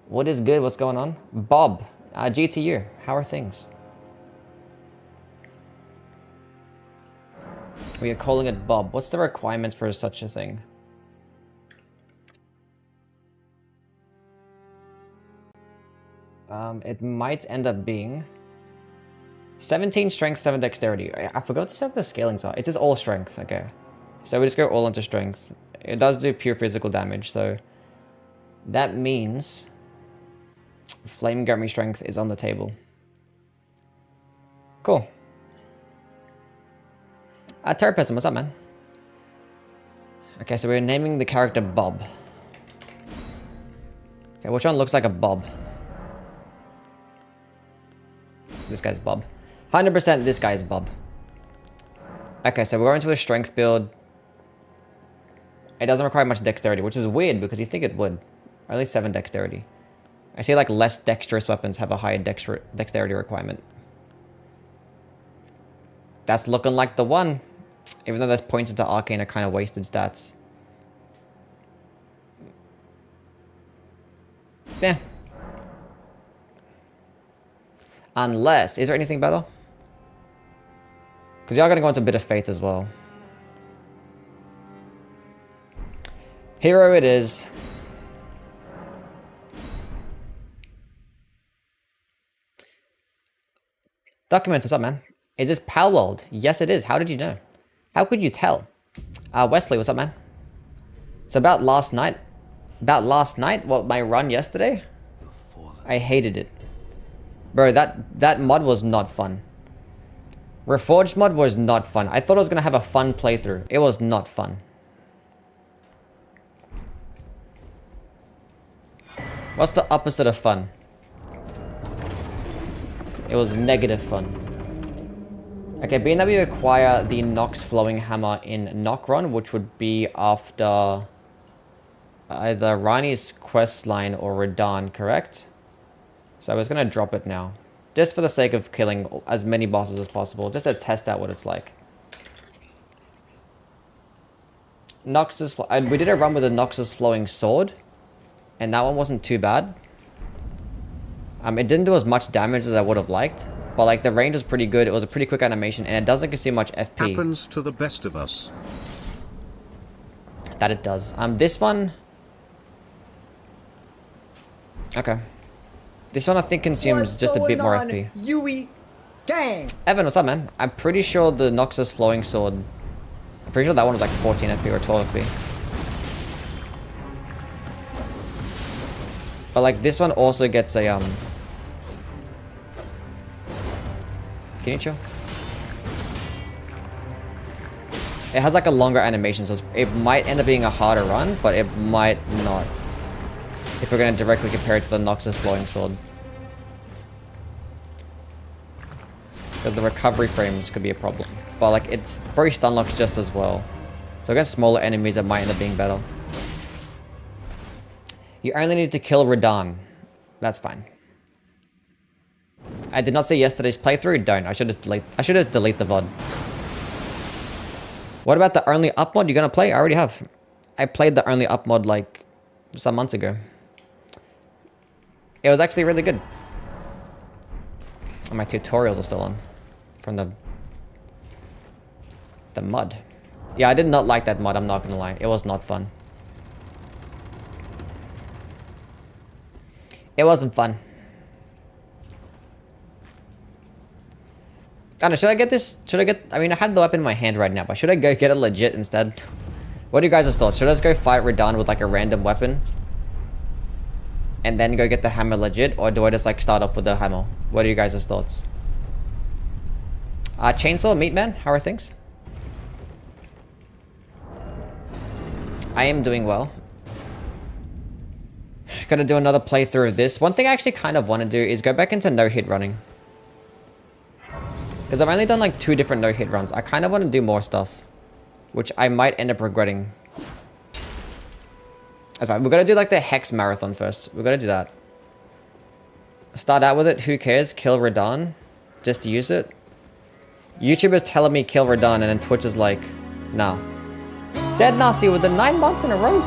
What is good? What's going on? Bob, GTU, how are things? We are calling it Bob. What's the requirements for such a thing? It might end up being 17 strength, 7 dexterity. I forgot to set the scalings are. It is all strength. Okay. So we just go all into strength. It does do pure physical damage, so that means Flame Gummy strength is on the table. Cool. Terrapism, what's up, man? Okay, so we're naming the character Bob. Okay, which one looks like a Bob? This guy's Bob. 100% this guy's Bob. Okay, so we're going to a strength build. It doesn't require much dexterity, which is weird because you think it would. At least 7 dexterity. I see like less dexterous weapons have a higher dexterity requirement. That's looking like the one. Even though those points into arcane are kind of wasted stats. Yeah. Unless, is there anything better? Because y'all gotta go into a bit of faith as well. Hero it is. Document, what's up, man? Is this Palworld? Yes, it is. How did you know? How could you tell? Wesley, what's up, man? So about last night. What, my run yesterday? I hated it. Bro, that mod was not fun. Reforged mod was not fun. I thought I was going to have a fun playthrough. It was not fun. What's the opposite of fun? It was negative fun. Okay, being that we acquire the Nox Flowing Hammer in Nokron, which would be after either Rani's quest line or Radahn, correct? So I was going to drop it now. Just for the sake of killing as many bosses as possible. Just to test out what it's like. Noxus... we did a run with the Noxus Flowing Sword. And that one wasn't too bad. It didn't do as much damage as I would have liked. But like the range was pretty good. It was a pretty quick animation. And it doesn't consume much FP. Happens to the best of us. That it does. This one... Okay. This one I think consumes just a bit more FP. Yui gang. Evan, what's up, man? I'm pretty sure the Noxus Flowing Sword... I'm pretty sure that one was like 14 FP or 12 FP. But like this one also gets a Can you chill? It has like a longer animation, so it might end up being a harder run, but it might not. If we're gonna directly compare it to the Noxus Flowing Sword. Because the recovery frames could be a problem. But like it's very stun locks just as well. So against smaller enemies it might end up being better. You only need to kill Radahn. That's fine. I did not say yesterday's playthrough. Don't. I should just delete the VOD. What about the only up mod you're gonna play? I already have. I played the only up mod like some months ago. It was actually really good. And my tutorials are still on from the mod. Yeah, I did not like that mod. I'm not gonna lie. It was not fun. It wasn't fun. I don't know, should I get this? I mean, I have the weapon in my hand right now, but should I go get it legit instead? What are you guys' thoughts? Should I just go fight Radahn with like a random weapon? And then go get the hammer legit? Or do I just like start off with the hammer? What are you guys' thoughts? Chainsaw, Meatman, how are things? I am doing well. Gonna do another playthrough of this. One thing I actually kind of want to do is go back into no-hit running. Because I've only done like 2 different no-hit runs. I kind of want to do more stuff. Which I might end up regretting. That's right. We're going to do like the Hex Marathon first. We're going to do that. Start out with it. Who cares? Kill Radahn. Just to use it. YouTubers telling me kill Radahn and then Twitch is like, nah. Dead Nasty with the 9 months in a row.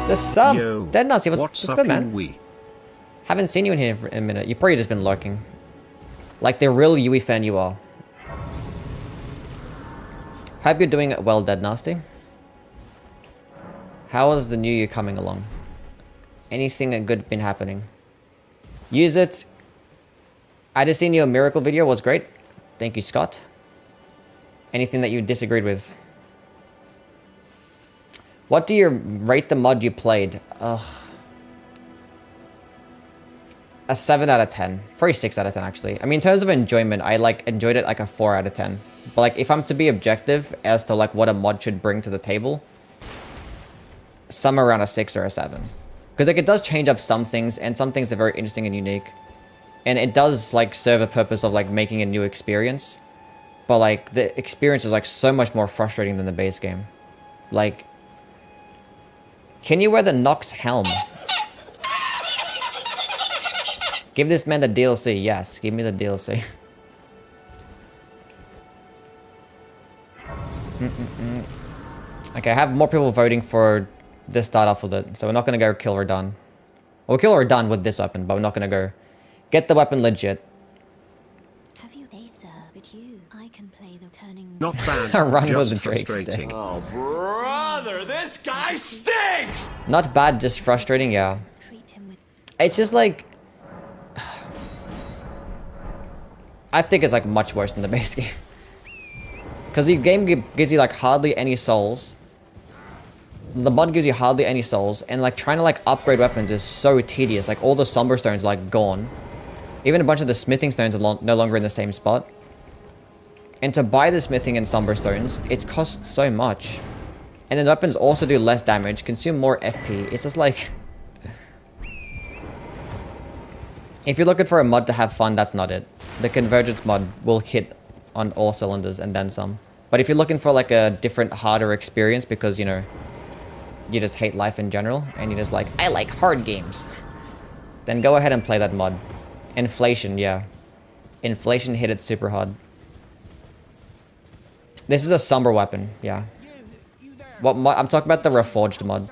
The sub. Yo, Dead Nazi, what's what's up good, man? in we? Haven't seen you in here for a minute. You've probably just been lurking. Like the real Yui fan you are. Hope you're doing it well, Dead Nasty. How is the new year coming along? Anything good been happening? Use it. I just seen your miracle video, was great. Thank you, Scott. Anything that you disagreed with? What do you rate the mod you played? Ugh. A 7 out of 10. Probably 6 out of 10, actually. I mean, in terms of enjoyment, I enjoyed it like a 4 out of 10. But like, if I'm to be objective as to like what a mod should bring to the table, somewhere around a 6 or a 7. Because like it does change up some things, and some things are very interesting and unique. And it does like serve a purpose of like making a new experience. But like the experience is like so much more frustrating than the base game. Like, can you wear the Nox helm? Give this man the DLC. Yes, give me the DLC. Okay, I have more people voting for this start off with it. So we're not going to go kill Radahn. We'll kill Radahn with this weapon, but we're not going to go get the weapon legit. Have you they sir, but you I can play the turning Not bad, Run just with the Drake's frustrating. dick. Oh, brother, this guy stinks! Not bad, just frustrating, yeah. treat him with It's just like... I think it's like much worse than the base game. Because the game gives you like hardly any souls. The mod gives you hardly any souls. And like trying to like upgrade weapons is so tedious. Like all the Somber Stones are like gone. Even a bunch of the Smithing Stones are no longer in the same spot. And to buy the Smithing and Somber Stones, it costs so much. And then the weapons also do less damage, consume more FP. It's just like... If you're looking for a mod to have fun, that's not it. The Convergence mod will hit on all cylinders and then some. But if you're looking for like a different, harder experience because, you know, you just hate life in general and you're just like, I like hard games, then go ahead and play that mod. Inflation, yeah. Inflation hit it super hard. This is a somber weapon, yeah. What mod? I'm talking about the Reforged mod.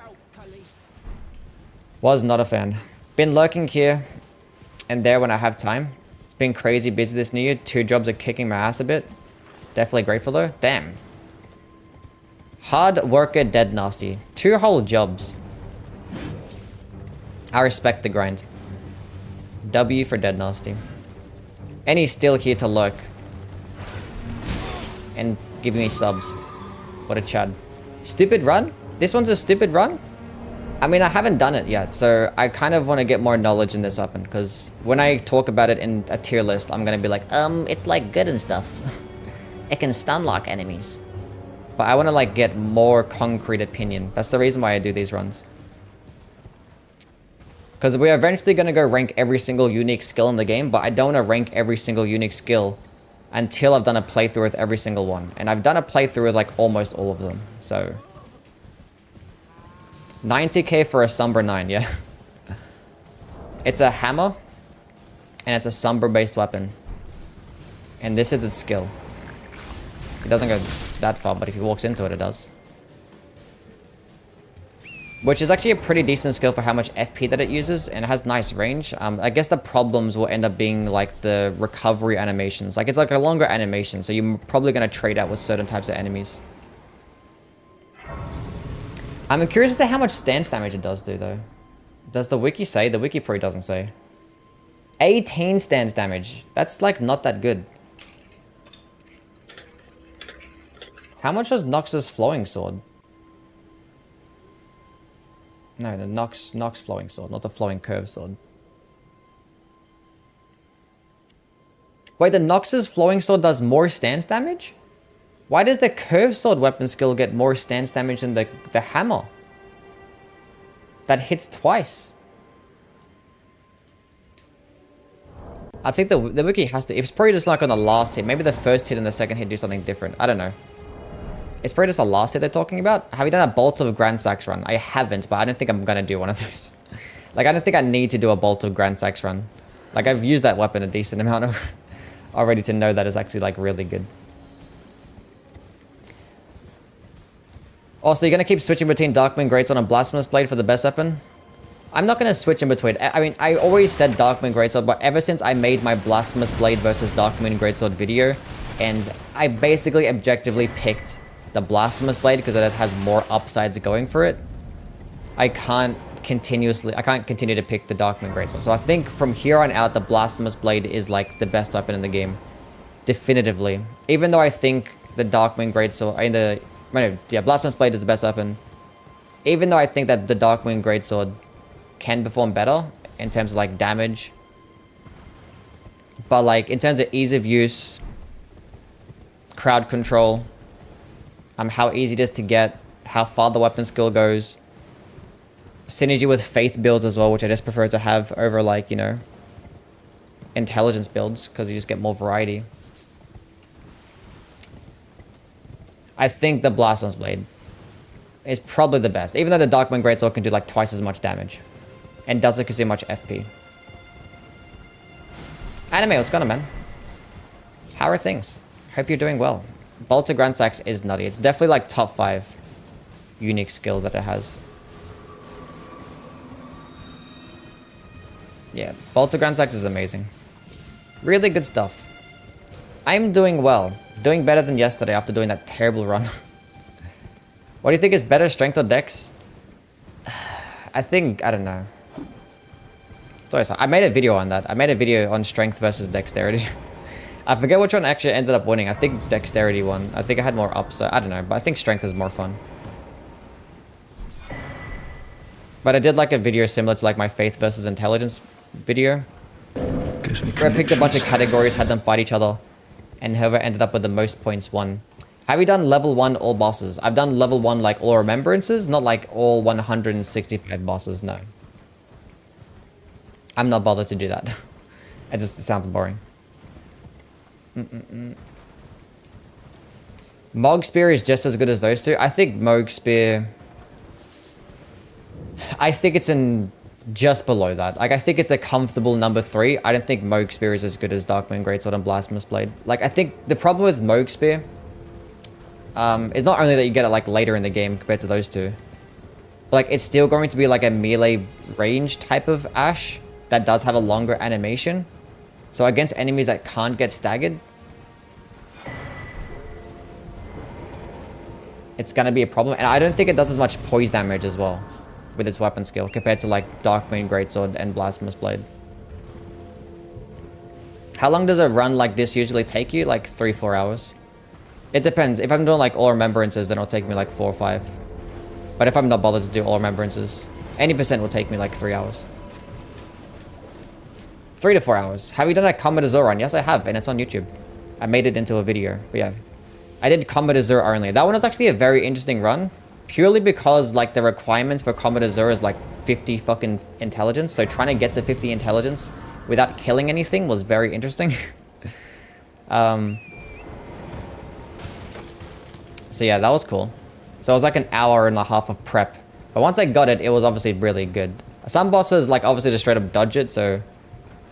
Was not a fan. Been lurking here and there when I have time. It's been crazy busy this new year. 2 jobs are kicking my ass a bit. Definitely grateful though. Damn. Hard worker, Dead Nasty. 2 whole jobs. I respect the grind. W for Dead Nasty. And he's still here to lurk. And give me subs. What a chad. Stupid run? This one's a stupid run? I mean, I haven't done it yet, so I kind of want to get more knowledge in this weapon, because when I talk about it in a tier list, I'm going to be like, it's like good and stuff. It can stun lock enemies. But I want to like get more concrete opinion. That's the reason why I do these runs. Because we're eventually going to go rank every single unique skill in the game, but I don't want to rank every single unique skill until I've done a playthrough with every single one. And I've done a playthrough with like almost all of them, so... 90k for a Somber 9, yeah. It's a hammer, and it's a Somber-based weapon. And this is a skill. It doesn't go that far, but if he walks into it, it does. Which is actually a pretty decent skill for how much FP that it uses, and it has nice range. I guess the problems will end up being like the recovery animations. Like, it's like a longer animation, so you're probably going to trade out with certain types of enemies. I'm curious as to how much stance damage it does do, though. Does the wiki say? The wiki probably doesn't say. 18 stance damage. That's, like, not that good. How much was Nox's flowing sword? No, the Nox flowing sword, not the flowing curve sword. Wait, the Nox's flowing sword does more stance damage? Why does the curved sword weapon skill get more stance damage than the hammer? That hits twice. I think the wiki has to... It's probably just like on the last hit. Maybe the first hit and the second hit do something different. I don't know. It's probably just the last hit they're talking about. Have you done a Bolt of Grand Sax run? I haven't, but I don't think I'm going to do one of those. Like, I don't think I need to do a Bolt of Grand Sax run. Like, I've used that weapon a decent amount of already to know that it's actually, like, really good. Also, you're gonna keep switching between Darkmoon Greatsword and Blasphemous Blade for the best weapon? I'm not gonna switch in between. I mean, I always said Darkmoon Greatsword, but ever since I made my Blasphemous Blade versus Darkmoon Greatsword video, and I basically objectively picked the Blasphemous Blade because it has more upsides going for it, I can't continue to pick the Darkmoon Greatsword. So I think from here on out, the Blasphemous Blade is like the best weapon in the game. Definitively. Even though I think the Darkmoon Greatsword, Blasphemous Blade is the best weapon. Even though I think that the Darkmoon Greatsword can perform better in terms of like damage. But like in terms of ease of use, crowd control, how easy it is to get, how far the weapon skill goes, synergy with faith builds as well, which I just prefer to have over like, you know, intelligence builds because you just get more variety. I think the Blasphemous Blade is probably the best, even though the Darkmoon Greatsword can do like twice as much damage and doesn't consume much FP. Anime, what's going on, man? How are things? Hope you're doing well. Bolter Grand Sax is nutty. It's definitely like top 5 unique skill that it has. Yeah, Bolter Grand Sax is amazing. Really good stuff. I'm doing well. Doing better than yesterday after doing that terrible run. What do you think is better, strength or dex? I don't know. Sorry, I made a video on that. I made a video on strength versus dexterity. I forget which one actually ended up winning. I think dexterity won. I think I had more upside. I don't know, but I think strength is more fun. But I did like a video similar to like my faith versus intelligence video, where I picked a bunch of categories, had them fight each other, and whoever ended up with the most points won. Have you done level 1 all bosses? I've done level 1 like all remembrances, not like all 165 bosses, no. I'm not bothered to do that. It sounds boring. Mog Spear is just as good as those two. I think Mog Spear, I think it's in just below that. Like, I think it's a comfortable number 3. I don't think Mog Spear is as good as Darkmoon Greatsword and Blasphemous Blade. Like, I think the problem with Mog Spear is not only that you get it like later in the game compared to those two, but like it's still going to be like a melee range type of Ash that does have a longer animation. So against enemies that can't get staggered, it's gonna be a problem. And I don't think it does as much poise damage as well with its weapon skill compared to like Darkmoon Greatsword and Blasphemous Blade. How long does a run like this usually take you? Like 3-4 hours. It depends. If I'm doing like all remembrances, then it'll take me like 4 or 5. But if I'm not bothered to do all remembrances, any percent will take me like 3 hours. 3 to 4 hours. Have you done a Comet Azure run? Yes, I have, and it's on YouTube. I made it into a video, but yeah. I did Comet Azure only. That one was actually a very interesting run, purely because like the requirements for Comet Azure is like 50 fucking intelligence. So trying to get to 50 intelligence without killing anything was very interesting. So yeah, that was cool. So it was like an hour and a half of prep. But once I got it, it was obviously really good. Some bosses like obviously just straight up dodge it, so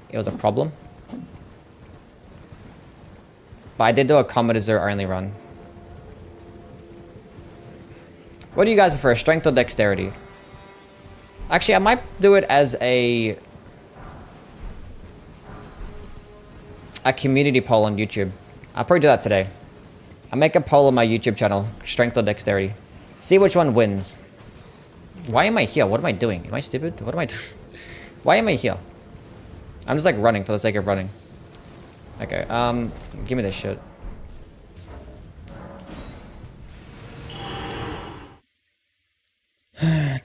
it was a problem. But I did do a Comet Azure only run. What do you guys prefer, strength or dexterity? Actually, I might do it as a community poll on YouTube. I'll probably do that today. I'll make a poll on my YouTube channel, strength or dexterity. See which one wins. Why am I here? What am I doing? Am I stupid? What am I doing? Why am I here? I'm just like running for the sake of running. Okay, give me this shit.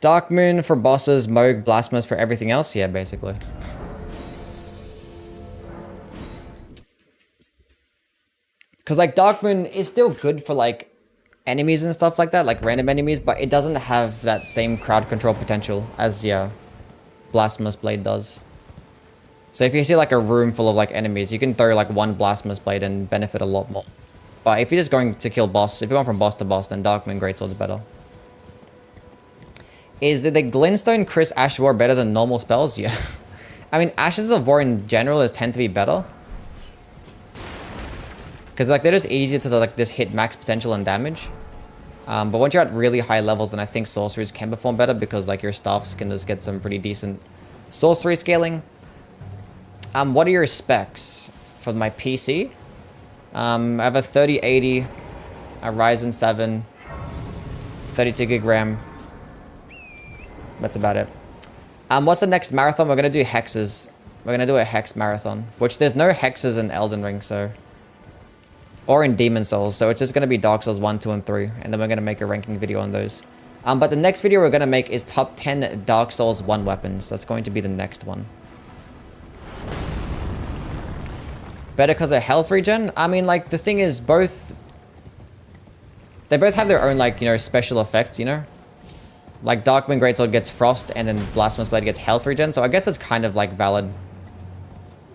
Darkmoon for bosses, Moog, Blasphemous for everything else? Yeah, basically. Because like Darkmoon is still good for like enemies and stuff like that, like random enemies, but it doesn't have that same crowd control potential as, yeah, Blasphemous Blade does. So if you see like a room full of like enemies, you can throw like one Blasphemous Blade and benefit a lot more. But if you're just going to kill boss, if you're going from boss to boss, then Darkmoon Greatsword's better. Is the Glintstone Chris Ash War better than normal spells? Yeah. I mean, Ashes of War in general tend to be better. Because like they're just easier to like just hit max potential and damage. But once you're at really high levels, then I think sorceries can perform better because like your staffs can just get some pretty decent sorcery scaling. What are your specs for my PC? I have a 3080, a Ryzen 7, 32 gig RAM. That's about it. What's the next marathon? We're gonna do hexes. We're gonna do a hex marathon, which there's no hexes in Elden Ring, so, or in Demon Souls, so it's just gonna be Dark Souls 1, 2, and 3, and then we're gonna make a ranking video on those. But the next video we're gonna make is top 10 Dark Souls 1 weapons. That's going to be the next one. Better because of health regen? I mean, like, the thing is, they both have their own, like, you know, special effects, you know? Like, Darkwind Greatsword gets frost, and then Blasphemous Blade gets health regen, so I guess it's kind of, like, valid.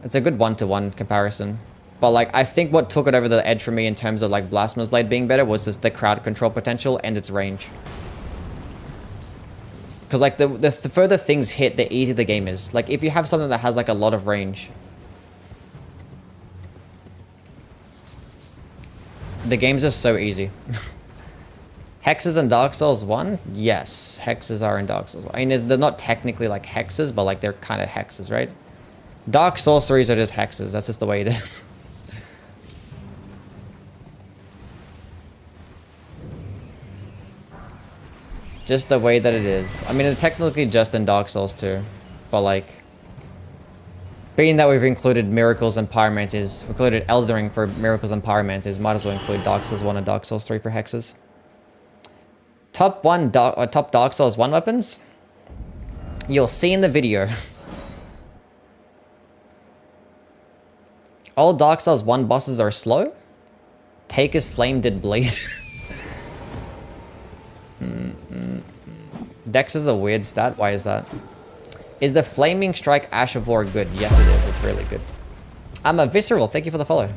It's a good one-to-one comparison. But, like, I think what took it over the edge for me in terms of, like, Blasphemous Blade being better was just the crowd control potential and its range. Because, like, the further things hit, the easier the game is. Like, if you have something that has, like, a lot of range, the game's just so easy. Hexes in Dark Souls 1? Yes, hexes are in Dark Souls 1. I mean, they're not technically like hexes, but like they're kind of hexes, right? Dark sorceries are just hexes. That's just the way it is. Just the way that it is. I mean, they're technically just in Dark Souls 2, but like, being that we've included Miracles and Pyromancies, included Elden Ring for Miracles and Pyromancies, might as well include Dark Souls 1 and Dark Souls 3 for hexes. Top Dark Souls 1 weapons? You'll see in the video. All Dark Souls 1 bosses are slow? Take his flame did bleed. Dex is a weird stat. Why is that? Is the Flaming Strike Ash of War good? Yes, it is. It's really good. I'm a Visceral. Thank you for the follow.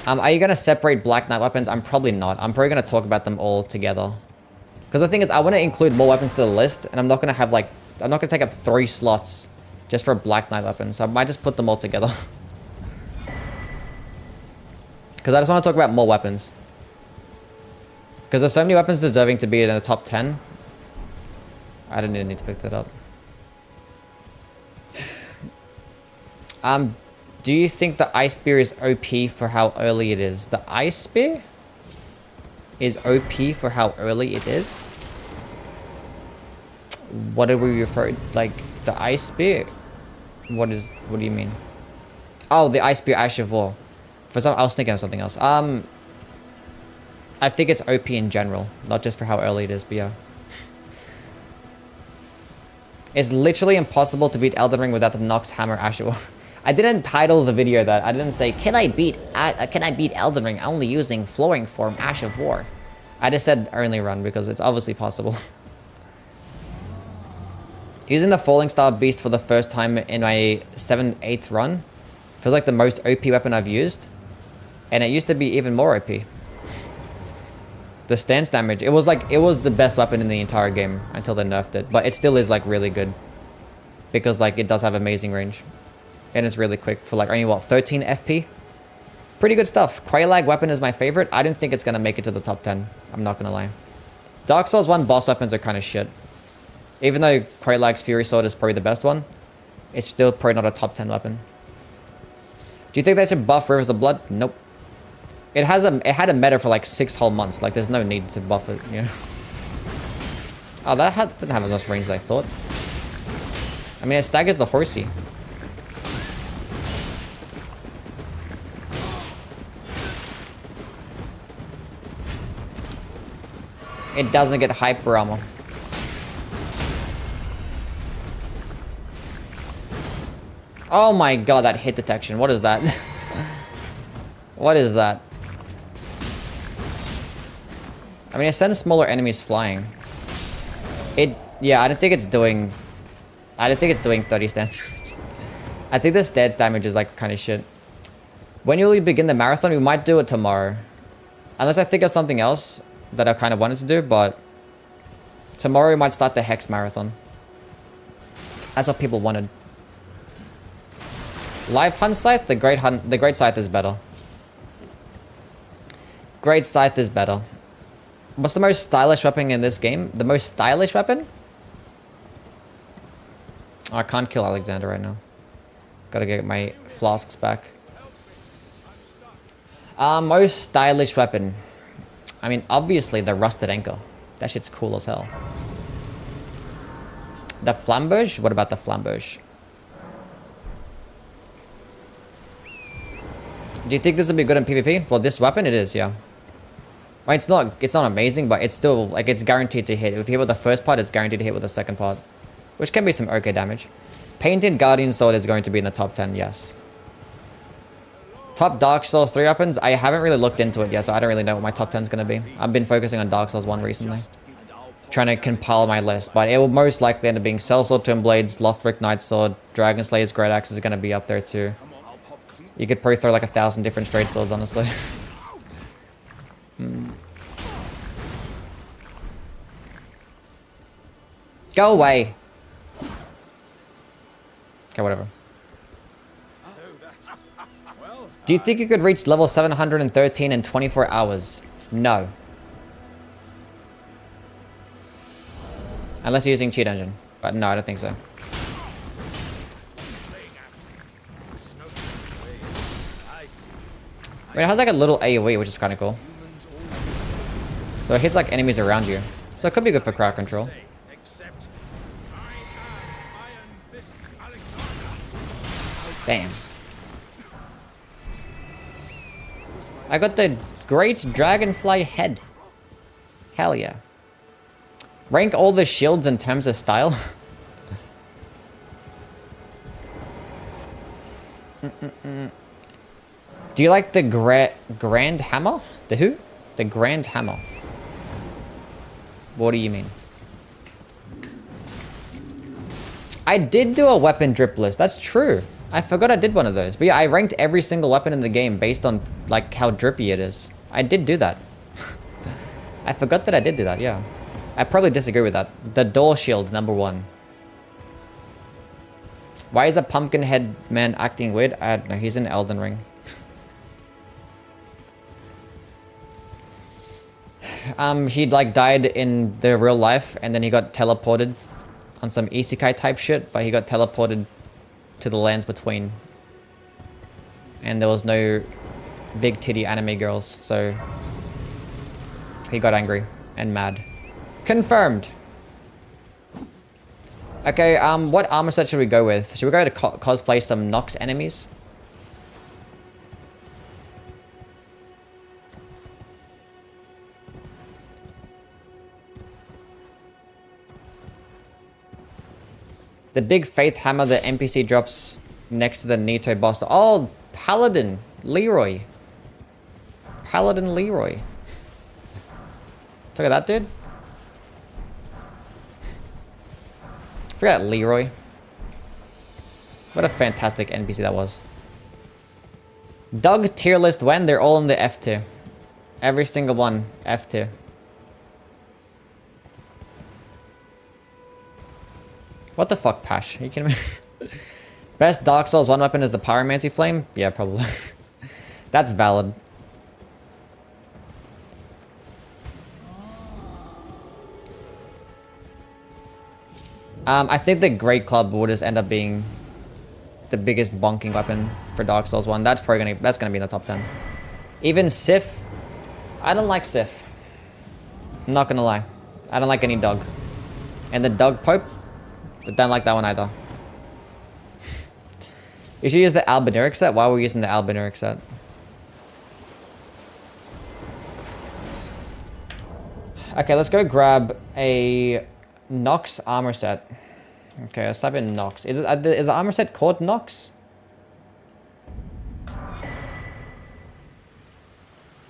Are you going to separate Black Knight weapons? I'm probably not. I'm probably going to talk about them all together. Because the thing is, I want to include more weapons to the list, and I'm not going to have, like, I'm not going to take up 3 slots just for Black Knight weapons. So I might just put them all together. Because I just want to talk about more weapons. Because there's so many weapons deserving to be in the top 10. I didn't even need to pick that up. Do you think the Ice Spear is OP for how early it is? The Ice Spear is OP for how early it is? What are we referring? Like, the Ice Spear? What do you mean? Oh, the Ice Spear Ash of War. For some, I was thinking of something else. I think it's OP in general, not just for how early it is, but yeah. It's literally impossible to beat Elden Ring without the Nox Hammer Ash of War. I didn't title the video that. I didn't say, can I beat Elden Ring only using Flooring Form Ash of War? I just said early run because it's obviously possible. Using the Falling Star Beast for the first time in my 7/8 run feels like the most OP weapon I've used. And it used to be even more OP. The stance damage, it was the best weapon in the entire game until they nerfed it. But it still is like really good. Because like it does have amazing range. And it's really quick for like only what, 13 FP? Pretty good stuff. Quelaag weapon is my favorite. I didn't think it's going to make it to the top 10. I'm not going to lie. Dark Souls 1 boss weapons are kind of shit. Even though Quelaag's Fury Sword is probably the best one, it's still probably not a top 10 weapon. Do you think they should buff Rivers of Blood? Nope. It had a meta for like 6 whole months. Like there's no need to buff it, you know? Oh, that didn't have as much range as I thought. I mean, it staggers the horsey. It doesn't get hyper armor. Oh my god, that hit detection. What is that? What is that? I mean, it sends smaller enemies flying. Yeah, I don't think it's doing 30 stance damage. I think the stance damage is like kind of shit. When will we begin the marathon? We might do it tomorrow. Unless I think of something else that I kind of wanted to do, but tomorrow we might start the Hex Marathon. That's what people wanted. Live Hunt Scythe? The Great Scythe is better. Great Scythe is better. What's the most stylish weapon in this game? The most stylish weapon? Oh, I can't kill Alexander right now. Gotta get my flasks back. Most stylish weapon. I mean, obviously the rusted anchor. That shit's cool as hell. The flamberge? What about the flamberge? Do you think this would be good in PvP? Well, this weapon, it is, yeah. Well, it's not amazing, but it's still, like, it's guaranteed to hit. If you hit with the first part, it's guaranteed to hit with the second part. Which can be some okay damage. Painted Guardian Sword is going to be in the top 10, yes. Top Dark Souls 3 weapons? I haven't really looked into it yet, so I don't really know what my top 10 is going to be. I've been focusing on Dark Souls 1 recently. Trying to compile my list, but it will most likely end up being Sellsword, Tomb Blades, Lothric Night Sword, Dragon Slayer's Great Axe is going to be up there too. You could probably throw like 1,000 different straight swords, honestly. Go away. Okay, whatever. Do you think you could reach level 713 in 24 hours? No. Unless you're using cheat engine. But no, I don't think so. I mean, it has like a little AoE, which is kind of cool. So it hits like enemies around you. So it could be good for crowd control. Damn. I got the Great Dragonfly Head. Hell yeah. Rank all the shields in terms of style. Do you like the Grand Hammer? The who? The Grand Hammer. What do you mean? I did do a weapon drip list. That's true. I forgot I did one of those. But yeah, I ranked every single weapon in the game based on like how drippy it is. I did do that. I forgot that I did do that, yeah. I probably disagree with that. The door shield, #1. Why is the pumpkin head man acting weird? I don't know. He's in Elden Ring. He like died in the real life and then he got teleported on some isekai type shit, but he got teleported to the lands between. And there was no big titty anime girls, so he got angry and mad. Confirmed. Okay, what armor set should we go with? Should we go to cosplay some Nox enemies? The big faith hammer the NPC drops next to the Nito boss. Oh, Paladin Leroy. Paladin Leroy. Look at that dude. Forgot Leroy. What a fantastic NPC that was. Doug tier list when? They're all in the F tier. Every single one, F tier. What the fuck, Pash? Are you kidding me? Best Dark Souls 1 weapon is the Pyromancy Flame? Yeah, probably. That's valid. I think the Great Club would just end up being the biggest bonking weapon for Dark Souls 1. That's probably gonna be in the top 10. Even Sif. I don't like Sif. I'm not gonna lie. I don't like any dog. And the Dog Pope, I don't like that one either. You should use the Albinuric set. Why are we using the Albinuric set? Okay, let's go grab a Nox armor set. Okay, let's type in Nox. Is the armor set called Nox?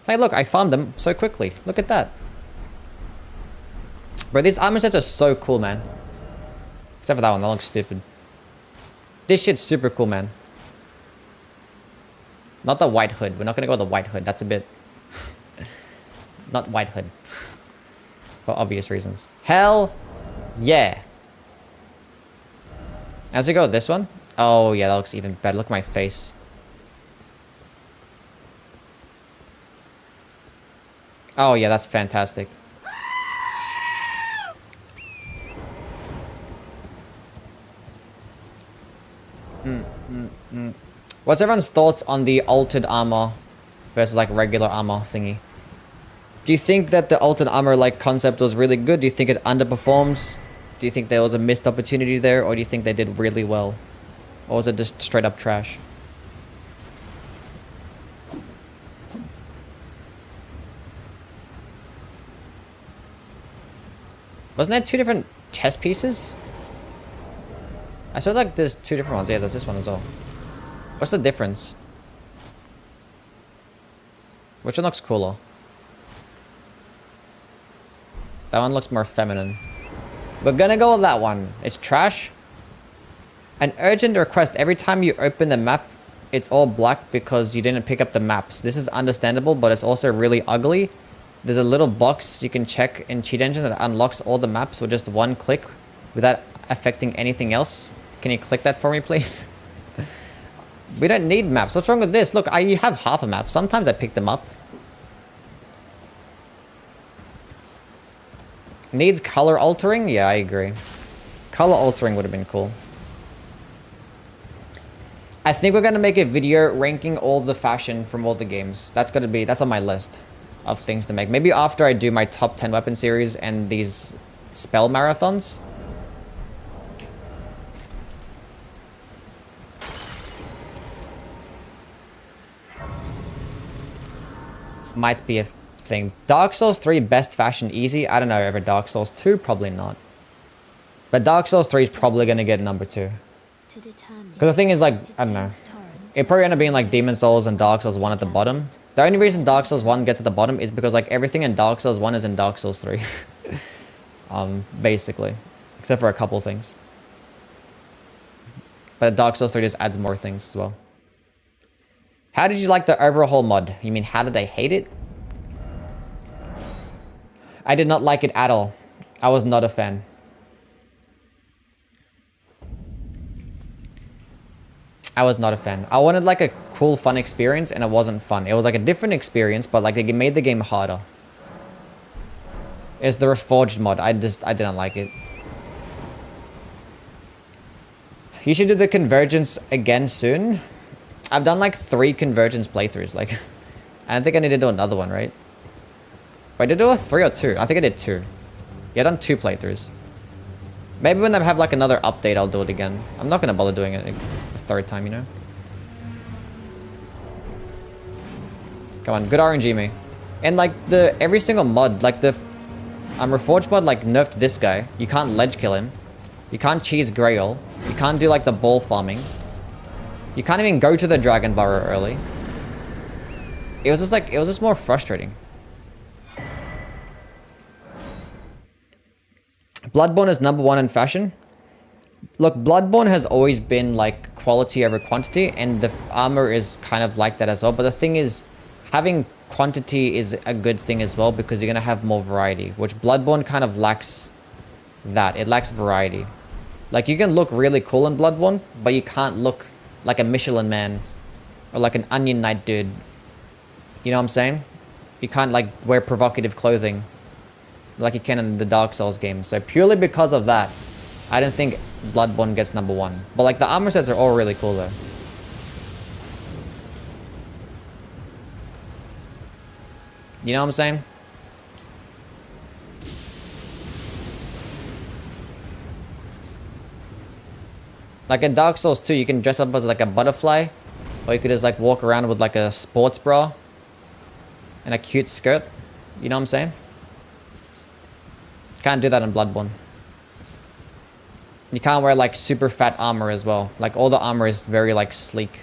Hey, look, I farmed them so quickly. Look at that. Bro, these armor sets are so cool, man. Except for that one, that looks stupid. This shit's super cool, man. Not the white hood. We're not gonna go with the white hood. That's a bit... Not white hood. For obvious reasons. Hell yeah. As we go with this one. Oh yeah, that looks even better. Look at my face. Oh yeah, that's fantastic. What's everyone's thoughts on the altered armor versus like regular armor thingy? Do you think that the altered armor like concept was really good? Do you think it underperforms? Do you think there was a missed opportunity there, or do you think they did really well? Or was it just straight up trash? Wasn't there 2 different chest pieces? I swear like there's 2 different ones. Yeah, there's this one as well. What's the difference? Which one looks cooler? That one looks more feminine. We're gonna go with that one. It's trash. An urgent request. Every time you open the map, it's all black because you didn't pick up the maps. This is understandable, but it's also really ugly. There's a little box you can check in Cheat Engine that unlocks all the maps with just one click without affecting anything else. Can you click that for me, please? We don't need maps. What's wrong with this? Look, I have half a map. Sometimes I pick them up. Needs color altering? Yeah, I agree. Color altering would have been cool. I think we're going to make a video ranking all the fashion from all the games. That's on my list of things to make. Maybe after I do my top 10 weapon series and these spell marathons. Might be a thing. Dark Souls 3 best fashion easy? I don't know, ever Dark Souls 2? Probably not. But Dark Souls 3 is probably going to get number 2. Because the thing is like, I don't know. It probably end up being like Demon Souls and Dark Souls 1 at the bottom. The only reason Dark Souls 1 gets at the bottom is because like everything in Dark Souls 1 is in Dark Souls 3. Basically. Except for a couple things. But Dark Souls 3 just adds more things as well. How did you like the overhaul mod? You mean how did I hate it? I did not like it at all. I was not a fan. I was not a fan. I wanted like a cool, fun experience, and it wasn't fun. It was like a different experience, but like they made the game harder. It's the Reforged mod. I didn't like it. You should do the Convergence again soon. I've done like 3 Convergence playthroughs. Like, I don't think I need to do another one, right? Wait, did I do a 3 or 2? I think I did 2. Yeah, I've done 2 playthroughs. Maybe when I have like another update, I'll do it again. I'm not gonna bother doing it a 3rd time, you know? Come on, good RNG me. And like every single mod, like the Reforged mod like nerfed this guy. You can't ledge kill him. You can't cheese Grail. You can't do like the ball farming. You can't even go to the Dragon Burrow early. It was just more frustrating. Bloodborne is number 1 in fashion. Look, Bloodborne has always been like quality over quantity, and the armor is kind of like that as well. But the thing is, having quantity is a good thing as well because you're going to have more variety, which Bloodborne kind of lacks that. It lacks variety. Like, you can look really cool in Bloodborne, but you can't look like a Michelin man or like an Onion Knight dude. You know what I'm saying? You can't like wear provocative clothing like you can in the Dark Souls games. So purely because of that, I don't think Bloodborne gets number 1. But like the armor sets are all really cool though. You know what I'm saying? Like in Dark Souls 2, you can dress up as like a butterfly, or you could just like walk around with like a sports bra and a cute skirt. You know what I'm saying? Can't do that in Bloodborne. You can't wear like super fat armor as well. Like all the armor is very like sleek.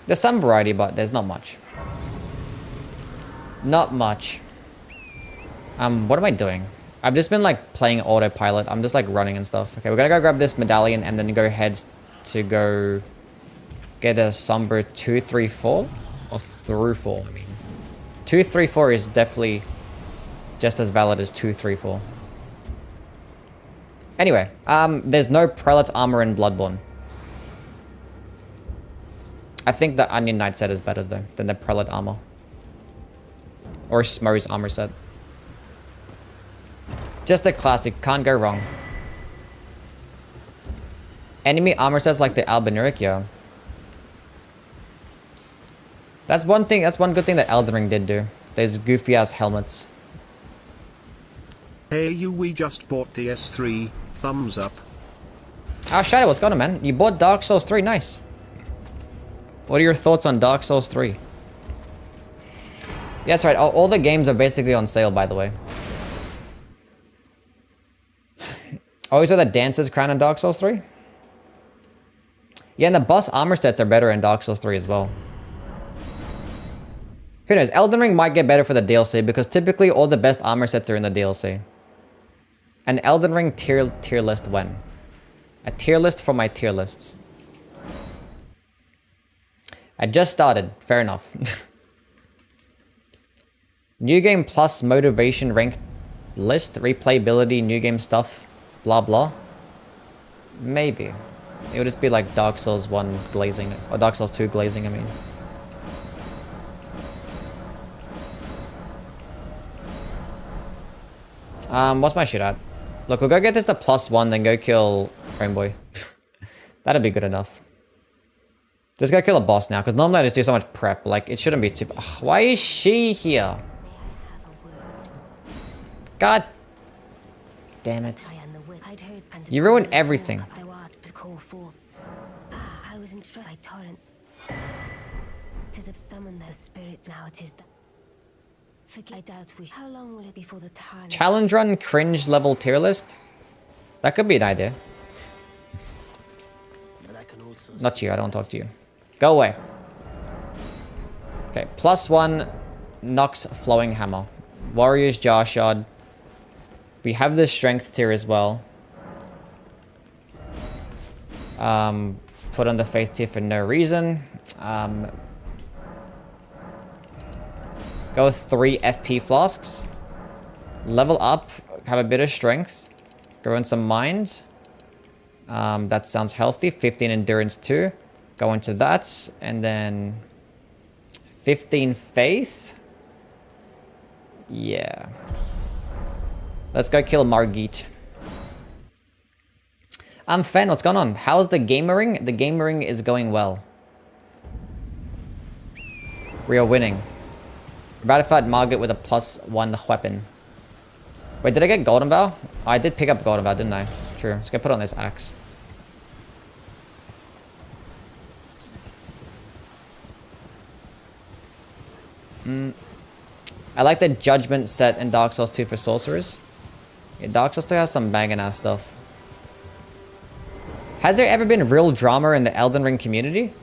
There's some variety, but there's not much. Not much. What am I doing? I've just been like playing autopilot. I'm just like running and stuff. Okay, we're gonna go grab this medallion and then go head to go get a somber 234 or through 4. I mean, 234 is definitely just as valid as 234. Anyway, there's no prelate armor in Bloodborne. I think the Onion Knight set is better though than the prelate armor or Smo's armor set. Just a classic, can't go wrong. Enemy armor sets like the Albinauric, yeah. That's one thing, that's one good thing that Elden Ring did do. Those goofy ass helmets. Hey you, we just bought DS3, thumbs up. Oh, Shadow, what's going on, man? You bought Dark Souls 3, nice. What are your thoughts on Dark Souls 3? Yeah, that's right, all the games are basically on sale, by the way. Always wear the Dancer's Crown in Dark Souls 3? Yeah, and the boss armor sets are better in Dark Souls 3 as well. Who knows, Elden Ring might get better for the DLC because typically all the best armor sets are in the DLC. An Elden Ring tier list when? A tier list for my tier lists. I just started, fair enough. New game plus motivation ranked list, replayability, new game stuff, blah blah. Maybe. It would just be like Dark Souls 1 glazing, or Dark Souls 2 glazing, I mean. What's my shit at? Look, we'll go get this to +1, then go kill Rainbow. That'd be good enough. Just go kill a boss now, because normally I just do so much prep. Like, it shouldn't be too... Ugh, why is she here? God damn it. You ruined everything. I was instructed by torrents. Tis have summoned their spirits now. It is the... Forget, I doubt we... How long will it be for the time? Challenge run cringe level tier list? That could be an idea. Not you, I don't talk to you. Go away. Okay, +1 Nox Flowing Hammer. Warrior's Jar Shard. We have the strength tier as well. Put on the faith tier for no reason. Go with 3 FP flasks. Level up, have a bit of strength. Go in some mind. That sounds healthy. 15 endurance too. Go into that. And then 15 faith. Yeah. Let's go kill Margit. Fen, what's going on? How's the gamering? The gamering is going well. We are winning. We're about to fight Margit with a +1 weapon. Wait, did I get Golden Vow? Oh, I did pick up Golden Vow, didn't I? True. Let's go put on this axe. I like the Judgment set in Dark Souls 2 for sorcerers. Yeah, Dark Souls 2 has some banging ass stuff. Has there ever been real drama in the Elden Ring community?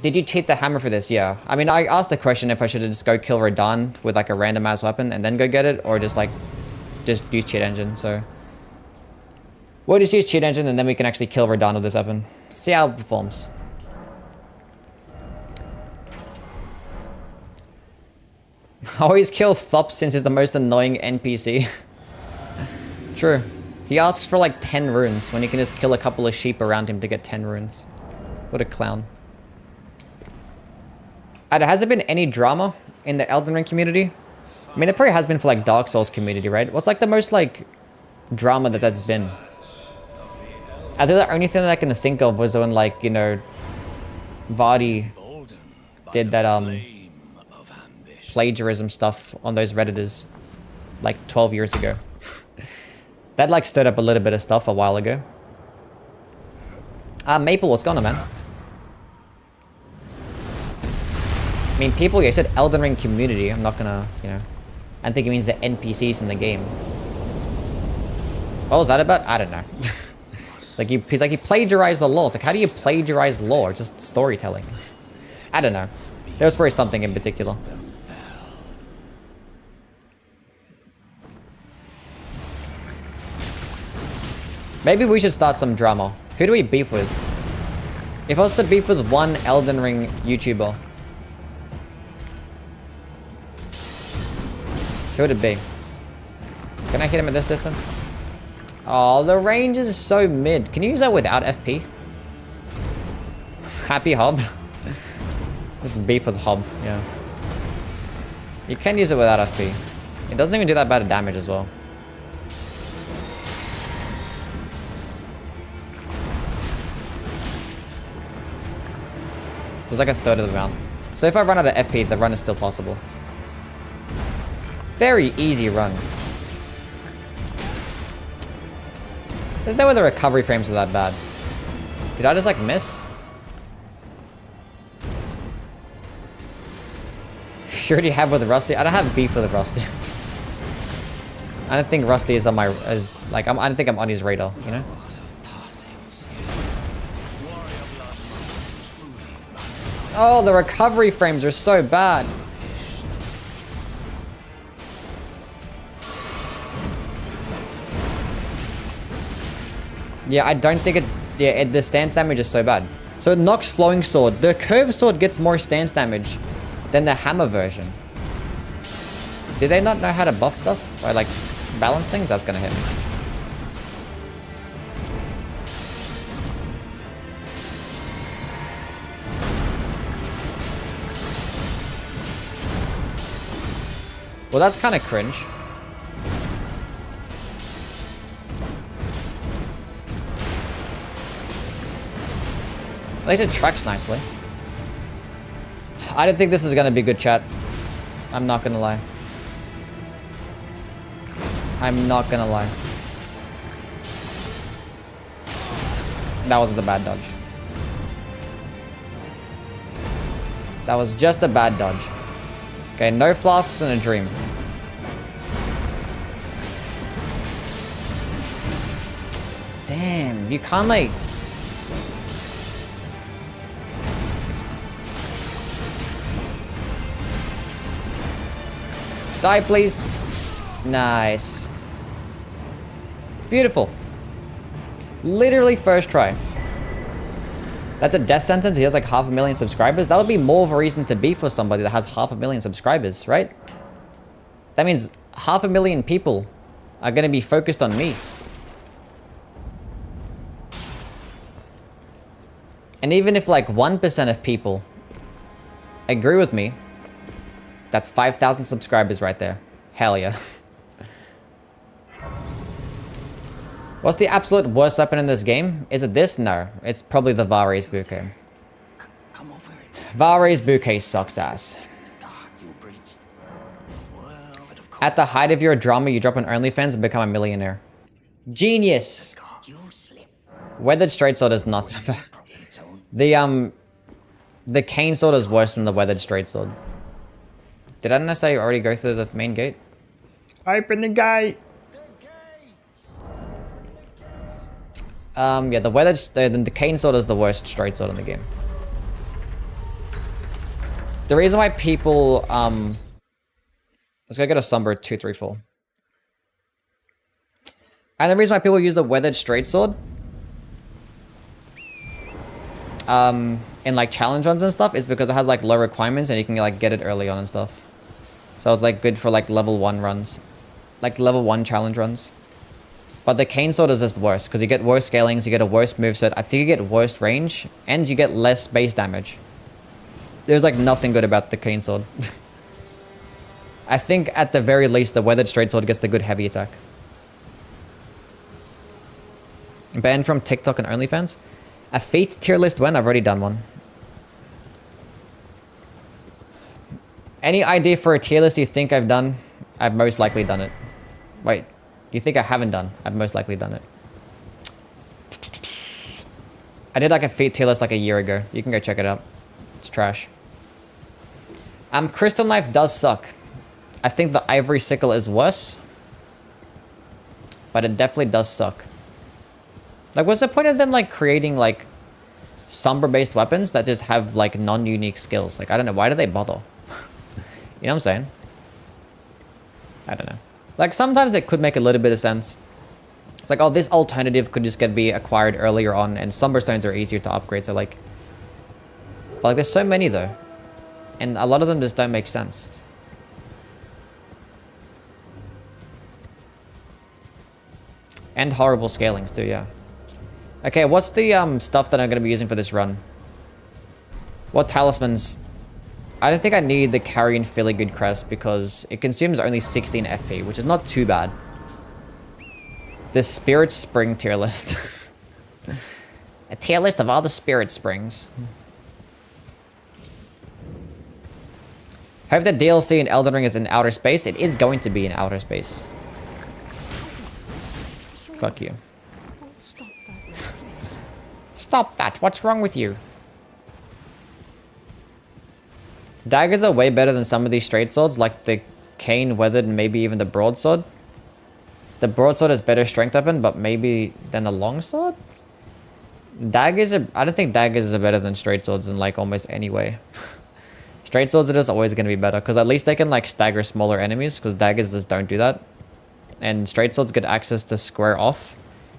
Did you cheat the hammer for this? Yeah. I mean, I asked the question if I should just go kill Radahn with like a random ass weapon and then go get it, or just use cheat engine. So we'll just use cheat engine and then we can actually kill Radahn with this weapon. See how it performs. Always kill Thop since he's the most annoying NPC. True. He asks for like 10 runes when he can just kill a couple of sheep around him to get 10 runes. What a clown. Has there been any drama in the Elden Ring community? I mean, there probably has been for like Dark Souls community, right? What's like the most like drama that's been? I think the only thing that I can think of was when like, you know, Vardy did that plagiarism stuff on those Redditors like 12 years ago. That like stirred up a little bit of stuff a while ago. Maple, what's going on, man? I mean, people, you said Elden Ring community. I'm not gonna, you know, I think it means the NPCs in the game. What was that about? I don't know. It's like he's like, he plagiarized the lore. It's like, how do you plagiarize lore? Just storytelling. I don't know. There was probably something in particular. Maybe we should start some drama. Who do we beef with? If I was to beef with one Elden Ring YouTuber, who would it be? Can I hit him at this distance? Oh, the range is so mid. Can you use that without FP? Happy Hob. This is beef with Hob, yeah. You can use it without FP. It doesn't even do that bad of damage as well. There's like a third of the round. So if I run out of FP, the run is still possible. Very easy run. There's no way the recovery frames are that bad. Did I just like miss? You already have with Rusty? I don't have beef with Rusty. I don't think Rusty is on my, I don't think I'm on his radar, you know? Oh, the recovery frames are so bad. Yeah, I don't think it's... Yeah, the stance damage is so bad. So it knocks Flowing Sword. The Curved Sword gets more stance damage than the Hammer version. Did they not know how to buff stuff? Or like, balance things? That's gonna hit me. Well, that's kind of cringe. At least it tracks nicely. I don't think this is gonna be good, chat. I'm not gonna lie. I'm not gonna lie. That was the bad dodge. That was just a bad dodge. Okay, no flasks in a dream. Damn, you can't like... Die, please. Nice. Beautiful. Literally first try. That's a death sentence. He has like 500,000 subscribers. That would be more of a reason to beef with somebody that has 500,000 subscribers, right? That means 500,000 people are going to be focused on me. And even if like 1% of people agree with me, that's 5,000 subscribers right there. Hell yeah. What's the absolute worst weapon in this game? Is it this? No. It's probably the Vare's Bouquet. Vare's Bouquet sucks ass. At the height of your drama, you drop an OnlyFans and become a millionaire. Genius! Weathered Straight Sword is not that bad. The Cane Sword is worse than the Weathered Straight Sword. Did I not say already go through the main gate? Open the gate! Yeah, the Cane Sword is the worst straight sword in the game. The reason why people, let's go get a Somber 234. And the reason why people use the Weathered Straight Sword, in like challenge runs and stuff, is because it has like low requirements and you can like get it early on and stuff. So it's like good for like level 1 runs. Like level 1 challenge runs. But the Cane Sword is just worse, because you get worse scalings, you get a worse moveset, I think you get worse range, and you get less base damage. There's like nothing good about the Cane Sword. I think at the very least the Weathered Straight Sword gets the good heavy attack. Banned from TikTok and OnlyFans? A feat tier list when? I've already done one. Any idea for a tier list you think I've done? I've most likely done it. Wait. You think I haven't done? I've most likely done it. I did like a feat tier list like a year ago. You can go check it out. It's trash. Crystal Knife does suck. I think the Ivory Sickle is worse. But it definitely does suck. Like, what's the point of them like creating like Somber-based weapons that just have like non-unique skills? Like, I don't know. Why do they bother? You know what I'm saying? I don't know. Like, sometimes it could make a little bit of sense. It's like, oh, this alternative could just be acquired earlier on, and Somber Stones are easier to upgrade, so like... But like, there's so many, though. And a lot of them just don't make sense. And horrible scalings, too, yeah. Okay, what's the stuff that I'm going to be using for this run? What talismans... I don't think I need the Carrion Fairly Good Crest because it consumes only 16 FP, which is not too bad. The Spirit Spring tier list. A tier list of all the Spirit Springs. Hope that DLC in Elden Ring is in outer space. It is going to be in outer space. Fuck you. Stop that. What's wrong with you? Daggers are way better than some of these straight swords, like the cane, weathered, and maybe even the broadsword. The broadsword has better strength weapon, but maybe than the longsword? Daggers are... I don't think daggers are better than straight swords in, like, almost any way. Straight swords, it is always going to be better, because at least they can, like, stagger smaller enemies, because daggers just don't do that. And straight swords get access to square off.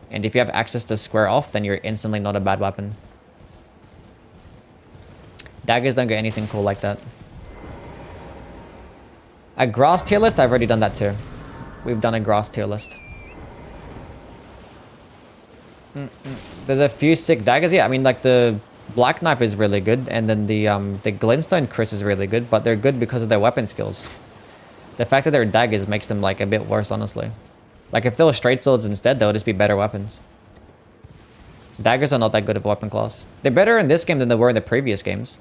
And if you have access to square off, then you're instantly not a bad weapon. Daggers don't get anything cool like that. A grass tier list? I've already done that too. We've done a grass tier list. There's a few sick daggers. Yeah, I mean, like the black knife is really good, and then the glintstone Chris is really good, but they're good because of their weapon skills. The fact that they're daggers makes them like a bit worse, honestly. Like if they were straight swords instead, they'll just be better weapons. Daggers are not that good of a weapon class. They're better in this game than they were in the previous games.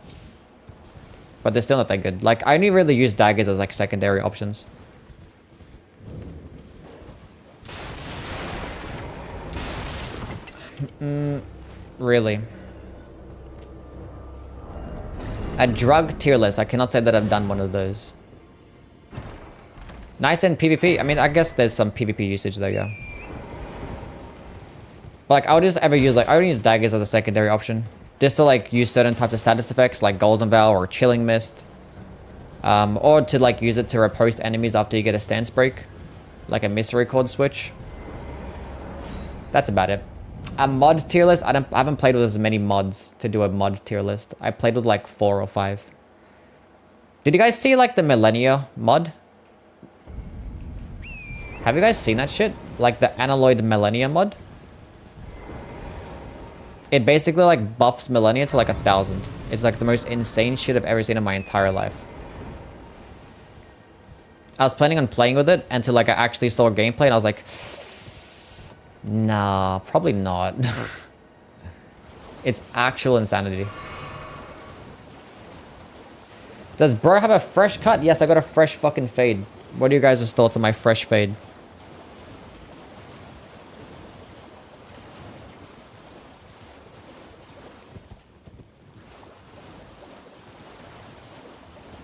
But they're still not that good. Like, I only really use daggers as, like, secondary options. Really. A drug tier list. I cannot say that I've done one of those. Nice in PvP. I mean, I guess there's some PvP usage there, yeah. But, like, I would just ever use, like, I would use daggers as a secondary option. Just to, like, use certain types of status effects, like Golden Bow or Chilling Mist. Or to, like, use it to riposte enemies after you get a stance break. Like a Misericord switch. That's about it. A mod tier list? I haven't played with as many mods to do a mod tier list. I played with, like, 4 or 5. Did you guys see, like, the Millennia mod? Have you guys seen that shit? Like, the Analloid Millennia mod? It basically, like, buffs Millennia to, like, 1,000. It's, like, the most insane shit I've ever seen in my entire life. I was planning on playing with it until, like, I actually saw gameplay, and I was like... Nah, probably not. It's actual insanity. Does bro have a fresh cut? Yes, I got a fresh fucking fade. What are you guys' thoughts on my fresh fade?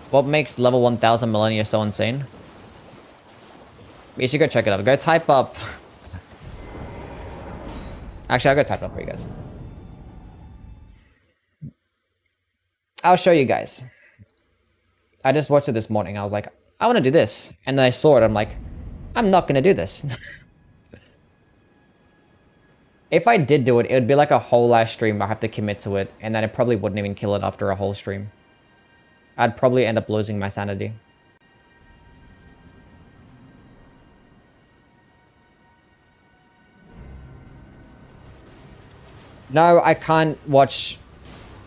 What makes level 1000 Millennia so insane? You should go check it out. Go type up... Actually, I'll go type it up for you guys. I'll show you guys. I just watched it this morning. I was like, I want to do this. And then I saw it. I'm like, I'm not going to do this. If I did do it, it would be like a whole last stream. I have to commit to it. And then I probably wouldn't even kill it after a whole stream. I'd probably end up losing my sanity. No, I can't watch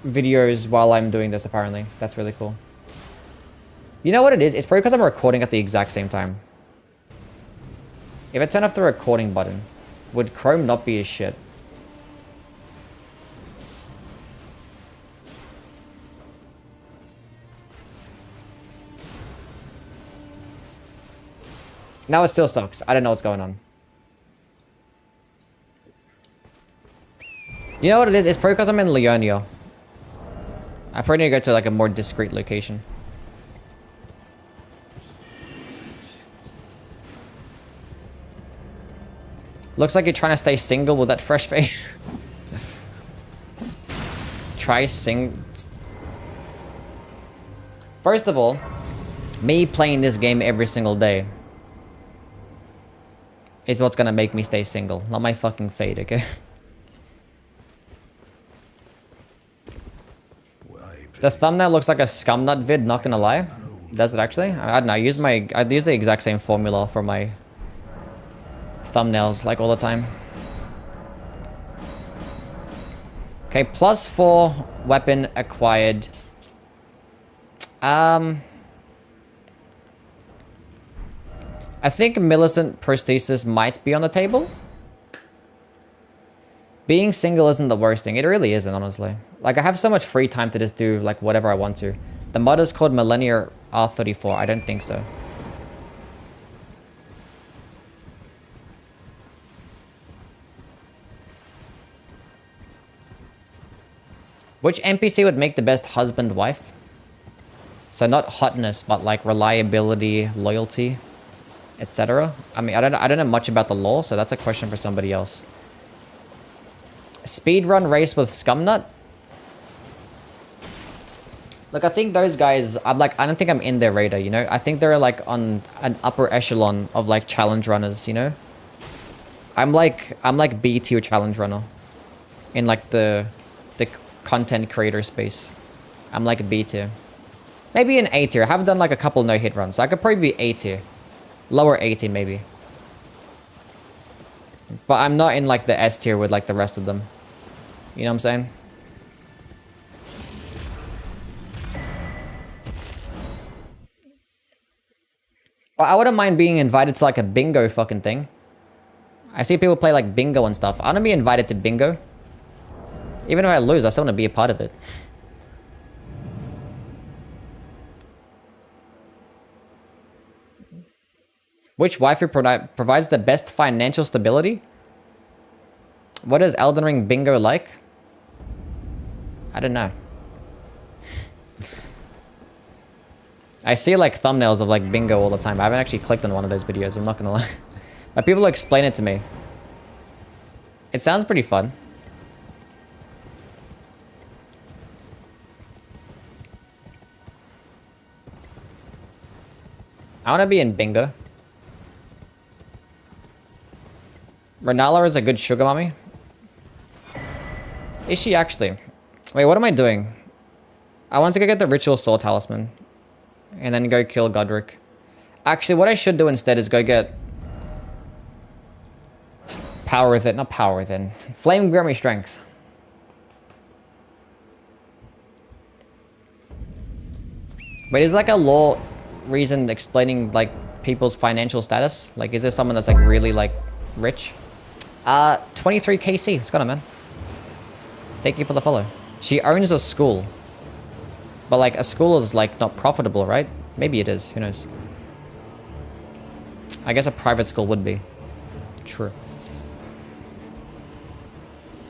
videos while I'm doing this, apparently. That's really cool. You know what it is? It's probably because I'm recording at the exact same time. If I turn off the recording button, would Chrome not be as shit? Now it still sucks. I don't know what's going on. You know what it is? It's probably because I'm in Leonia. I probably need to go to like a more discreet location. Looks like you're trying to stay single with that fresh face. Try sing... First of all, me playing this game every single day is what's gonna make me stay single. Not my fucking fate, okay? The thumbnail looks like a scumnut vid, not gonna lie. Does it actually? I don't know, I use the exact same formula for my thumbnails, like all the time. Okay, +4 weapon acquired. I think Millicent prosthesis might be on the table. Being single isn't the worst thing. It really isn't, honestly. Like, I have so much free time to just do, like, whatever I want to. The mod is called Millennia R34. I don't think so. Which NPC would make the best husband-wife? So not hotness, but like reliability, loyalty, etc. I mean, I don't know much about the lore, so that's a question for somebody else. Speedrun race with Scumnut? Look, I think those guys, I don't think I'm in their radar, you know? I think they're like on an upper echelon of like challenge runners, you know? I'm like B tier challenge runner in like the content creator space. I'm like a B tier. Maybe an A tier. I haven't done like a couple no-hit runs, so I could probably be A tier. Lower A tier maybe. But I'm not in like the S tier with like the rest of them. You know what I'm saying? But I wouldn't mind being invited to like a bingo fucking thing. I see people play like bingo and stuff. I want to be invited to bingo. Even if I lose, I still want to be a part of it. Which waifu provides the best financial stability? What is Elden Ring bingo like? I don't know. I see like thumbnails of like bingo all the time. I haven't actually clicked on one of those videos, I'm not gonna lie. But people explain it to me. It sounds pretty fun. I want to be in bingo. Renala is a good sugar mommy. Is she actually? Wait, what am I doing? I want to go get the ritual sword talisman. And then go kill Godric. Actually, what I should do instead is go get... Power within, not power within. Flame grant me strength. Wait, is like a law reason explaining like people's financial status? Like, is there someone that's like really like rich? 23 KC. What's going on, man? Thank you for the follow. She owns a school. But like a school is like not profitable, right? Maybe it is. Who knows? I guess a private school would be. True.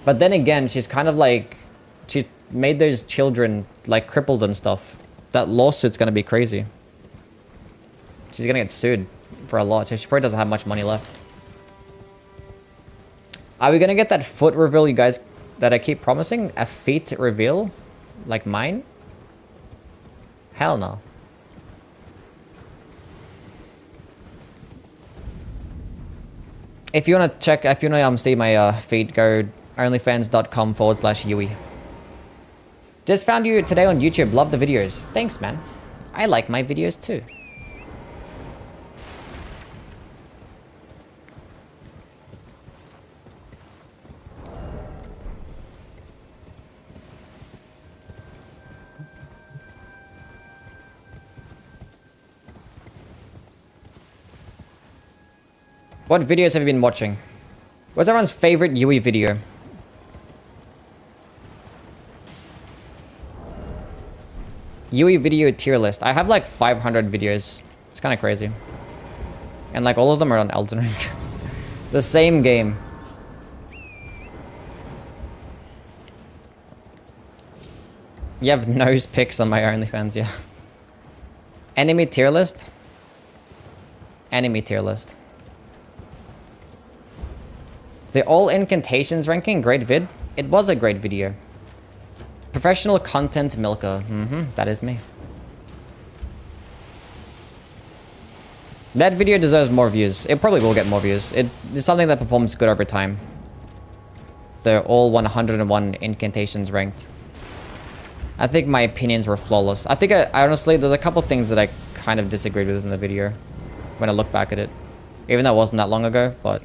But then again, she's kind of like... She made those children like crippled and stuff. That lawsuit's gonna be crazy. She's gonna get sued for a lot. So she probably doesn't have much money left. Are we gonna get that foot reveal, you guys, that I keep promising? A feet reveal? Like mine? Hell no. If you wanna check, if you wanna see my feed, go onlyfans.com/Yui. Just found you today on YouTube. Love the videos. Thanks, man. I like my videos too. What videos have you been watching? What's everyone's favorite Yui video? Yui video tier list. I have like 500 videos. It's kind of crazy. And like all of them are on Elden Ring. The same game. You have nose pics on my OnlyFans, yeah. Enemy tier list? Enemy tier list. The all incantations ranking, great vid. It was a great video. Professional content milker. That is me. That video deserves more views. It probably will get more views. It is something that performs good over time. They're all 101 incantations ranked. I think my opinions were flawless. I think I honestly, there's a couple things that I kind of disagreed with in the video when I look back at it. Even though it wasn't that long ago, but...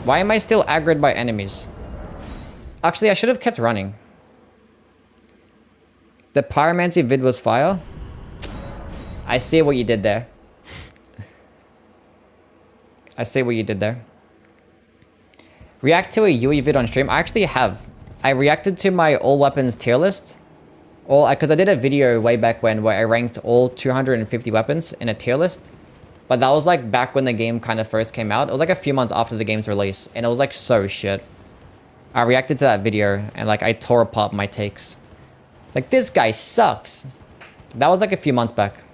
why am I still aggroed by enemies? Actually, I should have kept running. The pyromancy vid was fire. I see what you did there. I see what you did there. React to a Yui vid on stream. I actually have. I reacted to my all weapons tier list Or, because I did a video way back when where I ranked all 250 weapons in a tier list. But that was like back when the game kind of first came out. It was like a few months after the game's release. And it was like so shit. I reacted to that video and like I tore apart my takes. It's like, this guy sucks. That was like a few months back.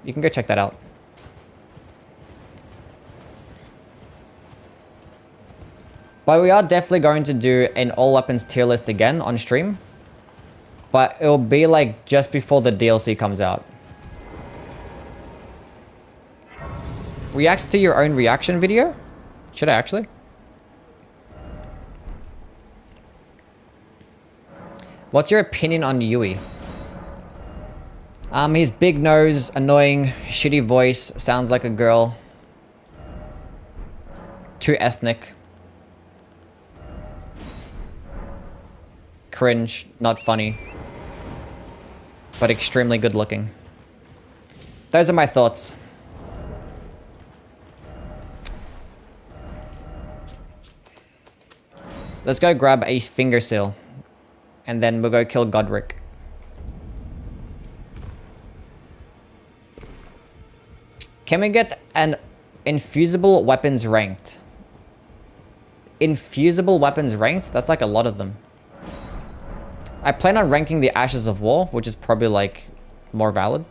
You can go check that out. But we are definitely going to do an all weapons tier list again on stream. But it'll be like just before the DLC comes out. Reacts to your own reaction video? Should I actually? What's your opinion on Yui? His big nose, annoying, shitty voice, sounds like a girl. Too ethnic. Cringe, not funny. But extremely good looking. Those are my thoughts. Let's go grab a finger seal. And then we'll go kill Godric. Can we get an infusible weapons ranked? Infusible weapons ranked? That's like a lot of them. I plan on ranking the Ashes of War, which is probably like more valid.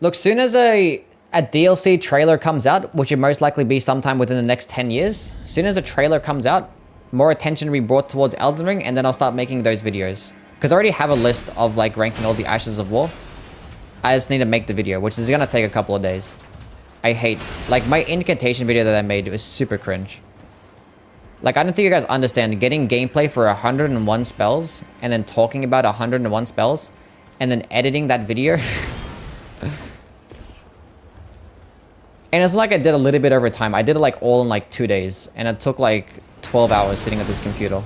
Look, soon as a DLC trailer comes out, which will most likely be sometime within the next 10 years, soon as a trailer comes out, more attention will be brought towards Elden Ring, and then I'll start making those videos. Because I already have a list of like ranking all the Ashes of War. I just need to make the video, which is going to take a couple of days. I hate, like my incantation video that I made was super cringe. Like, I don't think you guys understand getting gameplay for 101 spells and then talking about 101 spells and then editing that video. And it's like I did a little bit over time. I did it like all in like 2 days and it took like 12 hours sitting at this computer.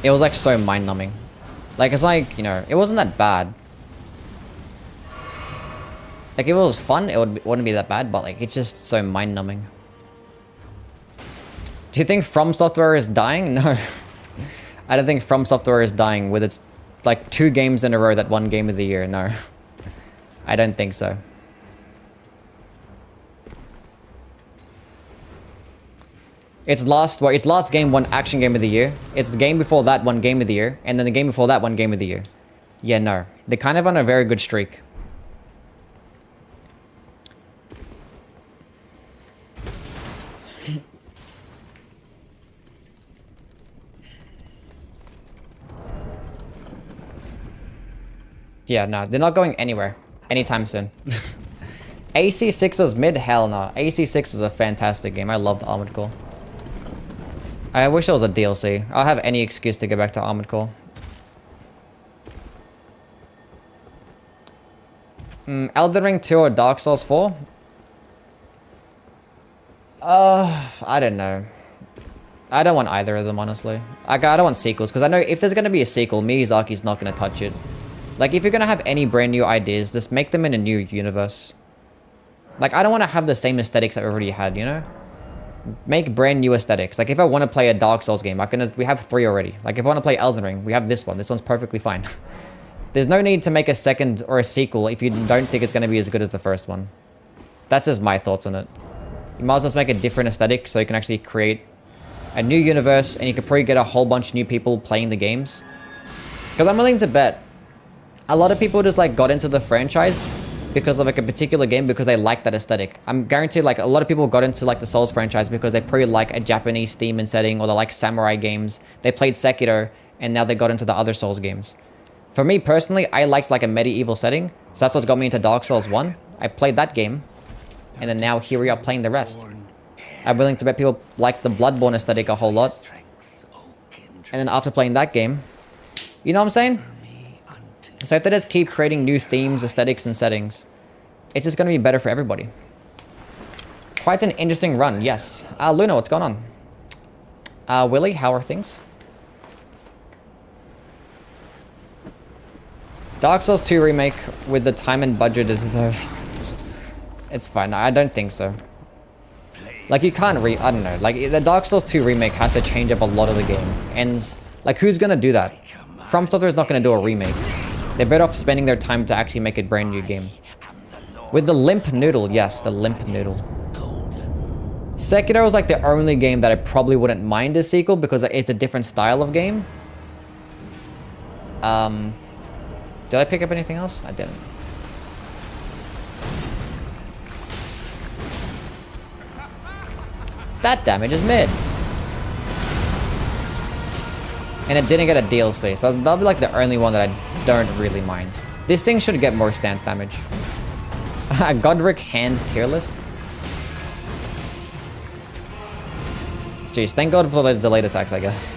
It was like so mind numbing. Like, it's like, you know, it wasn't that bad. Like, if it was fun, wouldn't be that bad, but like, it's just so mind-numbing. Do you think From Software is dying? No. I don't think From Software is dying with its, like, 2 games in a row that won Game of the Year. No. I don't think so. Its last game won Action Game of the Year. Its game before that won Game of the Year. And then the game before that won Game of the Year. Yeah, no. They're kind of on a very good streak. Yeah, no, they're not going anywhere anytime soon. AC6 was mid? Hell no. AC6 is a fantastic game. I loved Armored Core. I wish there was a DLC. I'll have any excuse to go back to Armored Core. Elden Ring 2 or Dark Souls 4? I don't know. I don't want either of them, honestly. I don't want sequels, because I know if there's going to be a sequel, Miyazaki's not going to touch it. Like, if you're going to have any brand new ideas, just make them in a new universe. Like, I don't want to have the same aesthetics that we already had, you know? Make brand new aesthetics. Like, if I want to play a Dark Souls game, we have 3 already. Like, if I want to play Elden Ring, we have this one. This one's perfectly fine. There's no need to make a second or a sequel if you don't think it's going to be as good as the first one. That's just my thoughts on it. You might as well just make a different aesthetic so you can actually create a new universe and you can probably get a whole bunch of new people playing the games. Because I'm willing to bet a lot of people just like got into the franchise because of like a particular game because they like that aesthetic. I'm guaranteed like a lot of people got into like the Souls franchise because they probably like a Japanese theme and setting, or they like samurai games. They played Sekiro and now they got into the other Souls games. For me personally, I liked like a medieval setting, so that's what's got me into Dark Souls 1. I played that game, and then now here we are playing the rest. I'm willing to bet people like the Bloodborne aesthetic a whole lot. And then after playing that game, you know what I'm saying? So if they just keep creating new themes, aesthetics, and settings, it's just going to be better for everybody. Quite an interesting run, yes. Luna, what's going on? Willie, how are things? Dark Souls 2 remake with the time and budget it deserves. It's fine. I don't think so. Like you can't I don't know, like the Dark Souls 2 remake has to change up a lot of the game. And like who's gonna do that? From Software is not gonna do a remake. They're better off spending their time to actually make a brand new game. With the limp noodle, yes, the limp noodle. Sekiro is like the only game that I probably wouldn't mind a sequel because it's a different style of game. Did I pick up anything else? I didn't. That damage is mid. And it didn't get a DLC, so that'll be like the only one that I don't really mind. This thing should get more stance damage. Godric hand tier list. Jeez, thank God for those delayed attacks, I guess.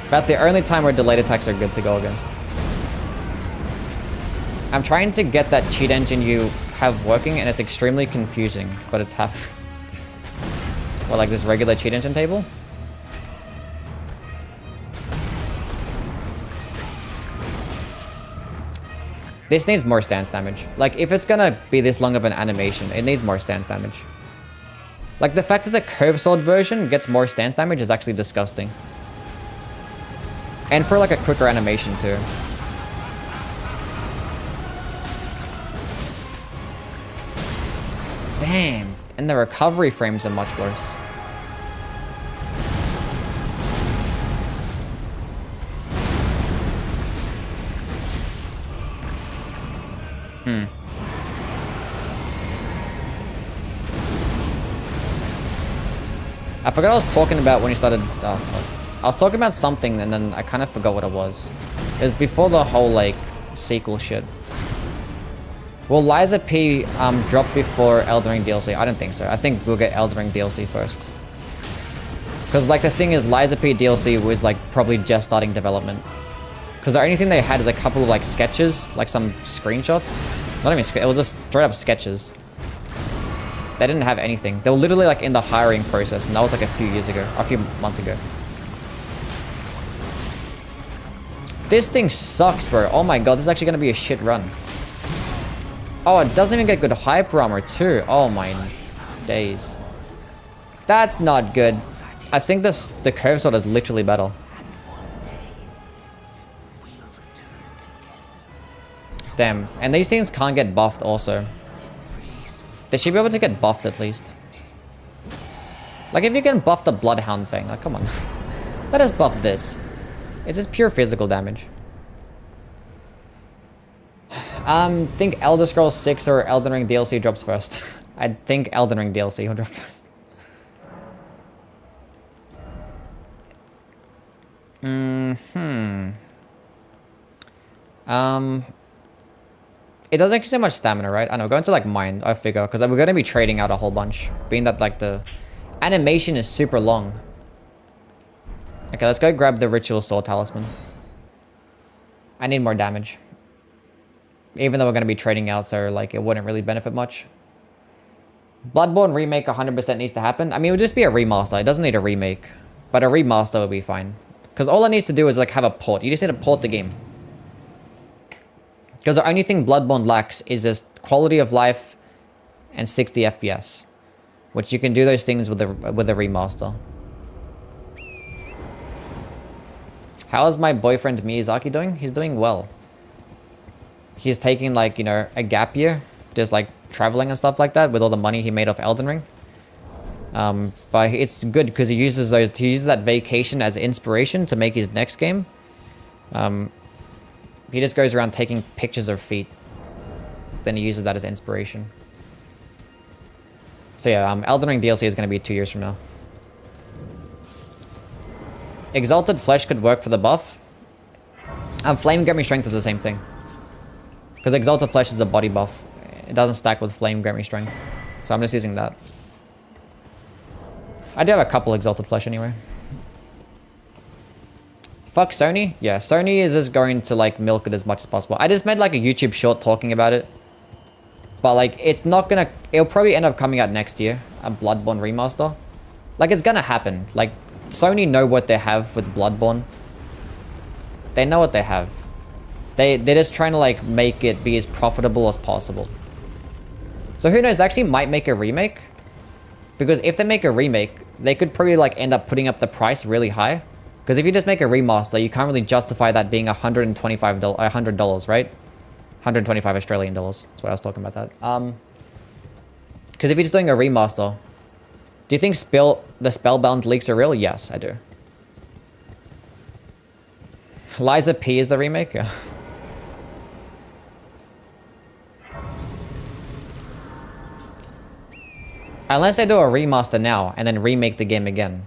About the only time where delayed attacks are good to go against. I'm trying to get that cheat engine you have working, and it's extremely confusing, but it's half. Well, like this regular cheat engine table? This needs more stance damage. Like, if it's gonna be this long of an animation, it needs more stance damage. Like, the fact that the curved sword version gets more stance damage is actually disgusting. And for, like, a quicker animation, too. Damn. And the recovery frames are much worse. I forgot what I was talking about when you started. Oh, fuck. I was talking about something and then I kind of forgot what it was. It was before the whole like sequel shit. Will Liza P drop before Elden Ring DLC? I don't think so. I think we'll get Elden Ring DLC first. Because like the thing is, Liza P DLC was like probably just starting development. Because the only thing they had is a couple of like sketches, like some screenshots. Not even it was just straight up sketches. They didn't have anything. They were literally like in the hiring process, and that was like a few years ago, a few months ago. This thing sucks, bro. Oh my god, this is actually gonna be a shit run. Oh, it doesn't even get good hyper armor too. Oh my days. That's not good. I think the curve sword is literally better. Damn, and these things can't get buffed also. They should be able to get buffed at least. Like if you can buff the Bloodhound thing, like come on. Let us buff this. It's just pure physical damage. Think Elder Scrolls 6 or Elden Ring DLC drops first. I think Elden Ring DLC will drop first. It doesn't consume much stamina, right? I know, go into like mind, I figure, because we're going to be trading out a whole bunch. Being that like the animation is super long. Okay, let's go grab the Ritual Sword Talisman. I need more damage. Even though we're going to be trading out, so like it wouldn't really benefit much. Bloodborne remake 100% needs to happen. I mean, it would just be a remaster. It doesn't need a remake. But a remaster would be fine. Because all it needs to do is like have a port. You just need to port the game. Because the only thing Bloodborne lacks is just quality of life and 60 FPS. Which you can do those things with a remaster. How is my boyfriend Miyazaki doing? He's doing well. He's taking like, you know, a gap year. Just like traveling and stuff like that with all the money he made off Elden Ring. But it's good because he uses that vacation as inspiration to make his next game. He just goes around taking pictures of feet. Then he uses that as inspiration. So yeah, Elden Ring DLC is going to be 2 years from now. Exalted Flesh could work for the buff. Flame Grant Me Strength is the same thing. Because Exalted Flesh is a body buff. It doesn't stack with Flame Grant Me Strength. So I'm just using that. I do have a couple Exalted Flesh anyway. Fuck Sony? Yeah, Sony is just going to like milk it as much as possible. I just made like a YouTube short talking about it. But like, it's not gonna... It'll probably end up coming out next year. A Bloodborne remaster. Like, it's gonna happen. Like, Sony know what they have with Bloodborne. They know what they have. They're just trying to like make it be as profitable as possible. So who knows, they actually might make a remake. Because if they make a remake, they could probably like end up putting up the price really high. Because if you just make a remaster, you can't really justify that being $100, right? 125 Australian dollars. That's what I was talking about that. Because if you're just doing a remaster, do you think the Spellbound leaks are real? Yes, I do. Liza P is the remake? Yeah. Unless they do a remaster now and then remake the game again.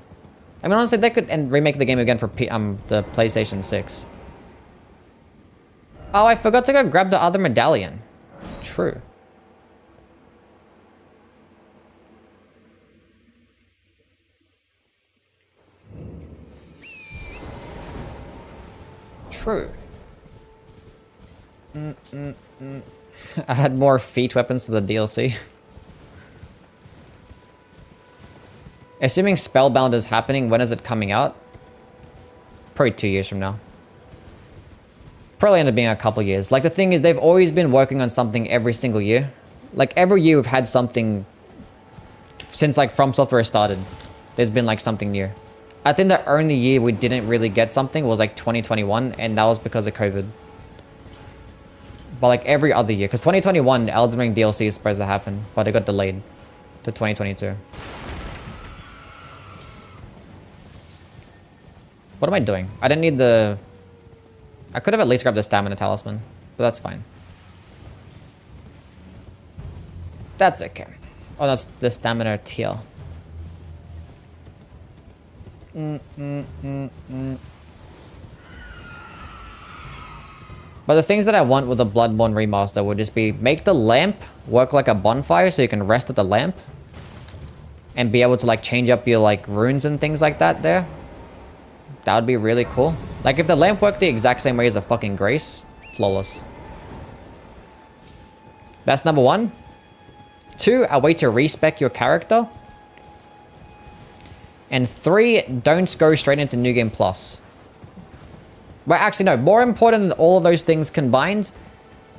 I mean, honestly, they could remake the game again for the PlayStation 6. Oh, I forgot to go grab the other medallion. True. True. Add more feat weapons to the DLC. Assuming Spellbound is happening, when is it coming out? Probably 2 years from now. Probably end up being a couple years. Like, the thing is, they've always been working on something every single year. Like, every year we've had something since, like, From Software started. There's been, like, something new. I think the only year we didn't really get something was, like, 2021, and that was because of COVID. But, like, every other year. Because 2021, Elden Ring DLC is supposed to happen, but it got delayed to 2022. What am I doing? I didn't need the... I could have at least grabbed the stamina talisman, but that's fine. That's okay. Oh, that's the stamina teal. But the things that I want with the Bloodborne remaster would just be make the lamp work like a bonfire so you can rest at the lamp. And be able to like change up your like runes and things like that there. That would be really cool. Like, if the lamp worked the exact same way as a fucking Grace, flawless. That's number 1. 2, a way to respec your character. And 3, don't go straight into New Game Plus. Well, actually, no. More important than all of those things combined,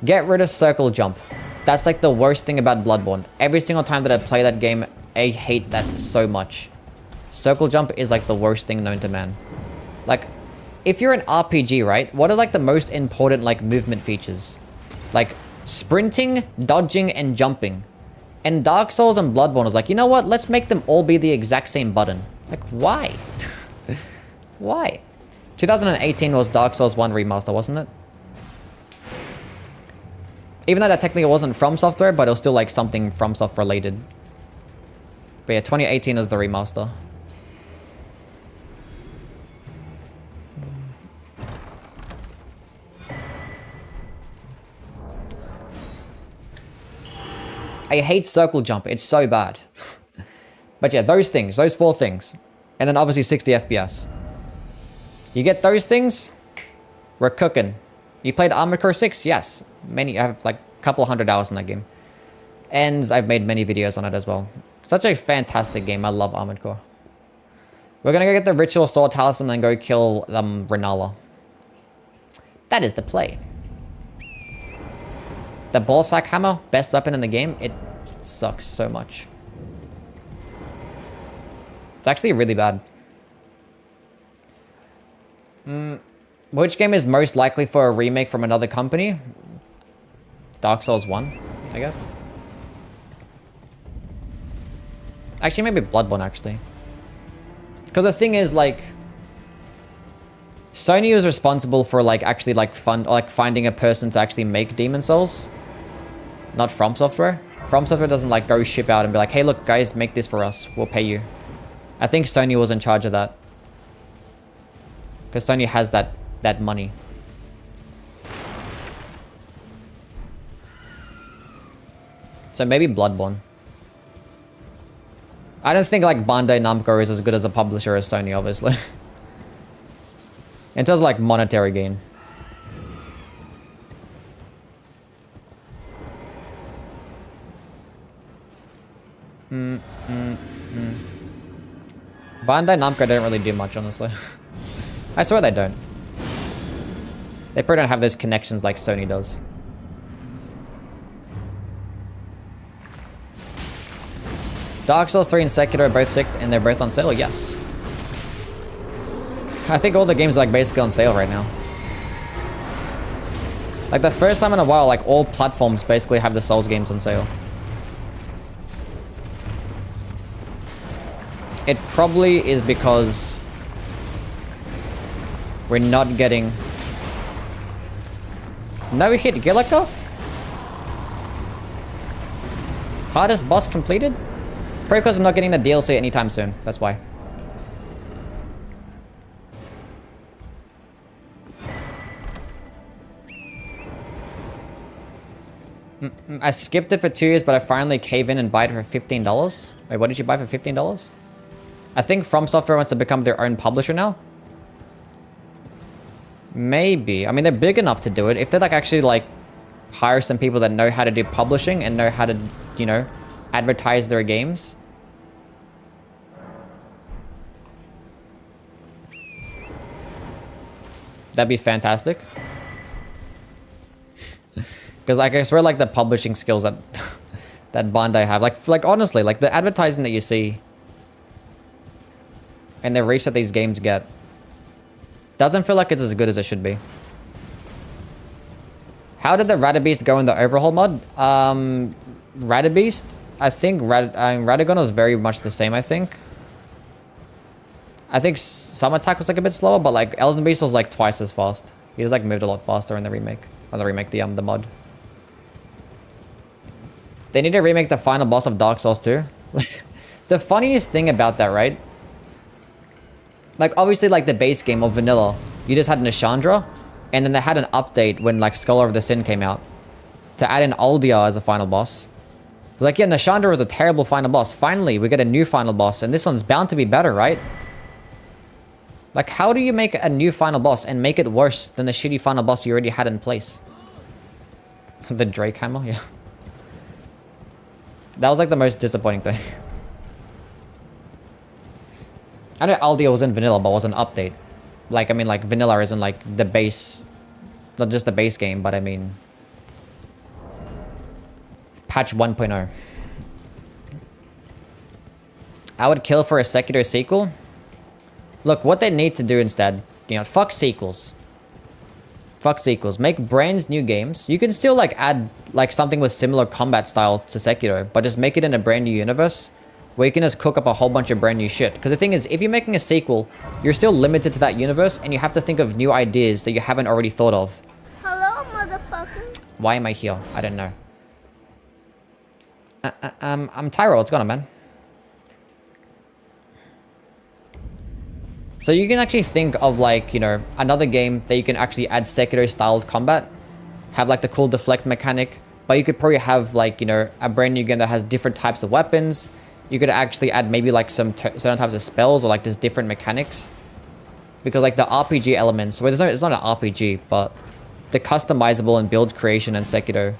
get rid of circle jump. That's like the worst thing about Bloodborne. Every single time that I play that game, I hate that so much. Circle jump is like the worst thing known to man. Like, if you're an RPG, right? What are like the most important like movement features? Like sprinting, dodging, and jumping. And Dark Souls and Bloodborne is like, you know what? Let's make them all be the exact same button. Like, why? Why? 2018 was Dark Souls 1 remaster, wasn't it? Even though that technically wasn't From Software, but it was still like something From Software related. But yeah, 2018 is the remaster. I hate circle jump. It's so bad. But yeah, those things. Those 4 things. And then obviously 60 FPS. You get those things, we're cooking. You played Armored Core 6? Yes. I have like a couple 100 hours in that game. And I've made many videos on it as well. Such a fantastic game. I love Armored Core. We're gonna go get the Ritual Sword Talisman and then go kill Renala. That is the play. The Ballsack Hammer, best weapon in the game, it sucks so much. It's actually really bad. Which game is most likely for a remake from another company? Dark Souls 1, I guess. Actually, maybe Bloodborne, actually. Because the thing is, like... Sony was responsible for, like, actually, like, finding a person to actually make Demon Souls. Not From Software. From Software doesn't, like, go ship out and be like, hey, look, guys, make this for us. We'll pay you. I think Sony was in charge of that. Because Sony has that money. So maybe Bloodborne. I don't think, like, Bandai Namco is as good as a publisher as Sony, obviously. In terms of, like, monetary gain. Bandai Namco don't really do much, honestly. I swear they don't. They probably don't have those connections like Sony does. Dark Souls 3 and Sekiro are both sick and they're both on sale? Yes. I think all the games are like basically on sale right now. Like the first time in a while, like all platforms basically have the Souls games on sale. It probably is because we're not getting... No hit Gilliker? Hardest boss completed? Probably because I'm not getting the DLC anytime soon. That's why. I skipped it for 2 years, but I finally cave in and buy it for $15. Wait, what did you buy for $15? I think From Software wants to become their own publisher now. Maybe. I mean, they're big enough to do it. If they like actually like hire some people that know how to do publishing and know how to, you know, advertise their games. That'd be fantastic. Because like, I swear like the publishing skills that that Bandai have, like honestly, like the advertising that you see and the reach that these games get doesn't feel like it's as good as it should be. How did the Radabeast go in the overhaul mod? Radabeast, I think Radagon was very much the same, I think. I think some attack was like a bit slower, but like Elden Beast was like twice as fast. He just like moved a lot faster in the remake. Or the remake, the mod. They need to remake the final boss of Dark Souls 2. The funniest thing about that, right? Like obviously like the base game of vanilla, you just had Nishandra, and then they had an update when like Scholar of the Sin came out to add in Aldia as a final boss. Like yeah, Nishandra was a terrible final boss. Finally, we get a new final boss, and this one's bound to be better, right? Like how do you make a new final boss and make it worse than the shitty final boss you already had in place? The Drake Hammer, yeah. That was like the most disappointing thing. I know Aldia was in vanilla, but was an update. Like, I mean, like, vanilla isn't like the base, not just the base game, but I mean, patch 1.0. I would kill for a Sekiro sequel. Look, what they need to do instead, you know, fuck sequels. Fuck sequels. Make brand new games. You can still like add like something with similar combat style to Sekiro, but just make it in a brand new universe where you can just cook up a whole bunch of brand new shit. Because the thing is, if you're making a sequel, you're still limited to that universe and you have to think of new ideas that you haven't already thought of. Hello, motherfucker. Why am I here? I don't know. I'm Tyro. What's going on, man? So you can actually think of like, you know, another game that you can actually add Sekiro-styled combat. Have like the cool deflect mechanic. But you could probably have like, you know, a brand new game that has different types of weapons. You could actually add maybe like some certain types of spells or like just different mechanics. Because like the RPG elements, well, it's not an RPG, but the customizable and build creation in Sekiro,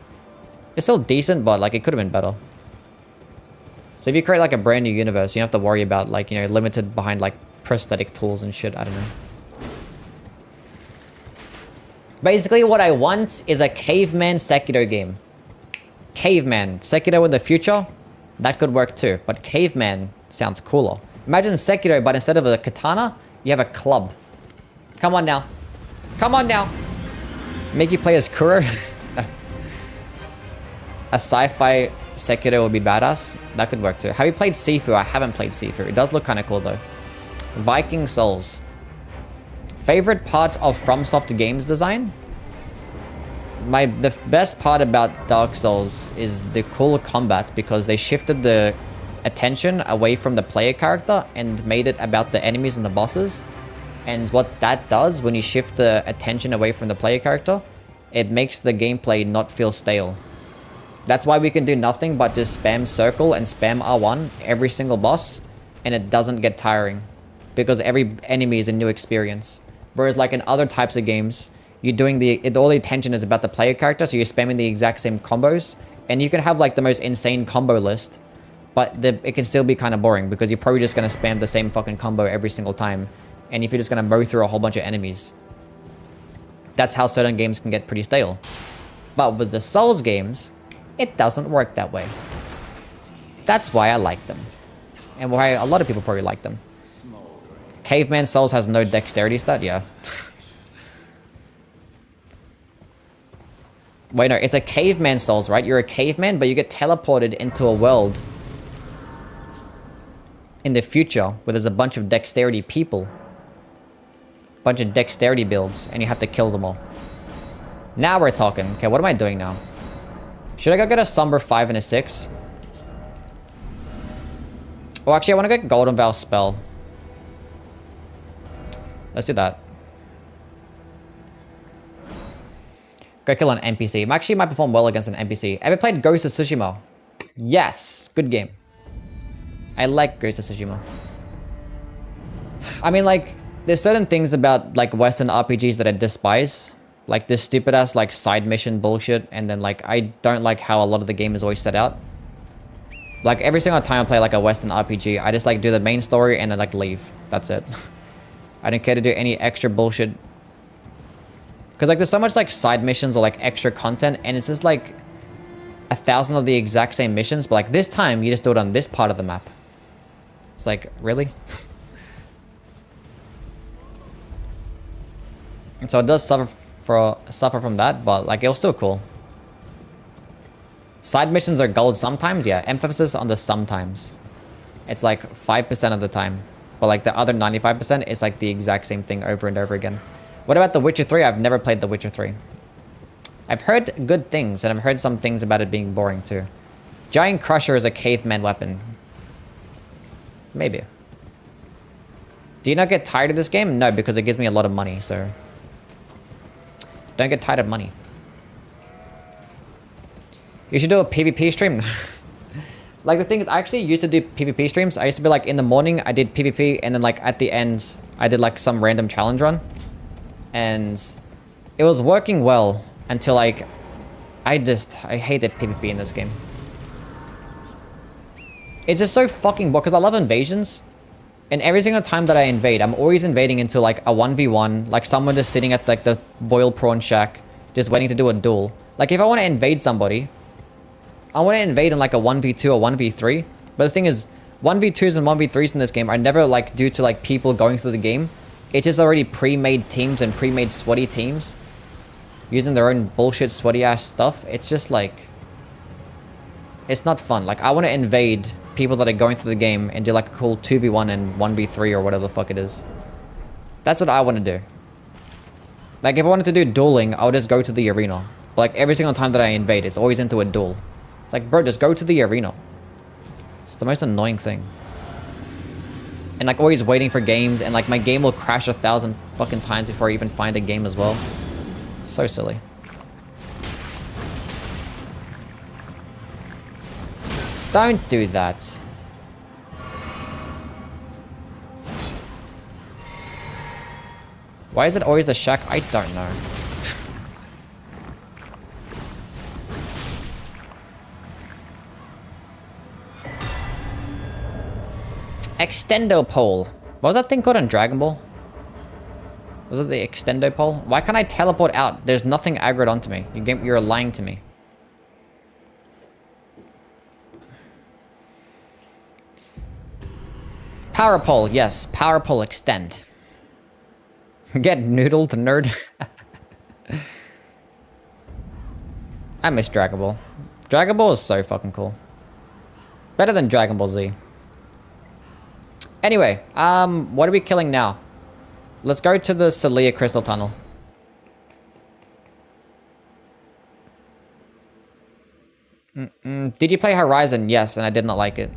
it's still decent, but like it could have been better. So if you create like a brand new universe, you don't have to worry about like, you know, limited behind like prosthetic tools and shit. I don't know. Basically what I want is a caveman Sekiro game. Caveman. Sekiro in the future, that could work too. But caveman sounds cooler. Imagine Sekiro, but instead of a katana, you have a club. Come on now. Come on now. Make you play as Kuro. A sci-fi Sekiro would be badass. That could work too. Have you played Sifu? I haven't played Sifu. It does look kind of cool though. Viking Souls. Favorite part of FromSoft games design? The best part about Dark Souls is the cool combat, because they shifted the attention away from the player character and made it about the enemies and the bosses. And what that does when you shift the attention away from the player character, it makes the gameplay not feel stale. That's why we can do nothing but just spam circle and spam R1 every single boss, and it doesn't get tiring because every enemy is a new experience. Whereas like in other types of games, you're doing all the attention is about the player character, so you're spamming the exact same combos, and you can have like the most insane combo list, but it can still be kind of boring because you're probably just going to spam the same fucking combo every single time, and if you're just going to mow through a whole bunch of enemies, that's how certain games can get pretty stale. But with the Souls games, it doesn't work that way. That's why I like them. and why a lot of people probably like them. Caveman Souls has no dexterity stat, yeah. Wait, no, it's a Caveman Souls, right? You're a caveman, but you get teleported into a world in the future where there's a bunch of dexterity people. Bunch of dexterity builds, and you have to kill them all. Now we're talking. Okay, what am I doing now? Should I go get a Somber 5 and a 6? Oh, actually, I want to get Golden Vow Spell. Let's do that. Go kill an NPC. Actually, might perform well against an NPC. Ever played Ghost of Tsushima? Yes. Good game. I like Ghost of Tsushima. I mean, like, there's certain things about, like, Western RPGs that I despise. Like, this stupid-ass, like, side mission bullshit. And then, like, I don't like how a lot of the game is always set out. Like, every single time I play, like, a Western RPG, I just, like, do the main story and then, like, leave. That's it. I don't care to do any extra bullshit. Because, like, there's so much, like, side missions or, like, extra content. And it's just, like, 1,000 of the exact same missions. But, like, this time, you just do it on this part of the map. It's like, really? And so it does suffer from that, but like it was still cool. Side missions are gold sometimes, yeah. Emphasis on the sometimes. It's like 5% of the time. But like the other 95% is like the exact same thing over and over again. What about The Witcher 3? I've never played The Witcher 3. I've heard good things, and I've heard some things about it being boring too. Giant Crusher is a caveman weapon. Maybe. Do you not get tired of this game? No, because it gives me a lot of money, so... Don't get tired of money. You should do a PvP stream. Like, the thing is, I actually used to do PvP streams. I used to be like, in the morning, I did PvP, and then like, at the end, I did like some random challenge run. And it was working well until like, I hated PvP in this game. It's just so fucking boring, because I love invasions. And every single time that I invade, I'm always invading into like a 1v1, like someone just sitting at like the boiled prawn shack, just waiting to do a duel. Like if I want to invade somebody, I want to invade in like a 1v2 or 1v3. But the thing is, 1v2s and 1v3s in this game are never like due to like people going through the game. It's just already pre-made teams and pre-made sweaty teams using their own bullshit sweaty ass stuff. It's just like, it's not fun. Like I want to invade people that are going through the game and do like a cool 2v1 and 1v3 or whatever the fuck it is. That's what I want to do. Like if I wanted to do dueling, I'll just go to the arena. But like every single time that I invade, it's always into a duel. It's like, bro, just go to the arena. It's the most annoying thing. And like always waiting for games, and like my game will crash 1,000 fucking times before I even find a game as well. So silly. Don't do that. Why is it always a shack? I don't know. Extendo pole. What was that thing called in Dragon Ball? Was it the extendo pole? Why can't I teleport out? There's nothing aggroed onto me. You're lying to me. Power pole, yes. Power pole extend. Get noodled, nerd. I miss Dragon Ball. Dragon Ball is so fucking cool. Better than Dragon Ball Z. Anyway, what are we killing now? Let's go to the Celia Crystal Tunnel. Did you play Horizon? Yes, and I did not like it.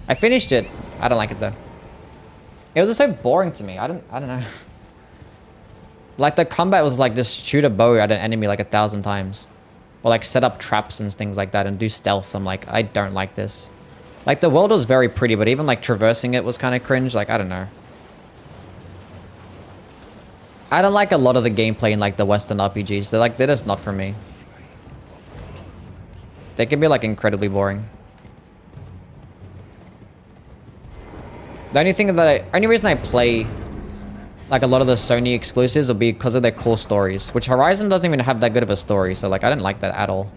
I finished it. I don't like it though. It was just so boring to me. I don't know. Like the combat was like just shoot a bow at an enemy like 1,000 times. Or like set up traps and things like that and do stealth. I'm like, I don't like this. Like the world was very pretty, but even like traversing it was kind of cringe. Like, I don't know. I don't like a lot of the gameplay in like the Western RPGs. They're just not for me. They can be like incredibly boring. The only reason I play like a lot of the Sony exclusives will be because of their cool stories, which Horizon doesn't even have that good of a story. So like, I didn't like that at all.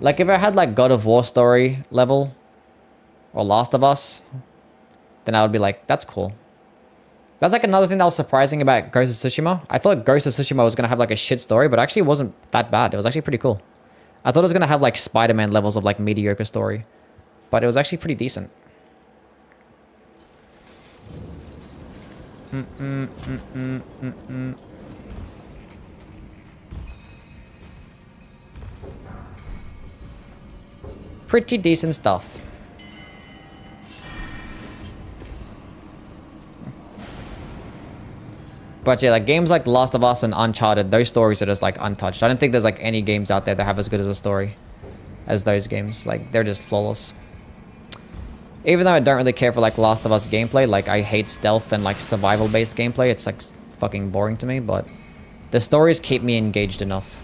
Like if I had like God of War story level or Last of Us, then I would be like, that's cool. That's like another thing that was surprising about Ghost of Tsushima. I thought Ghost of Tsushima was going to have like a shit story, but actually it wasn't that bad. It was actually pretty cool. I thought it was going to have like Spider-Man levels of like mediocre story, but it was actually pretty decent. Pretty decent stuff. But yeah, like games like The Last of Us and Uncharted, those stories are just like untouched. I don't think there's like any games out there that have as good as a story as those games. Like they're just flawless. Even though I don't really care for like Last of Us gameplay, like I hate stealth and like survival based gameplay. It's like fucking boring to me, but the stories keep me engaged enough.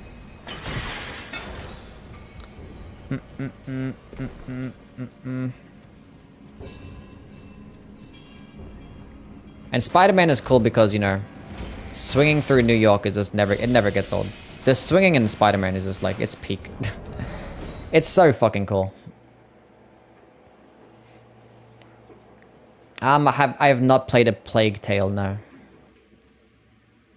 And Spider-Man is cool because, you know, swinging through New York is just it never gets old. The swinging in Spider-Man is just like, it's peak. It's so fucking cool. I have not played a Plague Tale, no.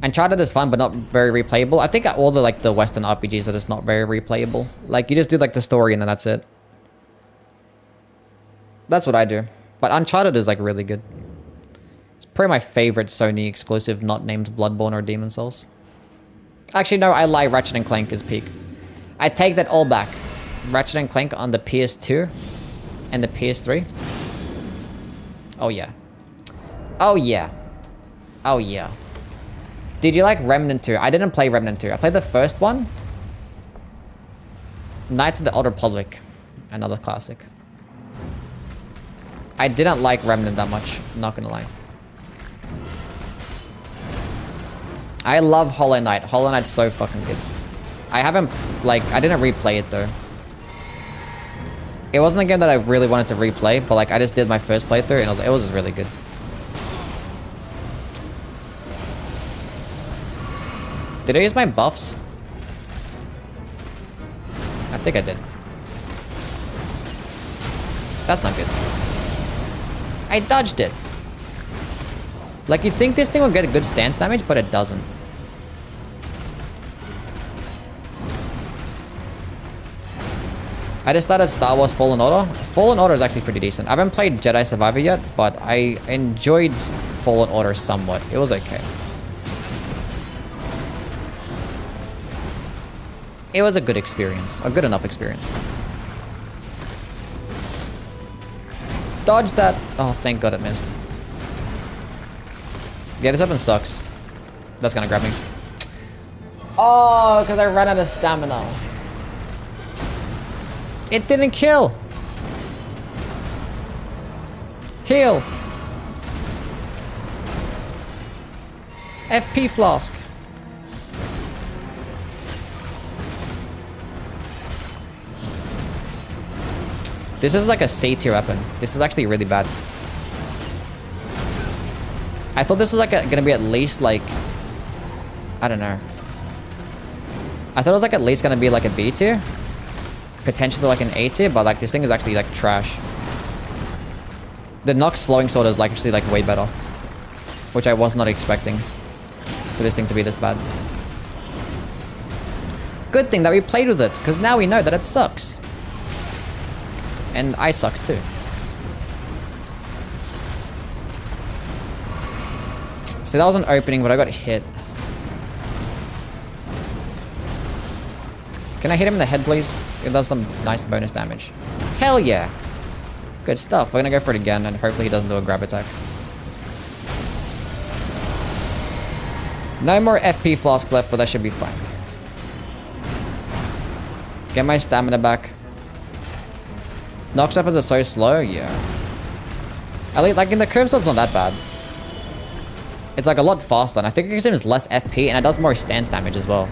Uncharted is fun, but not very replayable. I think all the like the Western RPGs are just not very replayable. Like you just do like the story and then that's it. That's what I do. But Uncharted is like really good. It's probably my favorite Sony exclusive, not named Bloodborne or Demon Souls. Actually, no, I lie. Ratchet and Clank is peak. I take that all back. Ratchet and Clank on the PS2 and the PS3. Oh yeah. Oh yeah. Oh yeah. Did you like Remnant 2? I didn't play Remnant 2. I played the first one. Knights of the Old Republic. Another classic. I didn't like Remnant that much. Not gonna lie. I love Hollow Knight. Hollow Knight's so fucking good. I haven't, like, I didn't replay it though. It wasn't a game that I really wanted to replay, but like I just did my first playthrough and it was just really good. Did I use my buffs? I think I did. That's not good. I dodged it. Like you'd think this thing would get a good stance damage, but it doesn't. I just started Star Wars Fallen Order. Fallen Order is actually pretty decent. I haven't played Jedi Survivor yet, but I enjoyed Fallen Order somewhat. It was okay. It was a good experience. A good enough experience. Dodge that. Oh, thank God it missed. Yeah, this weapon sucks. That's gonna grab me. Oh, because I ran out of stamina. It didn't kill. Heal. FP flask. This is like a C tier weapon. This is actually really bad. I thought this was like gonna be at least like, I don't know. I thought it was like at least gonna be like a B tier. Potentially like an A tier, but like this thing is actually like trash. The Nox flowing sword is like actually like way better. Which I was not expecting for this thing to be this bad. Good thing that we played with it, because now we know that it sucks. And I suck too. So that was an opening, but I got hit. Can I hit him in the head, please? It does some nice bonus damage. Hell yeah! Good stuff. We're gonna go for it again, and hopefully he doesn't do a grab attack. No more FP flasks left, but that should be fine. Get my stamina back. Nox weapons are so slow, yeah. At least, like in the curve sword's not that bad. It's like a lot faster, and I think it consumes less FP, and it does more stance damage as well.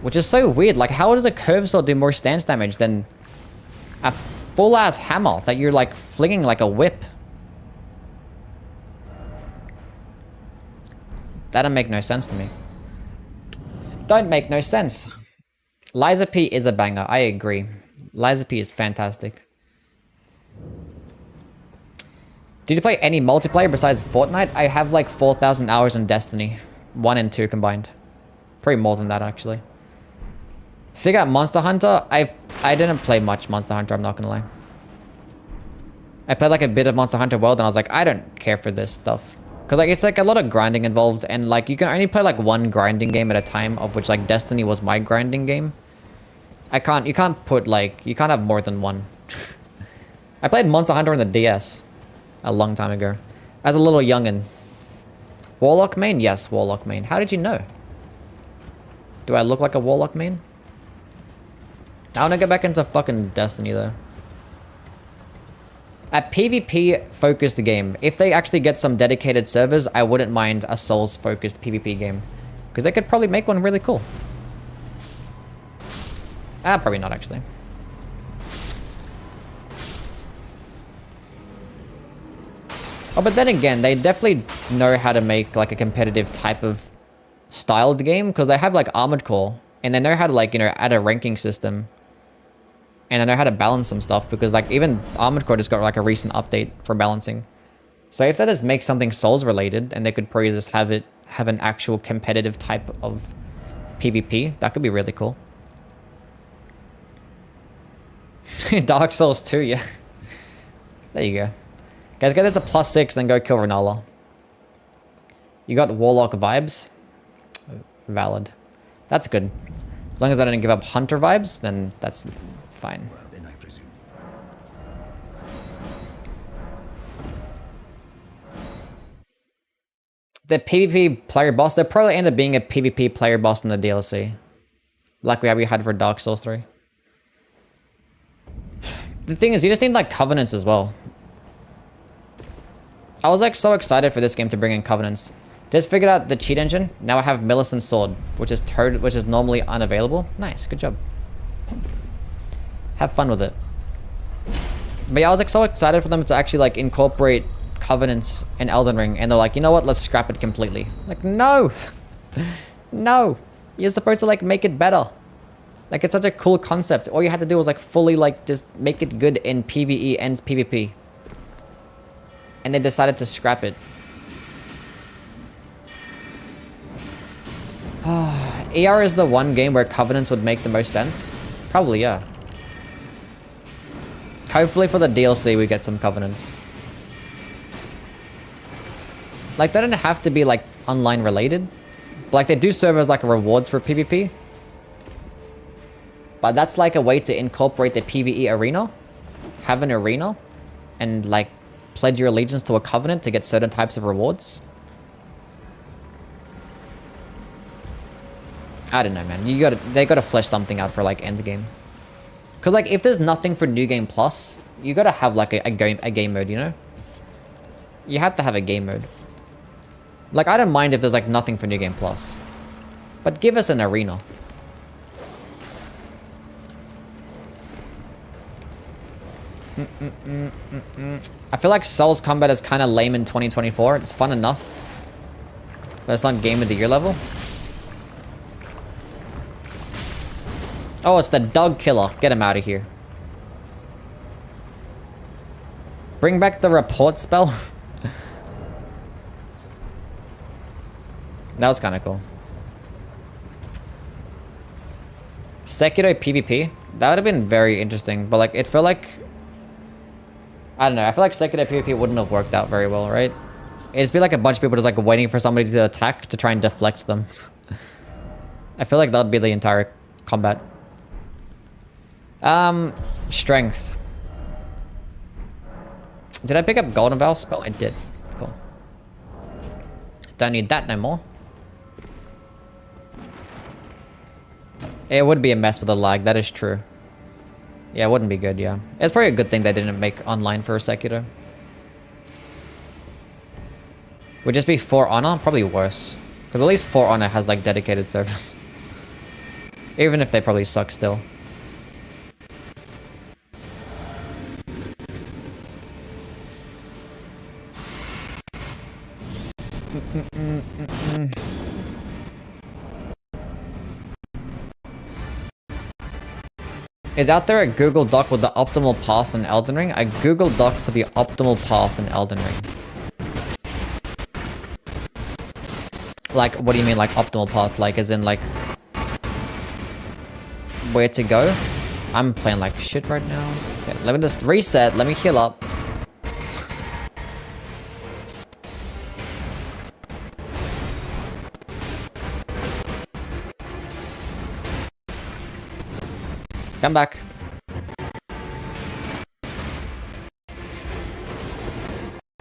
Which is so weird. Like, how does a curve sword do more stance damage than a full-ass hammer that you're like flinging like a whip? That'll make no sense to me. Don't make no sense. Liza P is a banger. I agree. Liza P is fantastic. Did you play any multiplayer besides Fortnite? I have like 4,000 hours in Destiny. 1 and 2 combined. Probably more than that, actually. So you got Monster Hunter. I didn't play much Monster Hunter, I'm not gonna lie. I played like a bit of Monster Hunter World and I was like, I don't care for this stuff. Because like it's like a lot of grinding involved and like you can only play like one grinding game at a time, of which like Destiny was my grinding game. You can't have more than one. I played Monster Hunter on the DS a long time ago. As a little youngin'. Warlock main? Yes, Warlock main. How did you know? Do I look like a Warlock main? I wanna get back into fucking Destiny though. A PvP focused game. If they actually get some dedicated servers, I wouldn't mind a Souls focused PvP game. Because they could probably make one really cool. Probably not actually. Oh, but then again, they definitely know how to make like a competitive type of styled game because they have like Armored Core and they know how to like, you know, add a ranking system. And I know how to balance some stuff because like even Armored Core just got like a recent update for balancing. So if they just make something Souls related and they could probably just have an actual competitive type of PvP, that could be really cool. Dark Souls 2, yeah. There you go. Guys, get this a +6, then go kill Renala. You got Warlock vibes? Valid. That's good. As long as I don't give up Hunter vibes, then that's fine. The PvP player boss, they'll probably end up being a PvP player boss in the DLC. Like we had for Dark Souls 3. The thing is, you just need like Covenants as well. I was like so excited for this game to bring in Covenants. Just figured out the cheat engine. Now I have Millicent's Sword, which is normally unavailable. Nice, good job. Have fun with it. But yeah, I was like so excited for them to actually like incorporate Covenants in Elden Ring, and they're like, you know what, let's scrap it completely. Like, no! No! You're supposed to like make it better. Like, it's such a cool concept. All you had to do was like fully like just make it good in PvE and PvP. And they decided to scrap it. ER is the one game where Covenants would make the most sense. Probably, yeah. Hopefully for the DLC we get some Covenants. Like, they don't have to be like online related. But, like, they do serve as like rewards for PvP. But that's like a way to incorporate the PvE arena. Have an arena. And like pledge your allegiance to a covenant to get certain types of rewards. I don't know, man. They gotta flesh something out for like endgame. Cause like if there's nothing for New Game Plus, you gotta have like a game mode, you know? You have to have a game mode. Like I don't mind if there's like nothing for New Game Plus. But give us an arena. I feel like Souls combat is kind of lame in 2024. It's fun enough. But it's not Game of the Year level. Oh, it's the Dog Killer. Get him out of here. Bring back the report spell. That was kind of cool. Sekiro PvP. That would have been very interesting. But like, it felt like... I don't know. I feel like Sekiro PvP wouldn't have worked out very well, right? It'd be like a bunch of people just like waiting for somebody to attack to try and deflect them. I feel like that would be the entire combat. Strength. Did I pick up Golden Vow spell? I did. Cool. Don't need that no more. It would be a mess with the lag. That is true. Yeah, it wouldn't be good, yeah. It's probably a good thing they didn't make online for Sekiro. Would just be For Honor? Probably worse. Because at least For Honor has like dedicated servers. Even if they probably suck still. Is out there a Google Doc with the optimal path in Elden Ring? A Google Doc for the optimal path in Elden Ring. Like, what do you mean, like, optimal path? Like, as in, like, where to go? I'm playing like shit right now. Okay, let me just reset. Let me heal up. Come back.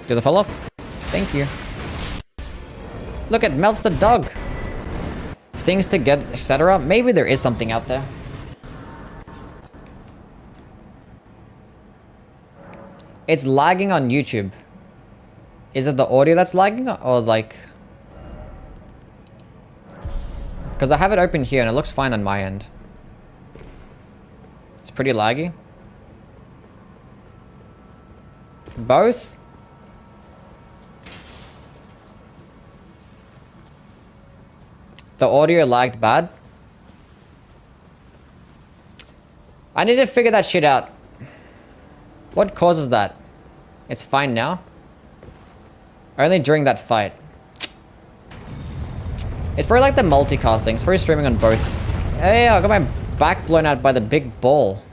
Do the follow-up? Thank you. Look, it melts the dog. Things to get, etc. Maybe there is something out there. It's lagging on YouTube. Is it the audio that's lagging or like... Because I have it open here and it looks fine on my end. It's pretty laggy. Both? The audio lagged bad. I need to figure that shit out. What causes that? It's fine now. Only during that fight. It's probably like the multicasting. It's probably streaming on both. Hey, I got my back blown out by the big ball.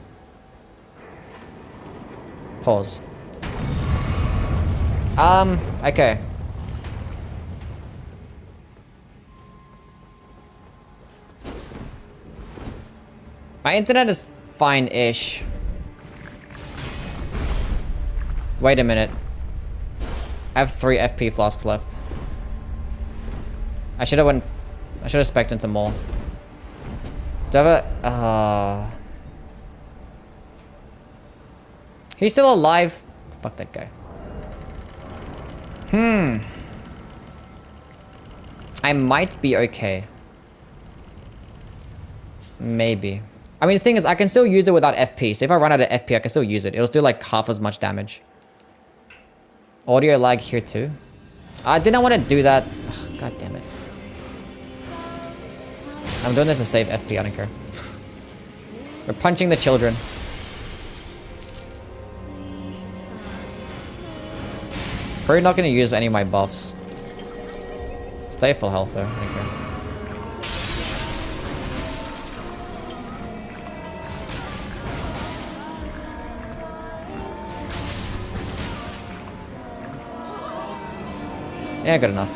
Pause. Okay. My internet is fine-ish. Wait a minute. I have 3 FP flasks left. I should have spec'd into more. Do I have a... He's still alive. Fuck that guy. I might be okay. Maybe. I mean, the thing is, I can still use it without FP. So if I run out of FP, I can still use it. It'll do like half as much damage. Audio lag here too. I didn't want to do that. Ugh, God damn it. I'm doing this to save FP, I don't care. We're punching the children. Probably not going to use any of my buffs. Stay full health though, I don't care. Yeah, good enough.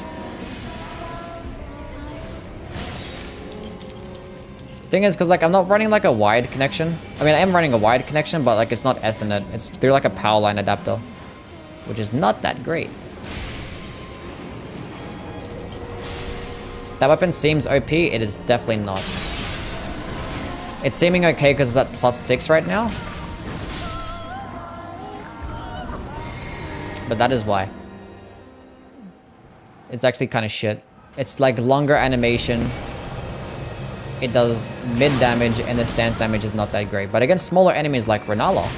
Thing is, because like I'm not running like a wired connection. I mean, I am running a wired connection, but like it's not Ethernet. It's through like a power line adapter, which is not that great. That weapon seems OP. It is definitely not. It's seeming okay because it's at +6 right now. But that is why. It's actually kind of shit. It's like longer animation. It does mid damage and the stance damage is not that great. But against smaller enemies like Renala,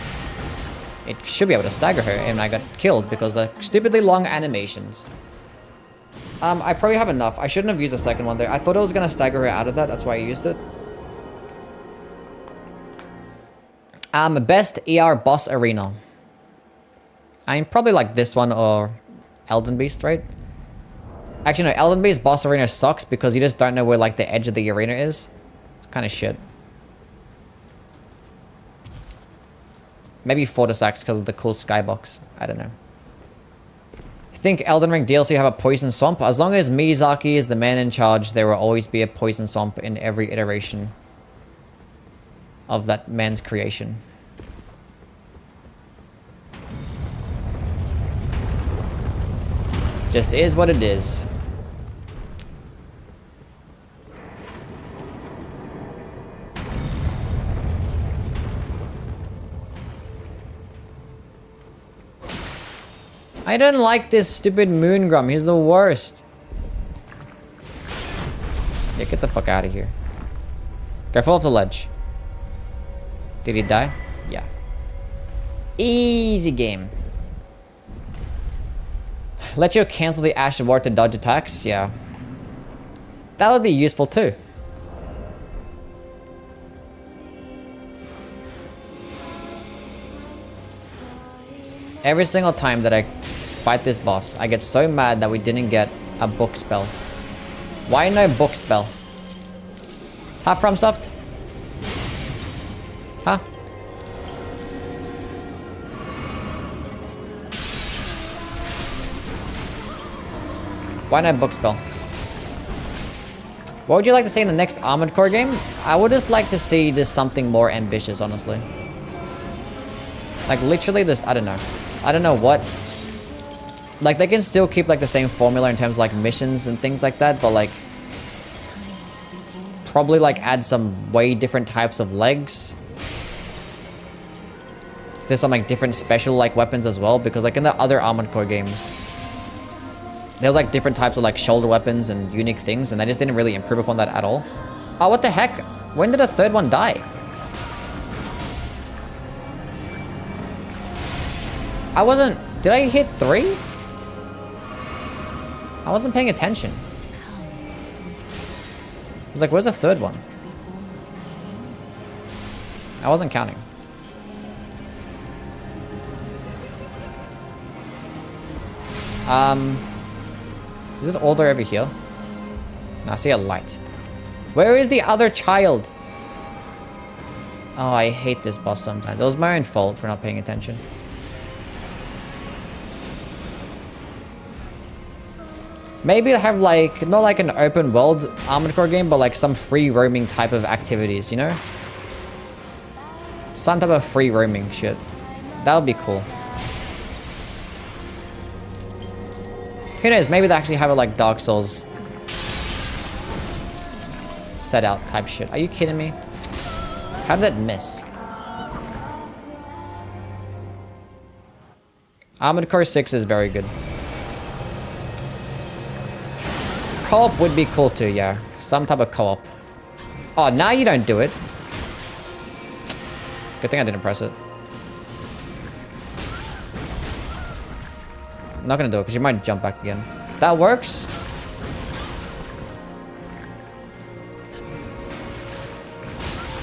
it should be able to stagger her, and I got killed because the stupidly long animations. I probably have enough. I shouldn't have used the second one there. I thought I was going to stagger her out of that. That's why I used it. Best ER boss arena. I mean, probably like this one or Elden Beast, right? Actually, no, Elden Beast boss arena sucks because you just don't know where like the edge of the arena is. It's kind of shit. Maybe Fortisax because of the cool skybox. I don't know. I think Elden Ring DLC have a poison swamp. As long as Miyazaki is the man in charge, there will always be a poison swamp in every iteration of that man's creation. Just is what it is. I don't like this stupid Moongrum. He's the worst. Yeah, get the fuck out of here. Go fall off the ledge. Did he die? Yeah. Easy game. Let you cancel the Ash of War to dodge attacks? Yeah. That would be useful too. Every single time that I fight this boss, I get so mad that we didn't get a book spell. Why no book spell? Huh, FromSoft? Huh? Why not book spell? What would you like to see in the next Armored Core game? I would just like to see just something more ambitious, honestly. Like literally this, I don't know. I don't know what. Like they can still keep like the same formula in terms of like missions and things like that, but like probably like add some way different types of legs. There's some like different special like weapons as well, because like in the other Armored Core games, there was like different types of like shoulder weapons and unique things, and they just didn't really improve upon that at all. Oh, what the heck? When did a third one die? I wasn't... Did I hit 3? I wasn't paying attention. I was like, where's the third one? I wasn't counting. Is it all there over here? No, I see a light. Where is the other child? Oh, I hate this boss sometimes. It was my own fault for not paying attention. Maybe I have like, not like an open world Armored Core game, but like some free roaming type of activities, you know? Some type of free roaming shit. That would be cool. Who knows, maybe they actually have a like Dark Souls set out type shit. Are you kidding me? How did that miss? Armored Core 6 is very good. Co-op would be cool too, yeah. Some type of co-op. Oh, now you don't do it. Good thing I didn't press it. I'm not gonna do it because you might jump back again. That works.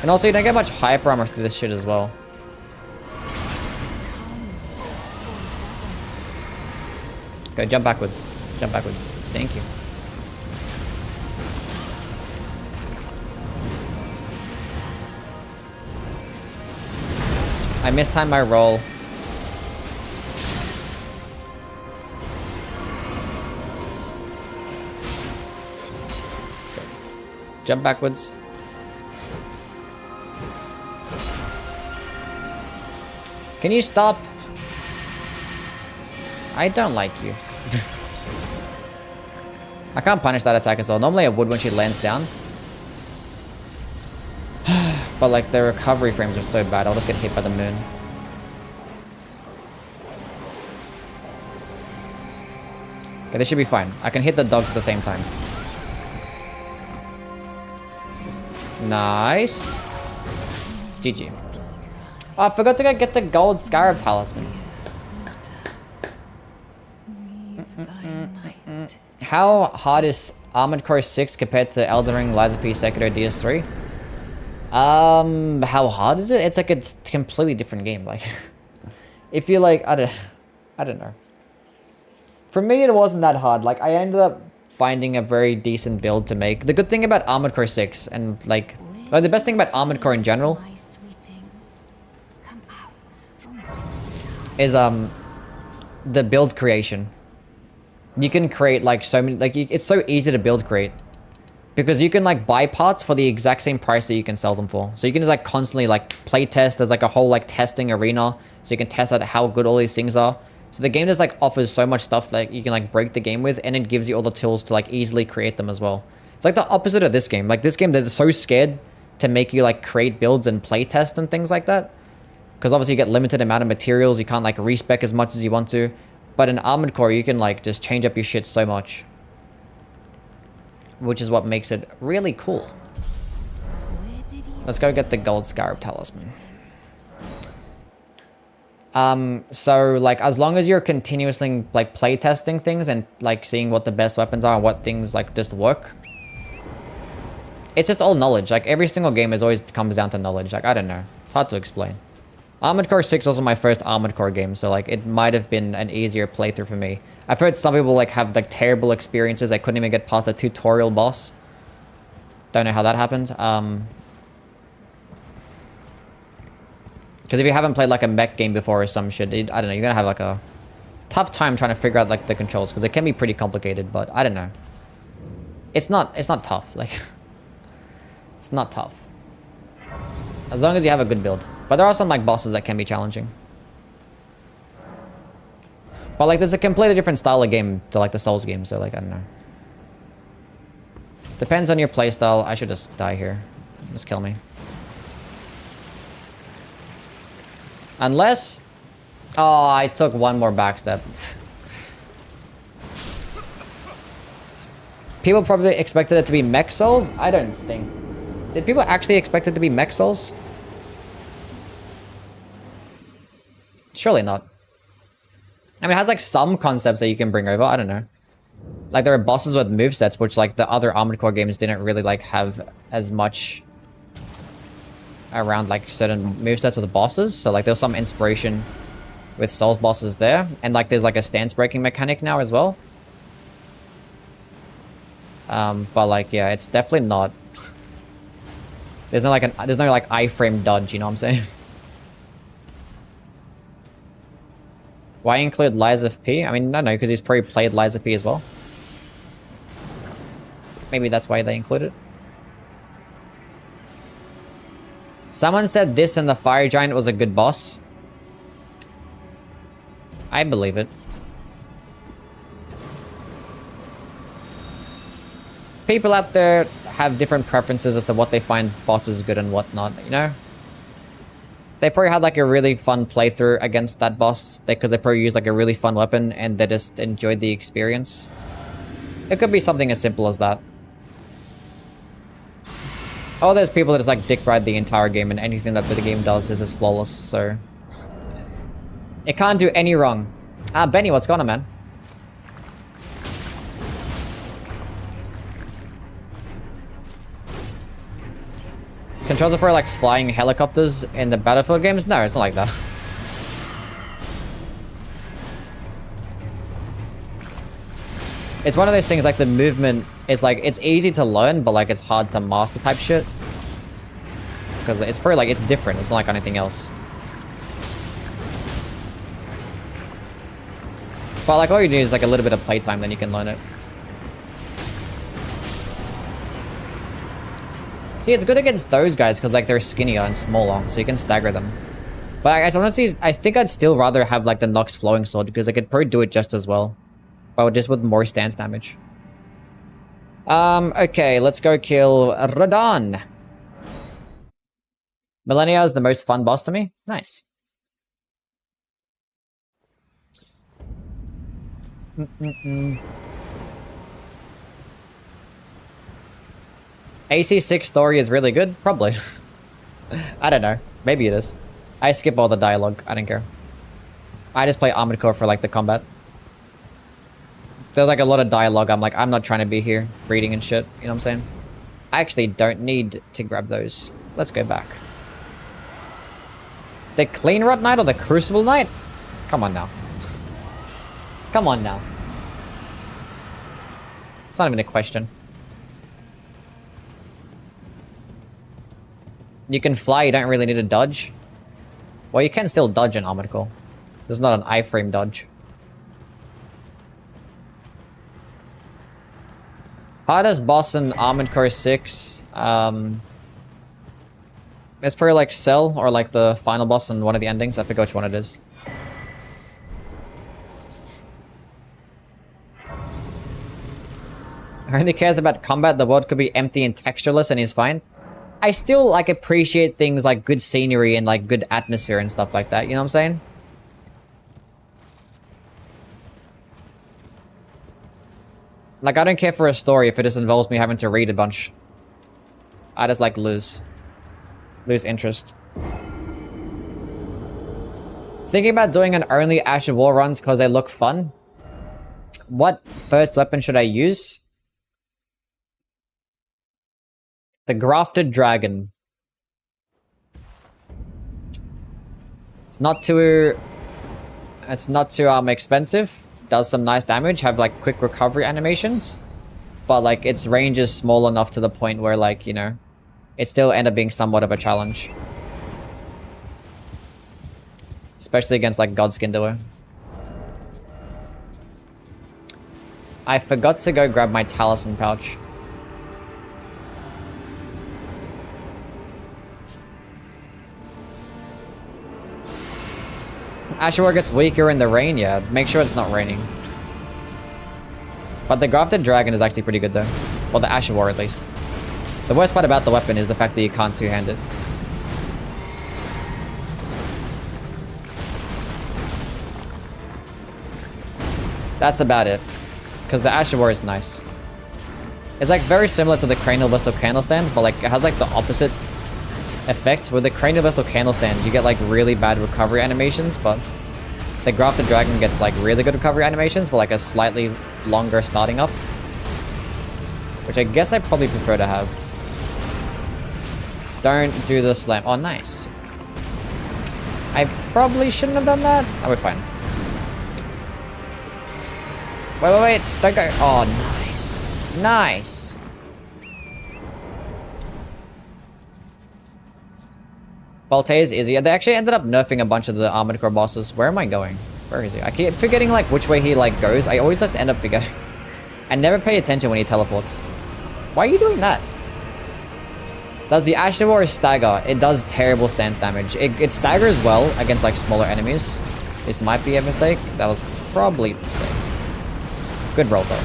And also you don't get much hyper armor through this shit as well. Go, jump backwards. Jump backwards. Thank you. I mistimed my roll. Jump backwards. Can you stop? I don't like you. I can't punish that attack as well. Normally I would when she lands down. But like the recovery frames are so bad, I'll just get hit by the moon. Okay, this should be fine. I can hit the dogs at the same time. Nice. GG. Oh, I forgot to go get the gold scarab talisman. How hard is Armored Core 6 compared to Elden Ring, Lies of P, Sekiro, DS3? How hard is it? It's like a completely different game. Like, if you like, I don't know. For me, it wasn't that hard. Like, I ended up finding a very decent build to make. The good thing about Armored Core 6 and like the best thing about Armored Core in general is the build creation. You can create like so many, like it's so easy to build create because you can like buy parts for the exact same price that you can sell them for. So you can just like constantly like play test. There's like a whole like testing arena, so you can test out how good all these things are. So the game just like offers so much stuff that you can like break the game with, and it gives you all the tools to like easily create them as well. It's like the opposite of this game. Like this game, they're so scared to make you like create builds and play test and things like that. Because obviously you get limited amount of materials. You can't like respec as much as you want to. But in Armored Core, you can like just change up your shit so much. Which is what makes it really cool. Let's go get the gold scarab talisman. So like as long as you're continuously like play testing things and like seeing what the best weapons are and what things like just work. It's just all knowledge. Like every single game is always comes down to knowledge. Like I don't know. It's hard to explain. Armored Core 6 was my first Armored Core game, so like it might have been an easier playthrough for me. I've heard some people like have like terrible experiences. I couldn't even get past the tutorial boss. Don't know how that happened. Because if you haven't played like a mech game before or some shit, I don't know, you're gonna have like a tough time trying to figure out like the controls because it can be pretty complicated. But I don't know. It's not tough. Like it's not tough as long as you have a good build. But there are some like bosses that can be challenging. But like there's a completely different style of game to like the Souls game, so like I don't know. Depends on your playstyle. I should just die here. Just kill me. Unless... Oh, I took one more backstep. People probably expected it to be mech Souls? I don't think. Did people actually expect it to be mech Souls? Surely not. I mean, it has like some concepts that you can bring over. I don't know. Like there are bosses with movesets, which like the other Armored Core games didn't really like have as much around like certain movesets with the bosses. So like there's some inspiration with Souls bosses there. And like there's like a stance breaking mechanic now as well. But like, yeah, it's definitely not. There's no like iframe dodge, you know what I'm saying? Why include Lies of P? I mean, no, because he's probably played Lies of P as well. Maybe that's why they include it. Someone said this and the Fire Giant was a good boss. I believe it. People out there have different preferences as to what they find bosses good and whatnot, you know? They probably had like a really fun playthrough against that boss because they probably used like a really fun weapon and they just enjoyed the experience. It could be something as simple as that. Oh, there's people that just like dick ride the entire game and anything that the game does is just flawless, so... It can't do any wrong. Ah, Benny, what's going on, man? Controls are for like flying helicopters in the Battlefield games? No, it's not like that. It's one of those things like the movement is like, it's easy to learn, but like it's hard to master type shit. Because it's probably like, it's different. It's not like anything else. But like all you need is like a little bit of playtime, then you can learn it. See, it's good against those guys because like they're skinnier and smaller, so you can stagger them. But I honestly, I think I'd still rather have like the Nox Flowing Sword because I could probably do it just as well. But just with more stance damage. Okay, let's go kill Radon. Millennia is the most fun boss to me. Nice. AC6 story is really good? Probably. I don't know. Maybe it is. I skip all the dialogue. I don't care. I just play Armored Core for like the combat. There's like a lot of dialogue. I'm like, I'm not trying to be here reading and shit. You know what I'm saying? I actually don't need to grab those. Let's go back. The Clean Rot Knight or the Crucible Knight? Come on now. Come on now. It's not even a question. You can fly, you don't really need to dodge. Well, you can still dodge in Armored Core. There's not an iframe dodge. Hardest boss in Armored Core 6. It's probably like Cell or like the final boss in one of the endings. I forget which one it is. Only cares about combat. The world could be empty and textureless and he's fine. I still like appreciate things like good scenery and like good atmosphere and stuff like that. You know what I'm saying? Like I don't care for a story if it just involves me having to read a bunch. I just like lose interest. Thinking about doing an only Ash of War runs because they look fun. What first weapon should I use? The Grafted Dragon. It's not too expensive. Does some nice damage, have like quick recovery animations. But like its range is small enough to the point where like, you know, it still end up being somewhat of a challenge. Especially against like Godskin Duo. I forgot to go grab my talisman pouch. Ashura gets weaker in the rain, yeah. Make sure it's not raining. But the grafted dragon is actually pretty good though. Well, the Ashura at least. The worst part about the weapon is the fact that you can't two-hand it. That's about it. Because the Ashura is nice. It's like very similar to the cranial vessel candle stand, but like it has like the opposite effects. With the cranial vessel candle stand, you get like really bad recovery animations, but the grafted dragon gets like really good recovery animations, but like a slightly longer starting up. Which I guess I probably prefer to have. Don't do the slam. Oh, nice. I probably shouldn't have done that. Oh, we're fine. Wait. Don't go. Oh, nice. Nice. Voltaire is easy. They actually ended up nerfing a bunch of the Armored Core bosses. Where am I going? Where is he? I keep forgetting like which way he like goes. I always just end up forgetting. I never pay attention when he teleports. Why are you doing that? Does the Ashura stagger? It does terrible stance damage. It staggers well against like smaller enemies. This might be a mistake. That was probably a mistake. Good roll though.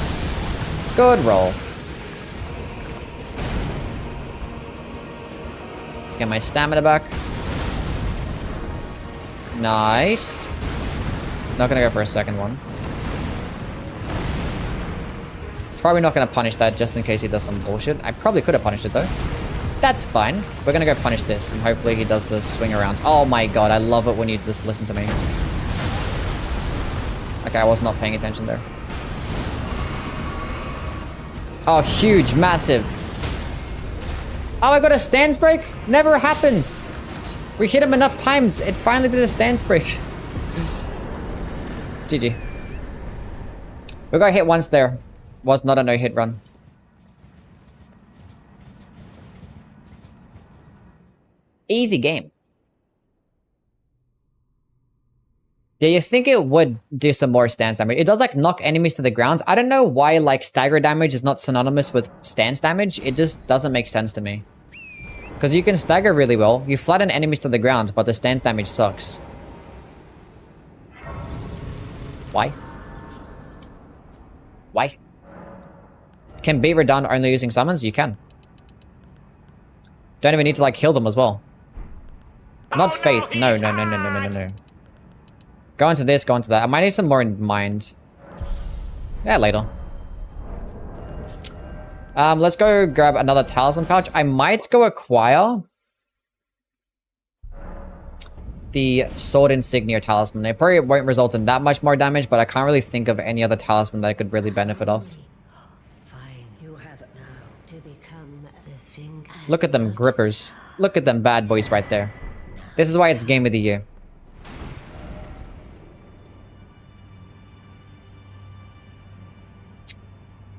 Good roll. Get my stamina back. Nice. Not gonna go for a second one. Probably not gonna punish that just in case he does some bullshit. I probably could have punished it though. That's fine. We're gonna go punish this and hopefully he does the swing around. Oh my god, I love it when you just listen to me. Okay, I was not paying attention there. Oh, huge, massive. Oh, I got a stance break? Never happens. We hit him enough times. It finally did a stance break. GG. We got hit once there. Was not a no-hit run. Easy game. Do you think it would do some more stance damage? It does like knock enemies to the ground. I don't know why like stagger damage is not synonymous with stance damage. It just doesn't make sense to me. Because you can stagger really well. You flatten enemies to the ground, but the stance damage sucks. Why? Why? Can beat redone only using summons? You can. Don't even need to like kill them as well. Not faith. No. Go into this, go into that. I might need some more in mind. Yeah, later. Let's go grab another talisman pouch. I might go acquire the sword insignia talisman. It probably won't result in that much more damage, but I can't really think of any other talisman that I could really benefit off. Look at them grippers. Look at them bad boys right there. This is why it's game of the year.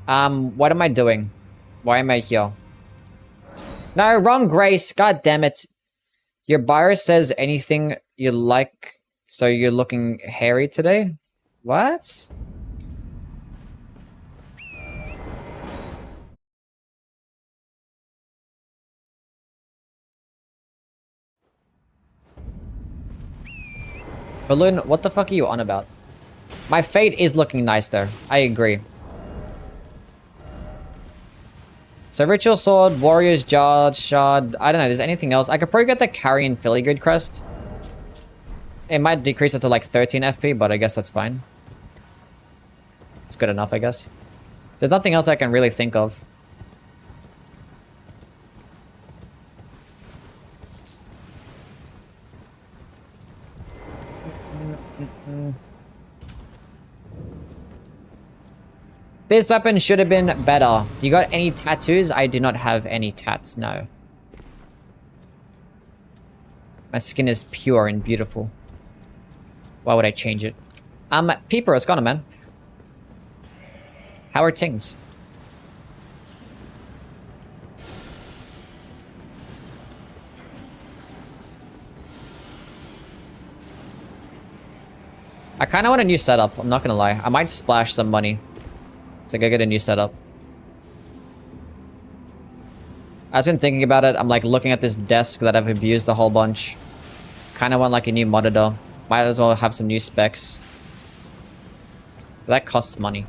What am I doing? Why am I here? No, wrong Grace. God damn it. Your buyer says anything you like, so you're looking hairy today? What? Balloon, what the fuck are you on about? My fate is looking nice there. I agree. So Ritual Sword, Warrior's Jar, Shard, I don't know, there's anything else. I could probably get the Carrion Filigree crest. It might decrease it to like 13 FP, but I guess that's fine. It's good enough, I guess. There's nothing else I can really think of. This weapon should have been better. You got any tattoos? I do not have any tats, no. My skin is pure and beautiful. Why would I change it? Peeper, it's gone, man. How are things? I kind of want a new setup, I'm not gonna lie. I might splash some money to go get a new setup. I've been thinking about it. I'm like looking at this desk that I've abused a whole bunch. Kind of want like a new monitor. Might as well have some new specs. But that costs money.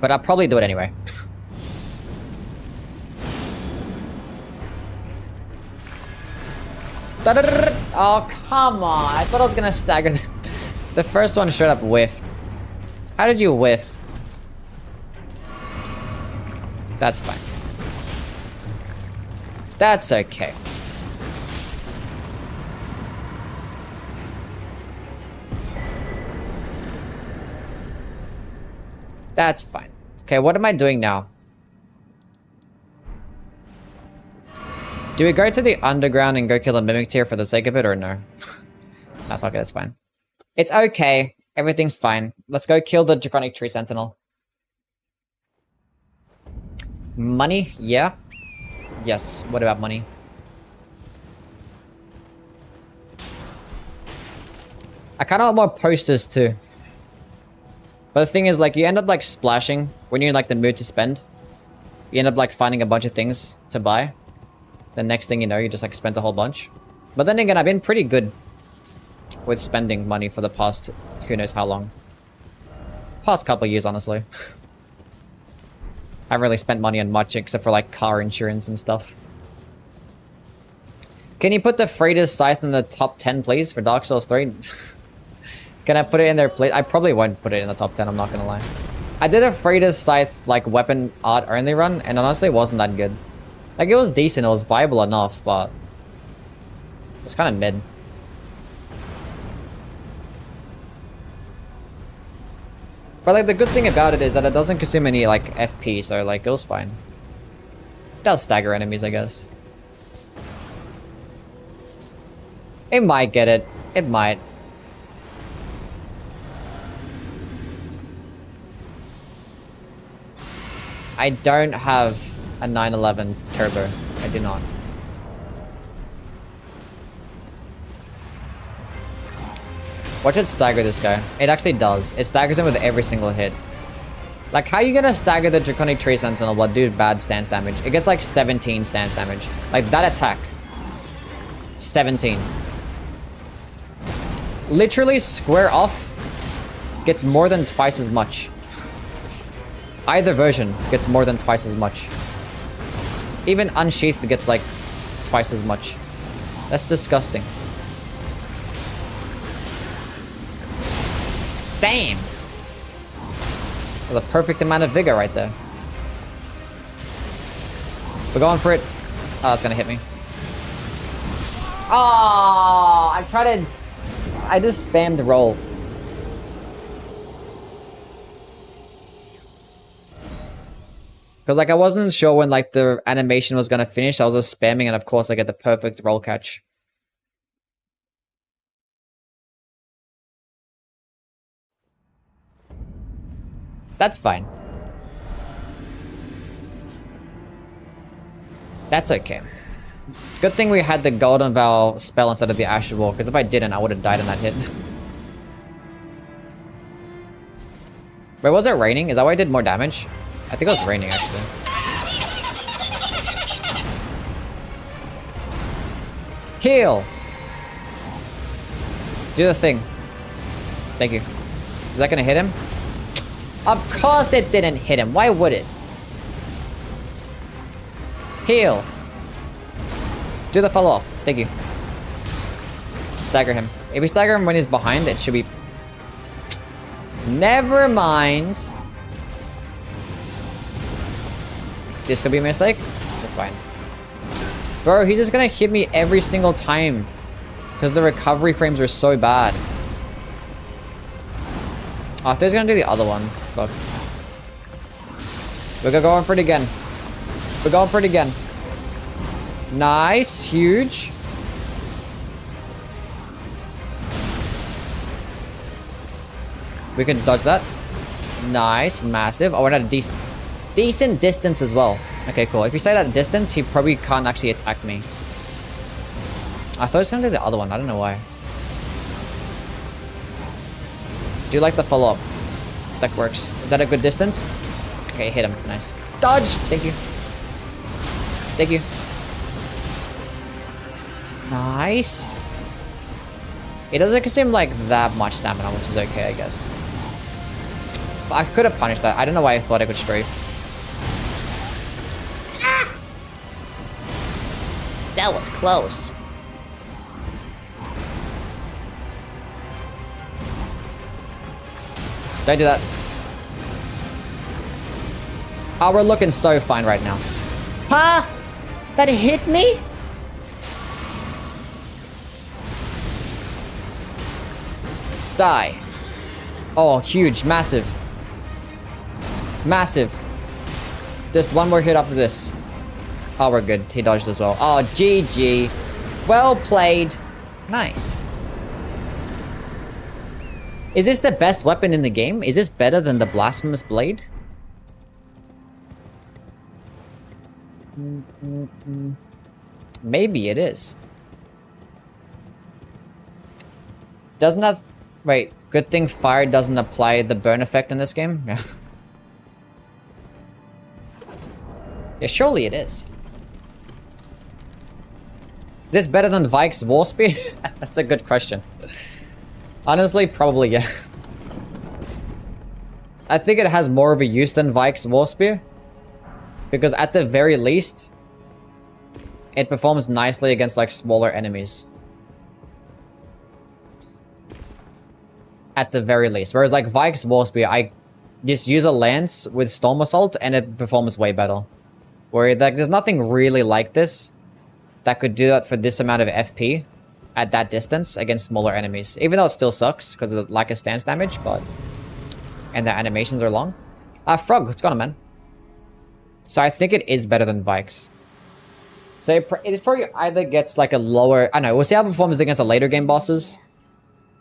But I'll probably do it anyway. Oh, come on. I thought I was gonna stagger. The first one straight up whiffed. How did you whiff? That's fine. That's okay. That's fine. Okay, what am I doing now? Do we go to the underground and go kill a mimic tier for the sake of it, or no? Nah, fuck it, that's fine. It's okay. Everything's fine. Let's go kill the Draconic Tree Sentinel. Money? Yeah. Yes. What about money? I kind of want more posters too. But the thing is, like, you end up like splashing when you're in like the mood to spend. You end up like finding a bunch of things to buy. The next thing you know, you just like spent a whole bunch. But then again, I've been pretty good with spending money for the past who knows how long. Past couple of years, honestly. I haven't really spent money on much except for like car insurance and stuff. Can you put the Freighter's Scythe in the top 10, please, for Dark Souls 3? Can I put it in there, please? I probably won't put it in the top 10, I'm not gonna lie. I did a Freighter's Scythe, like, weapon art only run, and honestly, it wasn't that good. Like, it was decent, it was viable enough, but... it was kind of mid. But, like, the good thing about it is that it doesn't consume any, like, FP, so, like, it was fine. It does stagger enemies, I guess. It might get it. It might. I don't have a 911 turbo. I do not. Watch it stagger this guy. It actually does. It staggers him with every single hit. Like, how are you gonna stagger the Draconic Tree Sentinel but do bad stance damage? It gets like 17 stance damage. Like, that attack. 17. Literally square off gets more than twice as much. Either version gets more than twice as much. Even unsheathed gets like twice as much. That's disgusting. Damn! The perfect amount of vigor right there. We're going for it. Oh, that's gonna hit me. Oh, I just spammed roll. Because, like, I wasn't sure when, like, the animation was gonna finish. I was just spamming, and of course I get the perfect roll catch. That's fine. That's okay. Good thing we had the Golden Vow spell instead of the Asher Wall, because if I didn't, I would have died in that hit. Wait, was it raining? Is that why I did more damage? I think it was raining, actually. Heal! Do the thing. Thank you. Is that gonna hit him? Of course it didn't hit him. Why would it? Heal. Do the follow-up. Thank you. Stagger him. If we stagger him when he's behind, it should be... Never mind. This could be a mistake. We're fine. Bro, he's just gonna hit me every single time. Because the recovery frames are so bad. Oh, I thought he was gonna do the other one. Fuck. We're going for it again. We're going for it again. Nice. Huge. We can dodge that. Nice. Massive. Oh, we're at a decent distance as well. Okay, cool. If you say that distance, he probably can't actually attack me. I thought he was going to do the other one. I don't know why. Do you like the follow-up? That works. Is that a good distance? Okay, hit him. Nice. Dodge! Thank you. Thank you. Nice. It doesn't consume like that much stamina, which is okay, I guess. I could have punished that. I don't know why I thought I could strafe. Ah! That was close. Don't do that. Oh, we're looking so fine right now. Huh? That hit me? Die. Oh, huge. Massive. Massive. Just one more hit after this. Oh, we're good. He dodged as well. Oh, GG. Well played. Nice. Is this the best weapon in the game? Is this better than the Blasphemous Blade? Maybe it is. Doesn't that... Wait, good thing fire doesn't apply the burn effect in this game? Yeah. Yeah, surely it is. Is this better than Vike's War Spear? That's a good question. Honestly, probably, yeah. I think it has more of a use than Vike's War Spear. Because at the very least, it performs nicely against like smaller enemies. At the very least. Whereas like Vike's War Spear, I just use a lance with Storm Assault and it performs way better. Where like there's nothing really like this that could do that for this amount of FP at that distance against smaller enemies. Even though it still sucks because of the lack of stance damage, but... And the animations are long. Frog, what's going on, man? So I think it is better than Vikes. So it is probably either gets like a lower... I don't know, we'll see how it performs against the later game bosses.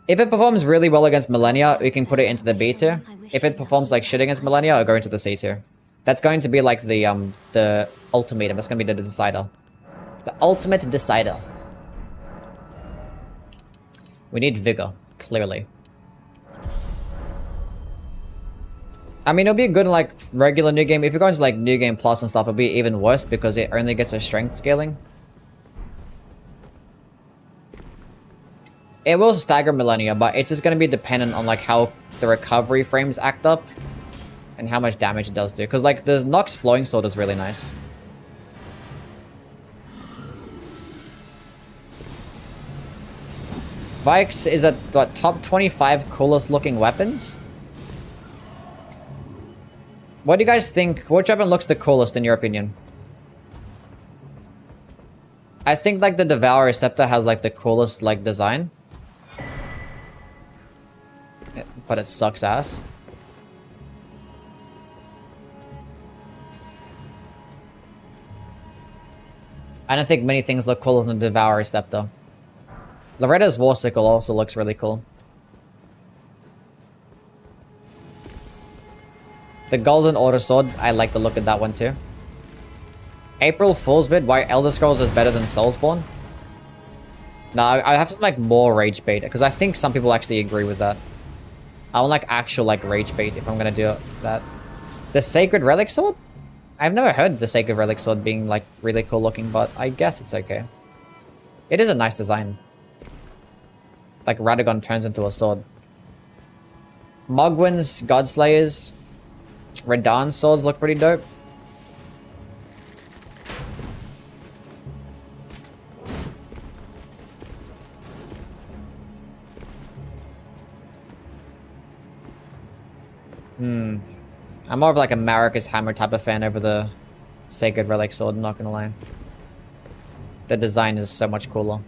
If it performs really well against Millennia, we can put it into the B tier. If it performs like shit against Millennia, it'll go into the C tier. That's going to be like the ultimatum. That's going to be the decider. The ultimate decider. We need Vigor, clearly. I mean, it'll be good in like regular New Game. If you're going to like New Game Plus and stuff, it'll be even worse because it only gets a strength scaling. It will stagger Millennia, but it's just going to be dependent on like how the recovery frames act up and how much damage it does do. Because like the Nox Flowing Sword is really nice. Vikes is at what, top 25 coolest looking weapons? What do you guys think? Which weapon looks the coolest in your opinion? I think like the Devourer Scepter has like the coolest like design. But it sucks ass. I don't think many things look cooler than the Devourer Scepter. Loretta's War Sickle also looks really cool. The Golden Order Sword, I like the look of that one too. April Fool's vid, why Elder Scrolls is better than Soulsborne? No, I have to like more rage bait, because I think some people actually agree with that. I want like actual like rage bait if I'm gonna do that. The Sacred Relic Sword? I've never heard the Sacred Relic Sword being like really cool looking, but I guess it's okay. It is a nice design. Like Radagon turns into a sword. Mogwin's Godslayers. Radan's swords look pretty dope. I'm more of like a Maracas Hammer type of fan over the Sacred Relic Sword, I'm not gonna lie. The design is so much cooler.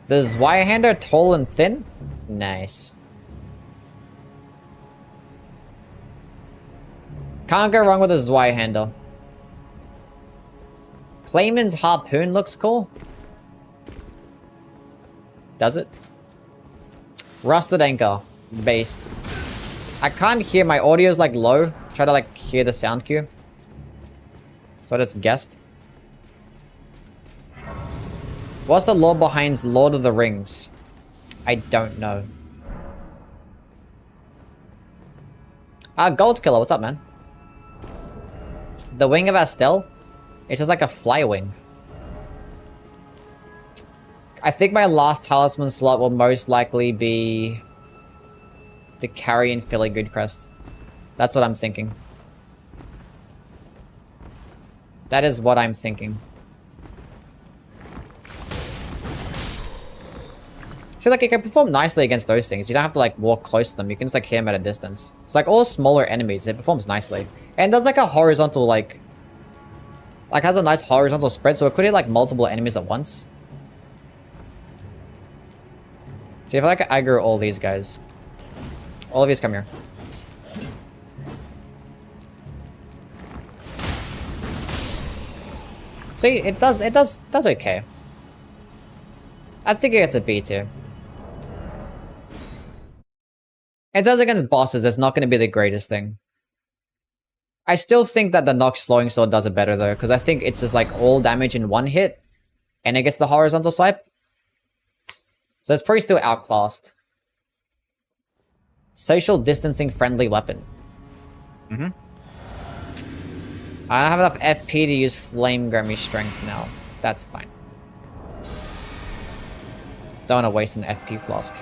The Zweihander tall and thin? Nice. Can't go wrong with a Zweihander. Clayman's harpoon looks cool. Does it? Rusted anchor. Based. I can't hear. My audio's like low. Try to like hear the sound cue. So I just guessed. What's the lore behind Lord of the Rings? I don't know. Gold Killer, what's up, man? The wing of Astel? It's just like a fly wing. I think my last talisman slot will most likely be the Carrion Filigree Crest. That's what I'm thinking. That is what I'm thinking. See, like, it can perform nicely against those things. You don't have to, like, walk close to them. You can just, like, hit them at a distance. It's like all smaller enemies. It performs nicely. And does, like, a horizontal, like, has a nice horizontal spread, so it could hit, like, multiple enemies at once. See, if I, like, aggro all these guys. All of these come here. See, it does okay. I think it gets a B tier. It does against bosses, it's not going to be the greatest thing. I still think that the Nox Flowing Sword does it better though, because I think it's just like all damage in one hit, and it gets the horizontal swipe. So it's probably still outclassed. Social distancing friendly weapon. I don't have enough FP to use Flame Grammy Strength now. That's fine. Don't want to waste an FP flask.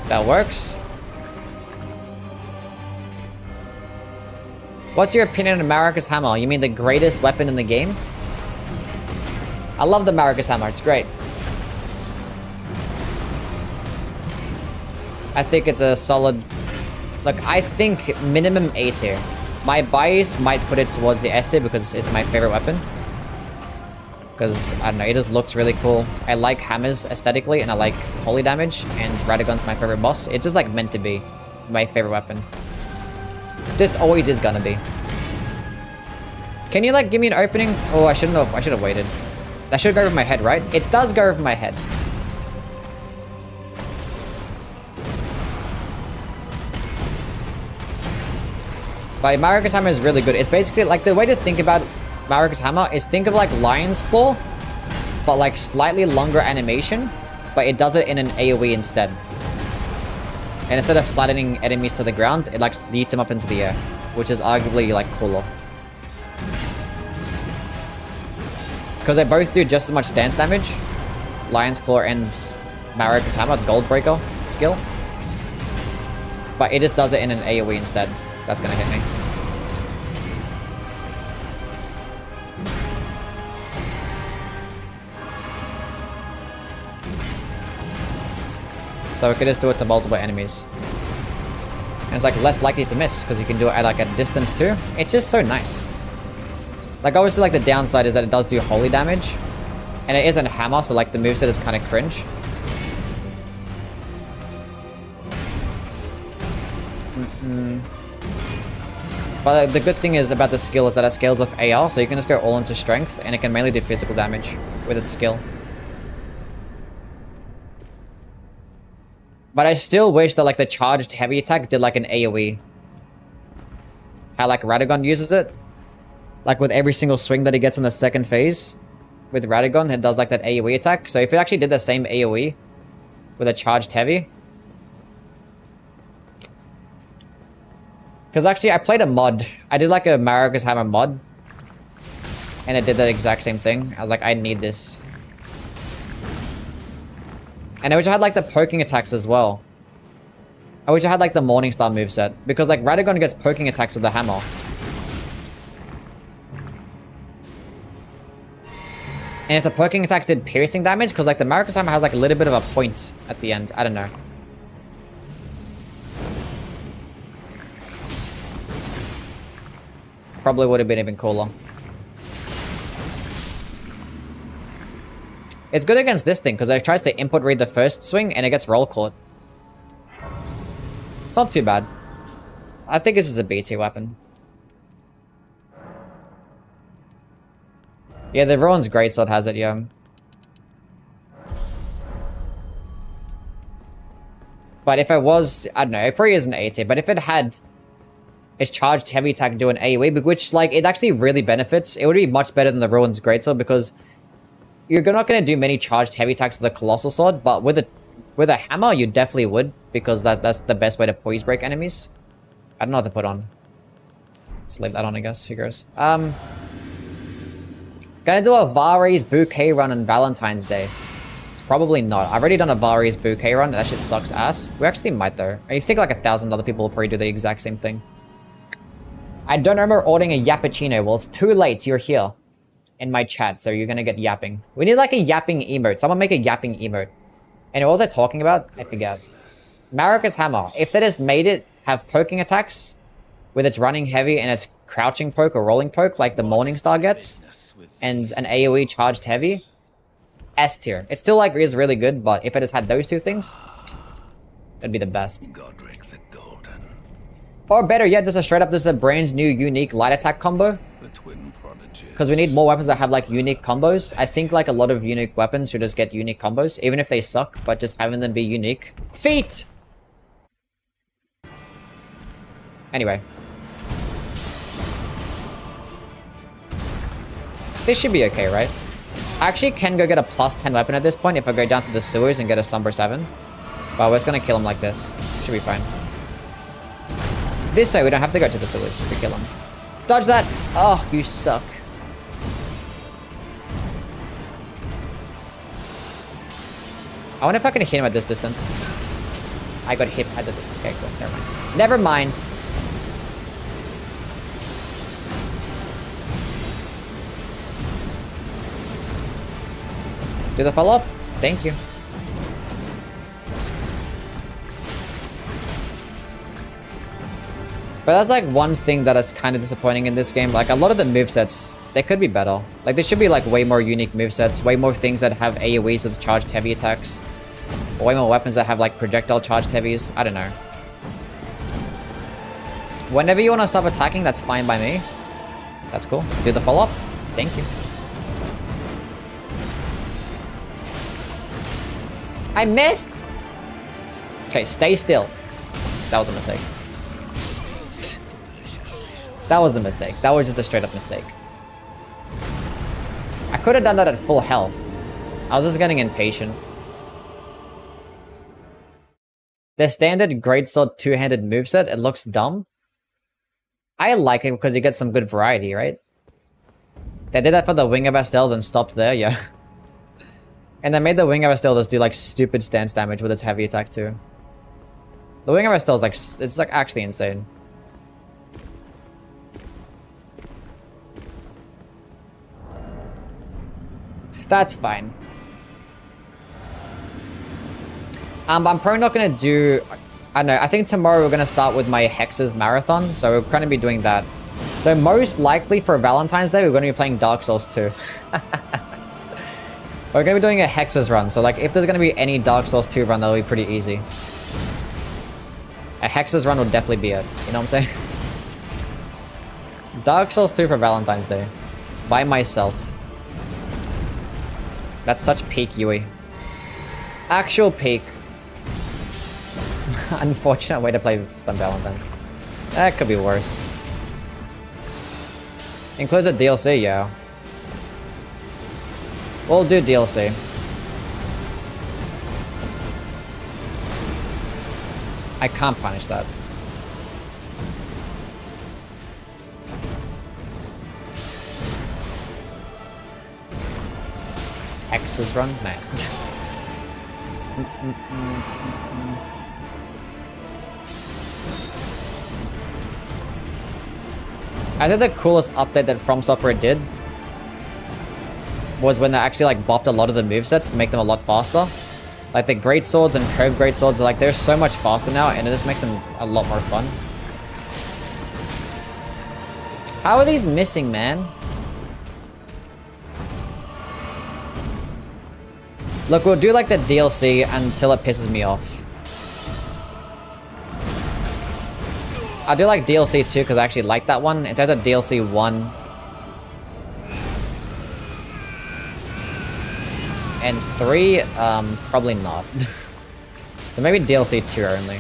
That works. What's your opinion on Maracas Hammer? You mean the greatest weapon in the game? I love the Maracas Hammer, it's great. I think it's a solid... Look, I think minimum A tier. My bias might put it towards the S tier because it's my favorite weapon. Because, I don't know, it just looks really cool. I like hammers aesthetically, and I like holy damage, and Radagon's my favorite boss. It's just, like, meant to be my favorite weapon. Just always is gonna be. Can you, like, give me an opening? Oh, I shouldn't have. I should have waited. That should go over my head, right? It does go over my head. But Maracas Hammer is really good. It's basically, like, the way to think about Maracas Hammer is think of, like, Lion's Claw, but, like, slightly longer animation, but it does it in an AoE instead. And instead of flattening enemies to the ground, it, like, yeets them up into the air, which is arguably, like, cooler. Because they both do just as much stance damage. Lion's Claw and Maracas Hammer, the Goldbreaker skill. But it just does it in an AoE instead. That's gonna hit me. So it could just do it to multiple enemies. And it's like less likely to miss because you can do it at like a distance too. It's just so nice. Like obviously like the downside is that it does do holy damage. And it isn't a hammer, so like the moveset is kind of cringe. But the good thing is about the skill is that it scales off AR, so you can just go all into strength, and it can mainly do physical damage with its skill. But I still wish that like the charged heavy attack did like an AoE. How like Radagon uses it. Like with every single swing that he gets in the second phase. With Radagon, it does like that AoE attack. So if it actually did the same AoE with a charged heavy. Because actually, I played a mod. I did like a Maracas Hammer mod. And it did that exact same thing. I was like, I need this. And I wish I had like the poking attacks as well. I wish I had like the Morningstar moveset. Because like Radagon gets poking attacks with the hammer. And if the poking attacks did piercing damage, because like the Maracas Hammer has like a little bit of a point at the end. I don't know. Probably would have been even cooler. It's good against this thing because it tries to input read the first swing and it gets roll caught. It's not too bad. I think this is a BT weapon. Yeah, the Ruin's Greatsword has it, yeah. But if it was, I don't know, it probably isn't A tier, but if it had its charged heavy attack do an AoE, which, like, it actually really benefits, it would be much better than the Ruin's Greatsword because you're not going to do many charged heavy attacks with a Colossal Sword, but with a hammer, you definitely would, because that's the best way to poise break enemies. I don't know what to put on. Just leave that on, I guess. Who cares? Gonna do a Vari's Bouquet run on Valentine's Day. Probably not. I've already done a Vari's Bouquet run. That shit sucks ass. We actually might, though. I think like 1,000 other people will probably do the exact same thing. I don't remember ordering a Yappuccino. Well, it's too late. You're here in my chat, so you're gonna get yapping. We need like a yapping emote. Someone make a yapping emote. And what was I talking about? I forget. Marika's Hammer. If they just made it have poking attacks with its running heavy and its crouching poke or rolling poke like the Morningstar gets, and an AoE charged heavy, S tier. It still like is really good, but if it has had those two things, that'd be the best. Or better yet, just a straight up, just a brand new unique light attack combo. Because we need more weapons that have like unique combos. I think like a lot of unique weapons should just get unique combos, even if they suck, but just having them be unique. Feet! Anyway. This should be okay, right? I actually can go get a +10 weapon at this point if I go down to the sewers and get a Somber 7. But we're just gonna kill him like this. Should be fine. This way we don't have to go to the sewers if we kill him. Dodge that! Oh, you suck. I wonder if I can hit him at this distance. I got hit at the... Okay, cool. Never mind. Never mind. Do the follow-up? Thank you. But that's like one thing that is kind of disappointing in this game. Like a lot of the movesets, they could be better. Like there should be like way more unique movesets, way more things that have AoEs with charged heavy attacks. Or way more weapons that have like projectile charged heavies. I don't know. Whenever you want to stop attacking, that's fine by me. That's cool. Do the follow-up? Thank you. I missed! Okay, stay still. That was a mistake. That was a mistake. That was just a straight up mistake. I could have done that at full health. I was just getting impatient. The standard greatsword two-handed moveset, it looks dumb. I like it because you get some good variety, right? They did that for the Wing of Estelle, then stopped there, yeah. And they made the Wing of Estelle just do like stupid stance damage with its heavy attack too. The Wing of Estelle is like, it's like actually insane. That's fine. I'm probably not gonna do... I don't know, I think tomorrow we're gonna start with my Hexes Marathon, so we're gonna be doing that. So most likely for Valentine's Day, we're gonna be playing Dark Souls 2. We're gonna be doing a Hexes run, so like if there's gonna be any Dark Souls 2 run, that'll be pretty easy. A Hexes run would definitely be it, you know what I'm saying? Dark Souls 2 for Valentine's Day. By myself. That's such peak Yui. Actual peak. Unfortunate way to spend Valentine's. That could be worse. Includes a DLC, yeah. We'll do DLC. I can't punish that. Hexes run? Nice. I think the coolest update that From Software did was when they actually like buffed a lot of the movesets to make them a lot faster. Like the great swords and curved great swords are like they're so much faster now, and it just makes them a lot more fun. How are these missing, man? Look, we'll do like the DLC until it pisses me off. I do like DLC 2 because I actually like that one. In terms of DLC 1 and 3, probably not. So maybe DLC 2 only.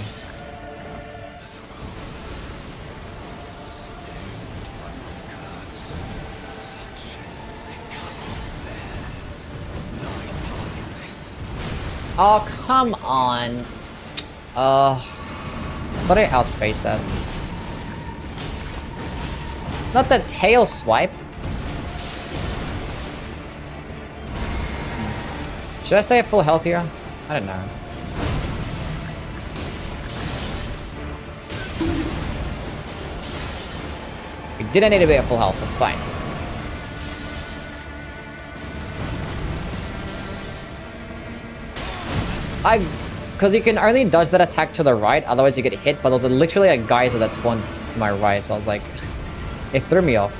Oh, come on. Thought I outspaced that. Not the tail swipe. Should I stay at full health here? I don't know. We didn't need to be at full health, that's fine. Because you can only dodge that attack to the right, otherwise you get hit, but those are literally like guys that spawned to my right, so I was like, it threw me off.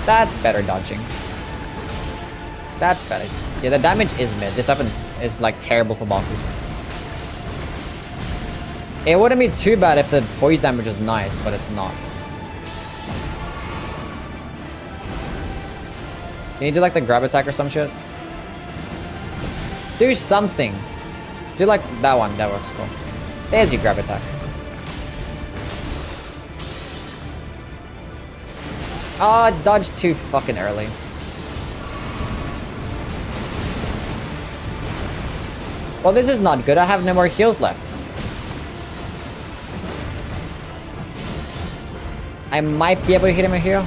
That's better dodging. That's better. Yeah, the damage is mid. This weapon is like terrible for bosses. It wouldn't be too bad if the poise damage was nice, but it's not. Can you do like the grab attack or some shit? Do something. Do like that one. That works cool. There's your grab attack. Oh, dodged too fucking early. Well, this is not good. I have no more heals left. I might be able to hit him here.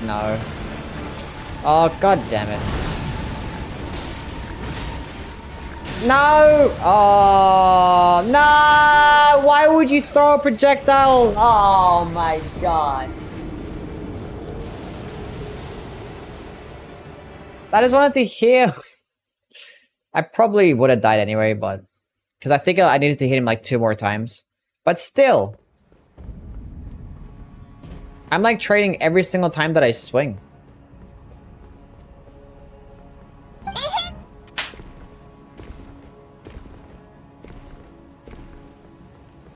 No. Oh, god damn it. No! Oh, no! Why would you throw a projectile? Oh my god. I just wanted to heal. I probably would have died anyway, but... Because I think I needed to hit him like 2 more times. But still. I'm like trading every single time that I swing.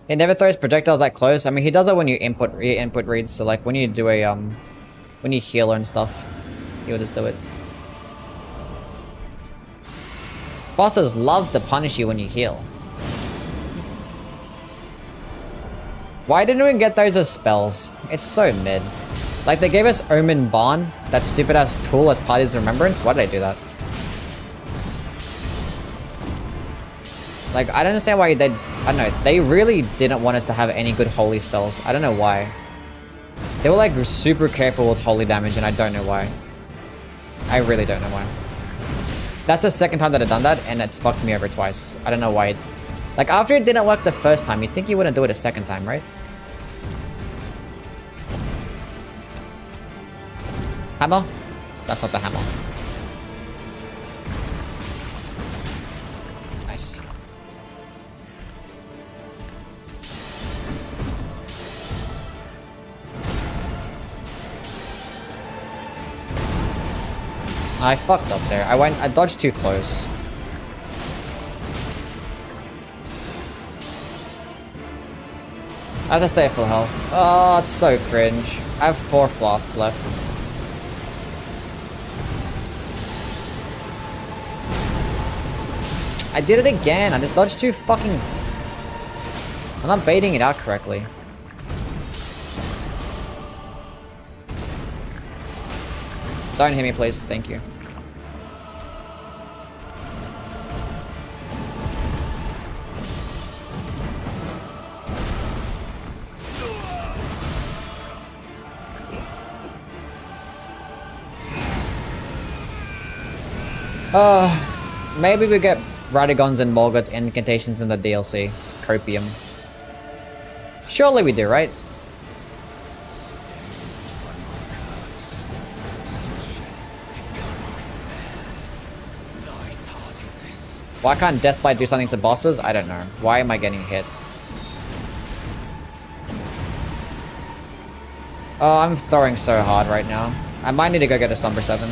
He never throws projectiles that close. I mean, he does it when you input reads. So like when you do a when you heal and stuff, he'll just do it. Bosses love to punish you when you heal. Why didn't we get those as spells? It's so mid. Like they gave us Omen Barn, that stupid ass tool as Party's Remembrance. Why did I do that? Like I don't understand why they. I don't know. They really didn't want us to have any good holy spells. I don't know why. They were like super careful with holy damage, and I don't know why. I really don't know why. That's the second time that I've done that, and it's fucked me over twice. I don't know why. Like after it didn't work the first time, you'd think you wouldn't do it a second time, right? Hammer? That's not the hammer. Nice. I fucked up there. I dodged too close. I have to stay at full health. Oh, it's so cringe. I have 4 flasks left. I did it again. I just dodged too fucking... I'm not baiting it out correctly. Don't hit me, please. Thank you. Maybe we get Radagons and Morgoth's incantations in the DLC. Copium. Surely we do, right? Why can't Deathbite do something to bosses? I don't know. Why am I getting hit? Oh, I'm throwing so hard right now. I might need to go get a Somber 7.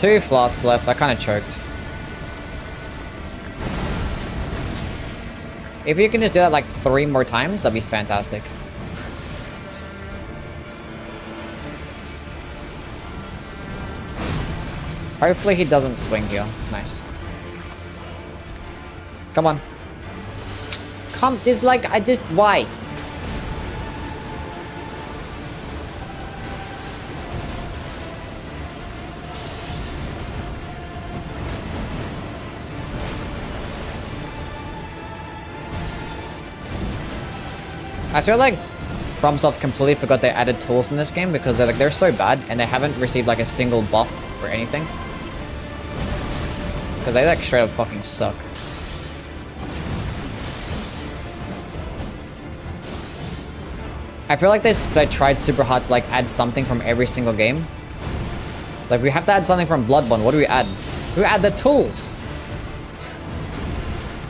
2 flasks left. I kind of choked. If you can just do that like 3 more times, that'd be fantastic. Hopefully he doesn't swing here. Nice. Come on. Come, there's like, why? I feel like FromSoft completely forgot they added tools in this game because they're so bad and they haven't received like a single buff or anything. Because they like straight up fucking suck. I feel like they tried super hard to like add something from every single game. It's like we have to add something from Bloodborne. What do we add? So we add the tools.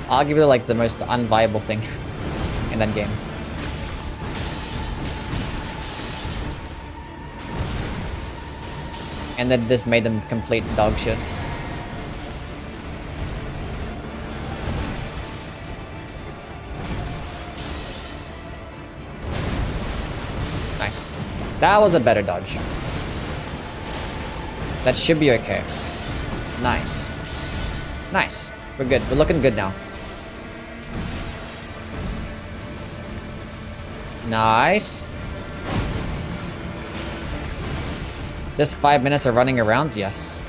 Arguably like the most unviable thing in that game. And then this made them complete dog shit. Nice. That was a better dodge. That should be okay. Nice. Nice. We're good. We're looking good now. Nice. Just 5 minutes of running around? Yes.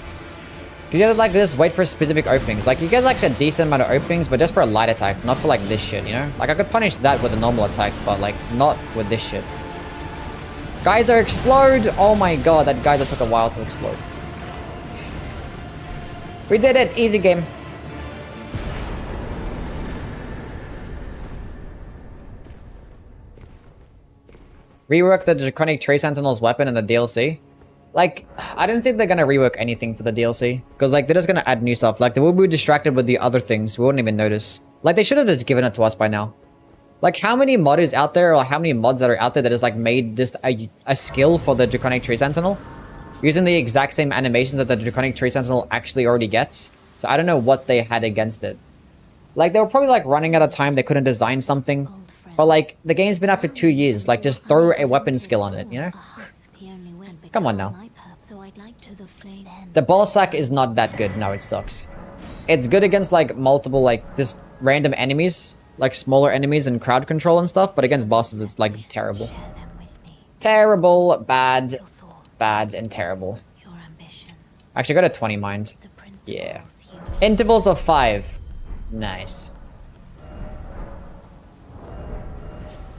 Because you have to like just wait for specific openings. Like you get like a decent amount of openings, but just for a light attack, not for like this shit, you know? Like I could punish that with a normal attack, but like not with this shit. Geyser explode! Oh my god, that geyser took a while to explode. We did it! Easy game. Rework the Draconic Tree Sentinel's weapon in the DLC. Like, I don't think they're gonna rework anything for the DLC. Because, like, they're just gonna add new stuff. Like, they will be distracted with the other things. We wouldn't even notice. Like, they should have just given it to us by now. Like, how many modders out there, or how many mods that are out there that has, like, made just a skill for the Draconic Tree Sentinel? Using the exact same animations that the Draconic Tree Sentinel actually already gets. So I don't know what they had against it. Like, they were probably, like, running out of time. They couldn't design something. But, like, the game's been out for 2 years. Like, just throw a weapon skill on it, you know? Come on now. The ball sack is not that good. No, it sucks. It's good against, like, multiple, like, just random enemies. Like, smaller enemies and crowd control and stuff. But against bosses, it's, like, terrible. Terrible, bad, bad, and terrible. Actually, I got a 20 mind. Yeah. Intervals of 5. Nice.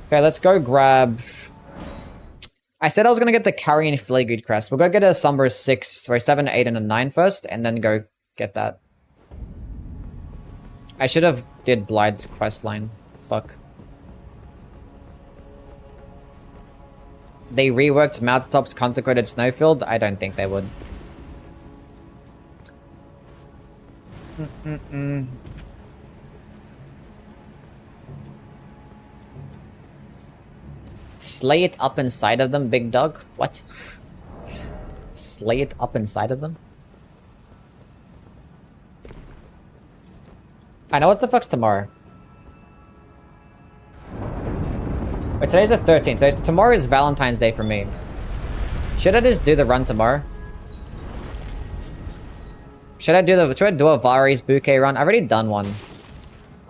Okay, let's go grab... I said I was gonna get the Carrion Fleetwood crest. We'll go get a Somber 7, 8, and a 9 first, and then go get that. I should have did Blide's questline. Fuck. They reworked Mountaintop's Consecrated Snowfield? I don't think they would. Slay it up inside of them, big dog? What? Slay it up inside of them? I know what the fuck's tomorrow. Wait, today's the 13th. So tomorrow is Valentine's Day for me. Should I just do the run tomorrow? Should I do a Vari's bouquet run? I've already done one.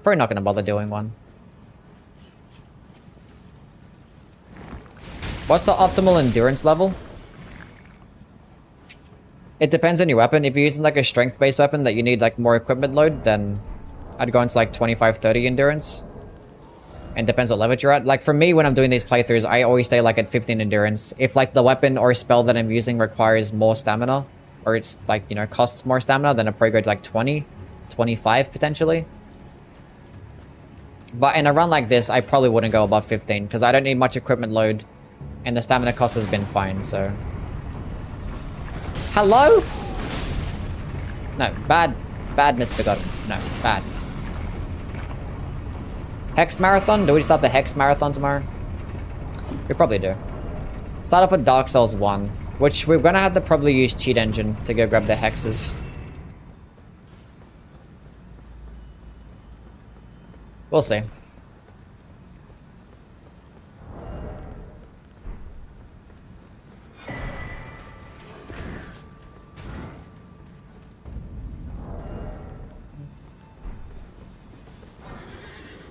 Probably not gonna bother doing one. What's the optimal endurance level? It depends on your weapon. If you're using like a strength-based weapon that you need like more equipment load, then I'd go into like 25-30 endurance. And depends what level you're at. Like for me, when I'm doing these playthroughs, I always stay like at 15 endurance. If like the weapon or spell that I'm using requires more stamina, or it's like, you know, costs more stamina, then I'd probably go to like 20, 25 potentially. But in a run like this, I probably wouldn't go above 15 because I don't need much equipment load. And the stamina cost has been fine, so... Hello? No, bad. Bad misbegotten. No, bad. Hex Marathon? Do we start the Hex Marathon tomorrow? We probably do. Start off with Dark Souls 1. Which we're gonna have to probably use cheat engine to go grab the hexes. We'll see.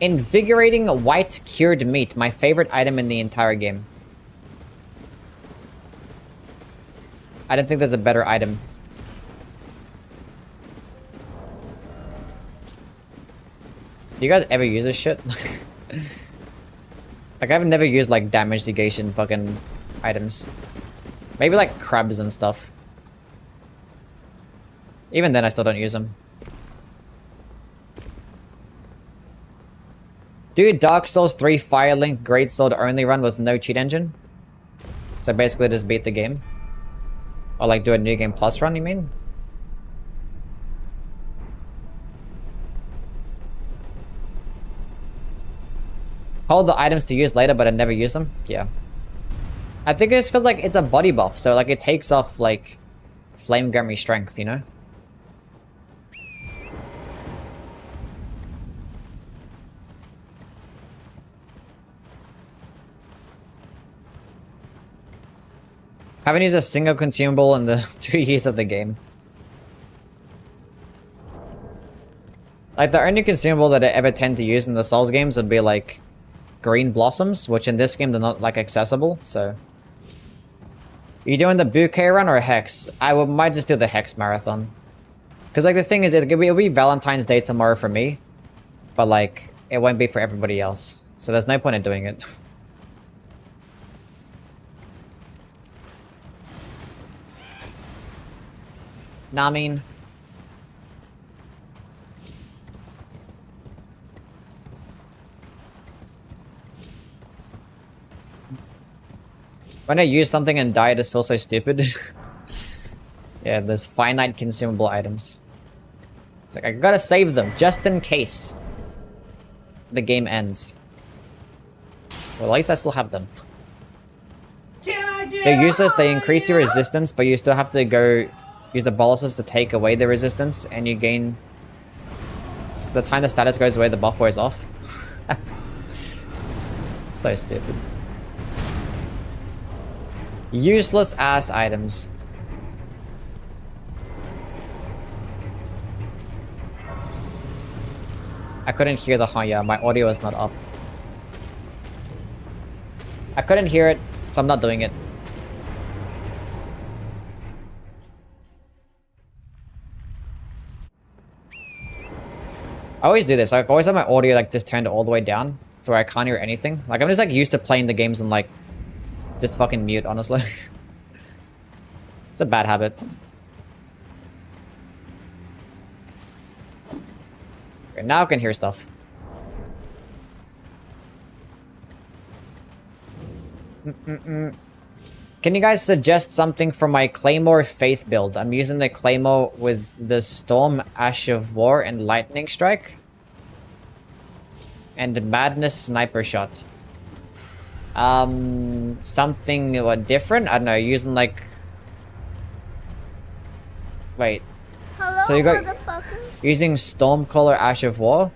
Invigorating white cured meat, my favorite item in the entire game. I don't think there's a better item. Do you guys ever use this shit? Like, I've never used, like, damage negation fucking items. Maybe, like, crabs and stuff. Even then, I still don't use them. Dude, Dark Souls 3 Firelink Great Sword only run with no cheat engine? So basically just beat the game? Or like do a new game plus run, you mean? Hold the items to use later, but I never use them? Yeah. I think it's because like it's a body buff, so like it takes off like Flame Gummy strength, you know? Haven't used a single consumable in the 2 years of the game. Like, the only consumable that I ever tend to use in the Souls games would be, like, green blossoms, which in this game they're not, like, accessible, so... You doing the bouquet run or hex? Might just do the hex marathon. Because, like, the thing is, it'll be Valentine's Day tomorrow for me, but, like, it won't be for everybody else. So there's no point in doing it. Nah, I mean... When I use something and die, I just feel so stupid. Yeah, there's finite consumable items. It's like, I gotta save them, just in case the game ends. Well, at least I still have them. They're useless, they increase your resistance, but you still have to go use the boluses to take away the resistance, and you gain... The time the status goes away, the buff wears off. So stupid. Useless ass items. I couldn't hear the yeah, my audio is not up. I couldn't hear it, so I'm not doing it. I always do this. I always have my audio like just turned all the way down, so where I can't hear anything. Like I'm just like used to playing the games and like just fucking mute, honestly. It's a bad habit. Okay, now I can hear stuff. Can you guys suggest something for my Claymore Faith build? I'm using the Claymore with the Storm, Ash of War, and Lightning Strike. And Madness Sniper Shot. Something what, different? I don't know, using like... Wait. Hello, So you got... motherfucker. Using Stormcaller, Ash of War.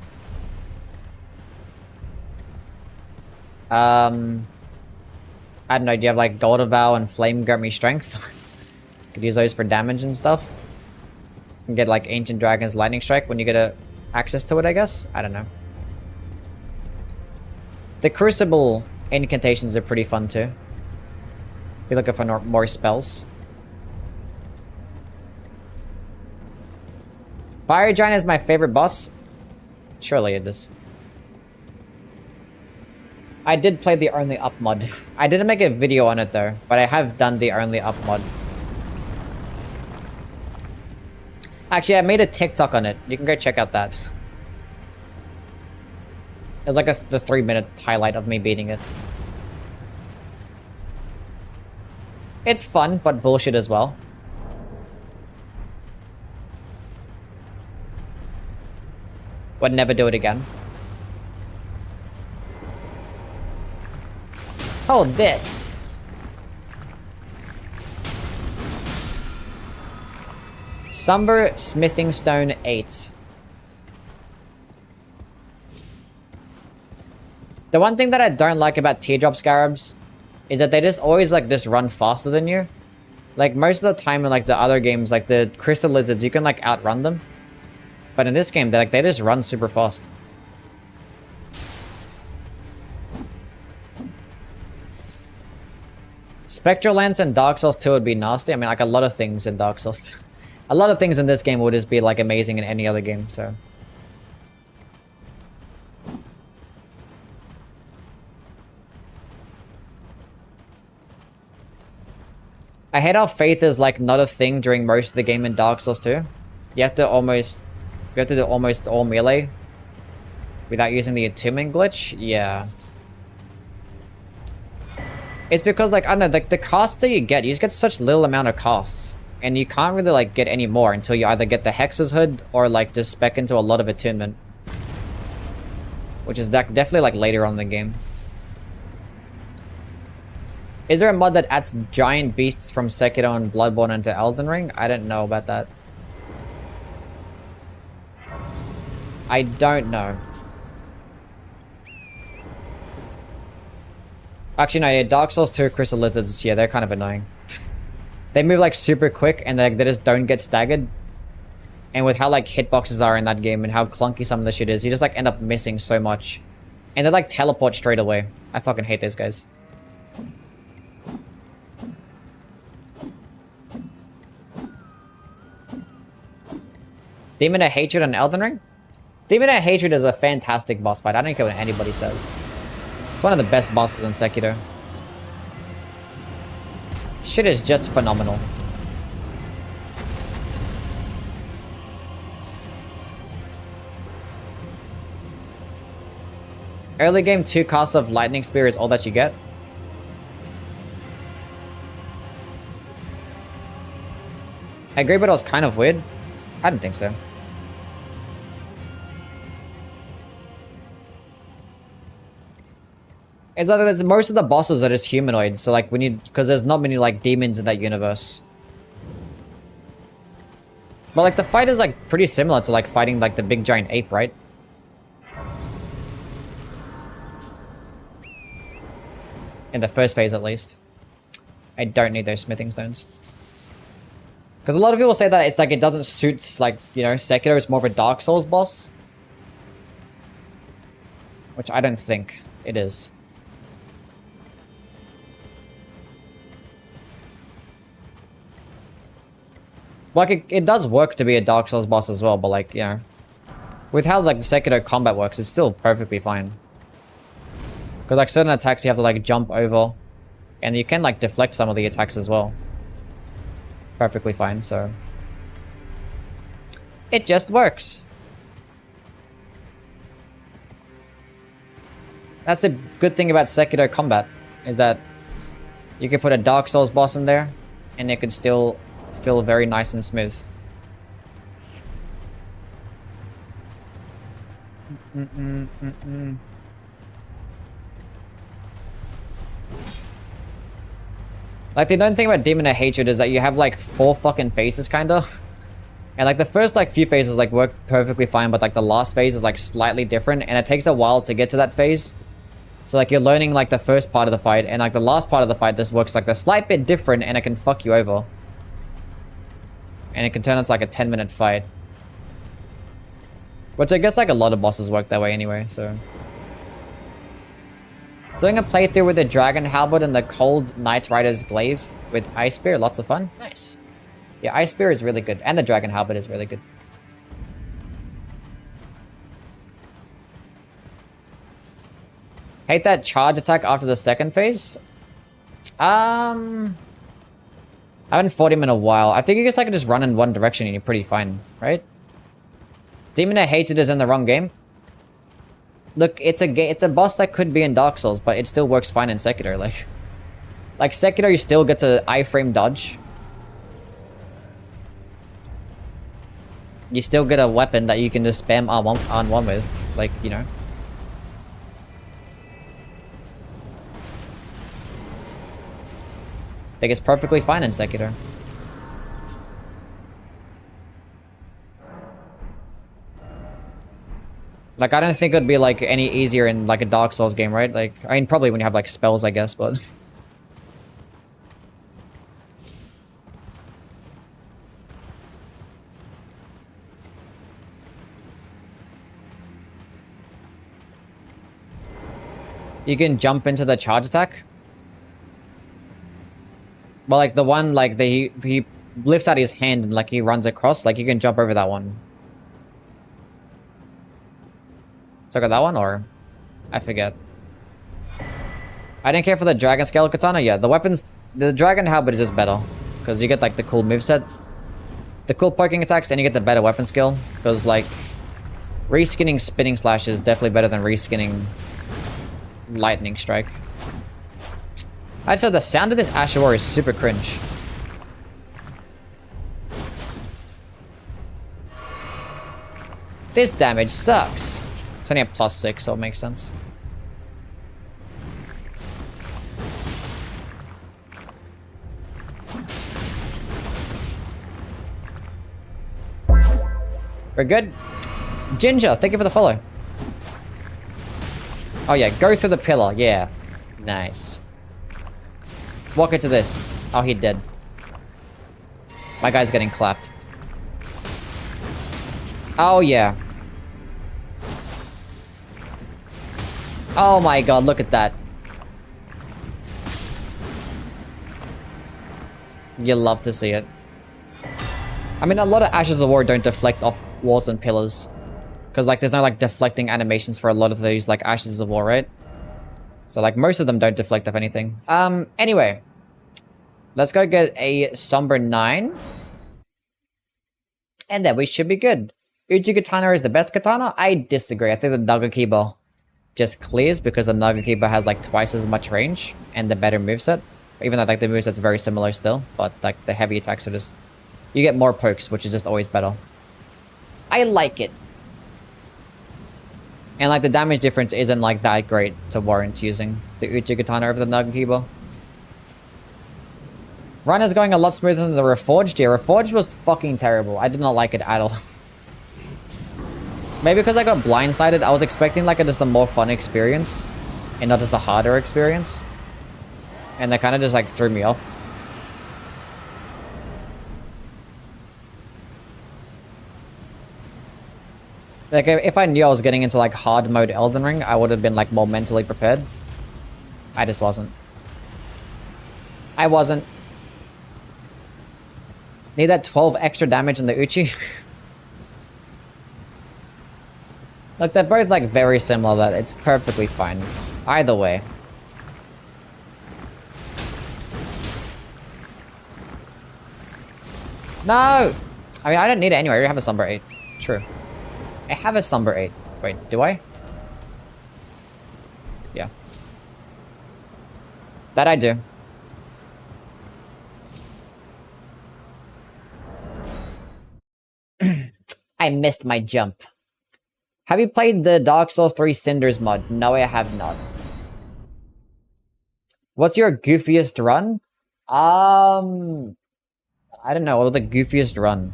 I don't know, do you have like Gold Vow and Flame Gummy Strength? Could use those for damage and stuff. And get like Ancient Dragon's Lightning Strike when you get access to it, I guess? I don't know. The Crucible incantations are pretty fun too. If you're looking for more spells. Fire Giant is my favorite boss. Surely it is. I did play the Only Up mod. I didn't make a video on it though, but I have done the Only Up mod. Actually, I made a TikTok on it. You can go check out that. It was like the 3-minute highlight of me beating it. It's fun, but bullshit as well. Would never do it again. Oh, this. Somber Smithing Stone 8. The one thing that I don't like about Teardrop Scarabs is that they just always like just run faster than you. Like most of the time in like the other games, like the Crystal Lizards, you can like outrun them. But in this game, they just run super fast. Spectral Lance in Dark Souls 2 would be nasty. I mean, like a lot of things in Dark Souls. A lot of things in this game would just be like amazing in any other game, so. I hate how faith is like not a thing during most of the game in Dark Souls 2. You have to do almost all melee without using the attunement glitch. Yeah. It's because like, I don't know, like the casts that you just get such little amount of casts. And you can't really like get any more until you either get the Hex's Hood or like just spec into a lot of attunement. Which is definitely like later on in the game. Is there a mod that adds giant beasts from Sekiro and Bloodborne into Elden Ring? I don't know about that. I don't know. Actually, no, yeah, Dark Souls 2 Crystal Lizards, yeah, they're kind of annoying. They move like super quick and they just don't get staggered. And with how like hitboxes are in that game and how clunky some of the shit is, you just like end up missing so much. And they like teleport straight away. I fucking hate those guys. Demon of Hatred and Elden Ring? Demon of Hatred is a fantastic boss fight. I don't care what anybody says. It's one of the best bosses in Sekiro. Shit is just phenomenal. Early game 2 casts of Lightning Spear is all that you get. I agree, but it was kind of weird. I didn't think so. It's like there's most of the bosses are just humanoid, so like because there's not many like demons in that universe. But like the fight is like pretty similar to like fighting like the big giant ape, right? In the first phase at least. I don't need those smithing stones. Because a lot of people say that it's like it doesn't suit like, you know, Sekiro is more of a Dark Souls boss. Which I don't think it is. Like, it does work to be a Dark Souls boss as well, but like, you know, with how like the Sekiro combat works, it's still perfectly fine. Because like certain attacks you have to like jump over, and you can like deflect some of the attacks as well. Perfectly fine, so. It just works. That's the good thing about Sekiro combat, is that you can put a Dark Souls boss in there, and it could still feel very nice and smooth. Like, the annoying thing about Demon of Hatred is that you have like 4 fucking phases, kinda. And like the first like few phases like work perfectly fine, but like the last phase is like slightly different, and it takes a while to get to that phase. So like you're learning like the first part of the fight, and like the last part of the fight just works like a slight bit different, and it can fuck you over. And it can turn into like a 10-minute fight. Which I guess like a lot of bosses work that way anyway, so. Doing a playthrough with the Dragon Halberd and the Cold Knight Rider's Glaive with Ice Spear, lots of fun. Nice. Yeah, Ice Spear is really good, and the Dragon Halberd is really good. Hate that charge attack after the second phase? I haven't fought him in a while. I think you guess I could just run in one direction and you're pretty fine, right? Demon of Hatred is in the wrong game. Look, it's a boss that could be in Dark Souls, but it still works fine in Sekiro. Like Sekiro, you still get to iframe dodge. You still get a weapon that you can just spam on one with, like, you know. I think it's perfectly fine in Sekiro. Like, I don't think it'd be, like, any easier in, like, a Dark Souls game, right? Like, I mean, probably when you have, like, spells, I guess, but... You can jump into the charge attack. Well, like, the one, like, he lifts out his hand and, like, he runs across. Like, you can jump over that one. So I got that one, or... I forget. I didn't care for the Dragon Scale Katana. Yeah, the weapons... The Dragon Halberd is just better. Because you get, like, the cool moveset. The cool poking attacks, and you get the better weapon skill. Because, like... Reskinning Spinning Slash is definitely better than reskinning... Lightning Strike. I just said the sound of this Asher War is super cringe. This damage sucks. It's only a +6, so it makes sense. We're good. Ginger, thank you for the follow. Oh yeah, go through the pillar. Yeah. Nice. Walk into this. Oh, he did. My guy's getting clapped. Oh yeah. Oh my god, look at that. You love to see it. I mean, a lot of Ashes of War don't deflect off walls and pillars. Because, like, there's no, like, deflecting animations for a lot of these, like, Ashes of War, right? So, like, most of them don't deflect off anything. Anyway. Let's go get a Somber 9. And then we should be good. Uchi Katana is the best katana? I disagree. I think the Nagakiba just clears because the Nagakiba has, like, twice as much range and the better moveset. Even though, like, the moveset's very similar still. But, like, the heavy attacks are just... You get more pokes, which is just always better. I like it. And, like, the damage difference isn't, like, that great to warrant using the Uchi Katana over the Nagakiba. Run is going a lot smoother than the Reforged. Yeah, Reforged was fucking terrible. I did not like it at all. Maybe because I got blindsided, I was expecting, like, just a more fun experience. And not just a harder experience. And that kind of just, like, threw me off. Like, if I knew I was getting into, like, hard mode Elden Ring, I would have been, like, more mentally prepared. I just wasn't. I wasn't. Need that 12 extra damage in the Uchi. Look, they're both, like, very similar. That it's perfectly fine. Either way. No! I mean, I don't need it anyway. I already have a Somber 8. True. I have a Somber 8. Wait, do I? Yeah. That I do. I missed my jump. Have you played the Dark Souls 3 Cinders mod? No, I have not. What's your goofiest run? I don't know. What was the goofiest run?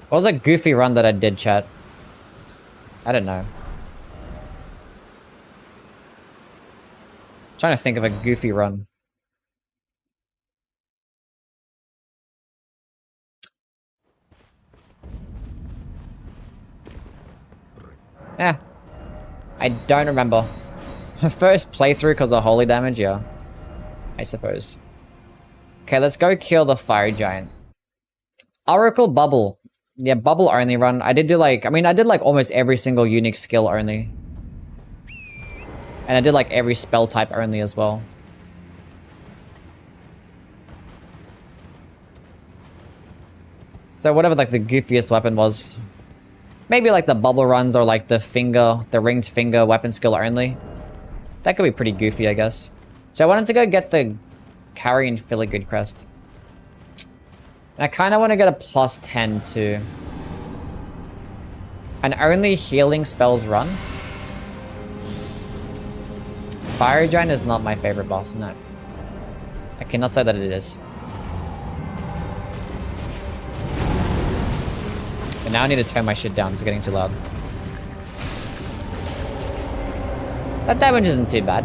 What was a goofy run that I did, chat? I don't know. Trying to think of a goofy run. Yeah. I don't remember. First playthrough because of holy damage, yeah. I suppose. Okay, let's go kill the fire giant. Oracle Bubble. Yeah, bubble only run. I did do like, I mean, I did like almost every single unique skill only. And I did like every spell type only as well. So whatever like the goofiest weapon was. Maybe like the bubble runs or like the finger, the ringed finger weapon skill only. That could be pretty goofy, I guess. So I wanted to go get the Carrion Filigree crest. And I kind of want to get a +10 too. And only healing spells run. Fire Giant is not my favorite boss, no. I cannot say that it is. And now I need to turn my shit down. It's getting too loud. That damage isn't too bad.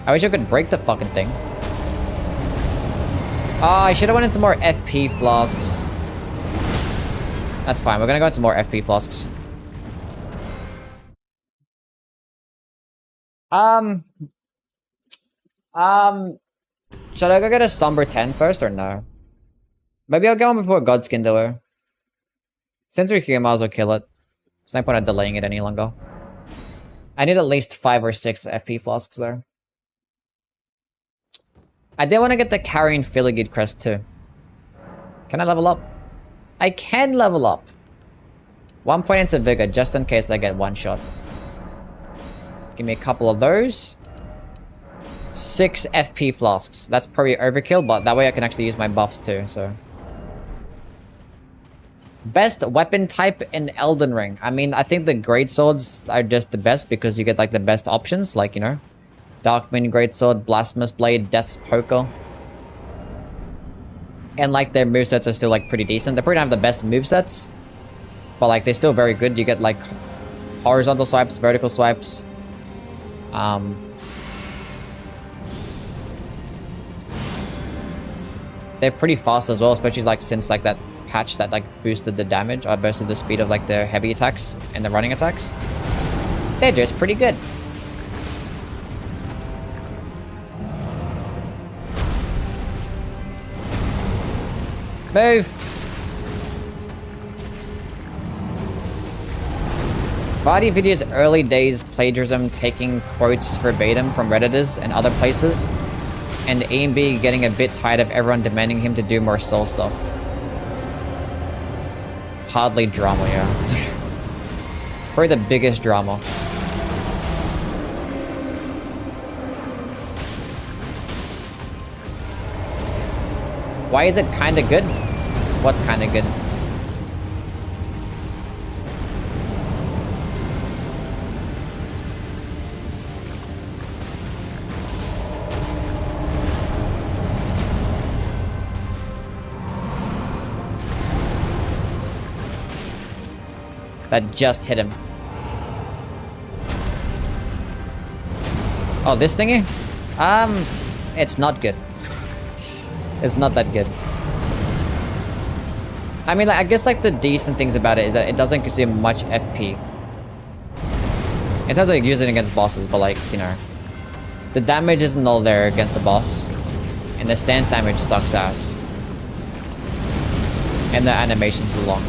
I wish I could break the fucking thing. Oh, I should have went into more FP flasks. That's fine. We're gonna go into more FP flasks. Should I go get a Somber 10 first or no? Maybe I'll get one before Godskin Dealer. Since we're here, might as well kill it. There's no point of delaying it any longer. I need at least 5 or 6 FP flasks there. I did want to get the Carrion Filigid crest too. Can I level up? I can level up. 1 point into Vigor just in case I get one shot. Give me a couple of those. 6 FP flasks. That's probably overkill, but that way I can actually use my buffs too, so. Best weapon type in Elden Ring. I mean, I think the great swords are just the best because you get like the best options, like, you know, Darkwind Greatsword, Blasphemous Blade, Death's Poker. And like their movesets are still like pretty decent. They probably don't have the best movesets, but like they're still very good. You get like horizontal swipes, vertical swipes. They're pretty fast as well, especially like since like that patch that like boosted the damage or boosted the speed of like their heavy attacks and the running attacks. They're just pretty good. Move! Vardy videos early days plagiarism, taking quotes verbatim from Redditors and other places, and EMB getting a bit tired of everyone demanding him to do more soul stuff. Hardly drama, yeah. Probably the biggest drama. Why is it kinda good? What's kinda good? That just hit him. Oh, this thingy? It's not good. It's not that good. I mean, like, I guess like the decent things about it is that it doesn't consume much FP. In terms of like, using it against bosses, but like, you know, the damage isn't all there against the boss, and the stance damage sucks ass, and the animations are long.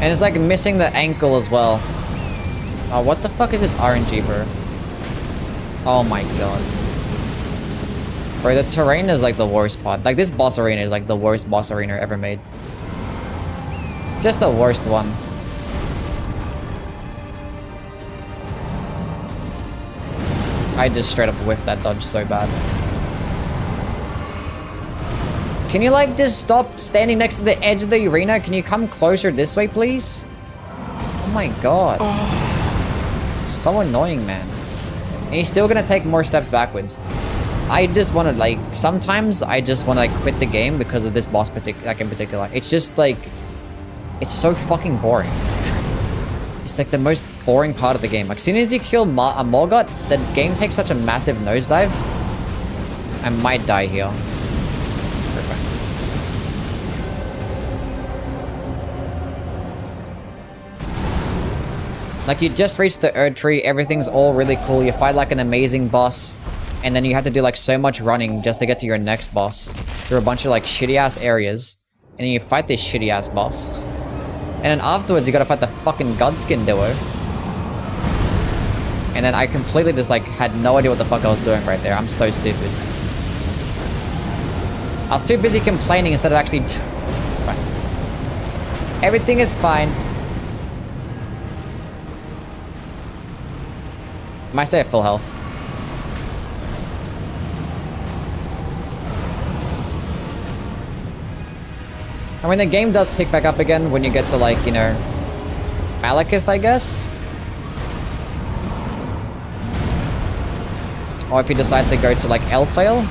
And it's like missing the ankle as well. Oh, what the fuck is this RNG, bro? Oh my god. Bro, the terrain is like the worst part. Like this boss arena is like the worst boss arena ever made. Just the worst one. I just straight up whiffed that dodge so bad. Can you like just stop standing next to the edge of the arena? Can you come closer this way, please? Oh my god. So annoying, man. And he's still gonna take more steps backwards. I just wanna like, sometimes I just wanna like quit the game because of this boss in particular. It's just like, it's so fucking boring. It's like the most boring part of the game. Like as soon as you kill a Morgott, the game takes such a massive nosedive. I might die here. Like, you just reached the Erd Tree, everything's all really cool, you fight like an amazing boss, and then you have to do like so much running just to get to your next boss, through a bunch of like shitty-ass areas, and then you fight this shitty-ass boss. And then afterwards, you gotta fight the fucking Godskin duo. And then I completely just like, had no idea what the fuck I was doing right there, I'm so stupid. I was too busy complaining instead of actually... It's fine. Everything is fine. Might stay at full health. I mean, the game does pick back up again when you get to, like, you know, Malekith, I guess? Or if you decide to go to, like, Elfale.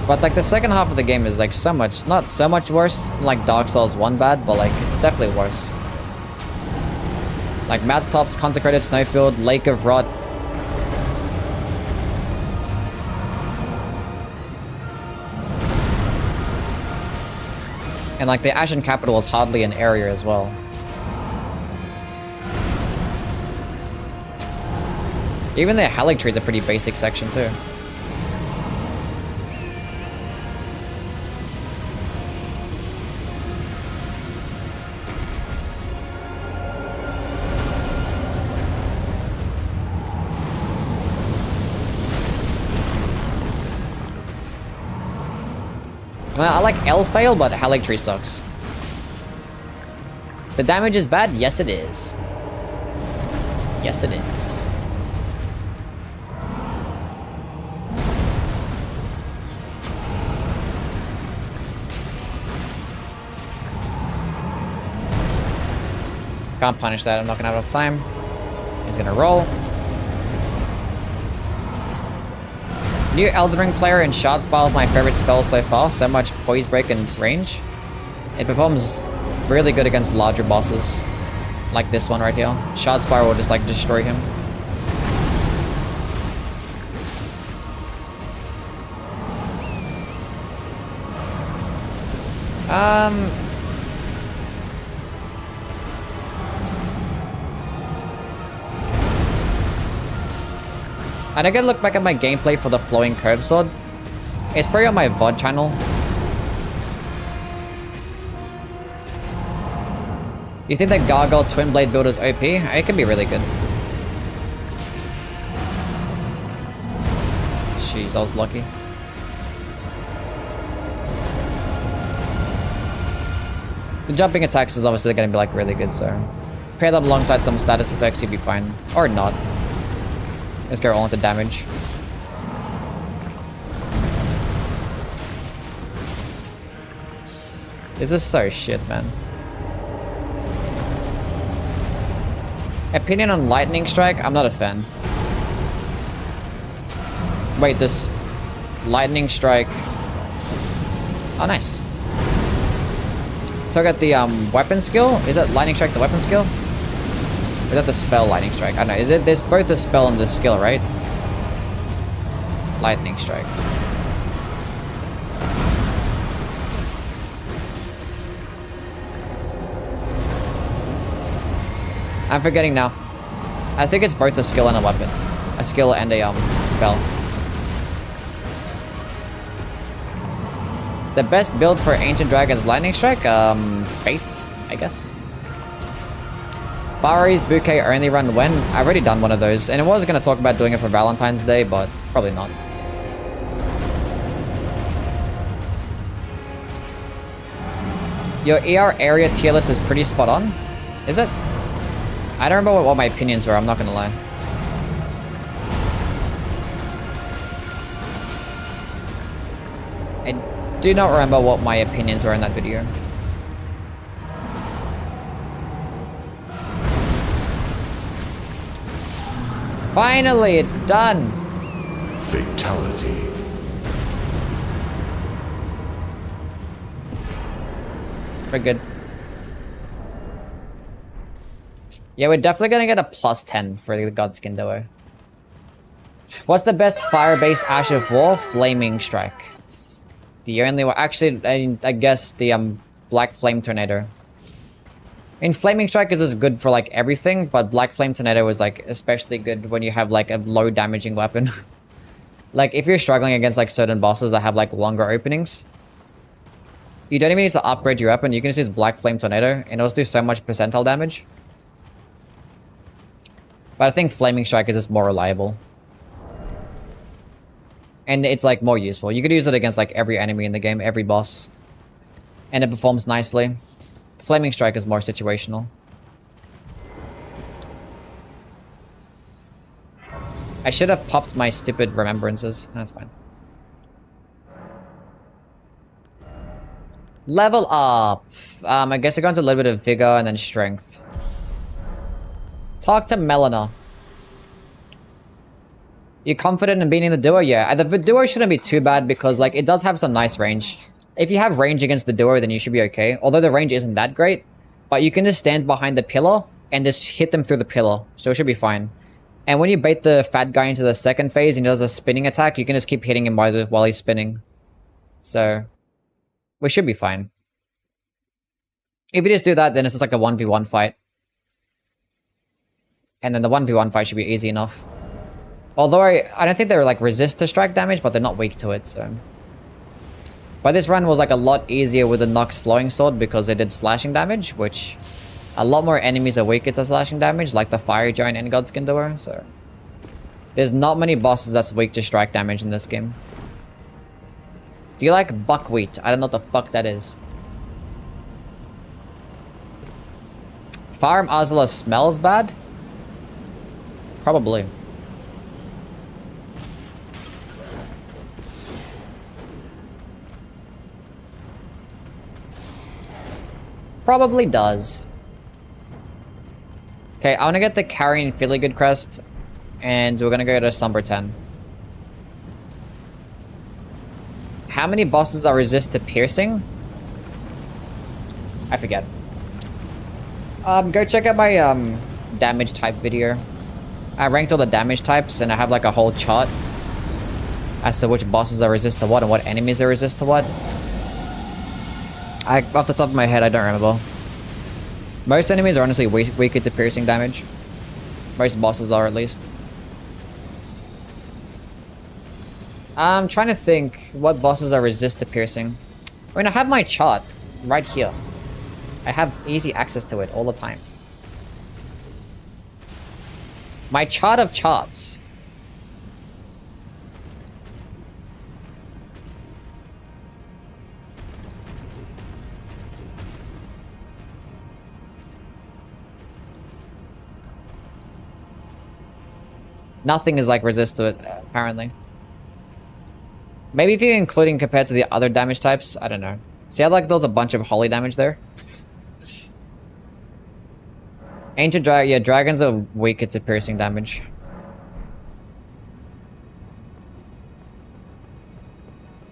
But, like, the second half of the game is, like, so much, not so much worse, like Dark Souls 1 bad, but, like, it's definitely worse. Like, Mad Top's Consecrated Snowfield, Lake of Rot. And, like, the Ashen Capital is hardly an area as well. Even the Haligtree is a pretty basic section, too. I like Elfale, but Haligtree sucks. The damage is bad? Yes, it is. Yes, it is. Can't punish that. I'm not gonna have enough time. He's gonna roll. New Elden Ring player and Shard Spiral is my favorite spell so far. So much poise break and range. It performs really good against larger bosses. Like this one right here. Shard Spiral will just like destroy him. And I gotta look back at my gameplay for the Flowing Curve Sword. It's probably on my VOD channel. You think that Gargoyle Twin Blade build is OP? It can be really good. Jeez, I was lucky. The jumping attacks is obviously gonna be like really good, so pair them alongside some status effects, you'd be fine. Or not. Let's go all into damage. This is so shit, man. Opinion on Lightning Strike? I'm not a fan. Wait, this Lightning Strike... Oh, nice. So I got the weapon skill. Is that Lightning Strike the weapon skill? Or is that the spell Lightning Strike? I don't know. Is it? There's both the spell and the skill, right? Lightning Strike. I'm forgetting now. I think it's both a skill and a weapon. A skill and a spell. The best build for Ancient Dragon's Lightning Strike? Faith, I guess. Far East Bouquet only run when? I've already done one of those, and I was going to talk about doing it for Valentine's Day, but probably not. Your ER area tier list is pretty spot on. Is it? I don't remember what my opinions were, I'm not going to lie. I do not remember what my opinions were in that video. Finally, it's done! Fatality. We're good. Yeah, we're definitely gonna get a +10 for the Godskin Duo. What's the best fire-based Ash of War? Flaming Strike. It's the only one. Actually, I guess the Black Flame Tornado. I mean, Flaming Strike is as good for like everything, but Black Flame Tornado is like especially good when you have like a low damaging weapon. Like if you're struggling against like certain bosses that have like longer openings, you don't even need to upgrade your weapon. You can just use Black Flame Tornado and it'll do so much percentile damage. But I think Flaming Strike is just more reliable. And it's like more useful. You could use it against like every enemy in the game, every boss. And it performs nicely. Flaming Strike is more situational. I should have popped my stupid remembrances. That's fine. Level up. I guess I go into a little bit of vigor and then strength. Talk to Melina. You confident in beating the duo? Yeah, the duo shouldn't be too bad because like it does have some nice range. If you have range against the duo, then you should be okay. Although the range isn't that great, but you can just stand behind the pillar and just hit them through the pillar, so it should be fine. And when you bait the fat guy into the second phase and he does a spinning attack, you can just keep hitting him while he's spinning. So we should be fine. If you just do that, then it's just like a 1v1 fight. And then the 1v1 fight should be easy enough. Although I don't think they're like resist to strike damage, but they're not weak to it, so. But this run was like a lot easier with the Nox flowing sword because it did slashing damage, which a lot more enemies are weaker to slashing damage, like the fire giant and god skin doer, so. There's not many bosses that's weak to strike damage in this game. Do you like buckwheat? I don't know what the fuck that is. Farm Azula smells bad? Probably. Probably does. Okay, I want to get the carrying Philly Good crest, and we're gonna go to Somber 10. How many bosses are resist to piercing? I forget. Go check out my damage type video. I ranked all the damage types, and I have like a whole chart as to which bosses are resist to what and what enemies are resist to what. Off the top of my head, I don't remember. Most enemies are honestly weaker to piercing damage. Most bosses are, at least. I'm trying to think what bosses are resist to piercing. I mean, I have my chart right here. I have easy access to it all the time. My chart of charts. Nothing is like resist to it, apparently. Maybe if you're including compared to the other damage types, I don't know. See how like there's a bunch of holy damage there? Ancient dragon, yeah, dragons are weaker to piercing damage.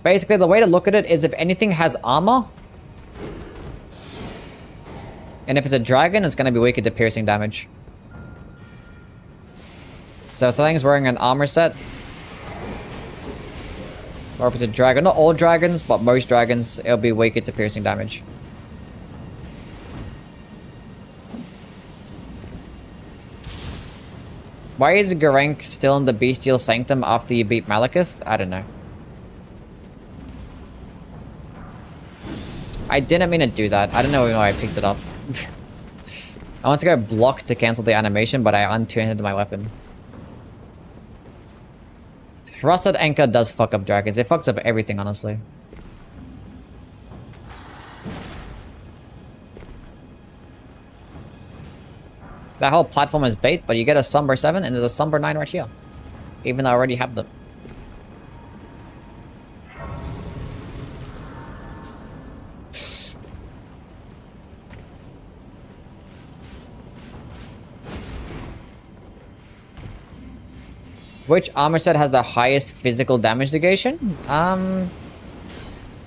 Basically, the way to look at it is if anything has armor, and if it's a dragon, it's gonna be weaker to piercing damage. So if something's wearing an armor set, or if it's a dragon, not all dragons, but most dragons, it'll be weaker to piercing damage. Why is Garank still in the Bestial Sanctum after you beat Malekith? I don't know. I didn't mean to do that. I don't know why I picked it up. I want to go block to cancel the animation, but I untuned my weapon. Thrusted Anchor does fuck up dragons. It fucks up everything, honestly. That whole platform is bait, but you get a Somber 7 and there's a Somber 9 right here. Even though I already have them. Which armor set has the highest physical damage negation?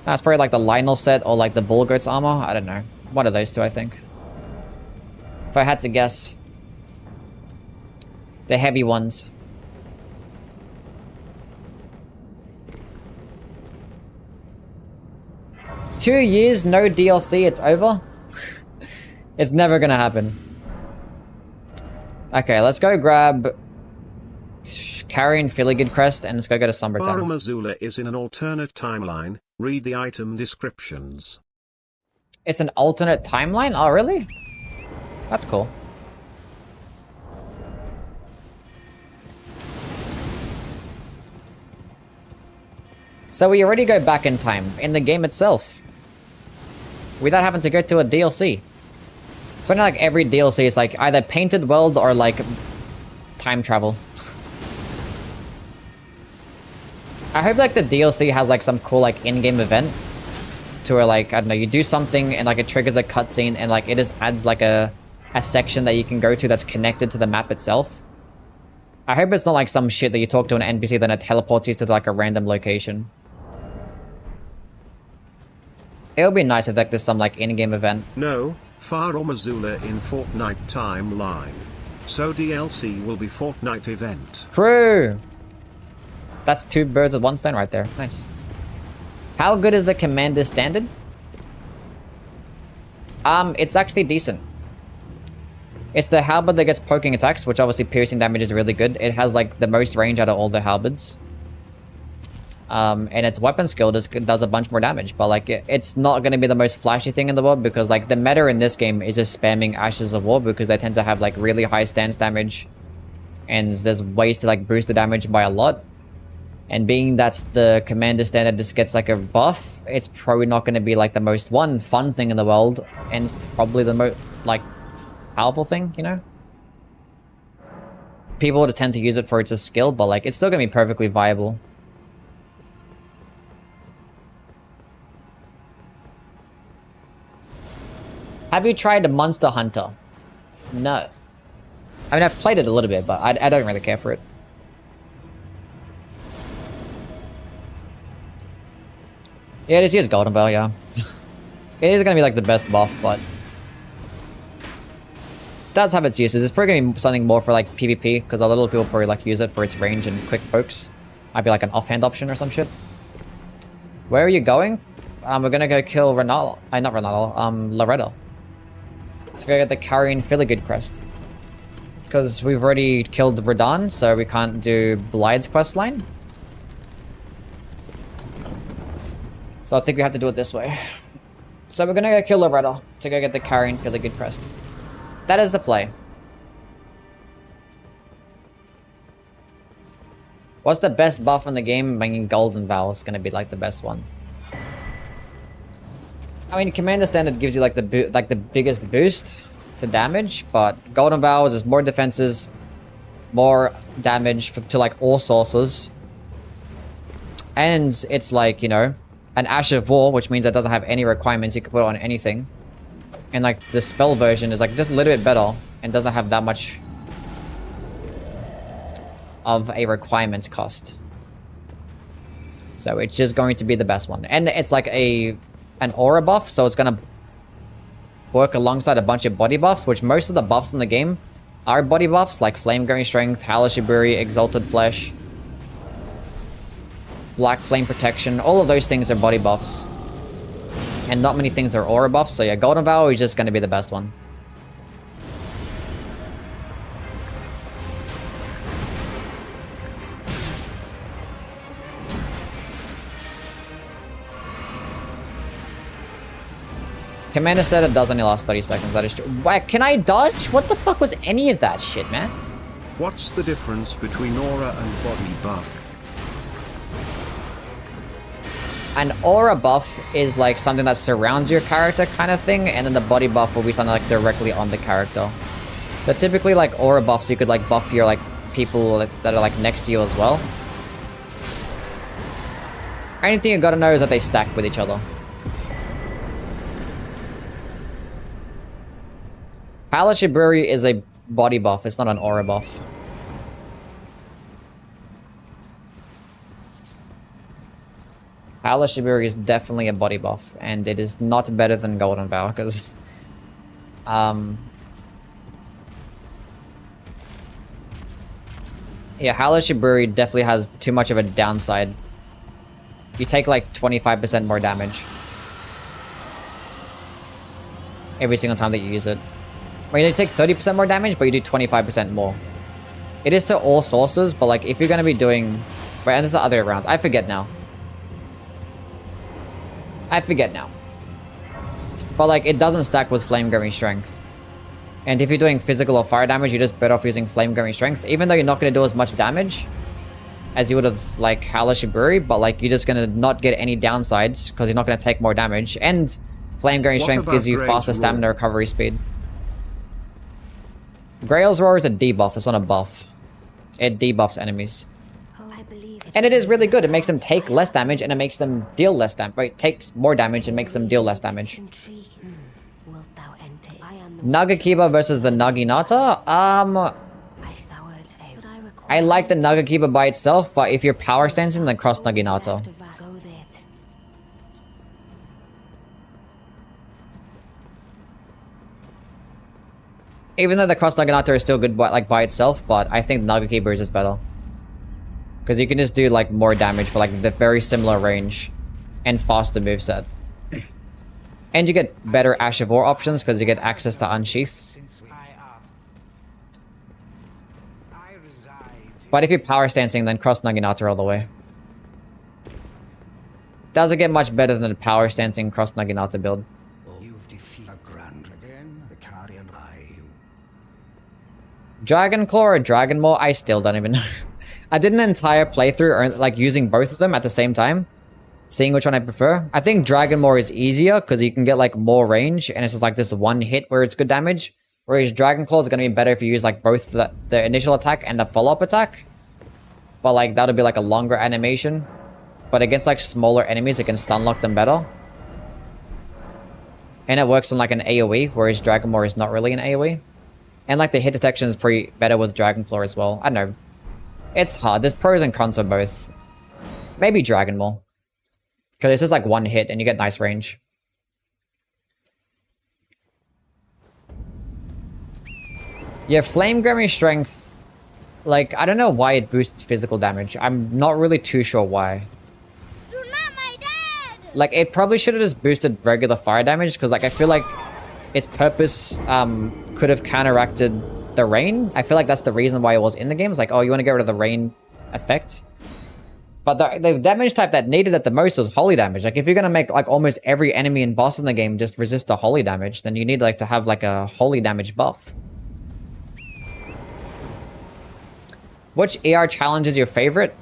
That's probably like the Lionel set or like the Bullgoat's armor. I don't know. One of those two, I think. If I had to guess. The heavy ones. Two years, no DLC, it's over? It's never gonna happen. Okay, let's go grab Carrion Filigid Crest and let's go to Somber 10. Farum Azula is in an alternate timeline. Read the item descriptions. It's an alternate timeline? Oh, really? That's cool. So we already go back in time, in the game itself. Without having to go to a DLC. It's funny, like every DLC is like either Painted World or like time travel. I hope like the DLC has like some cool like in-game event to where like, I don't know, you do something and like it triggers a cutscene and like it just adds like a section that you can go to that's connected to the map itself. I hope it's not like some shit that you talk to an NPC then it teleports you to like a random location. It would be nice if like there's some like in-game event. No, Far Omazula in Fortnite timeline. So DLC will be Fortnite event. True! That's 2 birds with 1 stone right there. Nice. How good is the Commander Standard? It's actually decent. It's the halberd that gets poking attacks, which obviously piercing damage is really good. It has like the most range out of all the halberds. And its weapon skill does a bunch more damage, but like it's not going to be the most flashy thing in the world because like the meta in this game is just spamming Ashes of War because they tend to have like really high stance damage and there's ways to like boost the damage by a lot. And being that's the Commander Standard just gets like a buff, it's probably not going to be like the most fun thing in the world, and it's probably the most like powerful thing, you know? People would tend to use it for its skill, but like it's still going to be perfectly viable. Have you tried Monster Hunter? No. I mean, I've played it a little bit, but I don't really care for it. Yeah, it is Golden Bell, yeah. It is going to be like the best buff, but... it does have its uses. It's probably going to be something more for like PvP, because a lot of people probably like use it for its range and quick pokes. Might be like an offhand option or some shit. Where are you going? We're going to go kill Renal... not Renal, Loretta. Let's go get the Carrion Filigid crest. Because we've already killed Radahn, so we can't do Blide's questline. So I think we have to do it this way. So we're gonna go kill Loretta to go get the Carrion Filigid crest. That is the play. What's the best buff in the game? I mean, Golden Vow is gonna be like the best one. I mean, Commander Standard gives you like the biggest boost to damage, but Golden Vow is more defenses, more damage to like all sources, and it's like, you know, an Ash of War, which means it doesn't have any requirements you can put on anything, and like the spell version is like just a little bit better and doesn't have that much of a requirement cost. So it's just going to be the best one, and it's like an aura buff, so it's gonna work alongside a bunch of body buffs, which most of the buffs in the game are body buffs, like Flame Going Strength, Halashiburi, Exalted Flesh, Black Flame Protection. All of those things are body buffs, and not many things are aura buffs. So yeah, Golden Vow is just gonna be the best one. Commander Standard does only last 30 seconds, that is true. Wait, can I dodge? What the fuck was any of that shit, man? What's the difference between aura and body buff? An aura buff is like something that surrounds your character kind of thing, and then the body buff will be something like directly on the character. So typically like aura buffs, you could like buff your like people that are like next to you as well. Anything you gotta know is that they stack with each other. Halashiburi is a body buff, it's not an aura buff. Halashiburi is definitely a body buff, and it is not better than Golden Vow, because... yeah, Halashiburi definitely has too much of a downside. You take like 25% more damage every single time that you use it. Or you take 30% more damage, but you do 25% more. It is to all sources, but like if you're going to be doing... wait, and this is the other way around. I forget now. But like it doesn't stack with Flame Going Strength. And if you're doing physical or fire damage, you're just better off using Flame Going Strength. Even though you're not going to do as much damage as you would have like Halashiburi, but like you're just going to not get any downsides because you're not going to take more damage. And Flame Going Strength gives you faster stamina recovery speed. Grail's Roar is a debuff, it's not a buff. It debuffs enemies. I believe And it is really good. It makes them take less damage and it makes them deal less damage. Right, takes more damage and makes them deal less damage. intriguing. Wilt thou enter? I am the Nagakiba versus the Naginata. I soured a. But I require I like the Nagakiba by itself, but if you're power stancing, then cross Naginata. go there. Even though the cross Naginata is still good by itself, but I think Nagakiba is just better. Because you can just do like more damage for like the very similar range and faster moveset. And you get better Ash of War options because you get access to Unsheath. But if you're power stancing, then cross Naginata all the way. Doesn't get much better than the power stancing cross Naginata build. You've defeated a grand again, the carrion eye. Dragon Claw or Dragon Maw? I still don't even know. I did an entire playthrough like using both of them at the same time, seeing which one I prefer. I think Dragon Maw is easier because you can get like more range and it's just like this one hit where it's good damage. Whereas Dragon Claw is going to be better if you use like both the initial attack and the follow-up attack. But like that'll be like a longer animation. But against like smaller enemies, it can stun lock them better. And it works on like an AoE, whereas Dragon Maw is not really an AoE. And like the hit detection is pretty better with Dragon Claw as well. I don't know. It's hard. There's pros and cons of both. Maybe Dragon Maw. Because it's just like one hit and you get nice range. Yeah, Flame Gremmy Strength, like, I don't know why it boosts physical damage. I'm not really too sure why. You're not my dad! Like, it probably should have just boosted regular fire damage, because, like, I feel like its purpose could have counteracted the rain. I feel like that's the reason why it was in the game. It's like, oh, you want to get rid of the rain effect? But the damage type that needed it the most was holy damage. Like, if you're going to make, like, almost every enemy and boss in the game just resist the holy damage, then you need, like, to have, like, a holy damage buff. Which ER challenge is your favorite?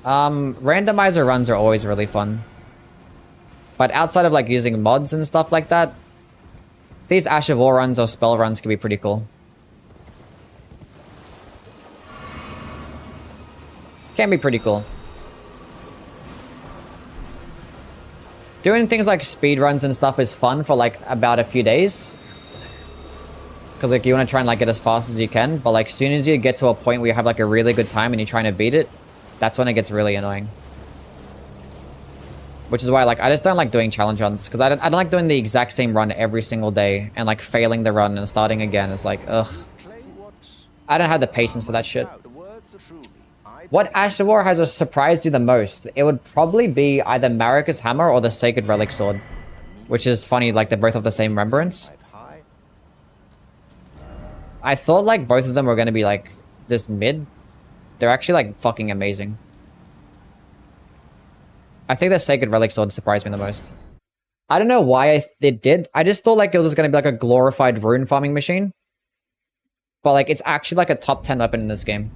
Randomizer runs are always really fun. But outside of like using mods and stuff like that, these Ash of War runs or spell runs can be pretty cool. Can be pretty cool. Doing things like speed runs and stuff is fun for like about a few days. Because like you want to try and like get as fast as you can, but like as soon as you get to a point where you have like a really good time and you're trying to beat it, that's when it gets really annoying. Which is why like I just don't like doing challenge runs, because I don't like doing the exact same run every single day and like failing the run and starting again. It's like, ugh. I don't have the patience for that shit. What Ash of War has surprised you the most? It would probably be either Marika's Hammer or the Sacred Relic Sword. Which is funny, like they're both of the same remembrance. I thought like both of them were going to be like this mid. They're actually like fucking amazing. I think the Sacred Relic Sword surprised me the most. I don't know why it did. I just thought like it was just going to be like a glorified rune farming machine. But like it's actually like a top 10 weapon in this game.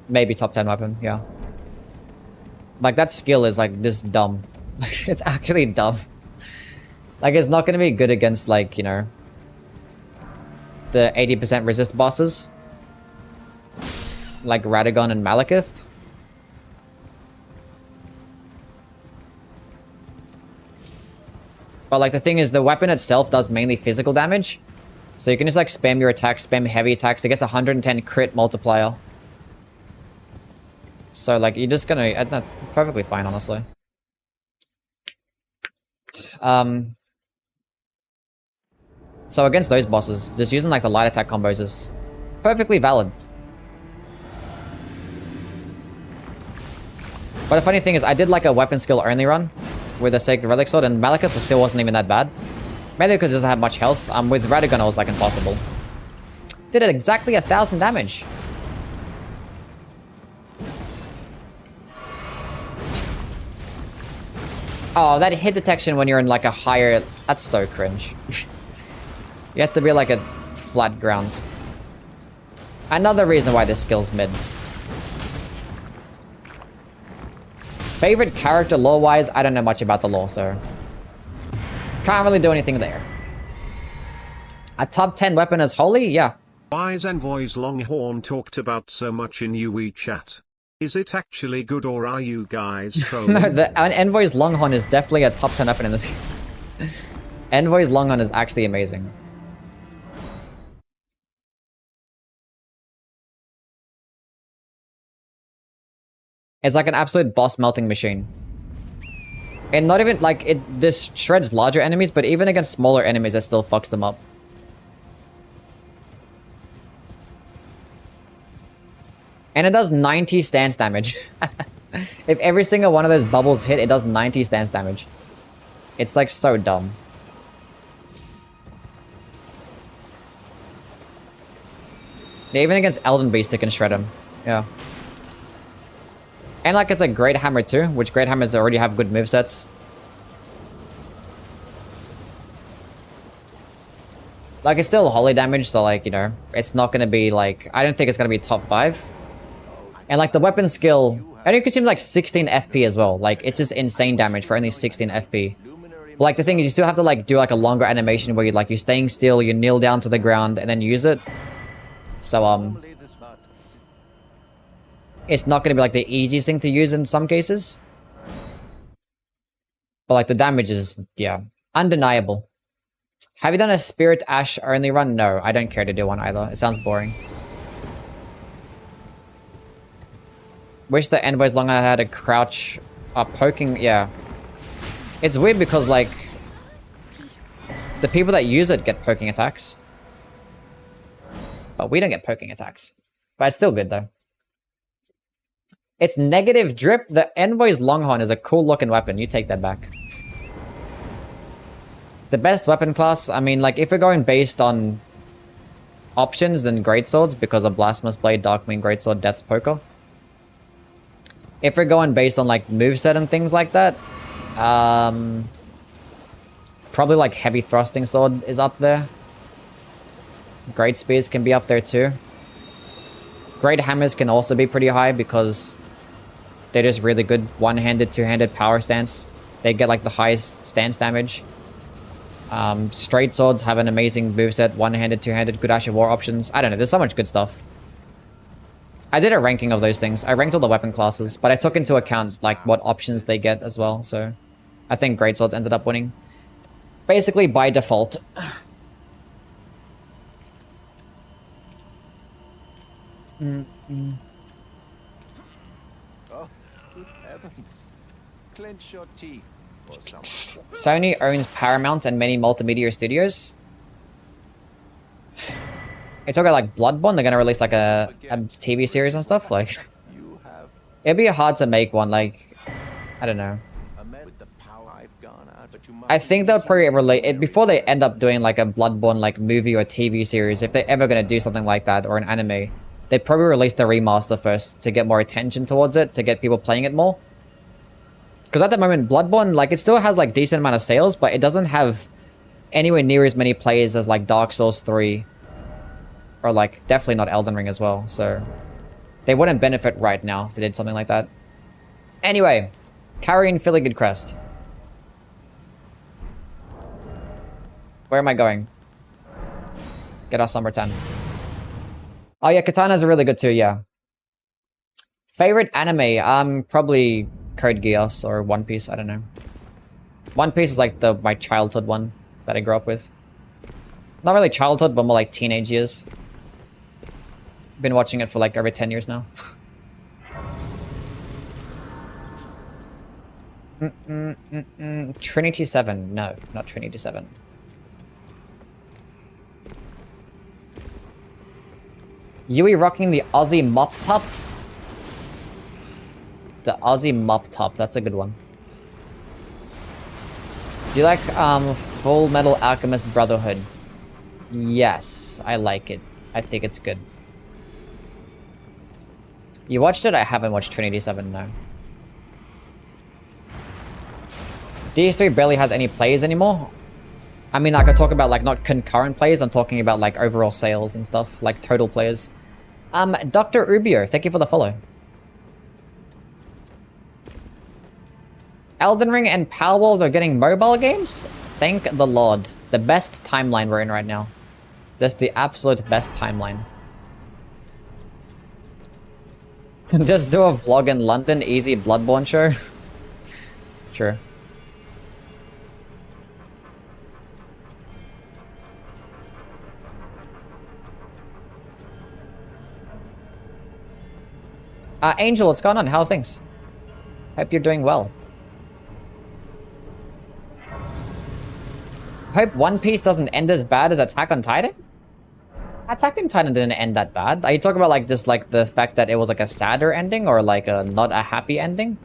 Maybe top 10 weapon, yeah. Like that skill is like this dumb. It's actually dumb. Like, it's not going to be good against, like, you know, the 80% resist bosses. Like Radagon and Malekith. But, like, the thing is, the weapon itself does mainly physical damage. So you can just, like, spam your attacks, spam heavy attacks. It gets 110 crit multiplier. So, like, you're just gonna... That's perfectly fine, honestly. So against those bosses, just using like the light attack combos is perfectly valid. But the funny thing is, I did like a weapon skill only run with a Sacred Relic Sword, and Malekith still wasn't even that bad. Maybe because it doesn't have much health. With Radagon, it was like impossible. Did it exactly 1,000 damage. Oh, that hit detection when you're in like a higher... That's so cringe. You have to be like a flat ground. Another reason why this skill's mid. Favorite character lore-wise, I don't know much about the lore, so... Can't really do anything there. A top 10 weapon is holy? Yeah. Why is Envoy's Longhorn talked about so much in UE chat? Is it actually good or are you guys trolling? No, Envoy's Longhorn is definitely a top 10 weapon in this game. Envoy's Longhorn is actually amazing. It's like an absolute boss melting machine. And not even like this shreds larger enemies, but even against smaller enemies, it still fucks them up. And it does 90 stance damage. If every single one of those bubbles hit, it does 90 stance damage. It's like so dumb. Yeah, even against Elden Beast, it can shred him. Yeah. And like it's a Great Hammer too, which Great Hammers already have good movesets. Like it's still holy damage, so like, you know, it's not gonna be like, I don't think it's gonna be top 5. And like the weapon skill, and you consume like 16 FP as well. Like it's just insane damage for only 16 FP. But like the thing is you still have to like do like a longer animation where you're staying still, you kneel down to the ground and then use it. So it's not gonna be like the easiest thing to use in some cases. But like the damage is, yeah, undeniable. Have you done a Spirit Ash only run? No, I don't care to do one either. It sounds boring. Wish the Envoy's Longhorn had a crouch poking, yeah. It's weird because like the people that use it get poking attacks. But we don't get poking attacks. But it's still good though. It's negative drip. The Envoy's Longhorn is a cool looking weapon. You take that back. The best weapon class, I mean, like, if we're going based on options, then Greatswords, because of Blasphemous Blade, Darkmoon, Greatsword, Death's Poker. If we're going based on, like, moveset and things like that, probably, like, Heavy Thrusting Sword is up there. Great Spears can be up there, too. Great Hammers can also be pretty high, because they're just really good one-handed, two-handed power stance. They get, like, the highest stance damage. Straight swords have an amazing moveset, one-handed, two-handed, good Ash of War options. I don't know, there's so much good stuff. I did a ranking of those things. I ranked all the weapon classes, but I took into account like what options they get as well, so I think Great Swords ended up winning. Basically by default. Oh, good heavens. Clench your teeth or something. Sony owns Paramount and many multimedia studios. You're talking like Bloodborne, they're gonna release like a TV series and stuff, like it'd be hard to make one, like I don't know. I think they'll probably relate it before they end up doing like a Bloodborne like movie or TV series. If they're ever gonna do something like that or an anime, they'd probably release the remaster first to get more attention towards it, to get people playing it more. Because at the moment, Bloodborne, like it still has like decent amount of sales, but it doesn't have anywhere near as many players as like Dark Souls 3. Or like definitely not Elden Ring as well, so they wouldn't benefit right now if they did something like that. Anyway, carrying Philly Good Crest. Where am I going? Get us number 10. Oh yeah, Katana's are really good too, yeah. Favorite anime? Probably Code Geass or One Piece, I don't know. One Piece is like my childhood one that I grew up with. Not really childhood, but more like teenage years. Been watching it for like over 10 years now. Trinity 7. No, not Trinity 7. Yui rocking the Aussie mop top. The Aussie mop top, that's a good one. Do you like Full Metal Alchemist Brotherhood? Yes, I like it. I think it's good. You watched it? I haven't watched Trinity 7, no. DS3 barely has any plays anymore. I mean, like, I talk about, like, not concurrent plays, I'm talking about, like, overall sales and stuff, like, total players. Dr. Ubio, thank you for the follow. Elden Ring and Palworld are getting mobile games? Thank the Lord. The best timeline we're in right now. That's the absolute best timeline. Just do a vlog in London, easy Bloodborne show. Sure. Angel, what's going on? How are things? Hope you're doing well. Hope One Piece doesn't end as bad as Attack on Titan? Attack on Titan didn't end that bad. Are you talking about like just like the fact that it was like a sadder ending or like a not a happy ending?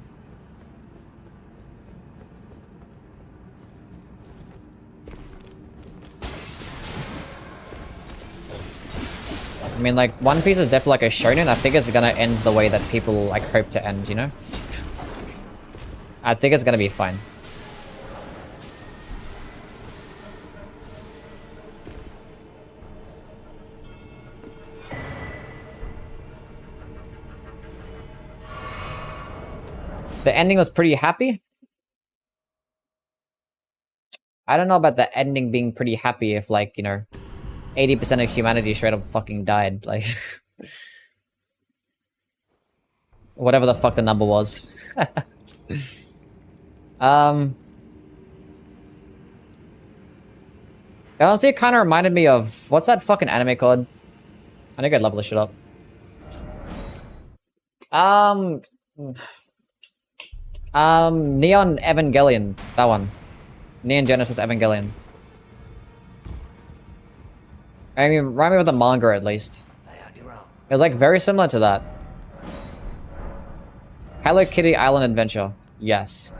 I mean, like, One Piece is definitely like a shonen. I think it's gonna end the way that people, like, hope to end, you know? I think it's gonna be fine. The ending was pretty happy. I don't know about the ending being pretty happy if, like, you know, 80% of humanity straight up fucking died, like... Whatever the fuck the number was. It honestly kind of reminded me of... What's that fucking anime called? I think I'd level this shit up. Neon Evangelion. That one. Neon Genesis Evangelion. I mean, remind me of the manga at least. It was like very similar to that. Hello Kitty Island Adventure. Yes.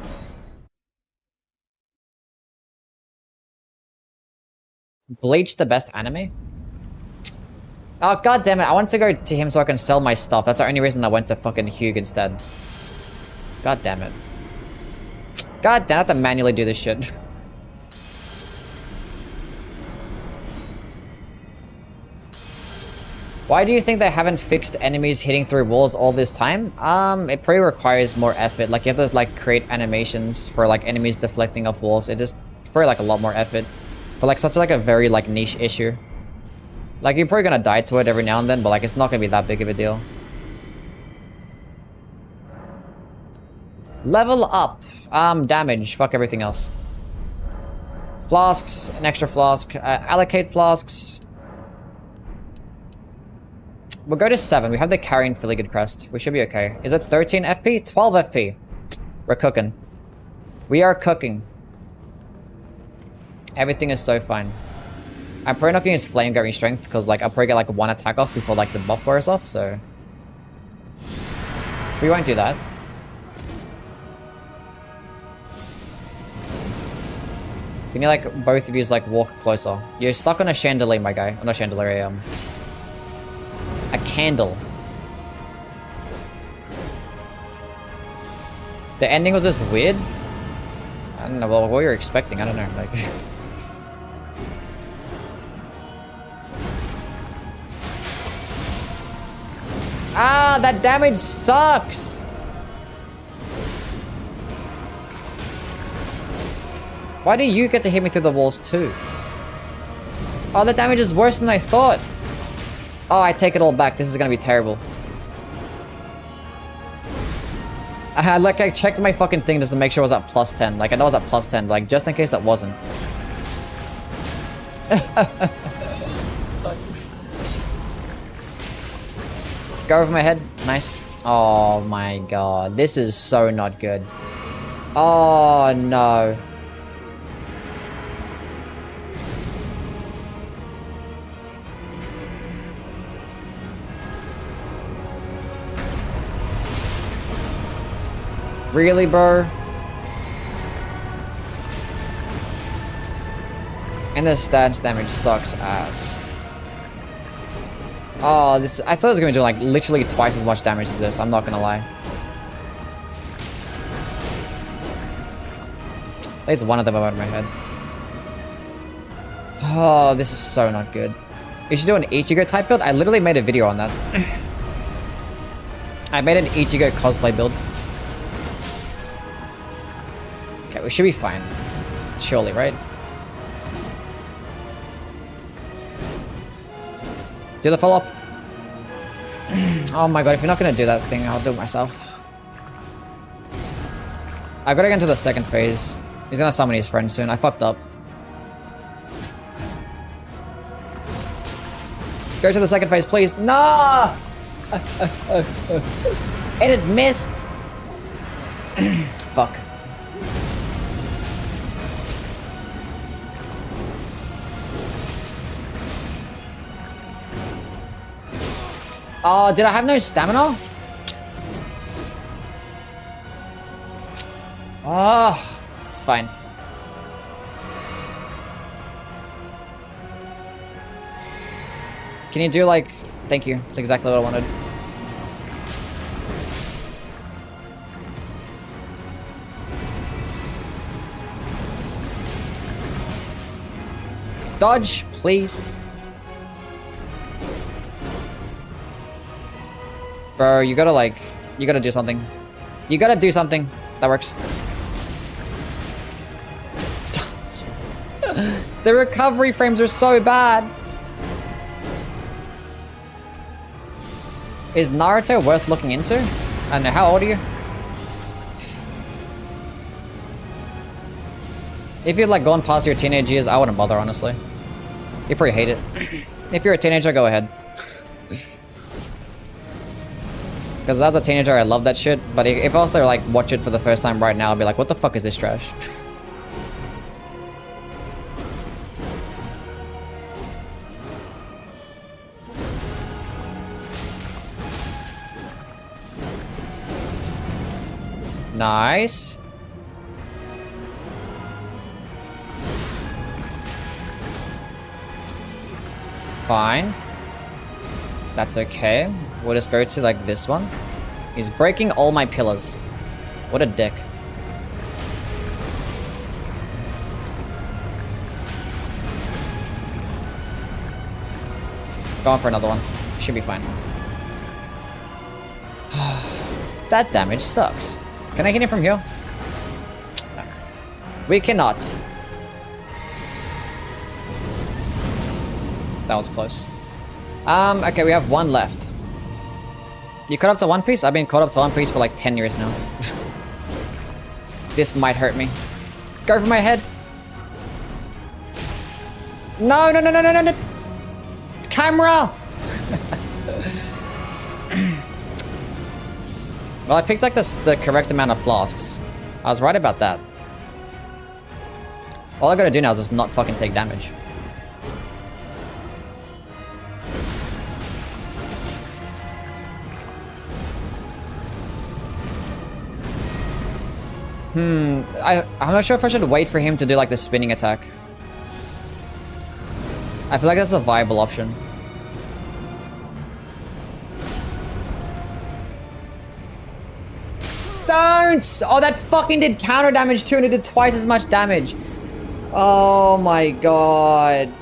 Bleach the best anime? Oh god damn it, I wanted to go to him so I can sell my stuff. That's the only reason I went to fucking Hugh instead. God damn it. God damn, I have to manually do this shit. Why do you think they haven't fixed enemies hitting through walls all this time? It probably requires more effort. Like, you have to, like, create animations for, like, enemies deflecting off walls. It is probably, like, a lot more effort. For, like, such, like, a very, like, niche issue. Like, you're probably gonna die to it every now and then, but, like, it's not gonna be that big of a deal. Level up. Damage. Fuck everything else. Flasks. An extra flask. Allocate flasks. We'll go to 7. We have the carrying filigree crest. We should be okay. Is it 13 FP? 12 FP. We're cooking. We are cooking. Everything is so fine. I'm probably not going to use flame going strength because, like, I'll probably get, like, 1 attack off before, like, the buff wears off, so... We won't do that. Can you, like, both of you, like, walk closer? You're stuck on a chandelier, my guy. Not a chandelier, a candle. The ending was just weird. I don't know, well, what you're expecting, I don't know, like... Ah, that damage sucks! Why do you get to hit me through the walls too? Oh, the damage is worse than I thought! Oh, I take it all back. This is gonna be terrible. Like, I checked my fucking thing just to make sure it was at plus 10. Like, I know it was at plus 10, like, just in case it wasn't. Go over my head. Nice. Oh my god. This is so not good. Oh, no. Really, bro? And the stats damage sucks ass. Oh, this... I thought it was gonna do, like, literally twice as much damage as this. I'm not gonna lie. At least one of them above my head. Oh, this is so not good. You should do an Ichigo type build. I literally made a video on that. I made an Ichigo cosplay build. Okay, we should be fine. Surely, right? Do the follow-up. Oh my god, if you're not gonna do that thing, I'll do it myself. I gotta get into the second phase. He's gonna summon his friend soon. I fucked up. Go to the second phase, please. No! And it missed. Fuck. Oh, did I have no stamina? Oh, it's fine. Can you do like... Thank you. That's exactly what I wanted. Dodge, please. Bro, you gotta like... You gotta do something. You gotta do something. That works. The recovery frames are so bad. Is Naruto worth looking into? I don't know, how old are you? If you'd like gone past your teenage years, I wouldn't bother, honestly. You probably hate it. If you're a teenager, go ahead. Because as a teenager, I love that shit. But if I also like watch it for the first time right now, I'll be like, what the fuck is this trash? Nice. It's fine. That's okay. We'll just go to like this one. He's breaking all my pillars. What a dick. Going for another one. Should be fine. That damage sucks. Can I hit him from here? No. We cannot. That was close. Okay, we have one left. You caught up to One Piece? I've been caught up to One Piece for like 10 years now. This might hurt me. Go for my head. No, no, no, no, no, no, no. Camera! Well, I picked like the correct amount of flasks. I was right about that. All I gotta do now is just not fucking take damage. I'm not sure if I should wait for him to do like the spinning attack. I feel like that's a viable option. Don't! Oh, that fucking did counter damage too, and it did twice as much damage. Oh my god.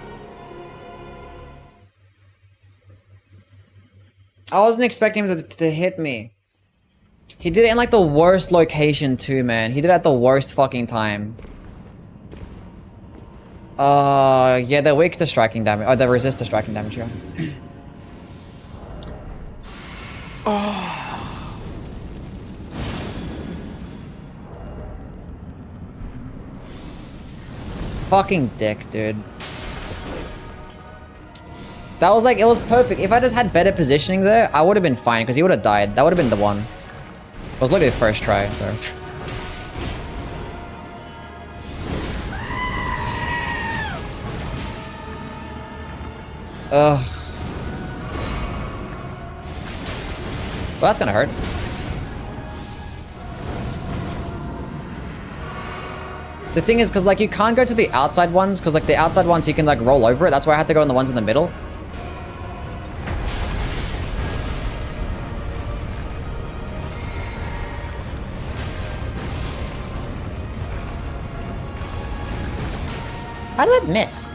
I wasn't expecting him to hit me. He did it in like the worst location too, man. He did it at the worst fucking time. Yeah, they're weak to striking damage. Oh, they resist to striking damage, yeah. Fucking dick, dude. That was like, it was perfect. If I just had better positioning there, I would have been fine because he would have died. That would have been the one. It was literally the first try, so. Ugh. Well, that's gonna hurt. The thing is, because like you can't go to the outside ones, because like the outside ones you can like roll over it. That's why I had to go on the ones in the middle. How did that miss?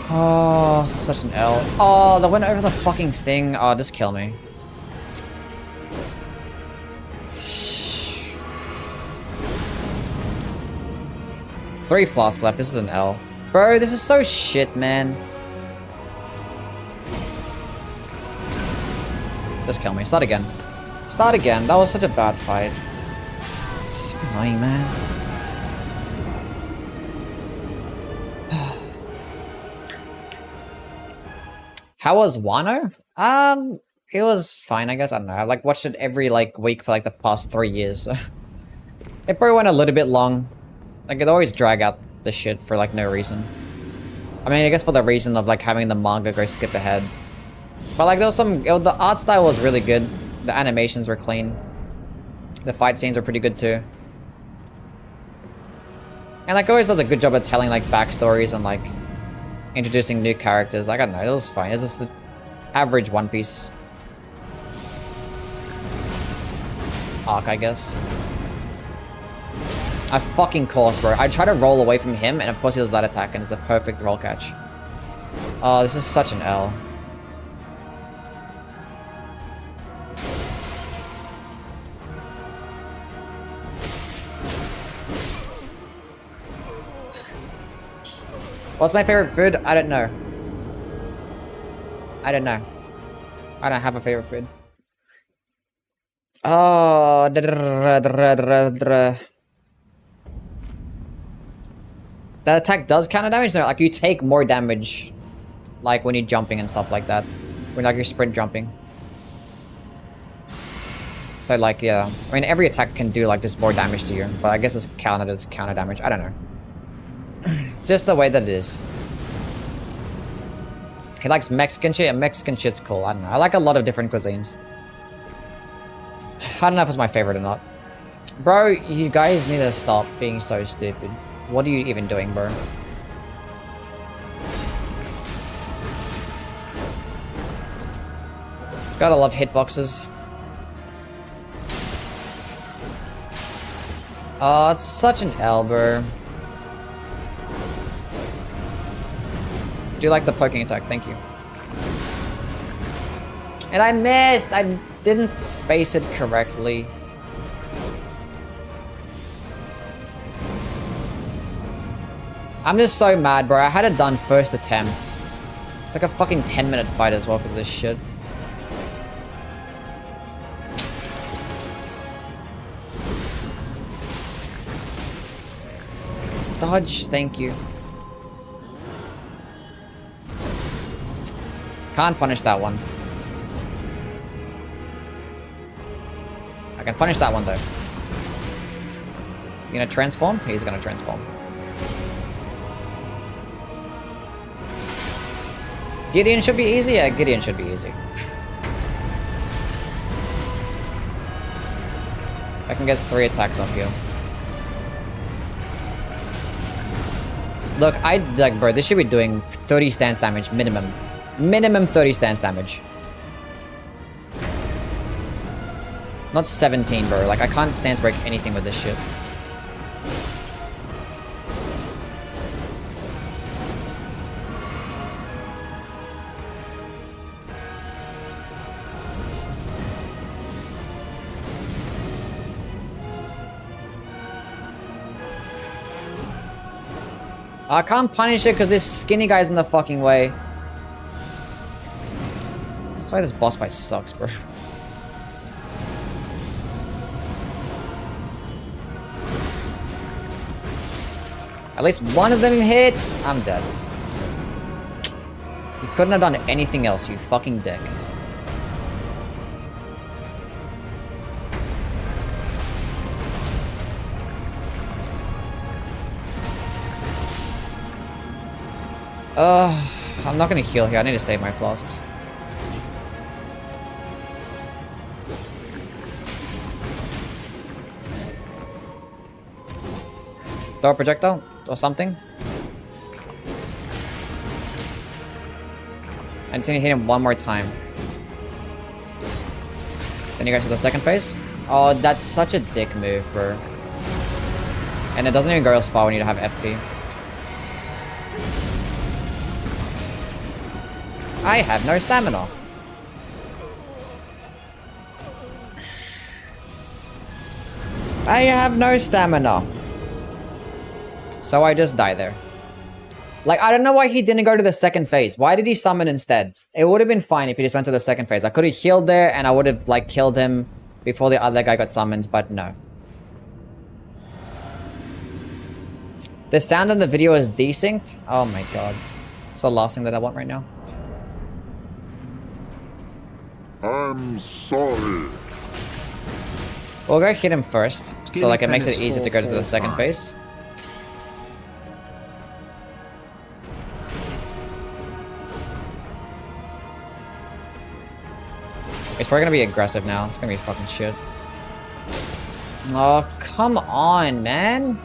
Oh, this is such an L. Oh, that went over the fucking thing. Oh, just kill me. 3 flasks left. This is an L. Bro, this is so shit, man. Just kill me. Start again. Start again. That was such a bad fight. It's so annoying, man. How was Wano? It was fine, I guess. I don't know. I like watched it every like week for like the past 3 years. So. It probably went a little bit long. Like it always drag out the shit for like no reason. I mean, I guess for the reason of like having the manga go skip ahead. But like there was some, the art style was really good. The animations were clean. The fight scenes were pretty good too. And like always does a good job of telling like backstories and like introducing new characters. Like I don't know, it was fine. It's just the average One Piece arc, I guess. I fucking course, bro. I try to roll away from him, and of course he does that attack, and it's the perfect roll catch. Oh, this is such an L. What's my favorite food? I don't know. I don't know. I don't have a favorite food. Oh, that attack does counter damage? No, like you take more damage, like when you're jumping and stuff like that. When like you're sprint jumping. So like, yeah. I mean, every attack can do like just more damage to you, but I guess it's counted as counter damage. I don't know. Just the way that it is. He likes Mexican shit, and Mexican shit's cool. I don't know. I like a lot of different cuisines. I don't know if it's my favorite or not. Bro, you guys need to stop being so stupid. What are you even doing, bro? Gotta love hitboxes. Oh, it's such an L, bro. Do you like the poking attack? Thank you. And I missed! I didn't space it correctly. I'm just so mad, bro. I had it done first attempt. It's like a fucking 10-minute fight as well because of this shit. Dodge, thank you. Can't punish that one. I can punish that one though. You gonna transform? He's gonna transform. Gideon should be easy? Yeah, Gideon should be easy. I can get 3 attacks off you. Look, like, bro, this should be doing 30 stance damage minimum. Minimum 30 stance damage. Not 17, bro. Like, I can't stance break anything with this shit. I can't punish it because this skinny guy's in the fucking way. That's why this boss fight sucks, bro. At least one of them hits. I'm dead. You couldn't have done anything else, you fucking dick. I'm not gonna heal here. I need to save my flasks. Throw a projectile or something. I just need to hit him one more time. Then you guys to the second phase. Oh, that's such a dick move, bro. And it doesn't even go as far when you have FP. I have no stamina. I have no stamina. So I just die there. Like, I don't know why he didn't go to the second phase. Why did he summon instead? It would have been fine if he just went to the second phase. I could have healed there and I would have, like, killed him before the other guy got summoned, but no. The sound in the video is desynced? Oh my god. It's the last thing that I want right now. I'm sorry. We'll go hit him first, so like it makes it easier to go to the second phase. It's probably gonna be aggressive now. It's gonna be fucking shit. Oh, come on, man.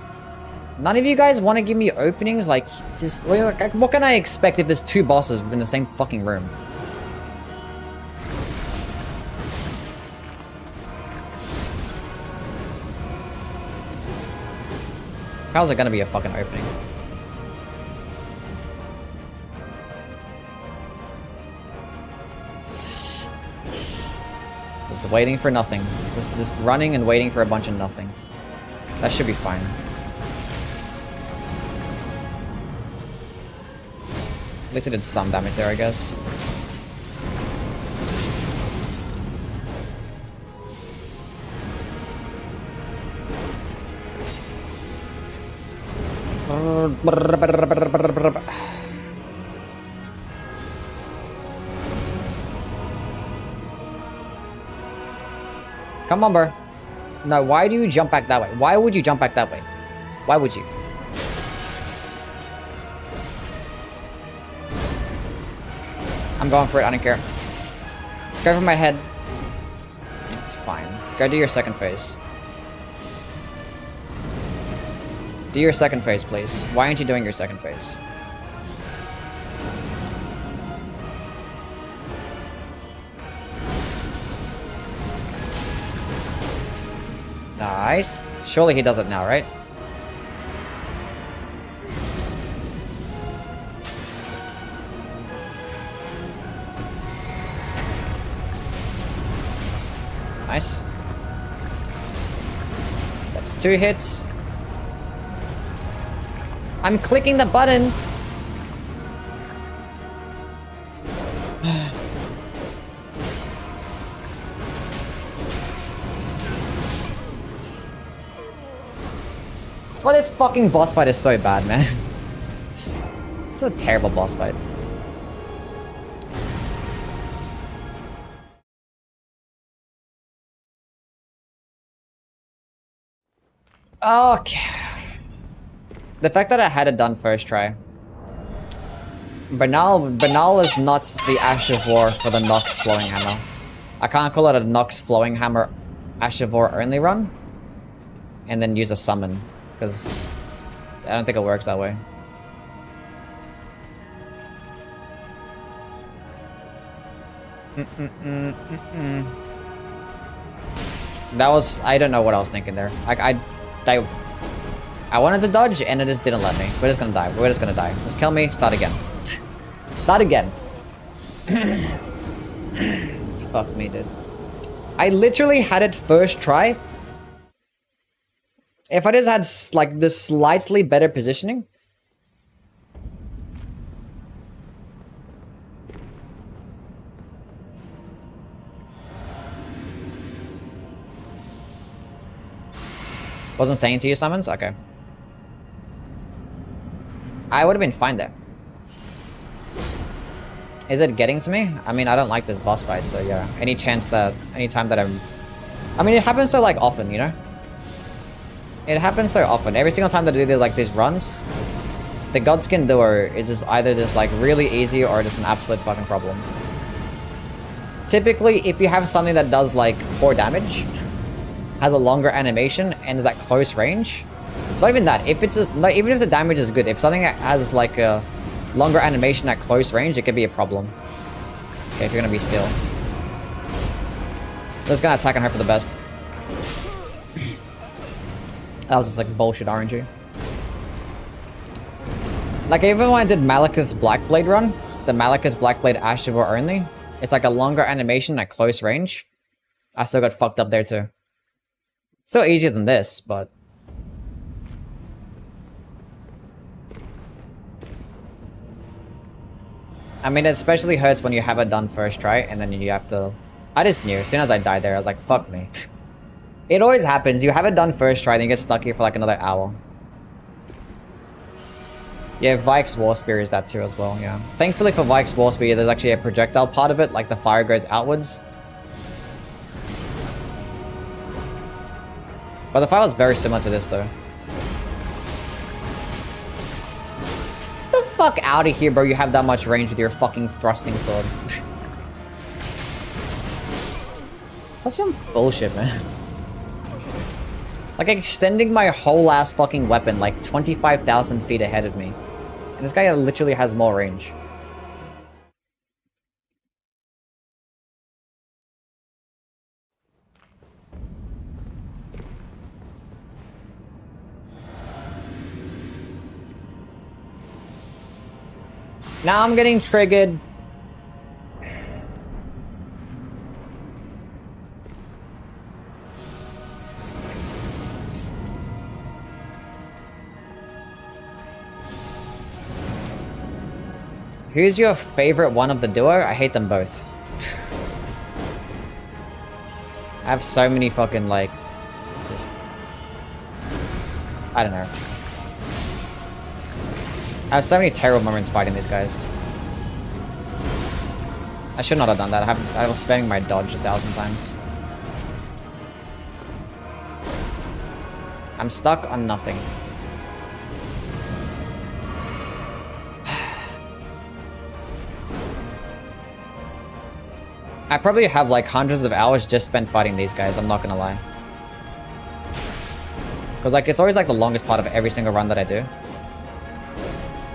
None of you guys want to give me openings? Like, just what can I expect if there's two bosses in the same fucking room? How's it gonna be a fucking opening? Just waiting for nothing. Just running and waiting for a bunch of nothing. That should be fine. At least it did some damage there, I guess. Come on, bro. No, why do you jump back that way? Why would you jump back that way? Why would you? I'm going for it, I don't care. Go for my head. It's fine. Go do your second phase. Do your second phase, please. Why aren't you doing your second phase? Nice. Surely he does it now, right? Nice. That's 2 hits. I'm clicking the button. That's why this fucking boss fight is so bad, man. It's a terrible boss fight. Okay. The fact that I had it done first try. Banal is not the Ash of War for the Nox Flowing Hammer. I can't call it a Nox Flowing Hammer Ash of War only run. And then use a summon. Because I don't think it works that way. That was... I don't know what I was thinking there. I wanted to dodge and it just didn't let me. We're just gonna die. We're just gonna die. Just kill me. Start again. Start again. Fuck me, dude. I literally had it first try. If I just had like the slightly better positioning. Wasn't saying to you summons? Okay. I would have been fine there. Is it getting to me? I mean, I don't like this boss fight, so yeah. Anytime that I'm... I mean, it happens so, like, often, you know? It happens so often. Every single time that I do, like, these runs, the Godskin Duo is just either just, like, really easy or just an absolute fucking problem. Typically, if you have something that does, like, poor damage, has a longer animation, and is at close range, not even that, if it's just, like, even if the damage is good, if something has, like, a longer animation at close range, it could be a problem. Okay, if you're gonna be still. I'm just gonna attack and hope for the best. That was just like bullshit RNG. Like even when I did Malekith's Blackblade run, the Malekith's Blackblade Ash of War only, it's like a longer animation at close range. I still got fucked up there too. Still easier than this, but... I mean, it especially hurts when you have it done first try, and then you have to... I just knew. As soon as I died there, I was like, fuck me. It always happens. You have it done first try, then you get stuck here for like another hour. Yeah, Vike's War Spear is that too as well, yeah. Thankfully for Vike's War Spear, there's actually a projectile part of it, like the fire goes outwards. But the fire was very similar to this though. Get the fuck out of here, bro. You have that much range with your fucking thrusting sword. Such a bullshit, man. Like extending my whole ass fucking weapon like 25,000 feet ahead of me. And this guy literally has more range. Now I'm getting triggered. Who's your favorite one of the duo? I hate them both. I have so many fucking like... It's just... I don't know. I have so many terrible moments fighting these guys. I should not have done that. I was spamming my dodge 1,000 times. I'm stuck on nothing. I probably have like hundreds of hours just spent fighting these guys, I'm not gonna lie. Because like, it's always like the longest part of every single run that I do.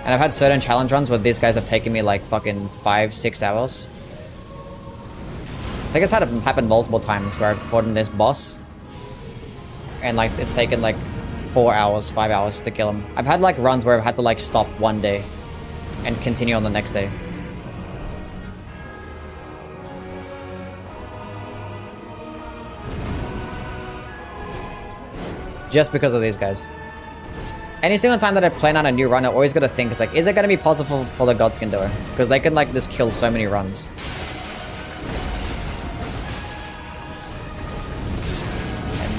And I've had certain challenge runs where these guys have taken me like fucking 5-6 hours. I think it's had it happen multiple times where I've fought in this boss. And like, it's taken like 4 hours, 5 hours to kill him. I've had like runs where I've had to like stop one day and continue on the next day. Just because of these guys. Any single time that I plan on a new run, I always gotta think, it's like, is it gonna be possible for the Godskin duo? Because they can like just kill so many runs.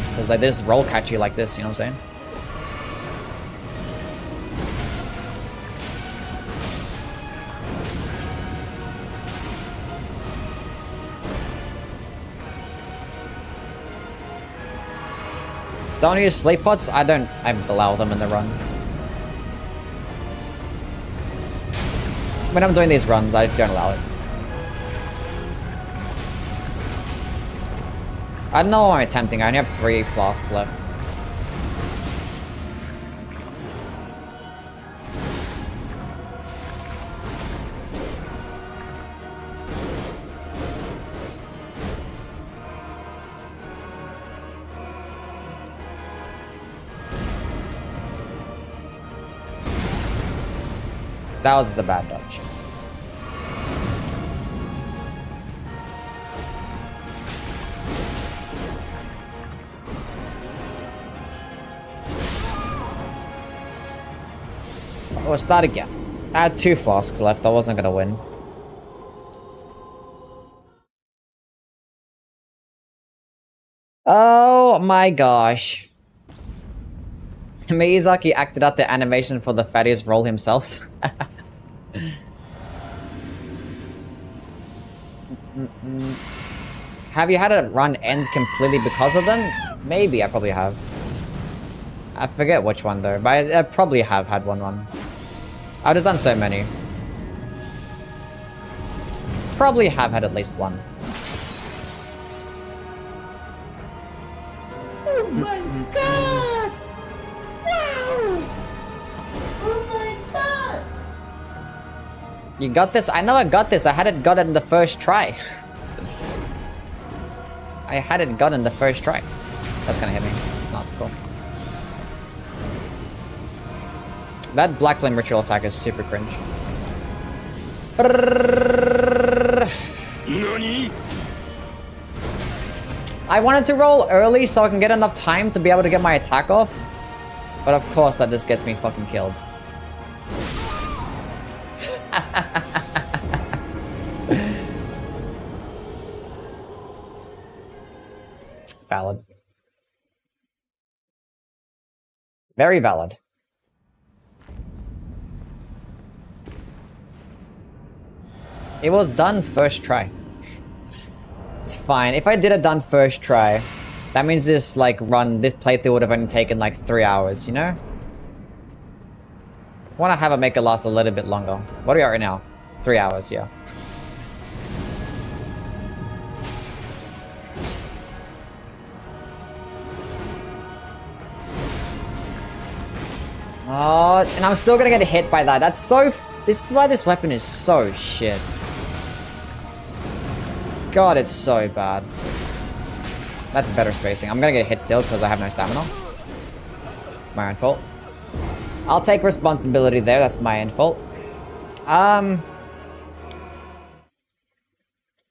Because like, they just roll catch you like this, you know what I'm saying? Don't use sleep pots? I allow them in the run. When I'm doing these runs, I don't allow it. I don't know what I'm attempting. I only have 3 flasks left. That was the bad dodge. We'll start again. I had 2 flasks left. I wasn't gonna win. Oh my gosh. Miyazaki acted out the animation for the fattiest role himself. Have you had a run end completely because of them? Maybe, I probably have. I forget which one though, but I probably have had one run. I've just done so many. Probably have had at least one. Oh my god! Wow! Oh my god! You got this? I know I got this. I had it got it in the first try. I had it got in the first try. That's gonna hit me. It's not cool. That Black Flame Ritual attack is super cringe. NANI? I wanted to roll early so I can get enough time to be able to get my attack off. But of course that just gets me fucking killed. Valid. Very valid. It was done first try. It's fine. If I did it done first try, that means this playthrough would have only taken like 3 hours, you know? I want to have it make it last a little bit longer. What are we at right now? 3 hours, yeah. Oh, and I'm still gonna get hit by that. That's so... This is why this weapon is so shit. God, it's so bad. That's better spacing. I'm gonna get hit still because I have no stamina. It's my own fault. I'll take responsibility there. That's my own fault.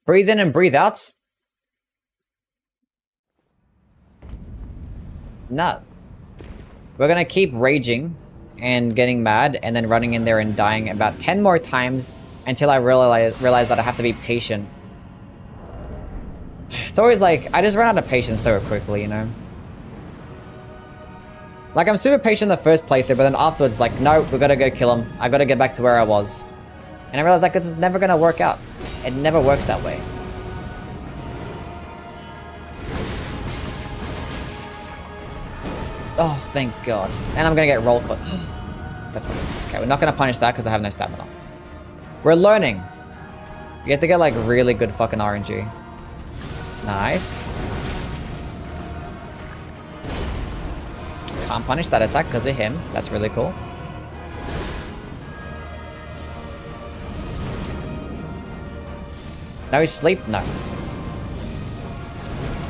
Breathe in and breathe out. No. We're gonna keep raging and getting mad and then running in there and dying about 10 more times until I realize that I have to be patient. It's always like, I just run out of patience so quickly, you know? Like, I'm super patient the first playthrough, but then afterwards it's like, no, we gotta go kill him. I gotta get back to where I was. And I realized like, this is never gonna work out. It never works that way. Oh, thank God. And I'm gonna get roll caught. That's fine. Okay, we're not gonna punish that because I have no stamina. We're learning. You have to get like really good fucking RNG. Nice. Can't punish that attack because of him. That's really cool. No sleep? No.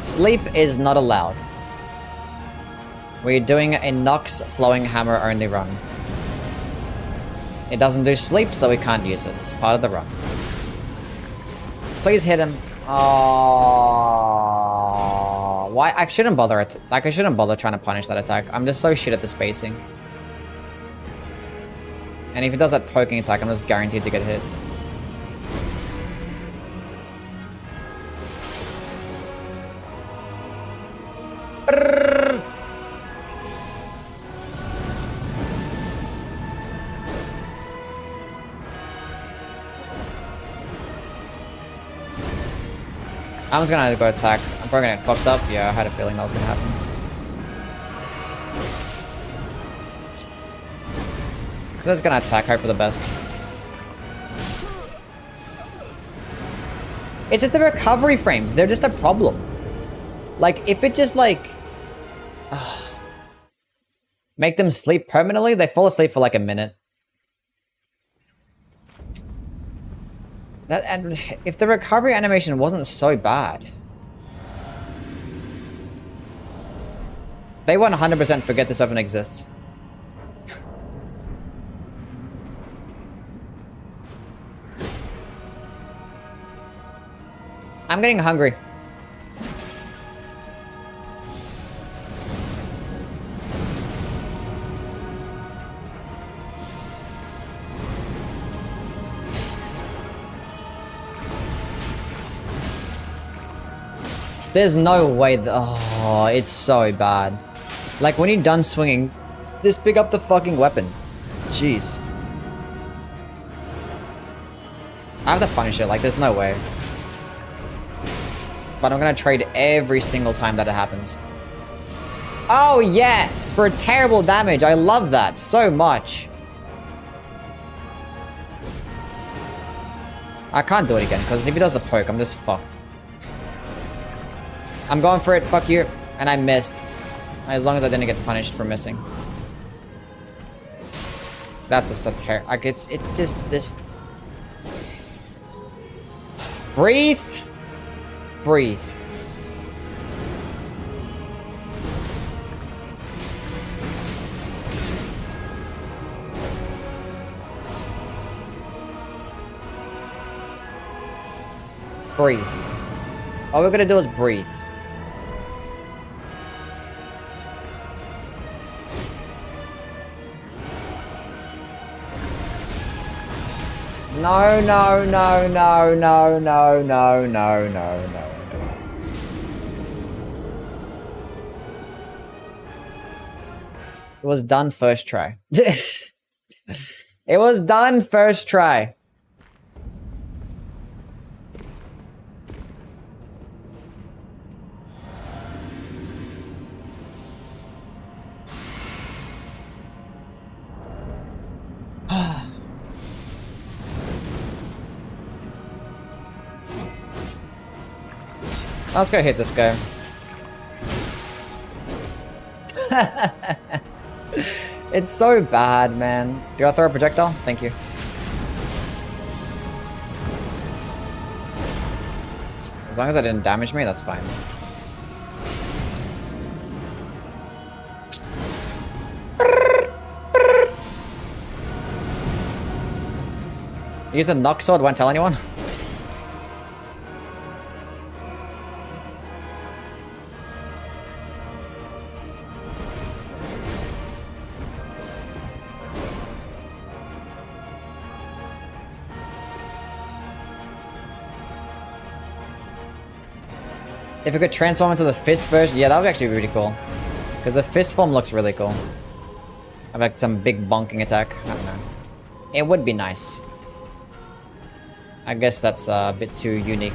Sleep is not allowed. We're doing a Nox flowing hammer only run. It doesn't do sleep, so we can't use it. It's part of the run. Please hit him. Oh, why? I shouldn't bother it. Like, I shouldn't bother trying to punish that attack. I'm just so shit at the spacing. And if it does that poking attack, I'm just guaranteed to get hit. I'm just gonna go attack. I'm probably gonna get fucked up. Yeah, I had a feeling that was gonna happen. I'm just gonna attack, hope for the best. It's just the recovery frames. They're just a problem. Like, if it just like... make them sleep permanently, they fall asleep for like a minute. And if the recovery animation wasn't so bad, they 100% forget this weapon exists. I'm getting hungry. There's no way oh, it's so bad. Like, when you're done swinging, just pick up the fucking weapon. Jeez. I have to punish it, like, there's no way. But I'm gonna trade every single time that it happens. Oh, yes! For terrible damage. I love that so much. I can't do it again, because if he does the poke, I'm just fucked. I'm going for it, fuck you. And I missed. As long as I didn't get punished for missing. That's a satire. Like, it's just this. Breathe. Breathe. Breathe. All we're gonna do is breathe. No, no, no, no, no, no, no, no, no, no, no. It was done first try. It was done first try. Let's go hit this guy. It's so bad, man. Do I throw a projectile? Thank you. As long as I didn't damage me, that's fine. Use the knock sword, won't tell anyone? If it could transform into the fist version, yeah, that would actually be really cool. Because the fist form looks really cool. Have like some big bonking attack. I don't know. It would be nice. I guess that's a bit too unique.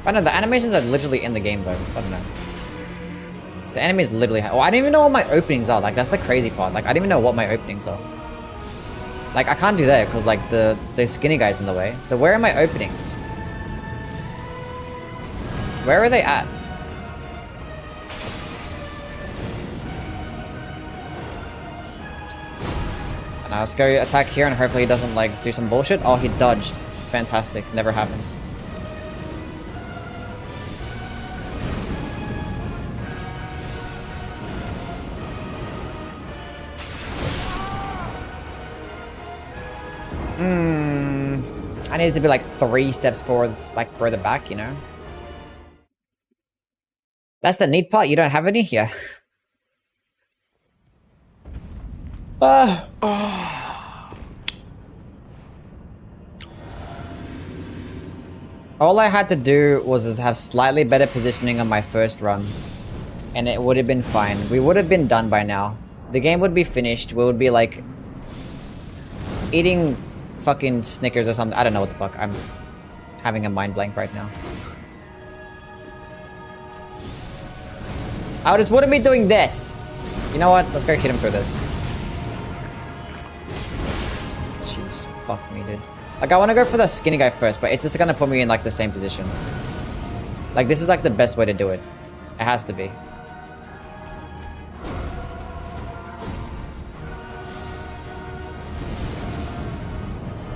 I know the animations are literally in the game though. I don't know. The enemies literally. Oh, I don't even know what my openings are. Like that's the crazy part. Like I don't even know what my openings are. Like, I can't do that because, like, the skinny guy's in the way. So where are my openings? Where are they at? And let's go attack here and hopefully he doesn't, like, do some bullshit. Oh, he dodged. Fantastic. Never happens. I needed to be like 3 steps forward, like further back, you know? That's the neat part, you don't have any? Yeah. All I had to do was just have slightly better positioning on my first run. And it would have been fine. We would have been done by now. The game would be finished. We would be like... eating... fucking Snickers or something. I don't know what the fuck. I'm having a mind blank right now. I just wouldn't be doing this. You know what? Let's go hit him through this. Jeez, fuck me, dude. Like, I want to go for the skinny guy first, but it's just gonna put me in, like, the same position. Like, this is, like, the best way to do it. It has to be.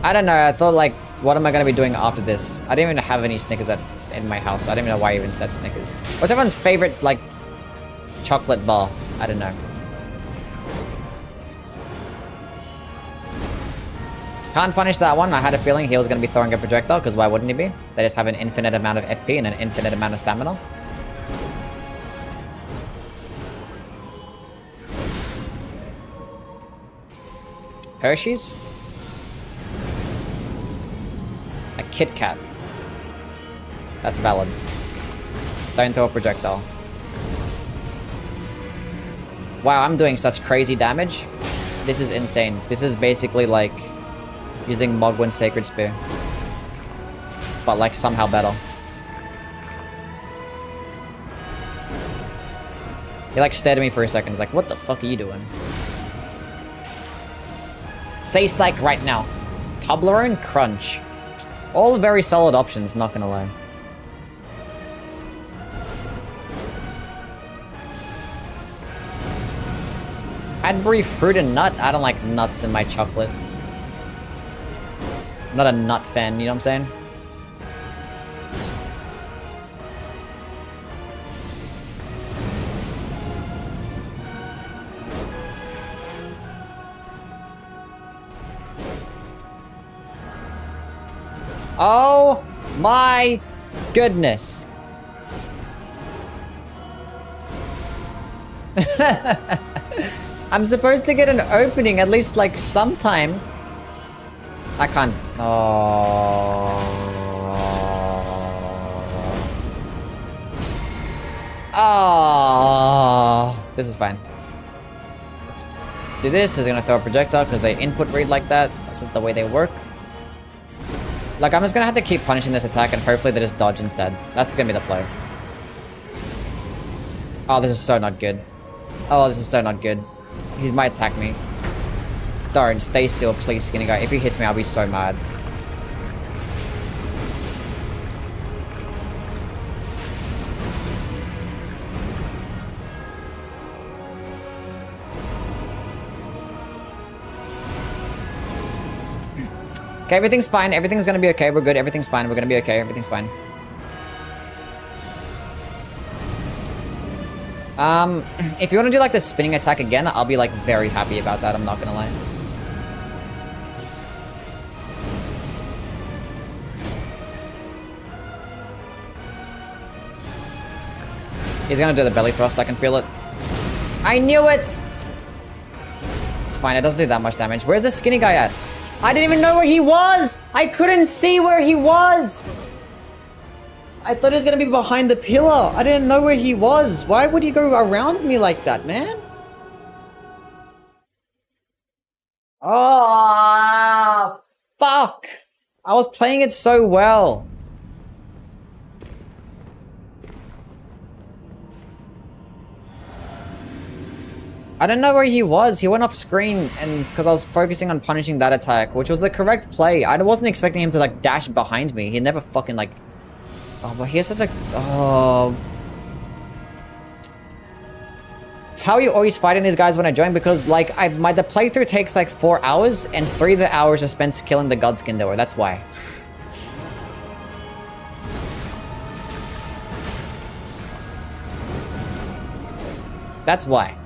I don't know, I thought like, what am I gonna be doing after this? I didn't even have any Snickers in my house. I don't even know why I even said Snickers. What's everyone's favorite, like, chocolate bar? I don't know. Can't punish that one. I had a feeling he was gonna be throwing a projectile, because why wouldn't he be? They just have an infinite amount of FP and an infinite amount of stamina. Hershey's? A Kit Kat. That's valid. Don't throw a projectile. Wow, I'm doing such crazy damage. This is insane. This is basically like using Mogwin's Sacred Spear. But like somehow better. He like stared at me for a second. He's like, what the fuck are you doing? Say psych right now. Toblerone Crunch. All very solid options, not gonna lie. Cadbury Fruit and Nut? I don't like nuts in my chocolate. I'm not a nut fan, you know what I'm saying? Oh my goodness. I'm supposed to get an opening at least like sometime. I can't. Oh. Oh, this is fine. Let's do this. Is gonna throw a projectile because they input read like that. This is the way they work. Like, I'm just gonna have to keep punishing this attack and hopefully they just dodge instead. That's gonna be the play. Oh, this is so not good. Oh, this is so not good. He might attack me. Don't. Stay still, please, skinny guy. If he hits me, I'll be so mad. Okay, everything's fine. Everything's gonna be okay. We're good. Everything's fine. We're gonna be okay. Everything's fine. If you want to do like the spinning attack again, I'll be like very happy about that. I'm not gonna lie. He's gonna do the belly thrust. I can feel it. I knew it! It's fine. It doesn't do that much damage. Where's the skinny guy at? I didn't even know where he was! I couldn't see where he was! I thought he was gonna be behind the pillar. I didn't know where he was. Why would he go around me like that, man? Oh, fuck! I was playing it so well. I don't know where he was. He went off screen, and it's because I was focusing on punishing that attack, which was the correct play. I wasn't expecting him to like dash behind me. He never fucking like... Oh, but he has such a... Oh... How are you always fighting these guys when I join? Because, like, the playthrough takes, like, 4 hours, and 3 of the hours are spent killing the Godskin Door. That's why. That's why.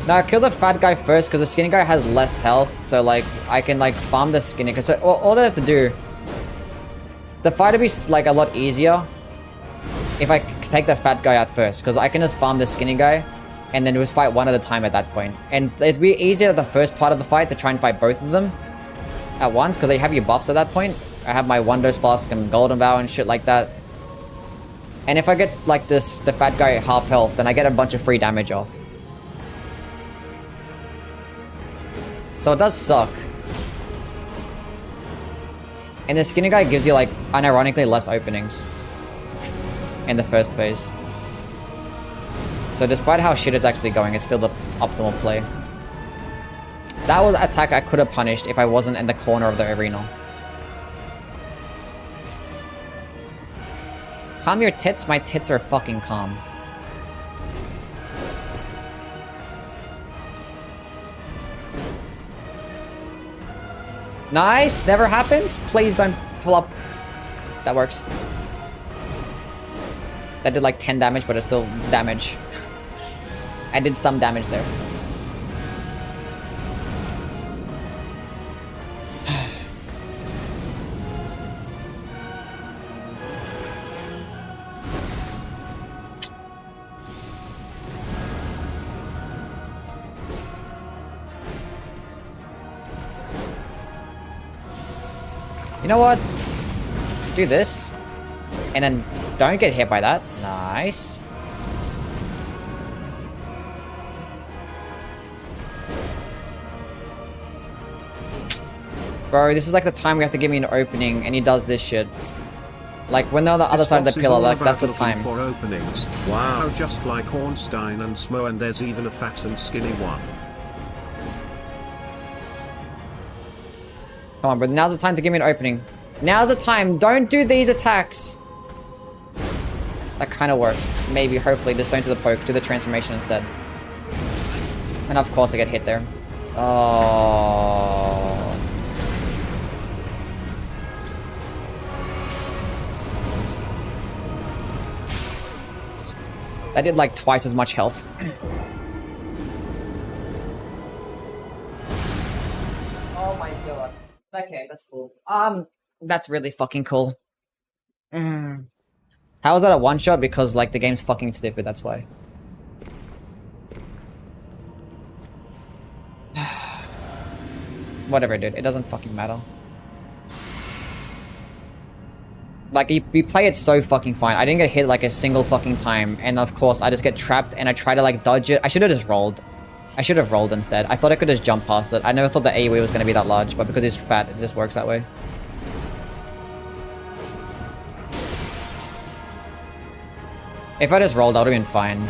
Now, kill the fat guy first, because the skinny guy has less health, so, like, I can, like, farm the skinny, because all they have to do... The fight will be, like, a lot easier if I take the fat guy out first, because I can just farm the skinny guy, and then just fight one at a time at that point. And it'd be easier at the first part of the fight to try and fight both of them at once, because they have your buffs at that point. I have my Wonders Flask and Golden Bow and shit like that. And if I get, like, the fat guy at half health, then I get a bunch of free damage off. So it does suck. And the skinny guy gives you, like, unironically less openings in the first phase. So despite how shit it's actually going, it's still the optimal play. That was an attack I could have punished if I wasn't in the corner of the arena. Calm your tits? My tits are fucking calm. Nice! Never happens. Please don't flop. That works. That did like 10 damage, but it's still damage. I did some damage there. You know what? Do this. And then don't get hit by that. Nice. Bro, this is like the time we have to give me an opening, and he does this shit. Like, when they're on the other side of the pillar, like, that's the time. For openings. Wow, just like Ornstein and Smo, and there's even a fat and skinny one. Come on, bro. Now's the time to give me an opening. Now's the time. Don't do these attacks. That kind of works. Maybe, hopefully. Just don't do the poke. Do the transformation instead. And of course I get hit there. Oh. That did like twice as much health. Oh my god. Okay, that's cool. That's really fucking cool. How is that a one-shot? Because, like, the game's fucking stupid, that's why. Whatever, dude. It doesn't fucking matter. Like, we play it so fucking fine. I didn't get hit like a single fucking time. And of course, I just get trapped and I try to like dodge it. I should have just rolled. I should have rolled instead. I thought I could just jump past it. I never thought the AoE was going to be that large, but because he's fat, it just works that way. If I just rolled, I would have been fine.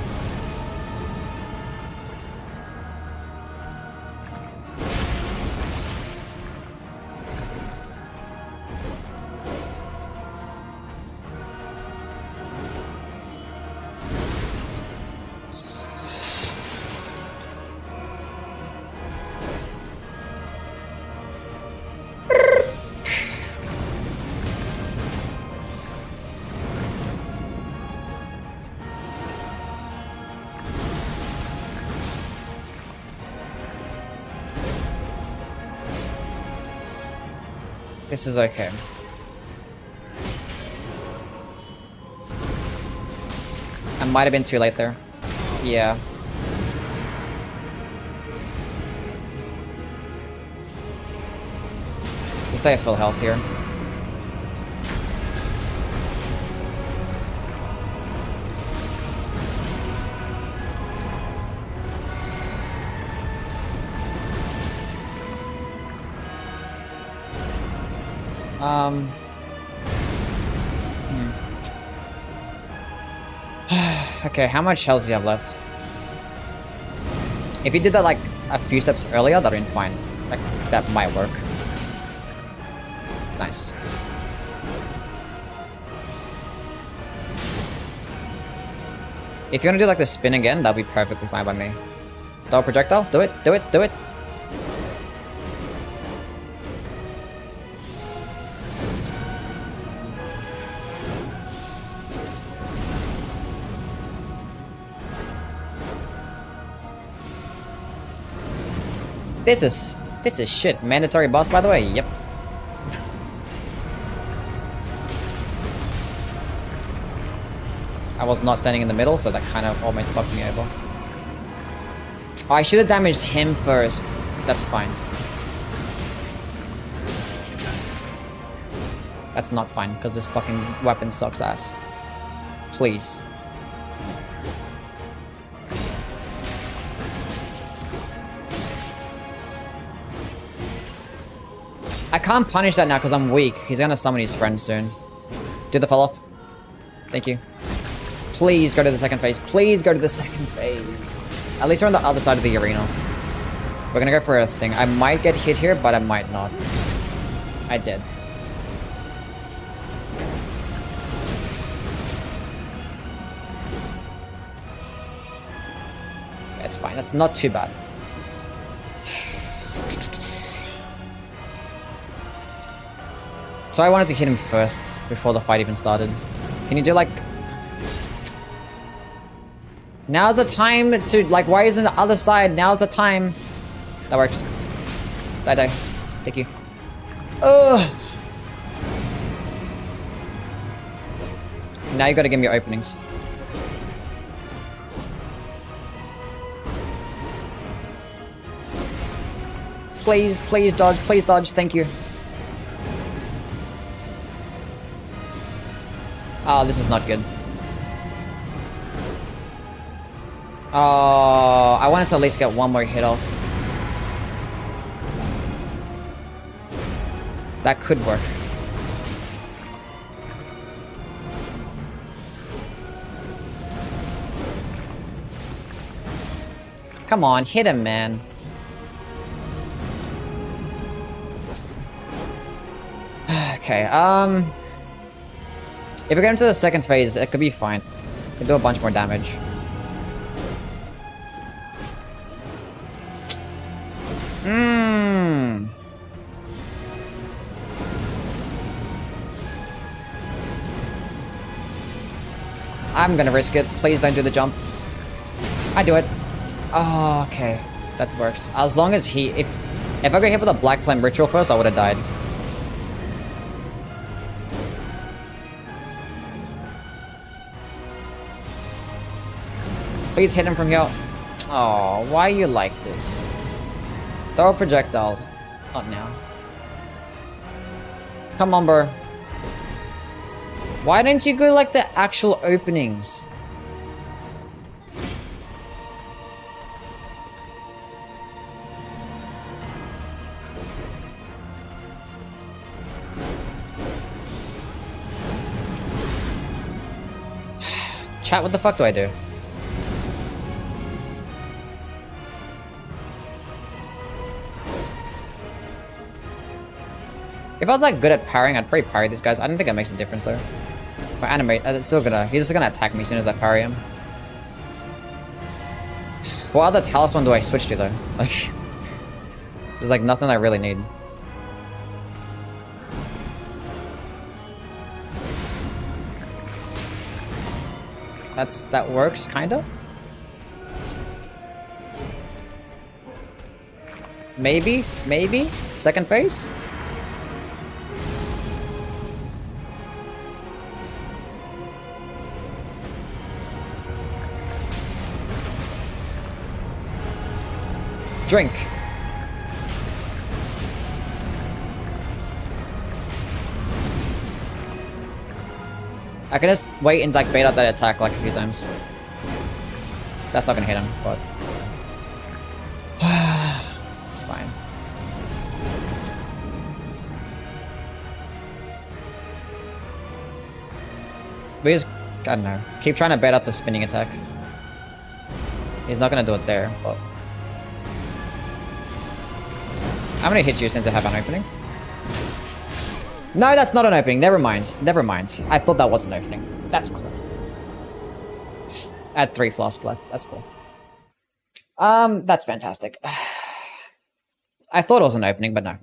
This is okay. I might have been too late there. Yeah. Just stay at full health here. Okay, how much health do you have left? If you did that like a few steps earlier, that would have been fine. Like, that might work. Nice. If you want to do like the spin again, that'll be perfectly fine by me. Throw a projectile? Do it, do it, do it. This is shit. Mandatory boss, by the way. Yep. I was not standing in the middle, so that kind of almost fucked me over. Oh, I should have damaged him first. That's fine. That's not fine, because this fucking weapon sucks ass. Please. I can't punish that now because I'm weak. He's gonna summon his friend soon. Do the follow-up. Thank you. Please go to the second phase. Please go to the second phase. At least we're on the other side of the arena. We're gonna go for a thing. I might get hit here, but I might not. I did. It's fine. That's not too bad. So I wanted to hit him first, before the fight even started. Can you do like... Now's the time to... Like, why isn't the other side? Now's the time. That works. Die. Thank you. Ugh. Now you gotta give me your openings. Please dodge, thank you. Oh, this is not good. Oh, I wanted to at least get one more hit off. That could work. Come on, hit him, man. Okay, if we get into the second phase, it could be fine. We can do a bunch more damage. I'm gonna risk it. Please don't do the jump. I do it. Oh, okay. That works. As long as he... If I got hit with a Black Flame Ritual first, I would have died. Please hit him from here. Oh, why are you like this? Throw a projectile. Not now. Come on, bro. Why don't you go like the actual openings? Chat, what the fuck do I do? If I was like good at parrying, I'd probably parry these guys. I don't think it makes a difference though. My animate, it's still gonna, he's just gonna attack me as soon as I parry him. What other talisman do I switch to though? Like, there's like nothing I really need. That works, kinda? Maybe? Maybe? Second phase? Drink. I can just wait and like bait out that attack like a few times. That's not gonna hit him, but it's fine. We just, I don't know, keep trying to bait out the spinning attack. He's not gonna do it there, but I'm gonna hit you since I have an opening. No, that's not an opening. Never mind. Never mind. I thought that was an opening. That's cool. I had 3 flasks left. That's cool. That's fantastic. I thought it was an opening, but no.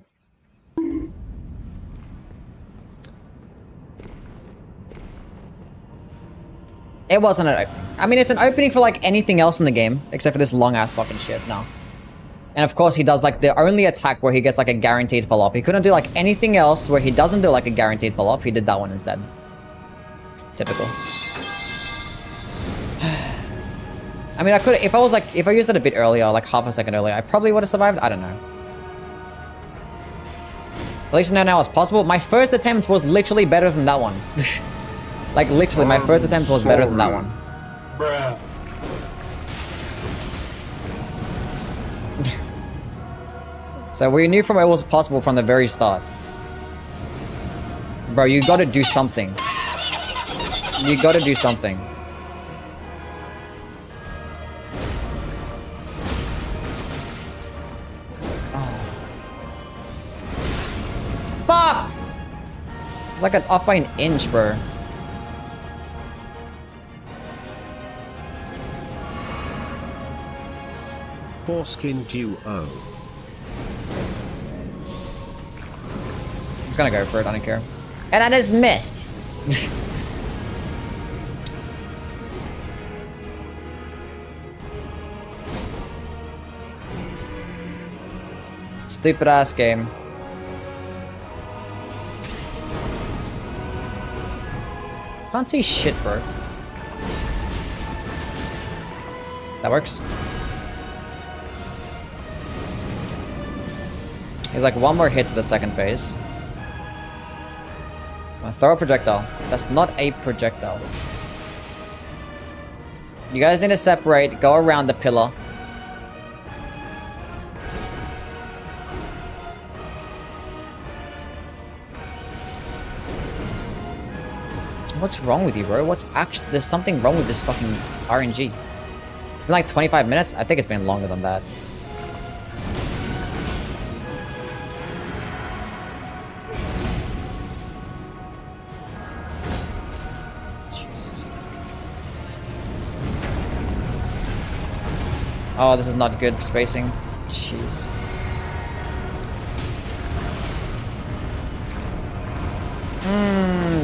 It wasn't an opening. I mean, it's an opening for like anything else in the game, except for this long ass fucking shit. No. And of course he does like the only attack where he gets like a guaranteed follow-up. He couldn't do like anything else where he doesn't do like a guaranteed follow-up. He did that one instead. Typical. I mean, I could, if I used it a bit earlier, like half a second earlier, I probably would have survived. I don't know. At least now it's possible. My first attempt was literally better than that one. Like literally, my first attempt was better than that one. Bruh. So we knew from it was possible from the very start. Bro, you gotta do something. You gotta do something. Oh. Fuck! It's like off by an inch, bro. Foreskin duo. It's gonna go for it, I don't care. And I just missed! Stupid ass game. Can't see shit, bro. That works. He's like one more hit to the second phase. I'm gonna throw a projectile. That's not a projectile. You guys need to separate, go around the pillar. What's wrong with you, bro? What's actually... There's something wrong with this fucking RNG. It's been like 25 minutes? I think it's been longer than that. Oh, this is not good spacing. Jeez.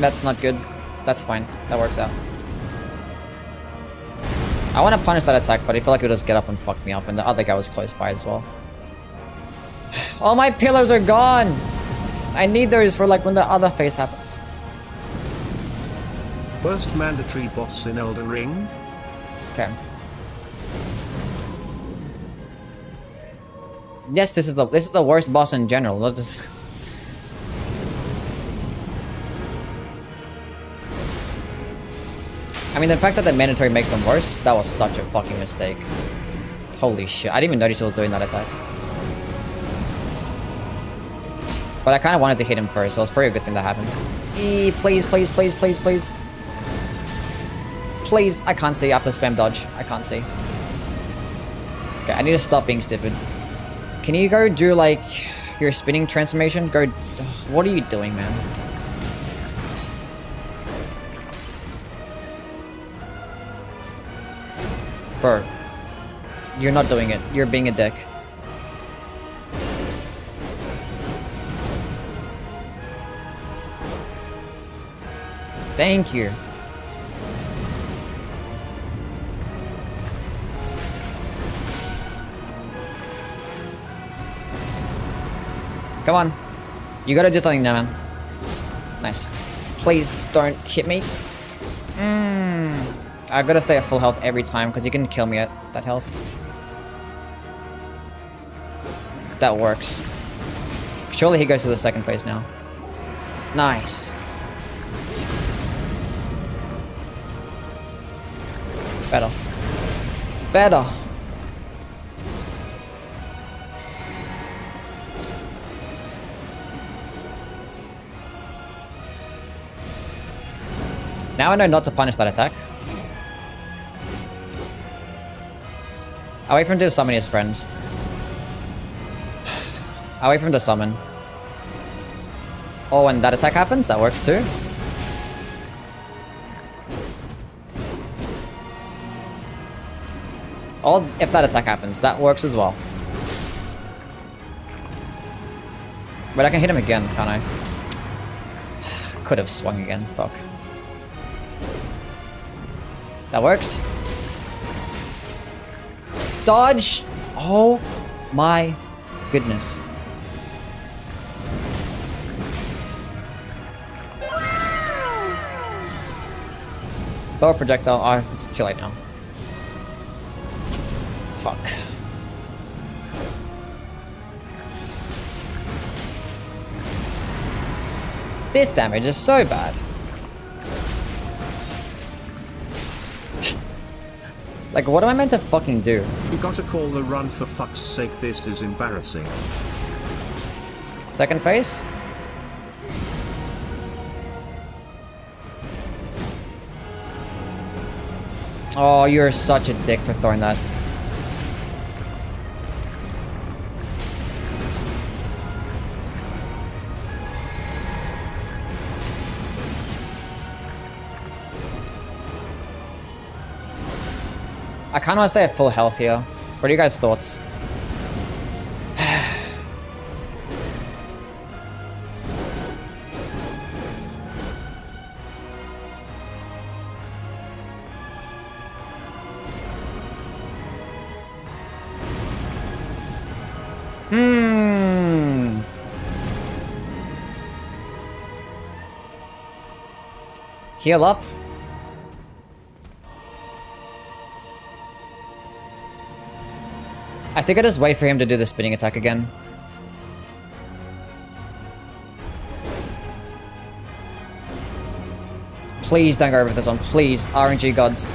That's not good. That's fine. That works out. I want to punish that attack, but I feel like it'll just get up and fuck me up, and the other guy was close by as well. All my pillars are gone! I need those for like when the other phase happens. First mandatory boss in Elden Ring. Okay. Yes, this is the worst boss in general. Not just... I mean, the fact that the mandatory makes them worse, that was such a fucking mistake. Holy shit, I didn't even notice he was doing that attack. But I kind of wanted to hit him first, so it's probably a good thing that happened. Please, please, please, please, please. Please, I can't see after spam dodge. I can't see. Okay, I need to stop being stupid. Can you go do, like, your spinning transformation? Go... What are you doing, man? Bro. You're not doing it. You're being a dick. Thank you. Come on. You gotta do something now, man. Nice. Please don't hit me. I gotta stay at full health every time because you can kill me at that health. That works. Surely he goes to the second phase now. Nice. Better. Better. Now I know not to punish that attack. I'll wait for him to summon his friend. I'll wait for him to summon. Oh, when that attack happens, that works too. Or if that attack happens, that works as well. But I can hit him again, can't I? Could have swung again, fuck. That works. Dodge! Oh my goodness. Lower projectile. Oh, it's too late now. Fuck. This damage is so bad. Like, what am I meant to fucking do? You gotta call the run for fuck's sake, this is embarrassing. Second phase? Oh, you're such a dick for throwing that. I kinda wanna stay at full health here. What are you guys' thoughts? Heal up. I think I just wait for him to do the spinning attack again. Please don't go over this one. Please, RNG gods.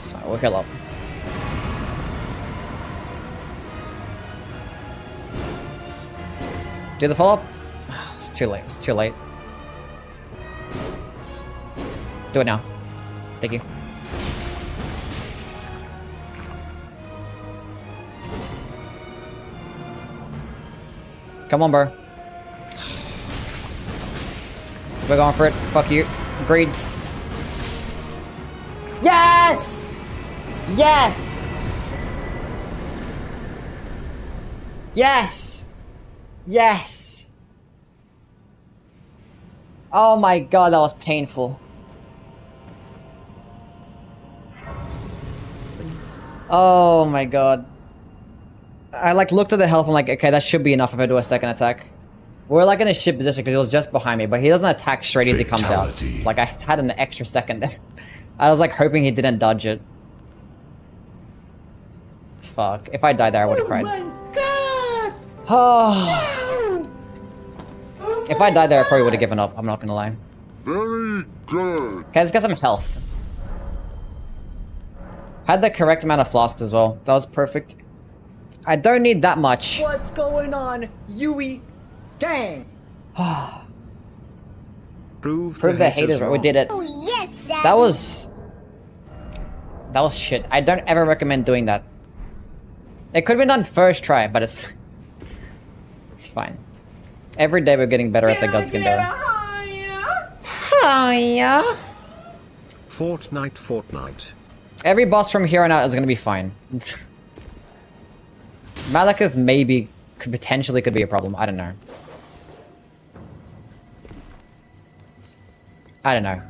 So we'll heal up. Do the follow-up? It's too late. It's too late. Do it now. Thank you. Come on, bro. We're going for it. Fuck you. Agreed. Yes! Yes! Yes! Yes! Oh my god, that was painful. Oh my god. I like looked at the health and like, okay, that should be enough if I do a second attack. We're like in a shit position because he was just behind me, but he doesn't attack straight as he comes out. Fatality. Like I had an extra second there. I was like hoping he didn't dodge it. Fuck. If I died there, I would have cried. God! Oh. If I died there, I probably would have given up. I'm not gonna lie. Very good. Okay, let's get some health. Had the correct amount of flasks as well. That was perfect. I don't need that much. What's going on, Yui? Gang! Prove The haters right. We did it. Oh, yes, Daddy. That was shit. I don't ever recommend doing that. It could have been done first try, but it's fine. Every day we're getting better at the Godskin though. Oh yeah. Fortnite. Every boss from here on out is gonna be fine. Malekith maybe could be a problem. I don't know.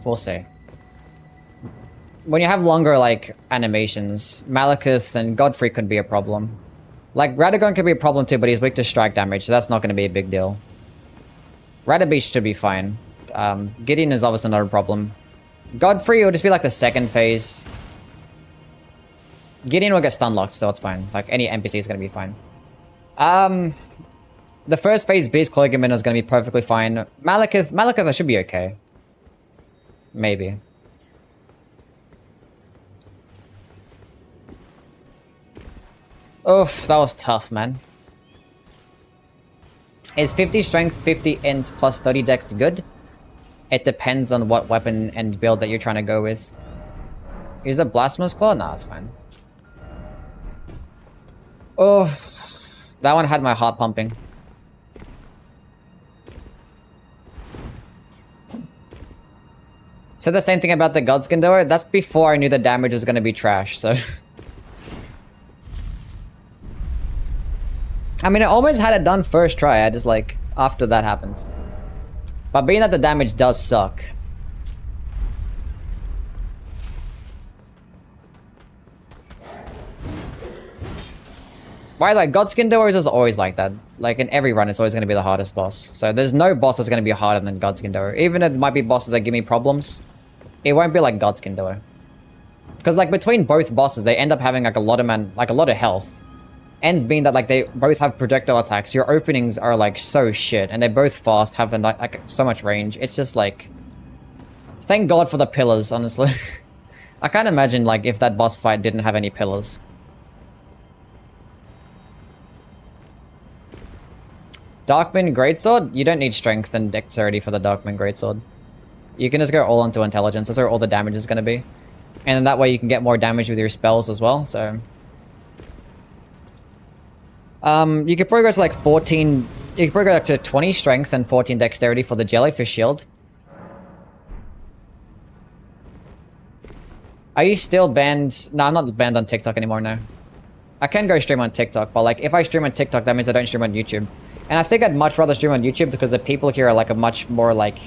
We'll see. When you have longer, like, animations, Malekith and Godfrey could be a problem. Like, Radagon could be a problem too, but he's weak to strike damage, so that's not going to be a big deal. Radabeast should be fine. Gideon is obviously not a problem. Godfrey will just be like the second phase. Gideon will get stun locked, so it's fine. Like, any NPC is going to be fine. The first phase Beast Cloakman is going to be perfectly fine. Malekith should be okay. Maybe. Oof, that was tough, man. Is 50 strength, 50 int plus 30 dex good? It depends on what weapon and build that you're trying to go with. Is it Blasphemous Claw? Nah, it's fine. Oof. That one had my heart pumping. Said the same thing about the Godskin though. That's before I knew the damage was going to be trash, so... I mean, I almost had it done first try. I just like, after that happens. But being that the damage does suck. Why, like, Godskin Doors is always like that. Like, in every run, it's always going to be the hardest boss. So there's no boss that's going to be harder than Godskin Door. Even if it might be bosses that give me problems, it won't be like Godskin Door. Because, like, between both bosses, they end up having, like, a lot of health. Ends being that, like, they both have projectile attacks. Your openings are, like, so shit. And they're both fast, have, like, so much range. It's just, like... Thank God for the pillars, honestly. I can't imagine, like, if that boss fight didn't have any pillars. Darkman Greatsword? You don't need strength and dexterity for the Darkman Greatsword. You can just go all into intelligence. That's where all the damage is going to be. And then that way you can get more damage with your spells as well, so... you could probably go to like 14... You could probably go up to 20 strength and 14 dexterity for the jellyfish shield. Are you still banned? No, I'm not banned on TikTok anymore, no. I can go stream on TikTok, but like if I stream on TikTok, that means I don't stream on YouTube. And I think I'd much rather stream on YouTube because the people here are like a much more like...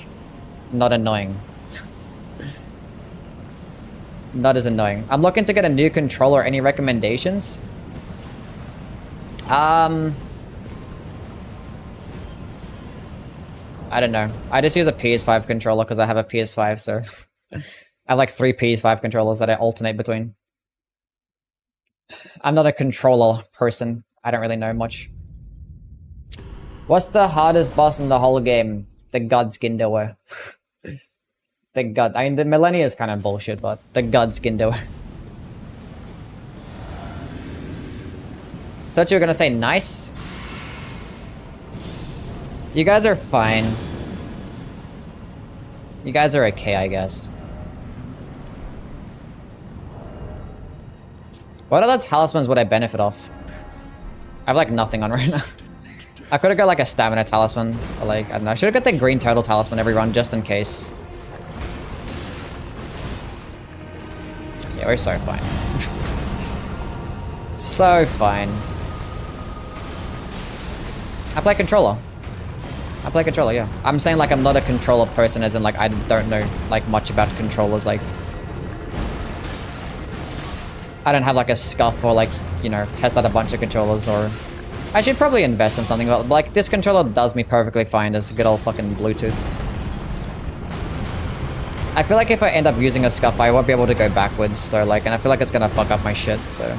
Not annoying. Not as annoying. I'm looking to get a new controller. Any recommendations? I don't know. I just use a PS5 controller because I have a PS5, so... I have like 3 PS5 controllers that I alternate between. I'm not a controller person. I don't really know much. What's the hardest boss in the whole game? The Godskin Doer. I mean, the Millennia is kind of bullshit, but the Godskin Doer. Thought you were gonna say nice. You guys are fine. You guys are okay, I guess. What other talismans would I benefit off? I have like nothing on right now. I could have got like a stamina talisman, or like, I don't know. I should have got the green turtle talisman every run just in case. Yeah, we're so fine. So fine. I play controller. Yeah. I'm saying like I'm not a controller person as in like I don't know like much about controllers, like I don't have like a scuff or like, you know, test out a bunch of controllers or I should probably invest in something, but like this controller does me perfectly fine as good old fucking Bluetooth. I feel like if I end up using a scuff, I won't be able to go backwards, so like, and I feel like it's gonna fuck up my shit, so.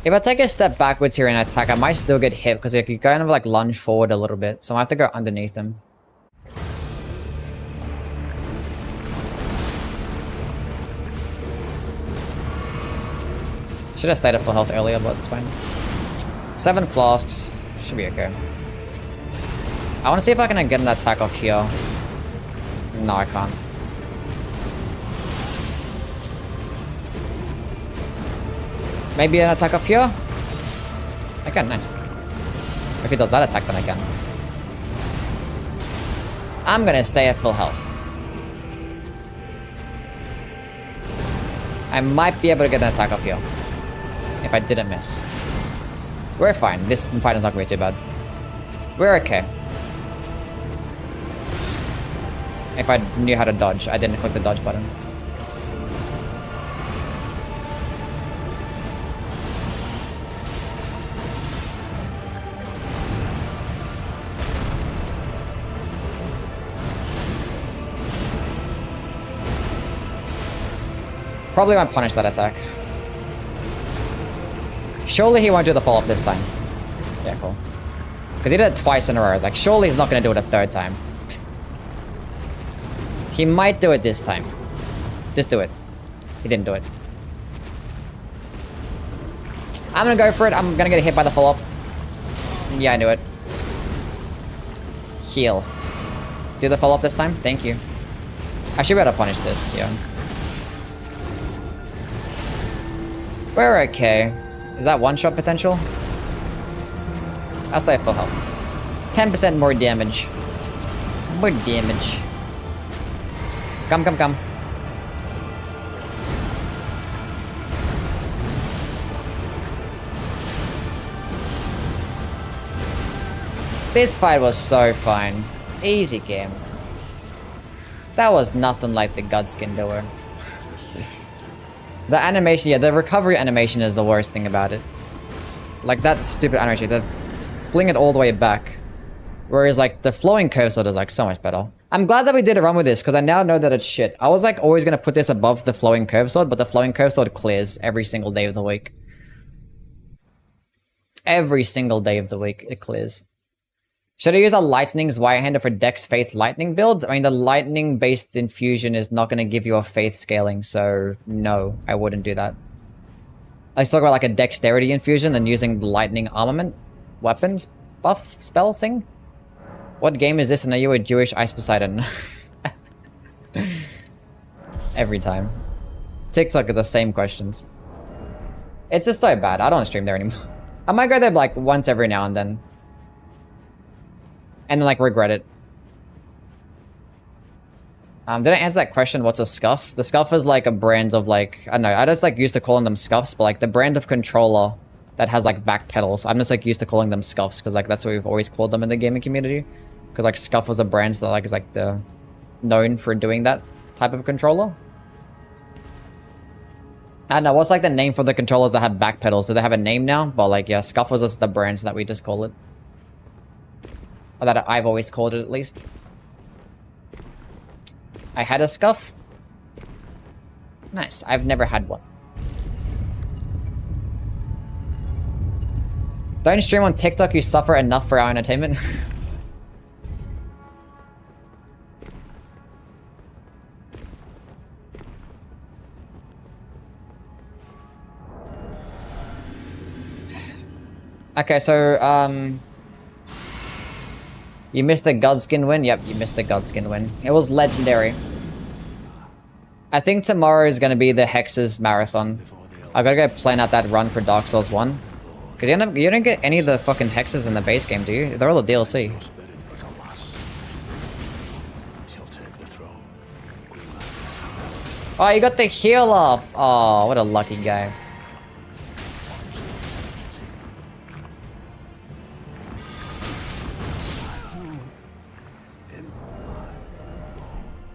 If I take a step backwards here and attack, I might still get hit because like, you kind of like lunge forward a little bit. So I have to go underneath him. Should have stayed at full health earlier, but it's fine. 7 flasks. Should be okay. I want to see if I can get an attack off here. No, I can't. Maybe an attack off here? I can, nice. If he does that attack, then I can. I'm gonna stay at full health. I might be able to get an attack off here. If I didn't miss. We're fine. This fight is not gonna be too bad. We're okay. If I knew how to dodge, I didn't click the dodge button. Probably won't punish that attack. Surely he won't do the follow-up this time. Yeah, cool. Because he did it twice in a row. I was like, surely he's not going to do it a third time. He might do it this time. Just do it. He didn't do it. I'm going to go for it. I'm going to get hit by the follow-up. Yeah, I knew it. Heal. Do the follow-up this time? Thank you. I should be able to punish this, yeah. We're okay. Is that one-shot potential? I'll say full health. 10% more damage. More damage. Come, come, come. This fight was so fun. Easy game. That was nothing like the Gutskin doer. The animation, yeah, the recovery animation is the worst thing about it. Like that stupid animation, they fling it all the way back. Whereas like the flowing curve sword is like so much better. I'm glad that we did a run with this because I now know that it's shit. I was like always gonna put this above the flowing curve sword, but the flowing curve sword clears every single day of the week. Every single day of the week it clears. Should I use a Lightning Zweihander for Dex Faith Lightning build? I mean, the Lightning-based infusion is not going to give you a Faith scaling, so no, I wouldn't do that. Let's talk about like a Dexterity infusion and using the Lightning Armament weapons buff spell thing. What game is this and are you a Jewish Ice Poseidon? Every time. TikTok are the same questions. It's just so bad. I don't stream there anymore. I might go there like once every now and then. And then like regret it. Did I answer that question? What's a scuff? The scuff is like a brand of like, I don't know, I just like used to calling them scuffs, but like the brand of controller that has like back pedals. I'm just like used to calling them scuffs because like that's what we've always called them in the gaming community. Because like scuff was a brand that like is like the known for doing that type of controller. I don't know, what's like the name for the controllers that have back pedals? Do they have a name now? But like yeah, scuff was just the brands that we just call it. Or that I've always called it, at least. I had a scuff. Nice. I've never had one. Don't stream on TikTok, you suffer enough for our entertainment. Okay, so, you missed the Godskin win? Yep, you missed the Godskin win. It was legendary. I think tomorrow is going to be the Hexes Marathon. I gotta go plan out that run for Dark Souls 1. Because you don't get any of the fucking Hexes in the base game, do you? They're all the DLC. Oh, you got the heal off! Oh, what a lucky guy.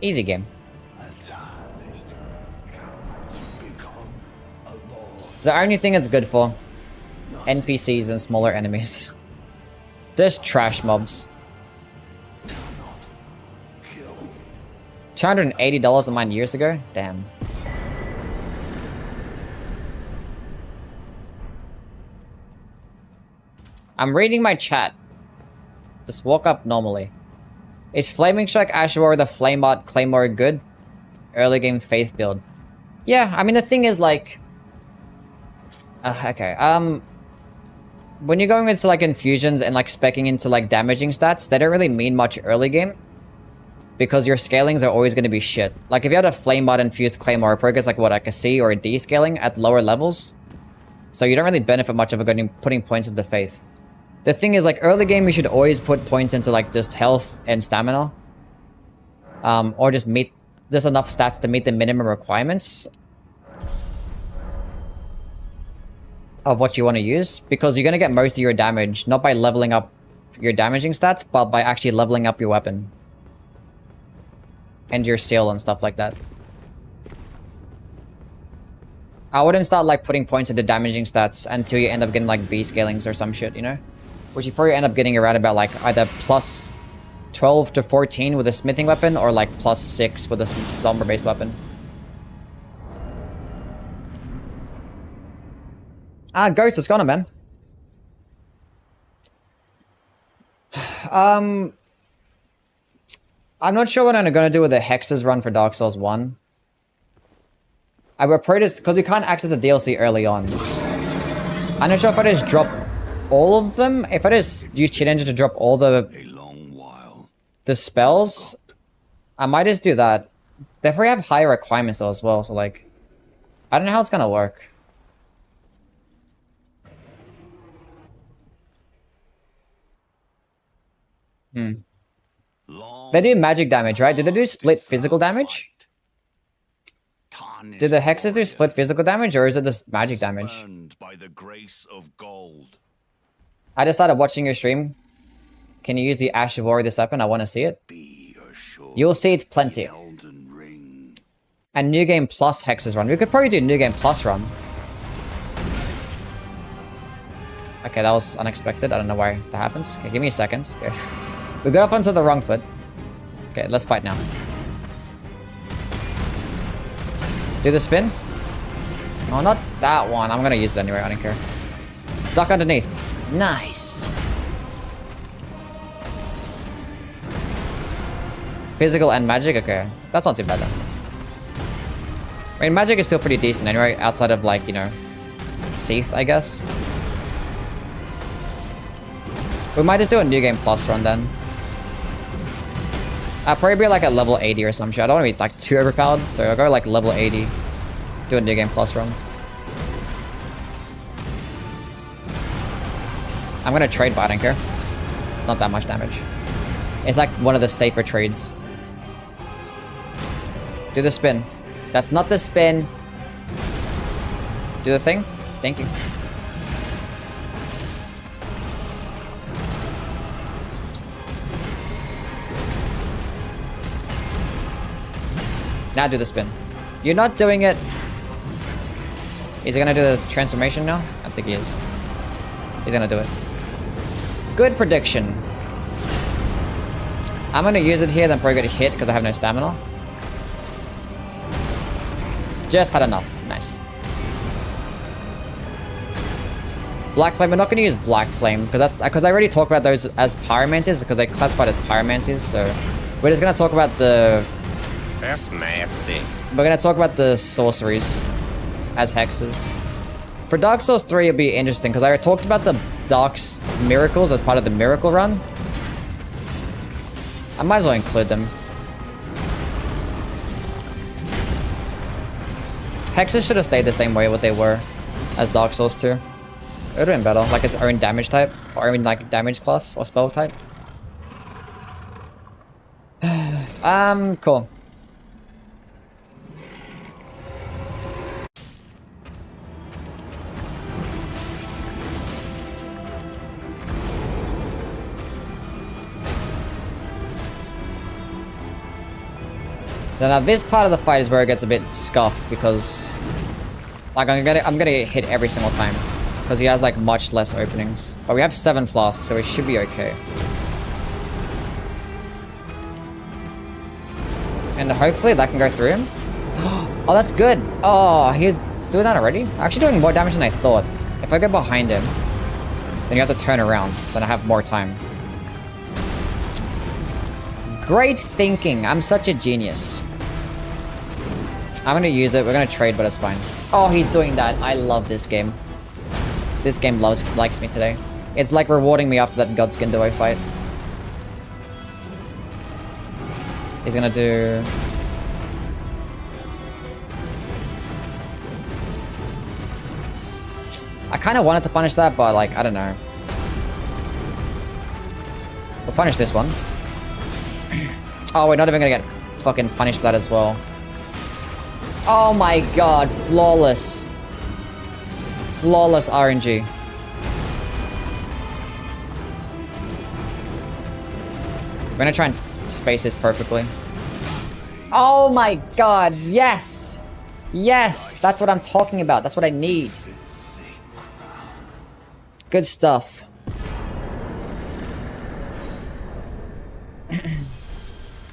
Easy game. The only thing it's good for, NPCs and smaller enemies. There's trash mobs. $280 of mine years ago? Damn. I'm reading my chat. Just walk up normally. Is Flaming Strike Ashura the Flame Art Claymore good? Early game faith build. Yeah, I mean the thing is like... okay, when you're going into like infusions and like speccing into like damaging stats, they don't really mean much early game. Because your scalings are always going to be shit. Like if you had a Flame Art infused Claymore, progress like what, like a C or a D scaling at lower levels. So you don't really benefit much of it putting points into faith. The thing is, like, early game, you should always put points into, like, just health and stamina. Or just meet... There's enough stats to meet the minimum requirements of what you want to use. Because you're going to get most of your damage, not by leveling up your damaging stats, but by actually leveling up your weapon. And your seal and stuff like that. I wouldn't start, like, putting points into damaging stats until you end up getting, like, B scalings or some shit, you know? Which you probably end up getting around about, like, either plus 12 to 14 with a smithing weapon, or, like, plus 6 with a somber-based weapon. Ah, Ghost, what's going on, man? I'm not sure what I'm going to do with the Hexes run for Dark Souls 1. I will probably just... Because you can't access the DLC early on. I'm not sure if I just drop all of them. If I just use Cheat Engine to drop all the spells, I might just do that. They probably have higher requirements though as well, so like... I don't know how it's gonna work. They do magic damage, right? Do they do split physical damage? Do the hexes do split physical damage, or is it just magic damage? By the grace of gold. I just started watching your stream. Can you use the Ash of War this weapon? I want to see it. You'll see it's plenty. And New Game Plus Hexes run. We could probably do New Game Plus run. Okay, that was unexpected. I don't know why that happens. Okay, give me a second. Okay. We got off onto the wrong foot. Okay, let's fight now. Do the spin? Oh, not that one. I'm gonna use it anyway. I don't care. Duck underneath. Nice. Physical and magic? Okay. That's not too bad then. I mean, magic is still pretty decent anyway, outside of like, you know, Seath, I guess. We might just do a New Game Plus run then. I'll probably be like at level 80 or some shit. I don't want to be like too overpowered, so I'll go like level 80. Do a New Game Plus run. I'm gonna trade, but I don't care. It's not that much damage. It's like one of the safer trades. Do the spin. That's not the spin. Do the thing. Thank you. Now do the spin. You're not doing it. Is he gonna do the transformation now? I think he is. He's gonna do it. Good prediction. I'm gonna use it here, then probably gonna hit because I have no stamina. Just had enough. Nice. Black Flame. We're not gonna use Black Flame because I already talked about those as pyromancers because they're classified as pyromancers. So we're just gonna talk about the. That's nasty. We're gonna talk about the sorceries as hexes. For Dark Souls 3, it'll be interesting because I talked about the Dark's miracles as part of the miracle run. I might as well include them. Hexes should have stayed the same way what they were as Dark Souls 2. It would have been better, like its own damage type, or I mean like damage class or spell type. Cool. So now this part of the fight is where it gets a bit scuffed because like I'm gonna hit every single time because he has like much less openings. But we have 7 flasks, so we should be okay. And hopefully that can go through him. Oh, that's good. Oh, he's doing that already? Actually doing more damage than I thought. If I go behind him, then you have to turn around. Then I have more time. Great thinking. I'm such a genius. I'm gonna use it. We're gonna trade, but it's fine. Oh, he's doing that. I love this game. This game likes me today. It's like rewarding me after that Godskin Duo fight. He's gonna do... I kind of wanted to punish that, but like, I don't know. We'll punish this one. Oh, we're not even gonna get fucking punished for that as well. Oh my god, flawless. Flawless RNG. We're gonna try and space this perfectly. Oh my god, yes! Yes, that's what I'm talking about. That's what I need. Good stuff.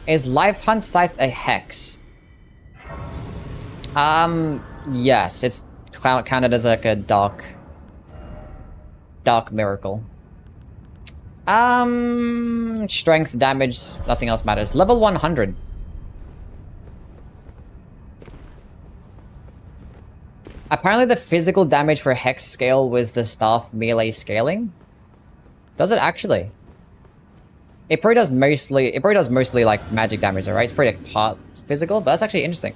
Is Life Hunt Scythe a hex? Yes, it's counted as like a dark miracle. Strength, damage, nothing else matters. Level 100. Apparently the physical damage for hex scale with the staff melee scaling. Does it actually? It probably does mostly like magic damage, alright? It's probably like part physical, but that's actually interesting.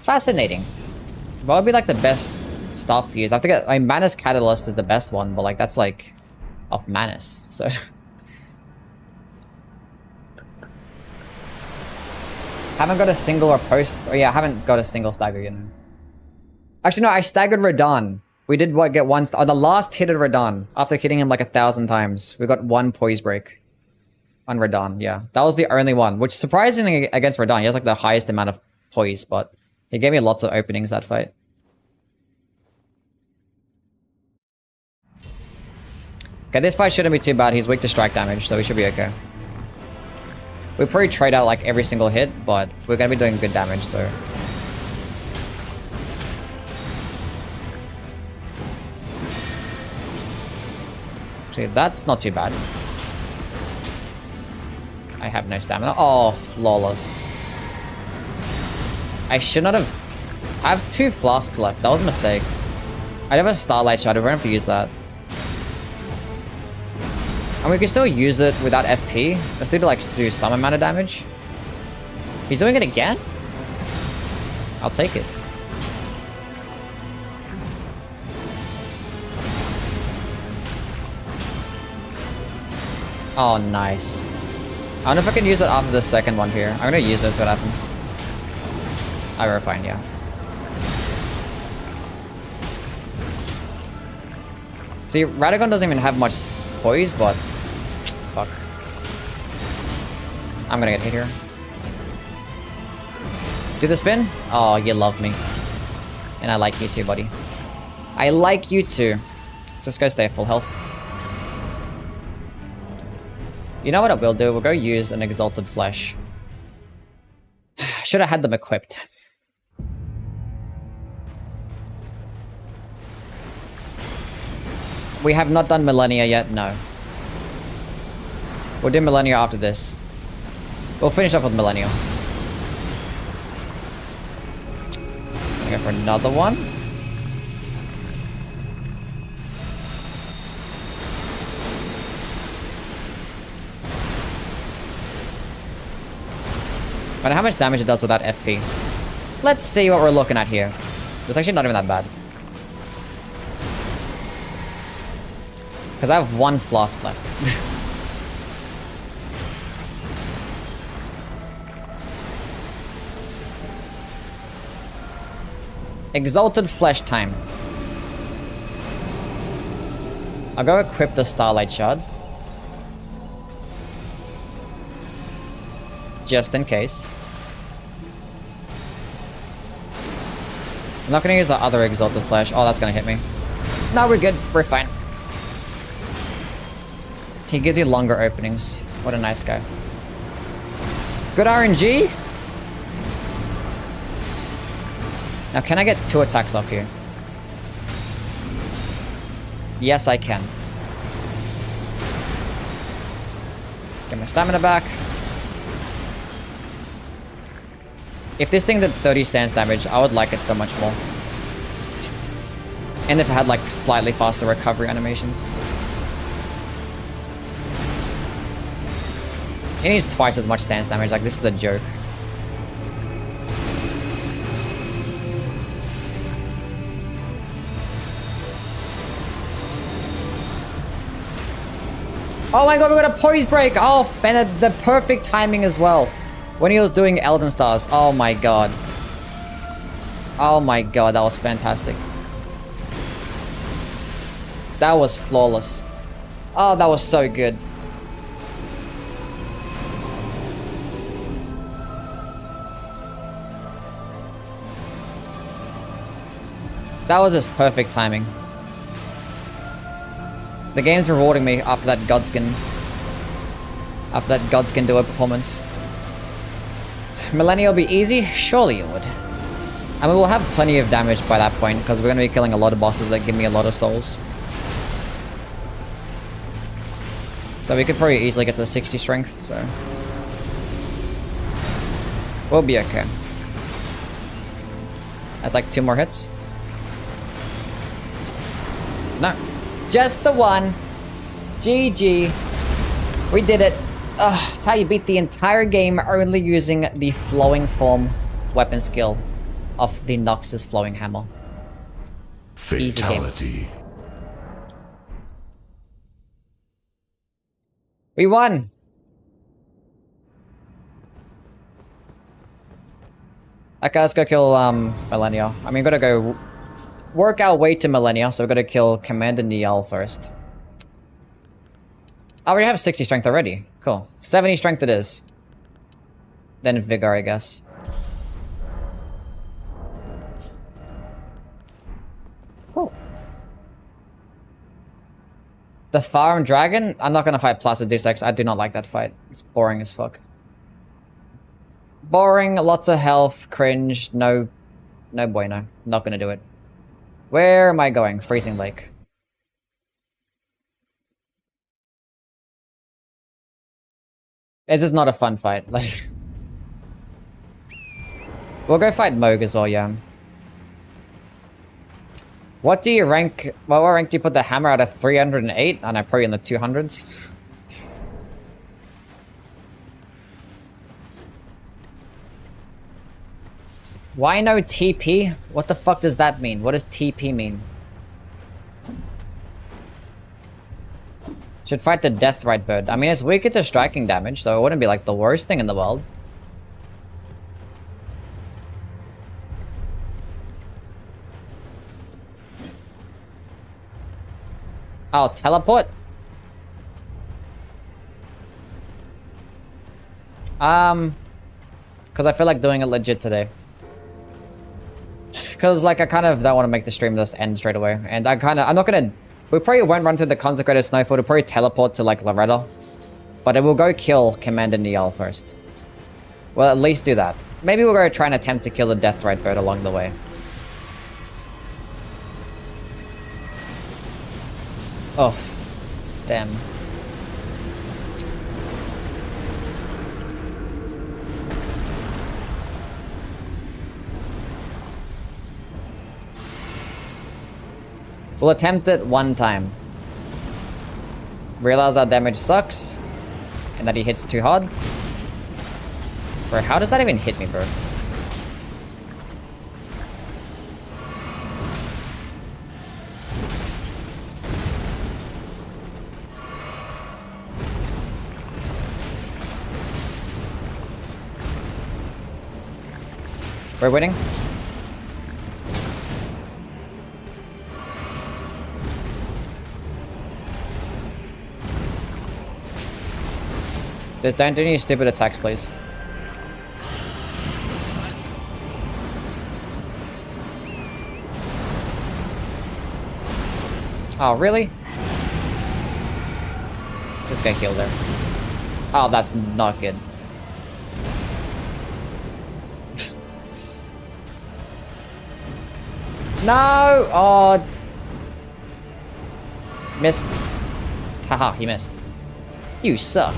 Fascinating. What would be like the best staff to use? I have to get, Manus Catalyst is the best one, but like that's like of Manus, so. Haven't got a single or post. Oh yeah, I haven't got a single stagger, you know. Actually, no, I staggered Radahn. We did what, get one, the last hit of Radahn, after hitting him like 1,000 times. We got 1 poise break on Radahn, yeah. That was the only one, which surprisingly against Radahn, he has like the highest amount of poise, but he gave me lots of openings that fight. Okay, this fight shouldn't be too bad. He's weak to strike damage, so we should be okay. We probably trade out like every single hit, but we're gonna be doing good damage, so. See, that's not too bad. I have no stamina. Oh, flawless. I should not have... I have 2 flasks left. That was a mistake. I have a Starlight Shadow. We're gonna have to use that. And we can still use it without FP. Let's do like do some amount of damage. He's doing it again? I'll take it. Oh, nice. I don't know if I can use it after the second one here. I'm gonna use it, see what happens. Oh, we're fine, yeah. See, Radagon doesn't even have much poise, but... Fuck. I'm gonna get hit here. Do the spin? Oh, you love me. And I like you too, buddy. I like you too. Let's just go stay at full health. You know what I will do? We'll go use an Exalted Flesh. Should have had them equipped. We have not done Millennia yet, no. We'll do Millennia after this. We'll finish off with Millennia. Gonna go for another one. I wonder how much damage it does without FP. Let's see what we're looking at here. It's actually not even that bad. Because I have 1 flask left. Exalted Flesh time. I'll go equip the Starlight Shard. just in case. I'm not gonna use the other Exalted Flesh. Oh, that's gonna hit me. No, we're good. We're fine. He gives you longer openings. What a nice guy. Good RNG. Now, can I get 2 attacks off here? Yes, I can. Get my stamina back. If this thing did 30 stance damage, I would like it so much more. And if it had like slightly faster recovery animations. It needs twice as much stance damage, like this is a joke. Oh my god, we got a poise break! Oh, and the perfect timing as well. When he was doing Elden Stars. Oh my god. Oh my god, that was fantastic. That was flawless. Oh, that was so good. That was just perfect timing. The game's rewarding me after that Godskin. After that Godskin duo performance. Millennia will be easy? Surely it would. I mean, we'll have plenty of damage by that point, because we're going to be killing a lot of bosses that give me a lot of souls. So we could probably easily get to 60 strength, so... we'll be okay. That's like 2 more hits. No. Just the one. GG. We did it. Ugh, that's how you beat the entire game only using the flowing form weapon skill of the Noxus flowing hammer. Fatality. We won. Okay, let's go kill Millennia. I mean, gotta go work our way to Millennia, so we're gonna kill Commander Niall first. I already have 60 strength already. Cool. 70 strength it is. Then Vigor, I guess. Cool. The Farm Dragon? I'm not gonna fight Placid Deus Ex. I do not like that fight. It's boring as fuck. Boring, lots of health, cringe, no bueno. Not gonna do it. Where am I going? Freezing Lake. It's just not a fun fight. Like, we'll go fight Moog as well, yeah. What do you rank? Well, what rank do you put the hammer out of 308? And I'm probably in the 200s. Why no TP? What the fuck does that mean? What does TP mean? Should fight the Deathrite Bird. I mean, it's weaker to striking damage, so it wouldn't be like the worst thing in the world. Oh, teleport? Because I feel like doing it legit today. Because, like, I kind of don't want to make the stream just end straight away. And I'm not gonna... We probably won't run through the Consecrated Snowfield. We'll probably teleport to, like, Loretta. But it will go kill Commander Niall first. Well, at least do that. Maybe we'll go try and attempt to kill the Deathrite Bird along the way. Oh. Damn. We'll attempt it one time. Realize our damage sucks. And that he hits too hard. Bro, how does that even hit me, bro? We're winning. Just don't do any stupid attacks, please. Oh, really? This guy healed there. Oh, that's not good. No! Oh. Miss. Haha, he missed. You suck.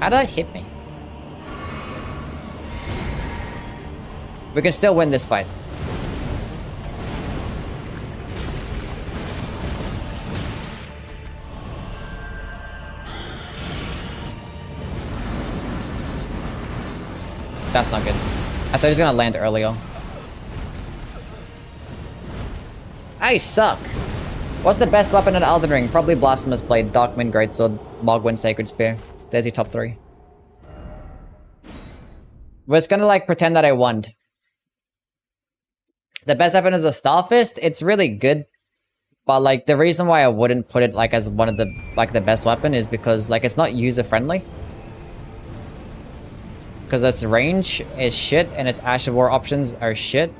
How did that hit me? We can still win this fight. That's not good. I thought he was gonna land earlier. I suck. What's the best weapon in Elden Ring? Probably Blasphemous Blade, Darkwind Greatsword, Mogwyn Sacred Spear. There's your top 3. We're just gonna like pretend that I won. The best weapon is a Starfist. It's really good, but like the reason why I wouldn't put it like as one of the like the best weapon is because like it's not user friendly. Because its range is shit and its Ash of War options are shit.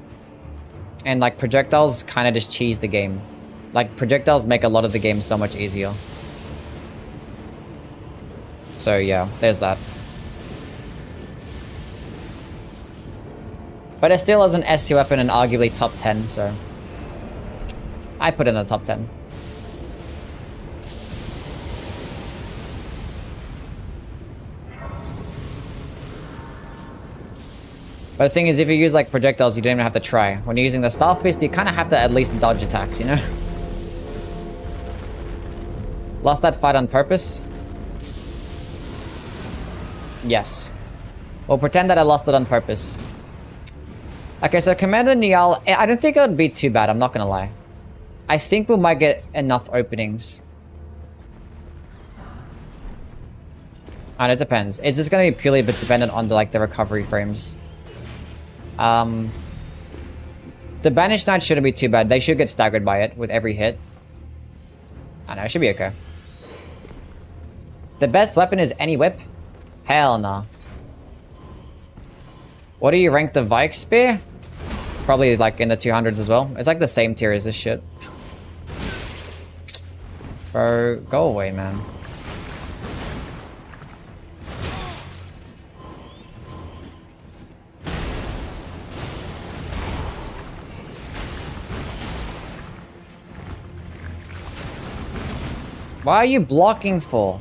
And like projectiles kind of just cheese the game. Like projectiles make a lot of the game so much easier. So yeah, there's that. But it still is an S2 weapon and arguably top 10, so I put it in the top 10. But the thing is, if you use like projectiles, you don't even have to try. When you're using the Starfist, you kind of have to at least dodge attacks, you know? Lost that fight on purpose? Yes. We'll pretend that I lost it on purpose. Okay, so Commander Niall, I don't think it would be too bad, I'm not gonna lie. I think we might get enough openings. And it depends. It's just gonna be purely dependent on the like the recovery frames. The Banished Knight shouldn't be too bad. They should get staggered by it with every hit. I know, it should be okay. The best weapon is any whip? Hell no. What do you rank the Vike Spear? Probably like in the 200s as well. It's like the same tier as this shit. Bro, go away, man. Why are you blocking for?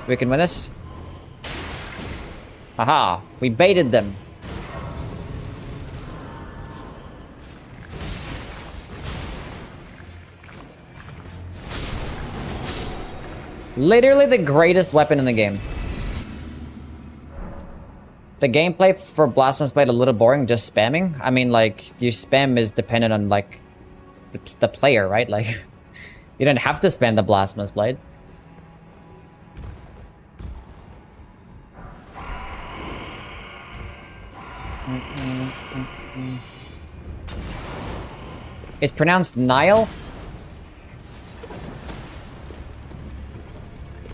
We can win this. Haha, we baited them. Literally the greatest weapon in the game. The gameplay for Blasphemous Blade a little boring, just spamming. I mean, like, your spam is dependent on, like, the player, right? Like, you don't have to spam the Blasphemous Blade. It's pronounced Nile?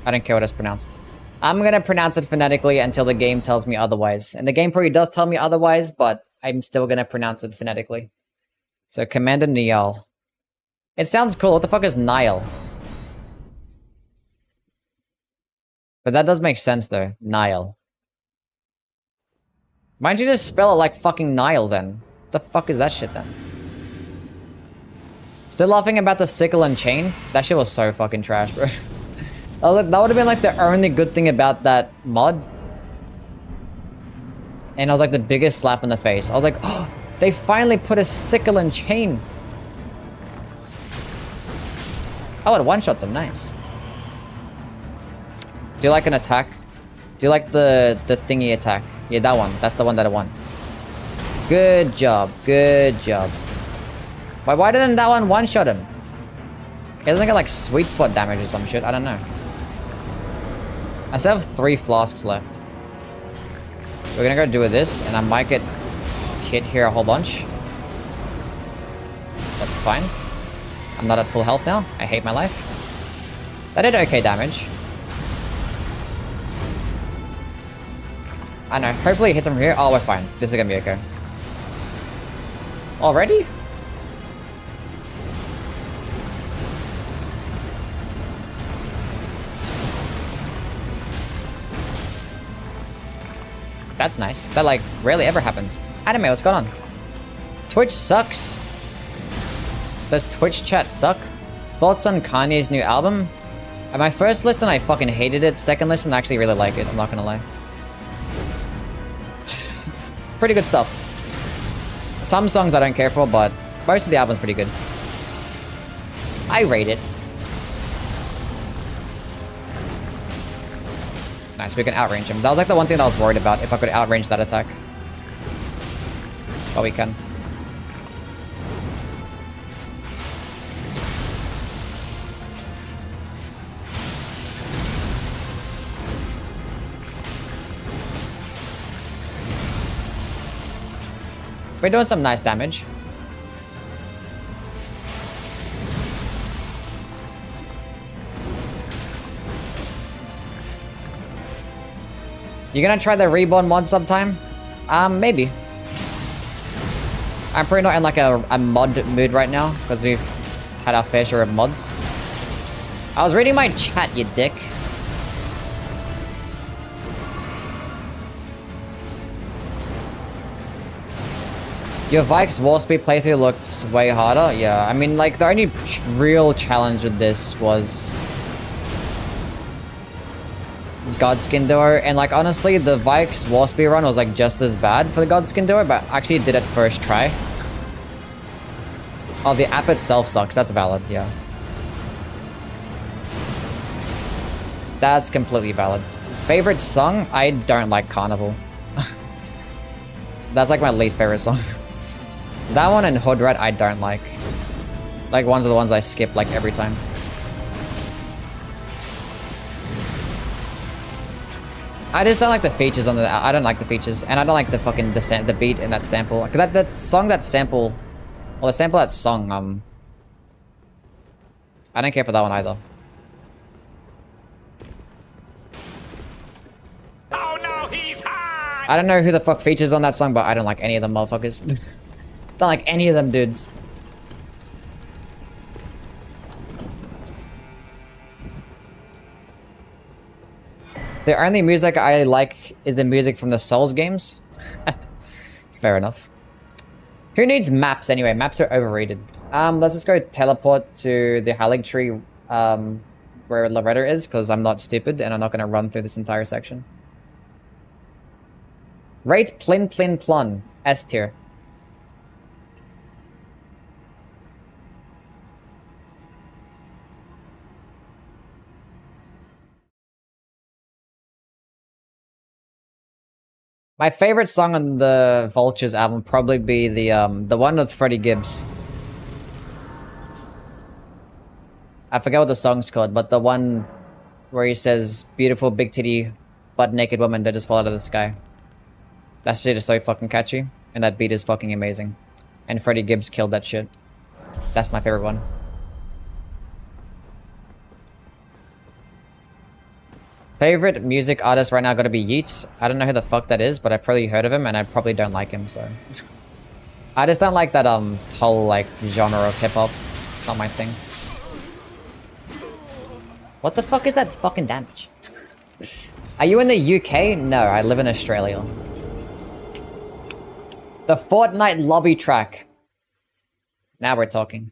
I don't care what it's pronounced. I'm gonna pronounce it phonetically until the game tells me otherwise. And the game probably does tell me otherwise, but I'm still gonna pronounce it phonetically. So, Commander Niall. It sounds cool. What the fuck is Nile? But that does make sense, though. Nile. Why don't you just spell it like fucking Nile, then? What the fuck is that shit, then? Still laughing about the sickle and chain? That shit was so fucking trash, bro. Oh, look, that would have been like the only good thing about that mod. And it was like the biggest slap in the face. I was like, oh, they finally put a sickle and chain. Oh, it one-shots him, nice. Do you like an attack? Do you like the thingy attack? Yeah, that one. That's the one that I won. Good job, good job. Why didn't that one-shot him? He doesn't get like sweet spot damage or some shit, I don't know. I still have 3 flasks left. We're gonna go do this, and I might get hit here a whole bunch. That's fine. I'm not at full health now. I hate my life. That did okay damage. I know. Hopefully it hits him from here. Oh, we're fine. This is gonna be okay. Already? That's nice. That, like, rarely ever happens. Anime, what's going on? Twitch sucks. Does Twitch chat suck? Thoughts on Kanye's new album? At my first listen, I fucking hated it. Second listen, I actually really like it. I'm not gonna lie. Pretty good stuff. Some songs I don't care for, but most of the album's pretty good. I rate it. Nice, we can outrange him. That was like the one thing that I was worried about, if I could outrange that attack. But we can. We're doing some nice damage. You gonna try the reborn mod sometime? Maybe. I'm pretty not in like a mod mood right now, because we've had our fair share of mods. I was reading my chat, you dick. Your Vikes War Speed playthrough looks way harder. Yeah, I mean, like, the only real challenge with this was Godskin Duo, and like, honestly, the Vikes War Speed run was like just as bad for the Godskin Duo, but I actually did it first try. Oh, the app itself sucks. That's valid, yeah. That's completely valid. Favorite song? I don't like Carnival. That's like my least favorite song. That one and Hood Rat I don't like. Like, ones are the ones I skip like every time. I just don't like the features on the. I don't like the features, and I don't like the fucking the beat in that sample. Cause that song, that sample, well, the sample of that song. I don't care for that one either. Oh no, he's hot! I don't know who the fuck features on that song, but I don't like any of them motherfuckers. Don't like any of them dudes. The only music I like is the music from the Souls games. Fair enough. Who needs maps anyway? Maps are overrated. Let's just go teleport to the Halig tree where Loretta is, because I'm not stupid and I'm not going to run through this entire section. Rate Plin Plin Plun. S tier. My favorite song on the Vultures album would probably be the one with Freddie Gibbs. I forget what the song's called, but the one where he says, "Beautiful big titty, butt naked woman that just fall out of the sky." That shit is so fucking catchy, and that beat is fucking amazing. And Freddie Gibbs killed that shit. That's my favorite one. Favorite music artist right now gotta be Yeats. I don't know who the fuck that is, but I've probably heard of him, and I probably don't like him, so. I just don't like that whole like genre of hip-hop. It's not my thing. What the fuck is that fucking damage? Are you in the UK? No, I live in Australia. The Fortnite lobby track. Now we're talking.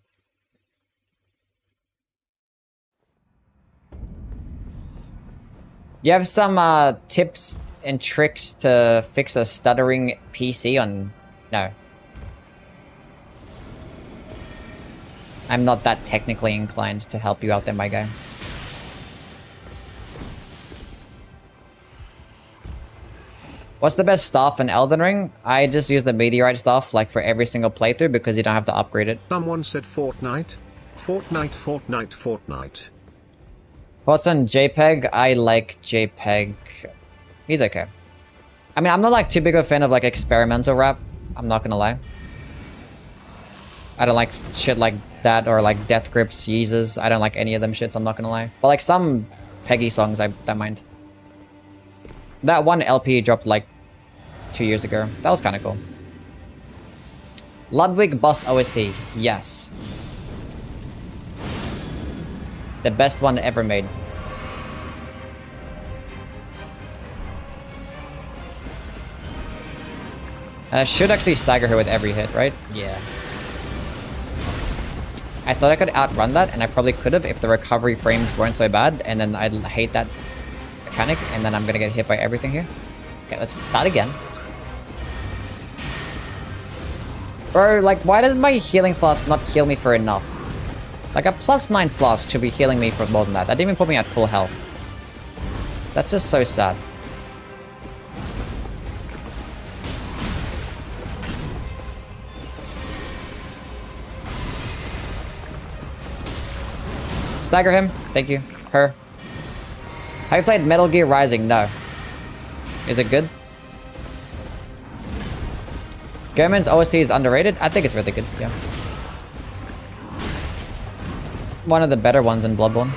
You have some tips and tricks to fix a stuttering PC on... No. I'm not that technically inclined to help you out there, my guy. What's the best staff in Elden Ring? I just use the meteorite staff like for every single playthrough because you don't have to upgrade it. Someone said Fortnite. Fortnite, Fortnite, Fortnite. What's on JPEG? I like JPEG. He's okay. I mean, I'm not like too big of a fan of like experimental rap. I'm not gonna lie. I don't like shit like that or like Death Grips, Yeezus. I don't like any of them shits, I'm not gonna lie. But like some Peggy songs, I don't mind. That one LP dropped like 2 years ago. That was kind of cool. Ludwig boss OST. Yes. The best one ever made. I should actually stagger her with every hit, right? Yeah. I thought I could outrun that, and I probably could have if the recovery frames weren't so bad, and then I'd hate that mechanic, and then I'm gonna get hit by everything here. Okay, let's start again. Bro, like, why does my healing flask not heal me for enough? Like, a +9 flask should be healing me for more than that. That didn't even put me at full health. That's just so sad. Stagger him. Thank you. Her. Have you played Metal Gear Rising? No. Is it good? German's OST is underrated? I think it's really good, yeah. One of the better ones in Bloodborne.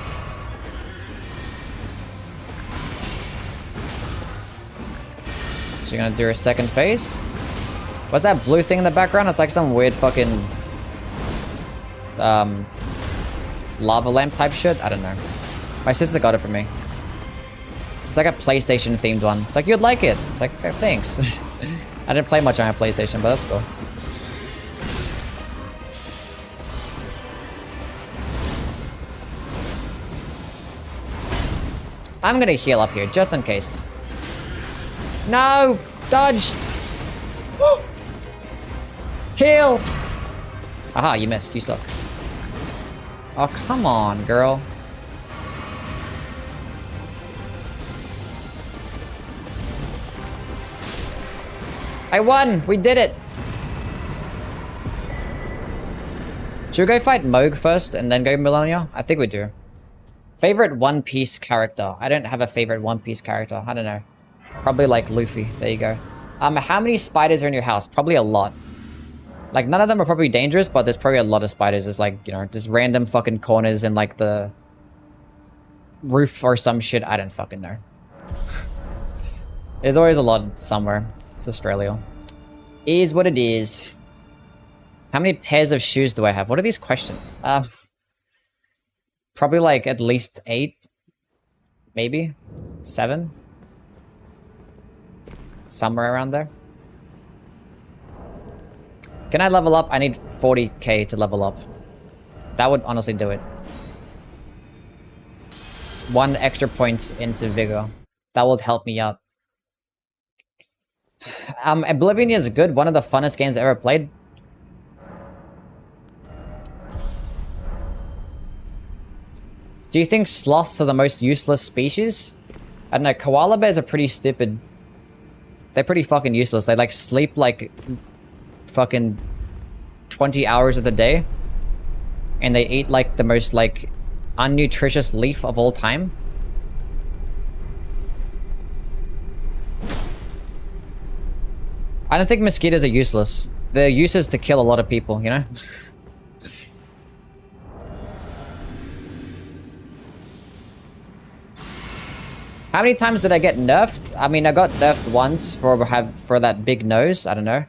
So you're gonna do her second phase? What's that blue thing in the background? It's like some weird fucking... lava lamp type shit? I don't know. My sister got it for me. It's like a PlayStation themed one. It's like, you'd like it. It's like, okay, thanks. I didn't play much on my PlayStation, but that's cool. I'm gonna heal up here, just in case. No! Dodge! Heal! Aha, you missed. You suck. Oh, come on, girl. I won! We did it! Should we go fight Moog first and then go Millennia? I think we do. Favorite One Piece character? I don't have a favorite One Piece character. I don't know. Probably like Luffy. There you go. How many spiders are in your house? Probably a lot. Like, none of them are probably dangerous, but there's probably a lot of spiders. There's like, you know, just random fucking corners in like the roof or some shit. I don't fucking know. There's always a lot somewhere. It's Australia. Is what it is. How many pairs of shoes do I have? What are these questions? Probably like at least 8. Maybe 7. Somewhere around there. Can I level up? I need 40k to level up. That would honestly do it. 1 extra point into Vigor. That would help me out. Oblivion is good. One of the funnest games I ever played. Do you think sloths are the most useless species? I don't know. Koala bears are pretty stupid. They're pretty fucking useless. They like sleep like fucking 20 hours of the day. And they eat like the most like unnutritious leaf of all time. I don't think mosquitoes are useless. Their use is to kill a lot of people, you know? How many times did I get nerfed? I mean, I got nerfed once for that big nose. I don't know.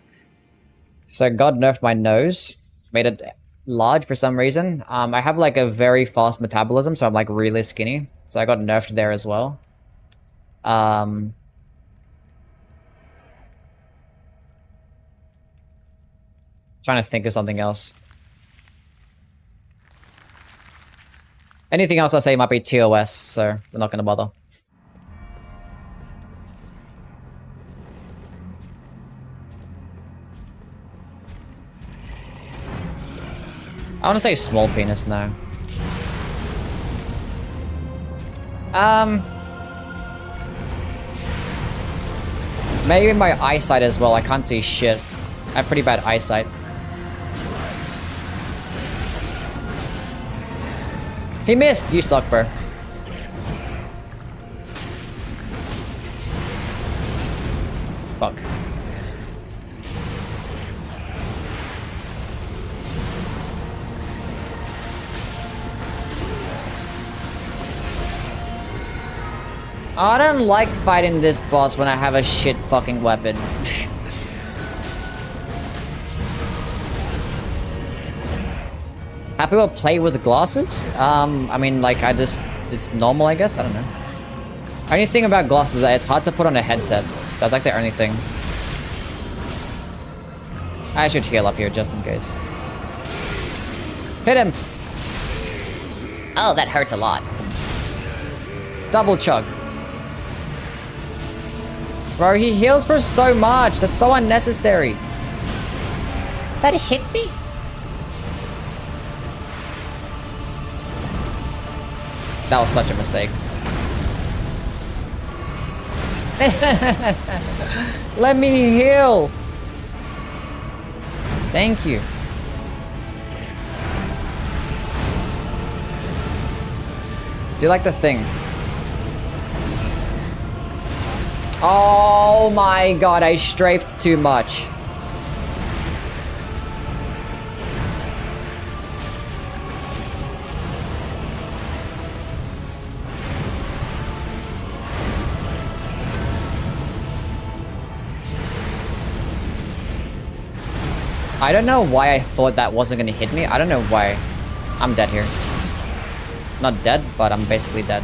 So God nerfed my nose. Made it large for some reason. I have like a very fast metabolism, so I'm like really skinny. So I got nerfed there as well. Trying to think of something else. Anything else I say might be TOS, so we're not gonna bother. I want to say small penis now. Maybe my eyesight as well. I can't see shit. I have pretty bad eyesight. He missed! You suck, bro. Fuck. I don't like fighting this boss when I have a shit fucking weapon. Happy to play with glasses? I mean, like, it's normal, I guess? I don't know. Only thing about glasses is that it's hard to put on a headset. That's like the only thing. I should heal up here just in case. Hit him! Oh, that hurts a lot. Double chug. Bro, he heals for so much. That's so unnecessary. That hit me? That was such a mistake. Let me heal. Thank you. Do you like the thing? Oh my god, I strafed too much. I don't know why I thought that wasn't gonna hit me. I don't know why. I'm dead here. Not dead, but I'm basically dead.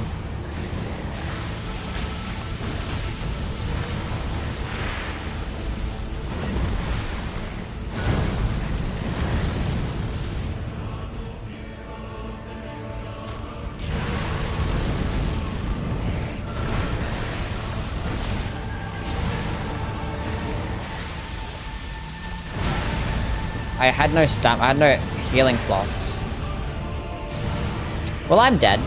I had no stamina. I had no healing flasks. Well, I'm dead.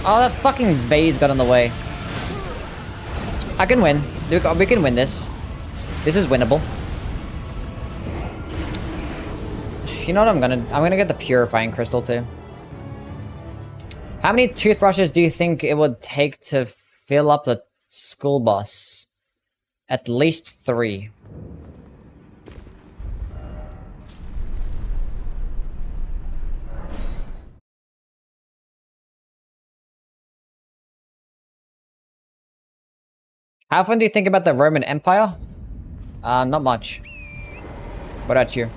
Oh, that fucking vase got in the way. I can win. We can win this. This is winnable. You know what I'm gonna get the purifying crystal too. How many toothbrushes do you think it would take to fill up the school bus? At least 3. How often do you think about the Roman Empire? Not much. What about you?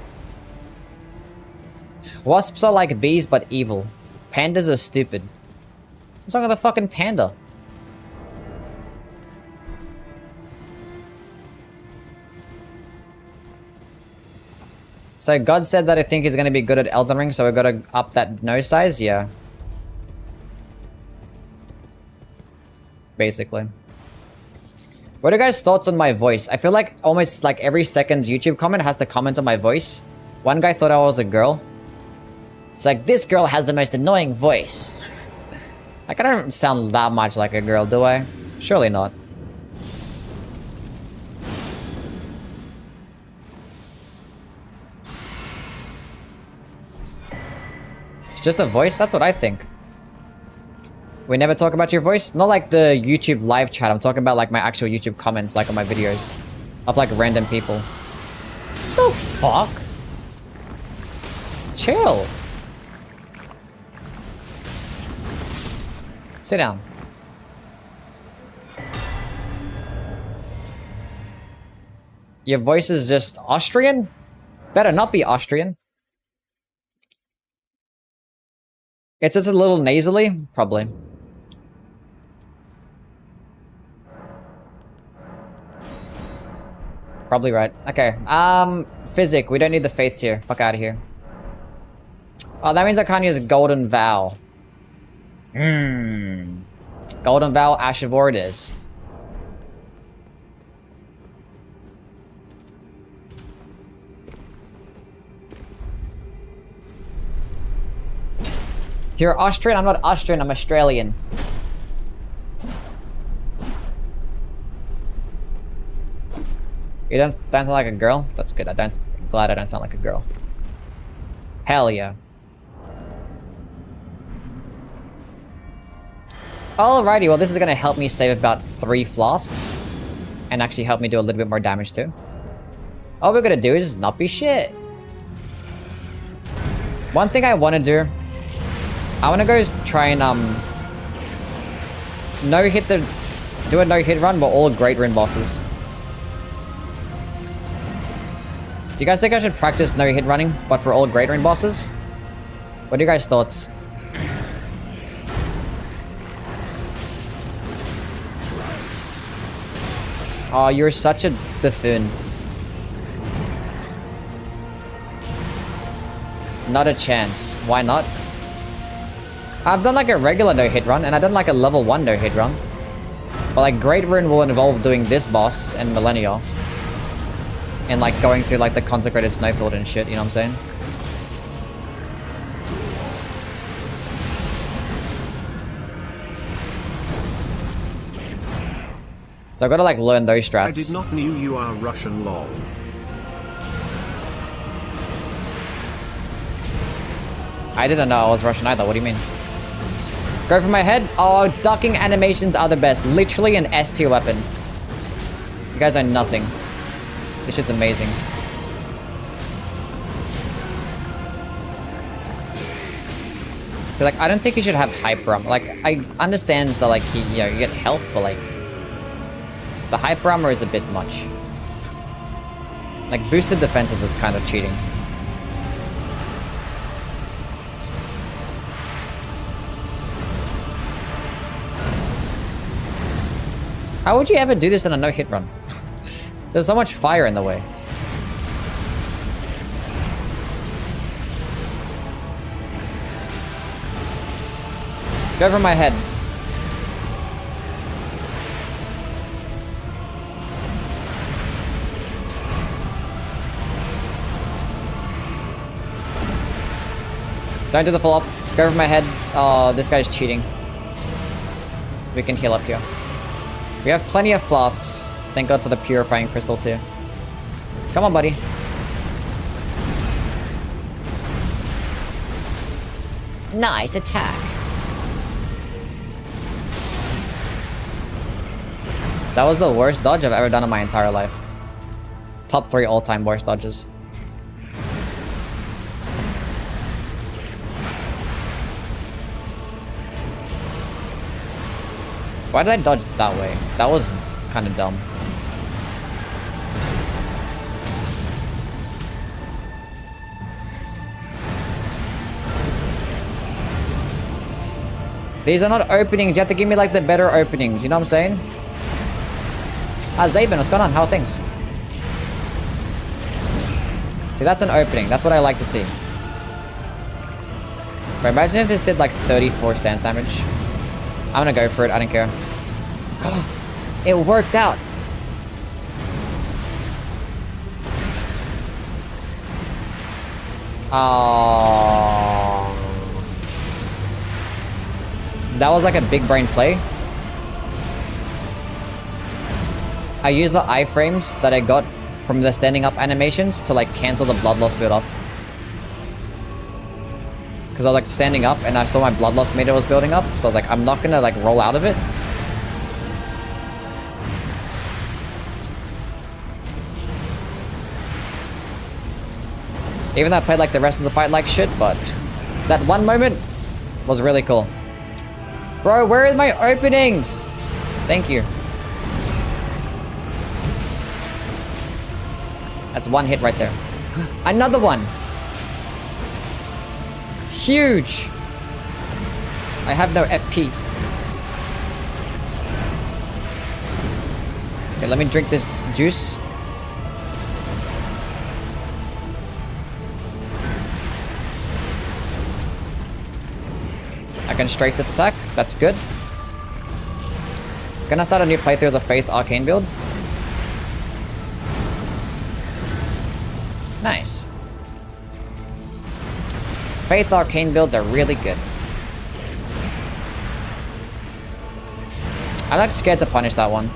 Wasps are like bees, but evil. Pandas are stupid. What's wrong with the fucking panda? So God said that I think he's gonna be good at Elden Ring, so I gotta up that nose size? Yeah. Basically. What are you guys' thoughts on my voice? I feel like almost like every second YouTube comment has to comment on my voice. One guy thought I was a girl. It's like, this girl has the most annoying voice. Like, I don't sound that much like a girl, do I? Surely not. It's just a voice? That's what I think. We never talk about your voice? Not like the YouTube live chat. I'm talking about like my actual YouTube comments, like on my videos. Of like random people. The fuck? Chill. Sit down. Your voice is just Austrian? Better not be Austrian. It's just a little nasally? Probably. Probably right. Okay. Physic. We don't need the faith tier. Fuck out of here. Oh, that means I can't use Golden Vow. Golden Vow, Ash of War it is. If you're Austrian, I'm not Austrian, I'm Australian. You don't sound like a girl? That's good. I'm glad I don't sound like a girl. Hell yeah. Alrighty, well this is gonna help me save about 3 flasks. And actually help me do a little bit more damage too. All we're gonna do is just not be shit. One thing I want to do, I want to go try and do a no-hit run with all Great Rune bosses. Do you guys think I should practice no-hit running, but for all Great Rune bosses? What are you guys' thoughts? Oh, you're such a buffoon. Not a chance. Why not? I've done like a regular no-hit run, and I've done like a level 1 no-hit run. But like Great Rune will involve doing this boss and Millennia. And like going through like the consecrated snowfield and shit, you know what I'm saying? So I've got to like learn those strats. I did not knew you are Russian lol. I didn't know I was Russian either, what do you mean? Go for my head? Oh, ducking animations are the best. Literally an S tier weapon. You guys are nothing. This shit's amazing. So like, I don't think you should have hyper armor. Like, I understand that like, you know, you get health, but like, the hyper armor is a bit much. Like, boosted defenses is kind of cheating. How would you ever do this in a no-hit run? There's so much fire in the way. Go over my head. Don't do the full up. Go over my head. Oh, this guy's cheating. We can heal up here. We have plenty of flasks. Thank God for the purifying crystal too. Come on, buddy. Nice attack. That was the worst dodge I've ever done in my entire life. Top 3 all-time worst dodges. Why did I dodge that way? That was kind of dumb. These are not openings. You have to give me like the better openings. You know what I'm saying? Ah, Zaben, what's going on? How are things? See, that's an opening. That's what I like to see. But imagine if this did like 34 stance damage. I'm gonna go for it. I don't care. It worked out. Oh. That was like a big brain play. I used the iframes that I got from the standing up animations to like cancel the blood loss build up. Because I was like standing up and I saw my blood loss meter was building up. So I was like, I'm not gonna like roll out of it. Even though I played like the rest of the fight like shit, but that one moment was really cool. Bro, where are my openings? Thank you. That's one hit right there. Another one. Huge. I have no FP. Okay, let me drink this juice. I can strafe this attack. That's good. Gonna start a new playthrough as a Faith Arcane build. Nice. Faith Arcane builds are really good. I'm like scared to punish that one.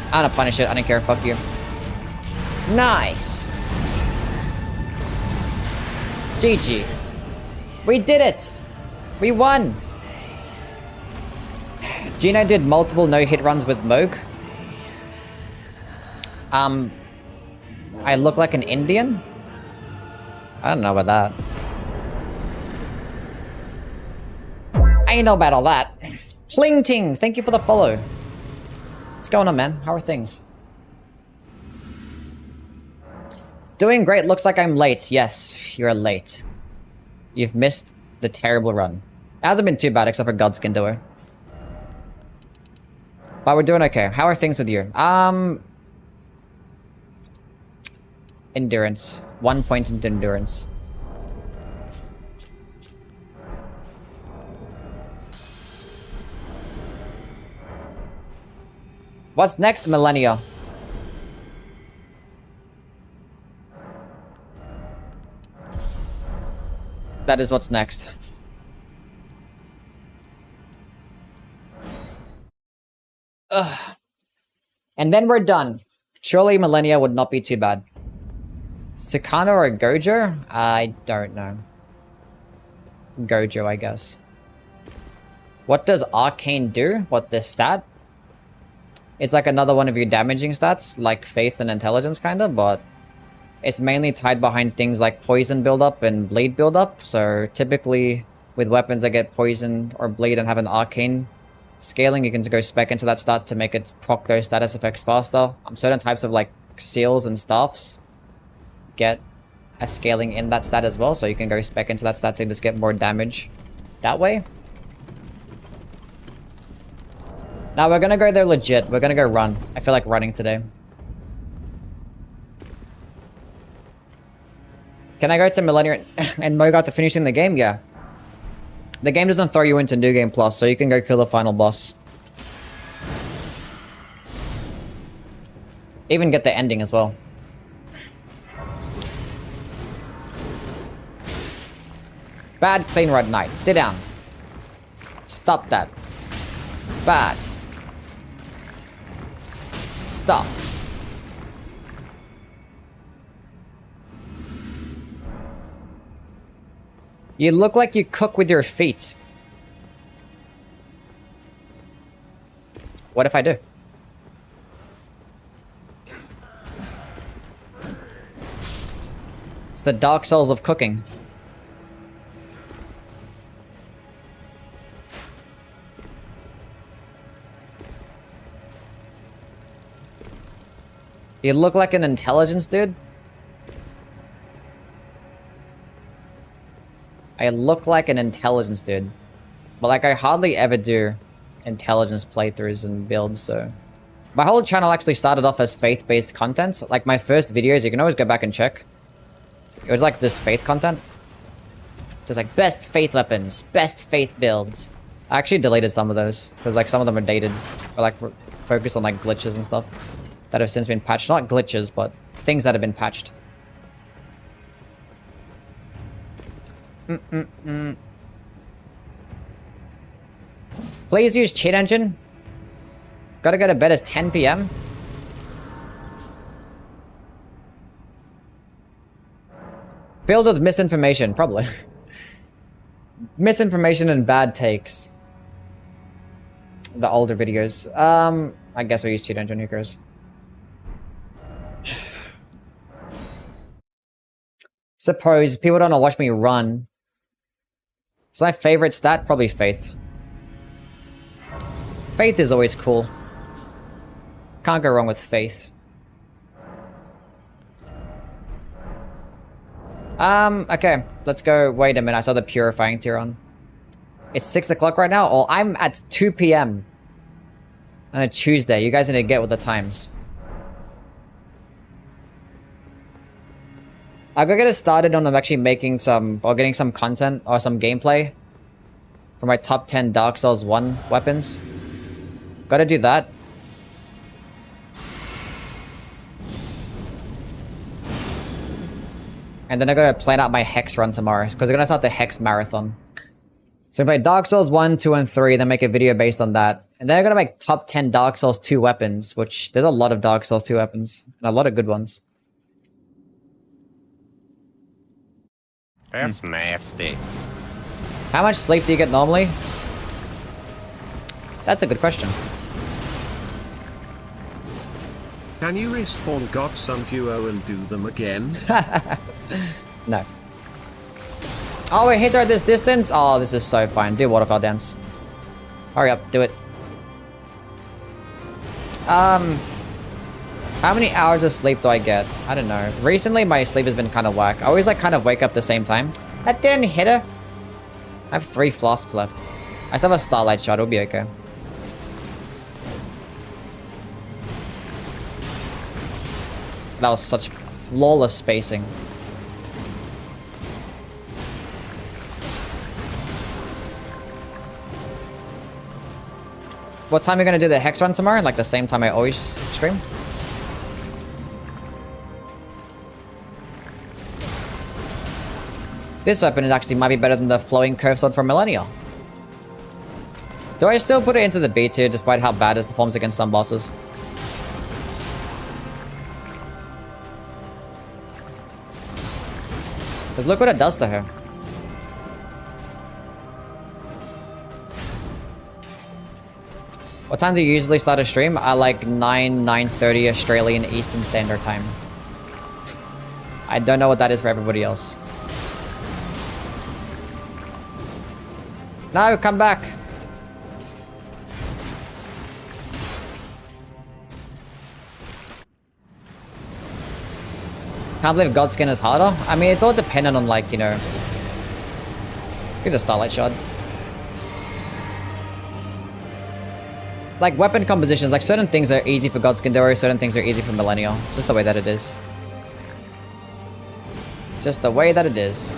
I'm gonna punish it. I don't care. Fuck you. Nice. GG. We did it. We won. Gino did multiple no-hit runs with Moog. I look like an Indian? I don't know about that. I ain't know about all that. Pling Ting, thank you for the follow. What's going on, man? How are things? Doing great. Looks like I'm late. Yes, you're late. You've missed the terrible run. It hasn't been too bad except for Godskin Doer. But we're doing okay. How are things with you? Endurance. 1 point into endurance. What's next, Millennia? That is what's next. Ugh. And then we're done. Surely Millennia would not be too bad. Sakano or Gojo? I don't know. Gojo, I guess. What does Arcane do? What, this stat? It's like another one of your damaging stats, like Faith and Intelligence kinda, but it's mainly tied behind things like Poison buildup and Bleed buildup, so typically with weapons that get Poison or Bleed and have an Arcane scaling, you can go spec into that stat to make it proc those status effects faster. Certain types of like seals and staffs get a scaling in that stat as well, so you can go spec into that stat to just get more damage that way. Now we're gonna go there legit. We're gonna go run. I feel like running today. Can I go to Millennia and Mogar to finishing the game? Yeah. The game doesn't throw you into New Game Plus, so you can go kill the final boss. Even get the ending as well. Bad clean red knight. Sit down. Stop that. Bad. Stop. You look like you cook with your feet. What if I do? It's the Dark Souls of cooking. You look like an intelligence dude? I look like an intelligence dude. But like I hardly ever do intelligence playthroughs and builds, so... My whole channel actually started off as faith-based content. Like my first videos, you can always go back and check. It was like this faith content. Just like best faith weapons, best faith builds. I actually deleted some of those, because like some of them are dated. Or like focused on like glitches and stuff that have since been patched. Not glitches, but things that have been patched. Please use cheat engine. Gotta go to bed at 10 PM. Filled with misinformation, probably. Misinformation and bad takes. The older videos. I guess we use cheat engine, who cares? Suppose people don't want to watch me run. So my favorite stat, probably Faith. Faith is always cool. Can't go wrong with Faith. Okay. Let's go. Wait a minute. I saw the Purifying tier on. It's 6 o'clock right now? Oh, I'm at 2 PM. On a Tuesday. You guys need to get with the times. I'll go get it started on actually making some, or getting some content, or some gameplay. For my top 10 Dark Souls 1 weapons. Gotta do that. And then I'm gonna plan out my Hex run tomorrow, because we're gonna start the Hex marathon. So I'm gonna play Dark Souls 1, 2, and 3, then make a video based on that. And then I'm gonna make top 10 Dark Souls 2 weapons, which there's a lot of Dark Souls 2 weapons, and a lot of good ones. That's nasty. How much sleep do you get normally? That's a good question. Can you respawn Godson Duo and do them again? No. Oh, it hits are at this distance? Oh, this is so fine. Do waterfall dance. Hurry up, do it. How many hours of sleep do I get? I don't know. Recently, my sleep has been kind of whack. I always like kind of wake up the same time. That didn't hit her. I have 3 flasks left. I still have a starlight shot. It'll be okay. That was such flawless spacing. What time are you gonna do the hex run tomorrow? Like the same time I always stream? This weapon is actually might be better than the flowing curve sword from Millennial. Do I still put it into the B tier despite how bad it performs against some bosses? Because look what it does to her. What time do you usually start a stream? I like 9:30 Australian Eastern Standard Time. I don't know what that is for everybody else. No, come back. Can't believe Godskin is harder. I mean, it's all dependent on, like, you know. Here's a starlight shot. Like, weapon compositions, like, certain things are easy for Godskin Doro, certain things are easy for Millennial. Just the way that it is. Just the way that it is.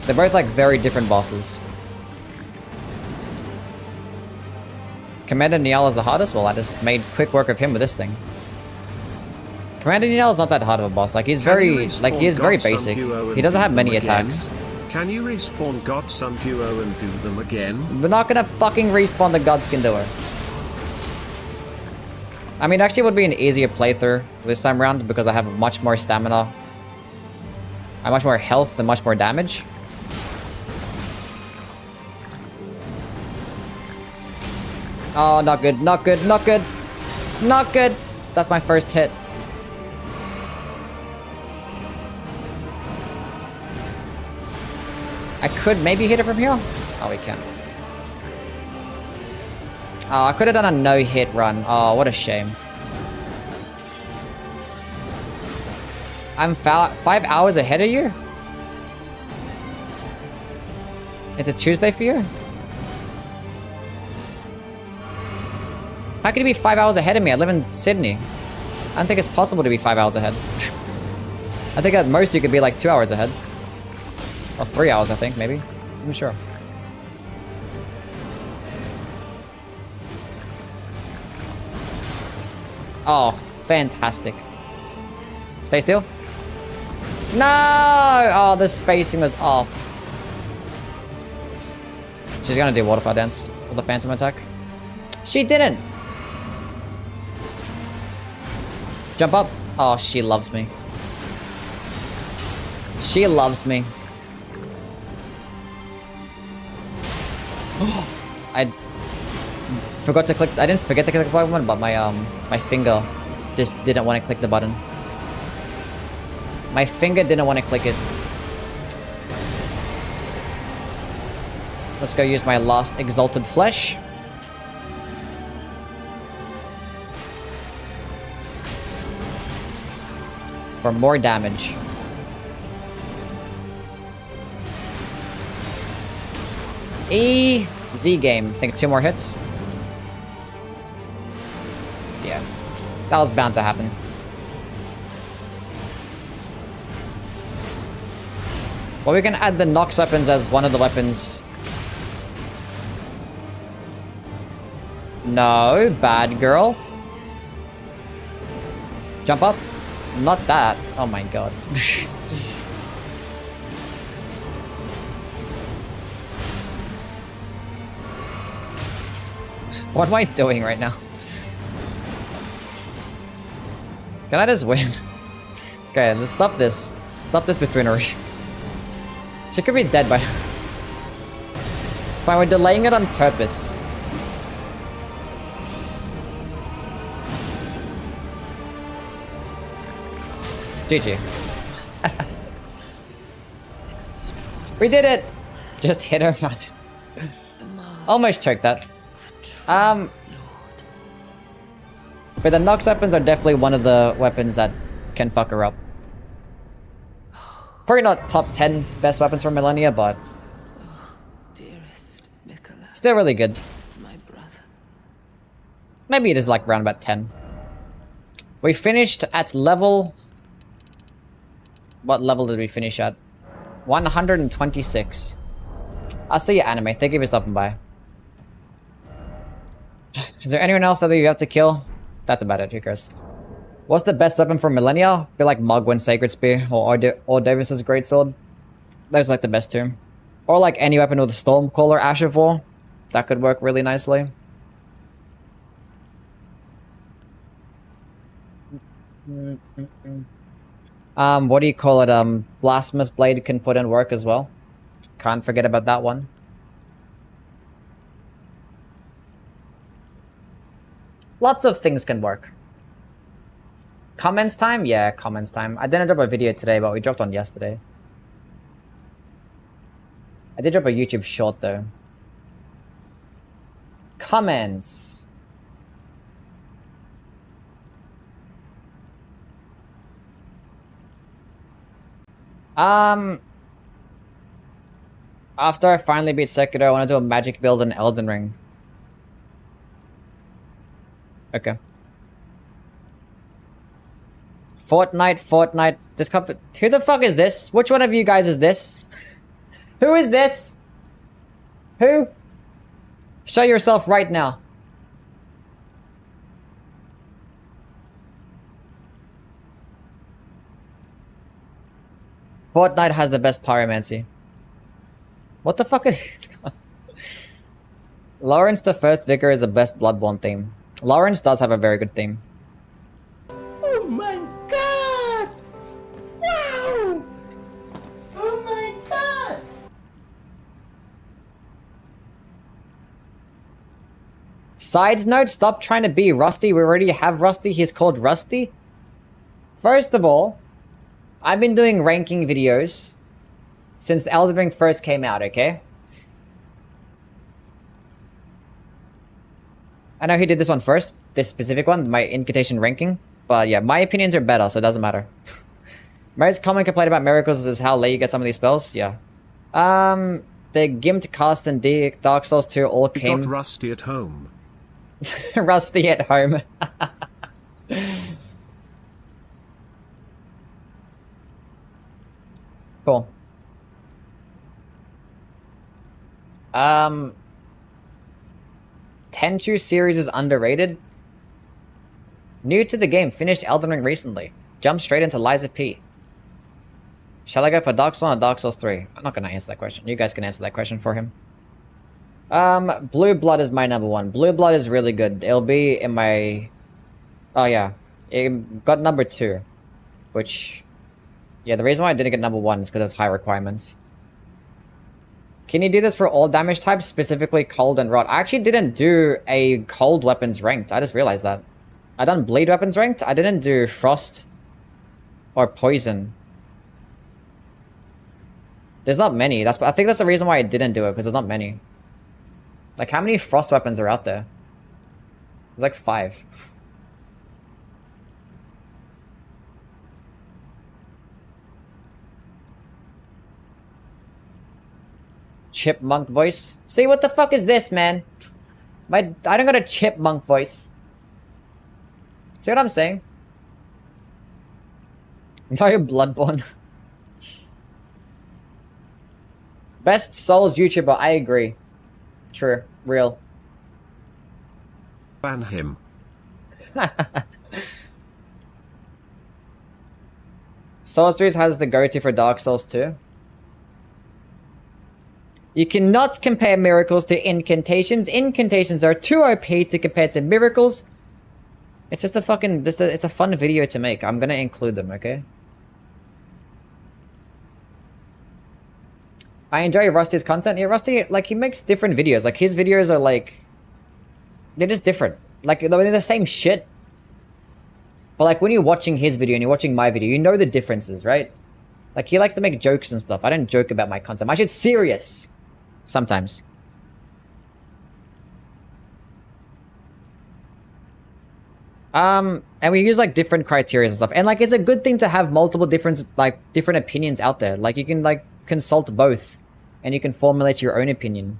They're both, like, very different bosses. Commander Niall is the hardest? Well, I just made quick work of him with this thing. Commander Niall is not that hard of a boss. Like, he's very, like, he is very basic. He doesn't have many attacks. Can you respawn Godson Duo and do them again? We're not gonna fucking respawn the Godskin Duo. I mean, actually it would be an easier playthrough this time around because I have much more stamina. I have much more health and much more damage. Oh, not good, not good, not good. Not good. That's my first hit. I could maybe hit it from here. Oh, we can't. Oh, I could have done a no-hit run. Oh, what a shame. I'm 5 hours ahead of you? It's a Tuesday for you? How can you be 5 hours ahead of me? I live in Sydney. I don't think it's possible to be 5 hours ahead. I think at most you could be like 2 hours ahead. Or 3 hours, I think, maybe. I'm sure. Oh, fantastic. Stay still. No! Oh, the spacing was off. She's gonna do waterfall dance with the phantom attack. She didn't! Jump up. Oh, she loves me. She loves me. I forgot to click. I didn't forget to click the button, but my finger just didn't want to click the button. My finger didn't want to click it. Let's go use my last exalted flesh. For more damage. Easy game. I think 2 more hits. Yeah. That was bound to happen. Well, we can add the Nox weapons as one of the weapons. No, bad girl. Jump up. Not that. Oh my god. What am I doing right now? Can I just win? Okay, let's stop this. Stop this buffoonery. She could be dead by now. It's fine, we're delaying it on purpose. GG. We did it! Just hit her. Almost choked that. But the Nox weapons are definitely one of the weapons that can fuck her up. Probably not top 10 best weapons for Millennia, but still really good. Maybe it is like around about 10. We finished at level... What level did we finish at? 126. I'll see you, anime. Thank you for stopping by. Is there anyone else that you have to kill? That's about it. Who cares? What's the best weapon for Millennia? Be like Mogwin's Sacred Spear or Davis's Greatsword. Those are like the best two. Or like any weapon with a Stormcaller Asher for. That could work really nicely. What do you call it? Blasphemous Blade can put in work as well. Can't forget about that one. Lots of things can work. Comments time? Yeah, comments time. I didn't drop a video today, but we dropped one yesterday. I did drop a YouTube short though. Comments. After I finally beat Sekiro, I want to do a magic build in Elden Ring. Okay. Fortnite. This company. Who the fuck is this? Which one of you guys is this? Who is this? Who? Show yourself right now. Fortnite has the best pyromancy. What the fuck is it? Lawrence the First Vicar is the best Bloodborne theme. Lawrence does have a very good theme. Oh my god! Wow! Oh my god! Side note, stop trying to be Rusty. We already have Rusty. He's called Rusty. First of all, I've been doing ranking videos since Elden Ring first came out, okay? I know he did this one first, this specific one, my incantation ranking. But yeah, my opinions are better, so it doesn't matter. Most common complaint about miracles is how late you get some of these spells. Yeah. The Gimped cast and Dark Souls 2 all We came... got Rusty at home. Rusty at home. Cool. Tenchu series is underrated. New to the game, finished Elden Ring recently. Jumped straight into Liza P. Shall I go for Dark Souls or Dark Souls 3? I'm not gonna answer that question. You guys can answer that question for him. Blue Blood is my number one. Blue Blood is really good. It'll be in my... Oh yeah. It got number 2. Which... Yeah, the reason why I didn't get number 1 is because it's high requirements. Can you do this for all damage types, specifically cold and rot? I actually didn't do a cold weapons ranked. I just realized that. I done bleed weapons ranked. I didn't do frost or poison. There's not many. I think that's the reason why I didn't do it, because there's not many. Like, how many frost weapons are out there? There's like 5. Chipmunk voice? See, what the fuck is this, man? I don't got a chipmunk voice. See what I'm saying? Very Bloodborne. Best Souls YouTuber, I agree. True. Real. Ban him. Sorceries has the go-to for Dark Souls 2. You cannot compare miracles to incantations. Incantations are too OP to compare to miracles. It's just a fucking... it's a fun video to make. I'm gonna include them, okay? I enjoy Rusty's content. Yeah, Rusty, like, he makes different videos. Like, his videos are, like... They're just different. Like, they're the same shit. But like when you're watching his video and you're watching my video, you know the differences, right? Like he likes to make jokes and stuff. I don't joke about my content. My shit's serious. Sometimes. And we use like different criteria and stuff. And like it's a good thing to have multiple different opinions out there. Like you can like consult both and you can formulate your own opinion.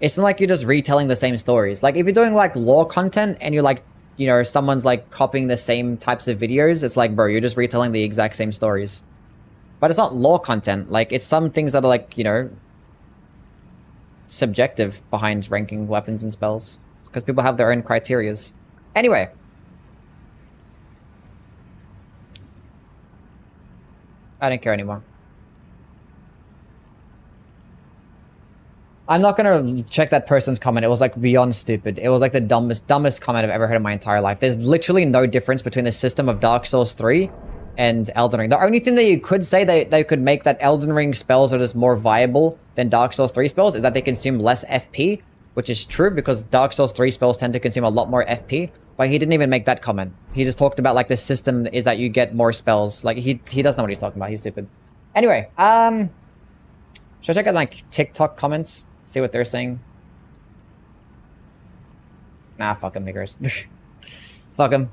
It's not like you're just retelling the same stories. Like if you're doing like lore content and you're like, you know, someone's like copying the same types of videos, it's like, bro, you're just retelling the exact same stories. But it's not lore content. Like it's some things that are like, you know, subjective behind ranking weapons and spells. Because people have their own criterias. Anyway. I don't care anymore. I'm not gonna check that person's comment. It was like beyond stupid. It was like the dumbest comment I've ever heard in my entire life. There's literally no difference between the system of Dark Souls 3 and Elden Ring. The only thing that you could say they could make that Elden Ring spells are just more viable than Dark Souls 3 spells is that they consume less FP, which is true because Dark Souls 3 spells tend to consume a lot more FP. But he didn't even make that comment. He just talked about like the system is that you get more spells. Like he doesn't know what he's talking about. He's stupid. Anyway, should I check out like TikTok comments? See what they're saying? Nah, fuck them niggers. Fuck them.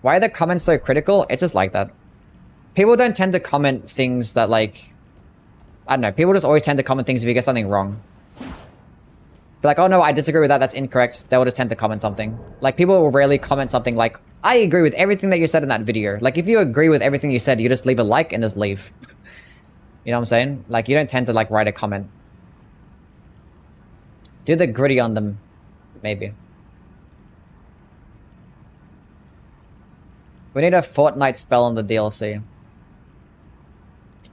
Why are the comments so critical? It's just like that. People don't tend to comment things that like... I don't know. People just always tend to comment things if you get something wrong. Be like, oh no, I disagree with that. That's incorrect. They will just tend to comment something. Like people will rarely comment something like, I agree with everything that you said in that video. Like if you agree with everything you said, you just leave a like and just leave. You know what I'm saying? Like, you don't tend to, like, write a comment. Do the gritty on them. Maybe. We need a Fortnite spell on the DLC.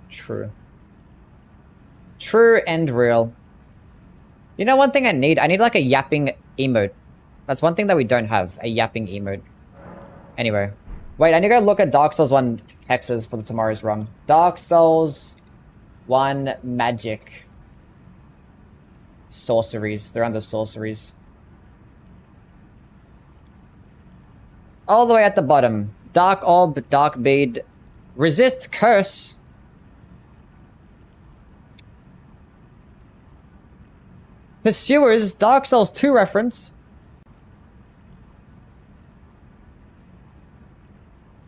True. True and real. You know one thing I need? I need, like, a yapping emote. That's one thing that we don't have. A yapping emote. Anyway. Wait, I need to go look at Dark Souls 1 hexes for the tomorrow's run. Dark Souls... 1 magic sorceries. They're under sorceries. All the way at the bottom. Dark orb, dark bead, resist curse. Pursuers, Dark Souls 2 reference.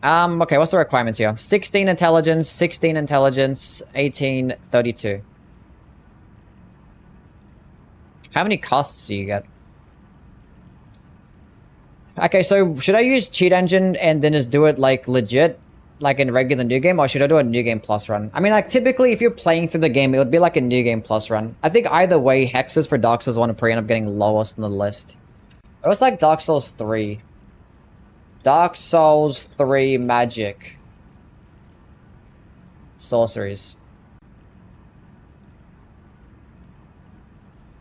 Okay, what's the requirements here? 16 intelligence, 18, 32. How many costs do you get? Okay, so should I use cheat engine and then just do it like legit? Like in regular new game, or should I do a new game plus run? I mean, like typically if you're playing through the game, it would be like a new game plus run. I think either way, hexes for Dark Souls 1 and probably end up getting lowest in the list. It was like Dark Souls 3. Dark Souls 3 magic. Sorceries.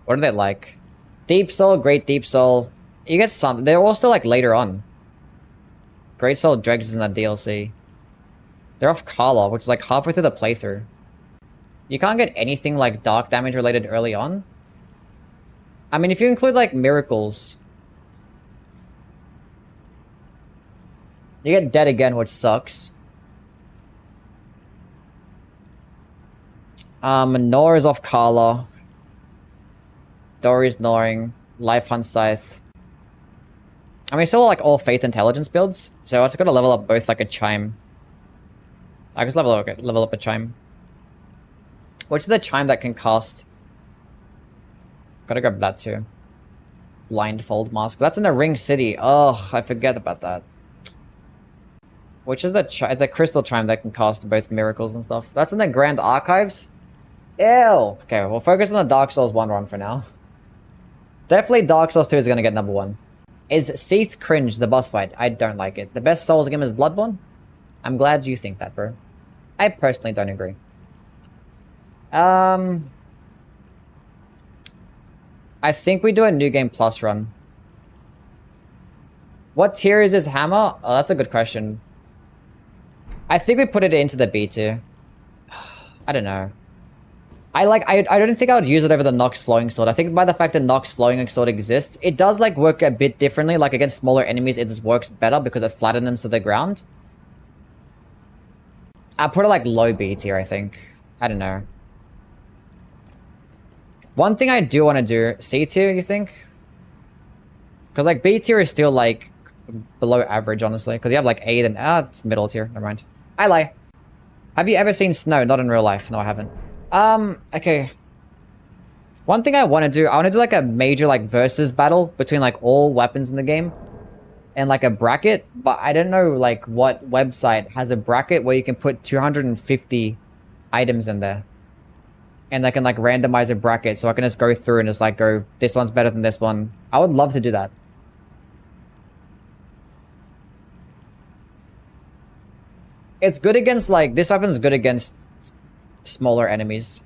What are they like? Deep Soul, Great Deep Soul. You get some. They're all still like later on. Great Soul Dregs is in that DLC. They're off Kala, which is like halfway through the playthrough. You can't get anything like dark damage related early on. I mean, if you include like miracles... You get dead again, which sucks. Nor is off Kala. Dory's Noring. Life Hunt Scythe. I mean, still like all Faith Intelligence builds. So I just gotta level up both like a Chime. I just level up a Chime. Which is the Chime that can cast? Gotta grab that too. Blindfold Mask. That's in the Ring City. Oh, I forget about that. Which is the crystal chime that can cast both miracles and stuff. That's in the Grand Archives? Ew! Okay, we'll focus on the Dark Souls 1 run for now. Definitely Dark Souls 2 is gonna get number 1. Is Seath cringe the boss fight? I don't like it. The best Souls game is Bloodborne? I'm glad you think that, bro. I personally don't agree. I think we do a New Game Plus run. What tier is his hammer? Oh, that's a good question. I think we put it into the B tier. I don't know. I don't think I would use it over the Nox Flowing Sword. I think by the fact that Nox Flowing Sword exists, it does like work a bit differently. Like against smaller enemies, it just works better because it flattens them to the ground. I'll put it like low B tier, I think. I don't know. One thing I do want to do, C tier, you think? Because like B tier is still like below average, honestly. Because you have like A, then it's middle tier. Never mind. I lie. Have you ever seen snow? Not in real life. No, I haven't. Okay. One thing I want to do, I want to do like a major like versus battle between like all weapons in the game. And like a bracket, but I don't know like what website has a bracket where you can put 250 items in there. And I can like randomize a bracket so I can just go through and just like go, this one's better than this one. I would love to do that. It's good against like, this weapon's good against smaller enemies.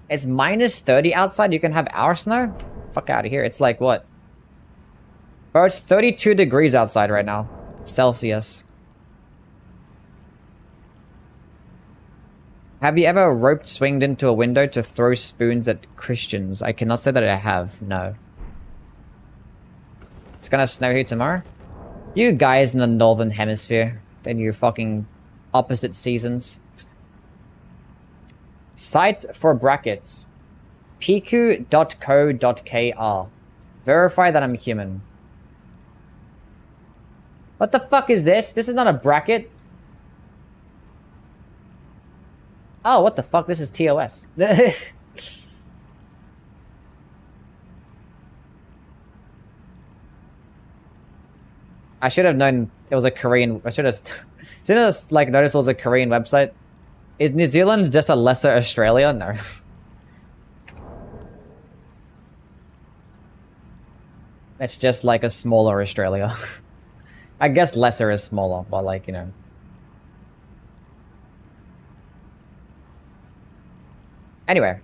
It's minus 30 outside, you can have our snow? Fuck out of here. It's like what? Bro, it's 32 degrees outside right now. Celsius. Have you ever roped swinged into a window to throw spoons at Christians? I cannot say that I have. No. It's gonna snow here tomorrow. You guys in the northern hemisphere. Then you fucking opposite seasons. Site for brackets. piku.co.kr. Verify that I'm human. What the fuck is this? This is not a bracket. Oh, what the fuck? This is TOS. I should have known it was a Korean... I should have... Should have like noticed it was a Korean website. Is New Zealand just a lesser Australia? No. It's just like a smaller Australia. I guess lesser is smaller, but like, you know. Anyway.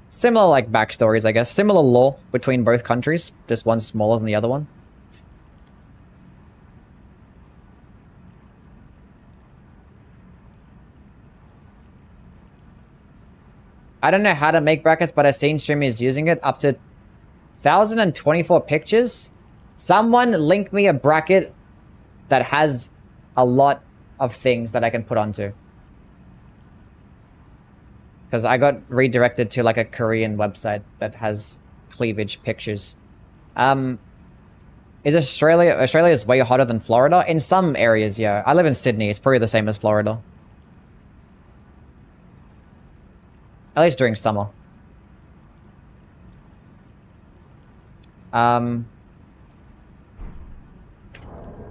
Similar like backstories, I guess. Similar lore between both countries. Just one's smaller than the other one. I don't know how to make brackets, but I've seen streamers using it. Up to 1,024 pictures. Someone link me a bracket that has a lot of things that I can put onto. Because I got redirected to like a Korean website that has cleavage pictures. Is Australia is way hotter than Florida? In some areas, yeah. I live in Sydney. It's probably the same as Florida. At least during summer.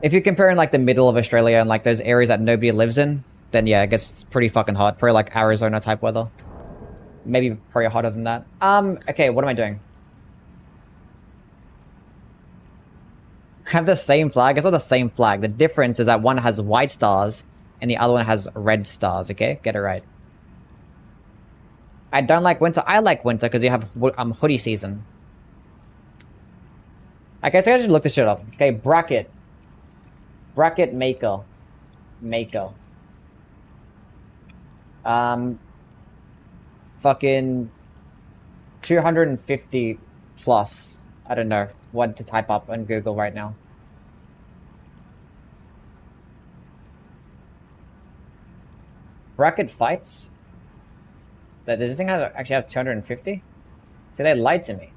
If you're comparing like the middle of Australia and like those areas that nobody lives in, then yeah, it gets pretty fucking hot. Probably like Arizona type weather. Maybe probably hotter than that. Okay, what am I doing? Have the same flag? It's not the same flag. The difference is that one has white stars and the other one has red stars, okay? Get it right. I don't like winter. I like winter because you have hoodie season. Okay, so I should look this shit up. Okay, bracket. Bracket maker. Maker. Fucking 250 plus. I don't know what to type up on Google right now. Bracket fights? Does this thing actually have 250? See, they lied to me.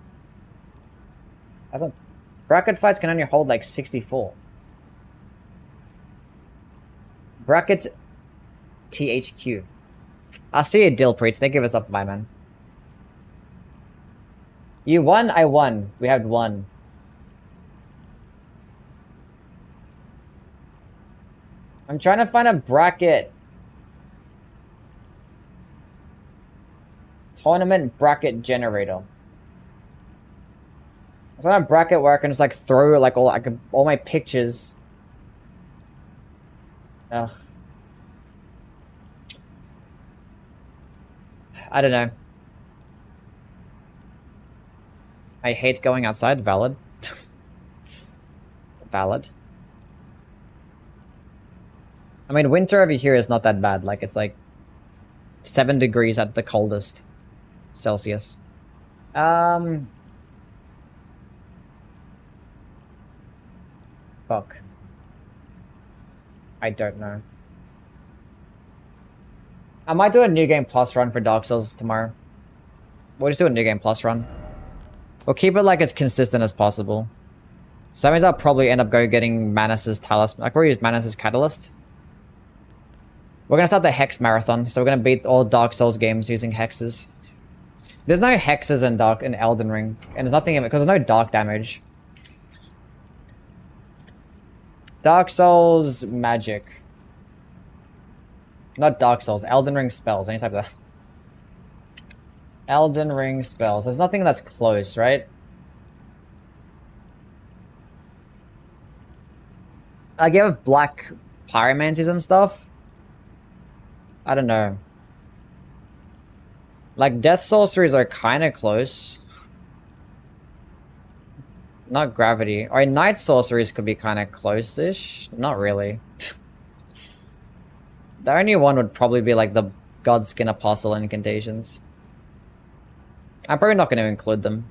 That's not... Bracket fights can only hold like 64. Brackets THQ. I'll see you, Dilpreet. Thank you for stopping by, man. You won? I won. We had one. I'm trying to find a bracket. Tournament bracket generator. It's not a bracket where I can just like throw like all my pictures. Ugh. I don't know. I hate going outside. Valid. Valid. I mean, winter over here is not that bad. Like, it's like 7 degrees at the coldest Celsius. Fuck. I don't know. I might do a New Game Plus run for Dark Souls tomorrow. We'll just do a New Game Plus run. We'll keep it like as consistent as possible. So that means I'll probably end up getting Manus's Talisman. I'll probably use Manus's Catalyst. We're gonna start the Hex Marathon, so we're gonna beat all Dark Souls games using hexes. There's no hexes in Elden Ring, and there's nothing in it because there's no dark damage. Dark Souls magic. Not Dark Souls, Elden Ring spells. I need to type that. Elden Ring spells. There's nothing that's close, right? Like, you have black pyromancies and stuff. I don't know. Like, death sorceries are kind of close. Not gravity. Or night sorceries could be kind of close-ish. Not really. The only one would probably be like the Godskin Apostle incantations. I'm probably not going to include them.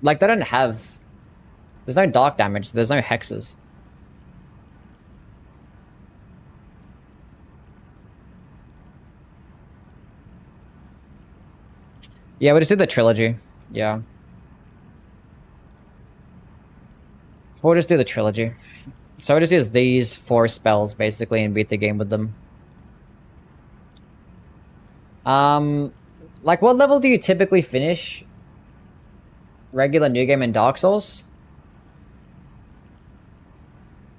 Like, they don't have... There's no dark damage, so there's no hexes. Yeah, we'll just do the trilogy. Yeah. We'll just do the trilogy. So we'll just use these 4 spells, basically, and beat the game with them. Like, what level do you typically finish regular New Game in Dark Souls?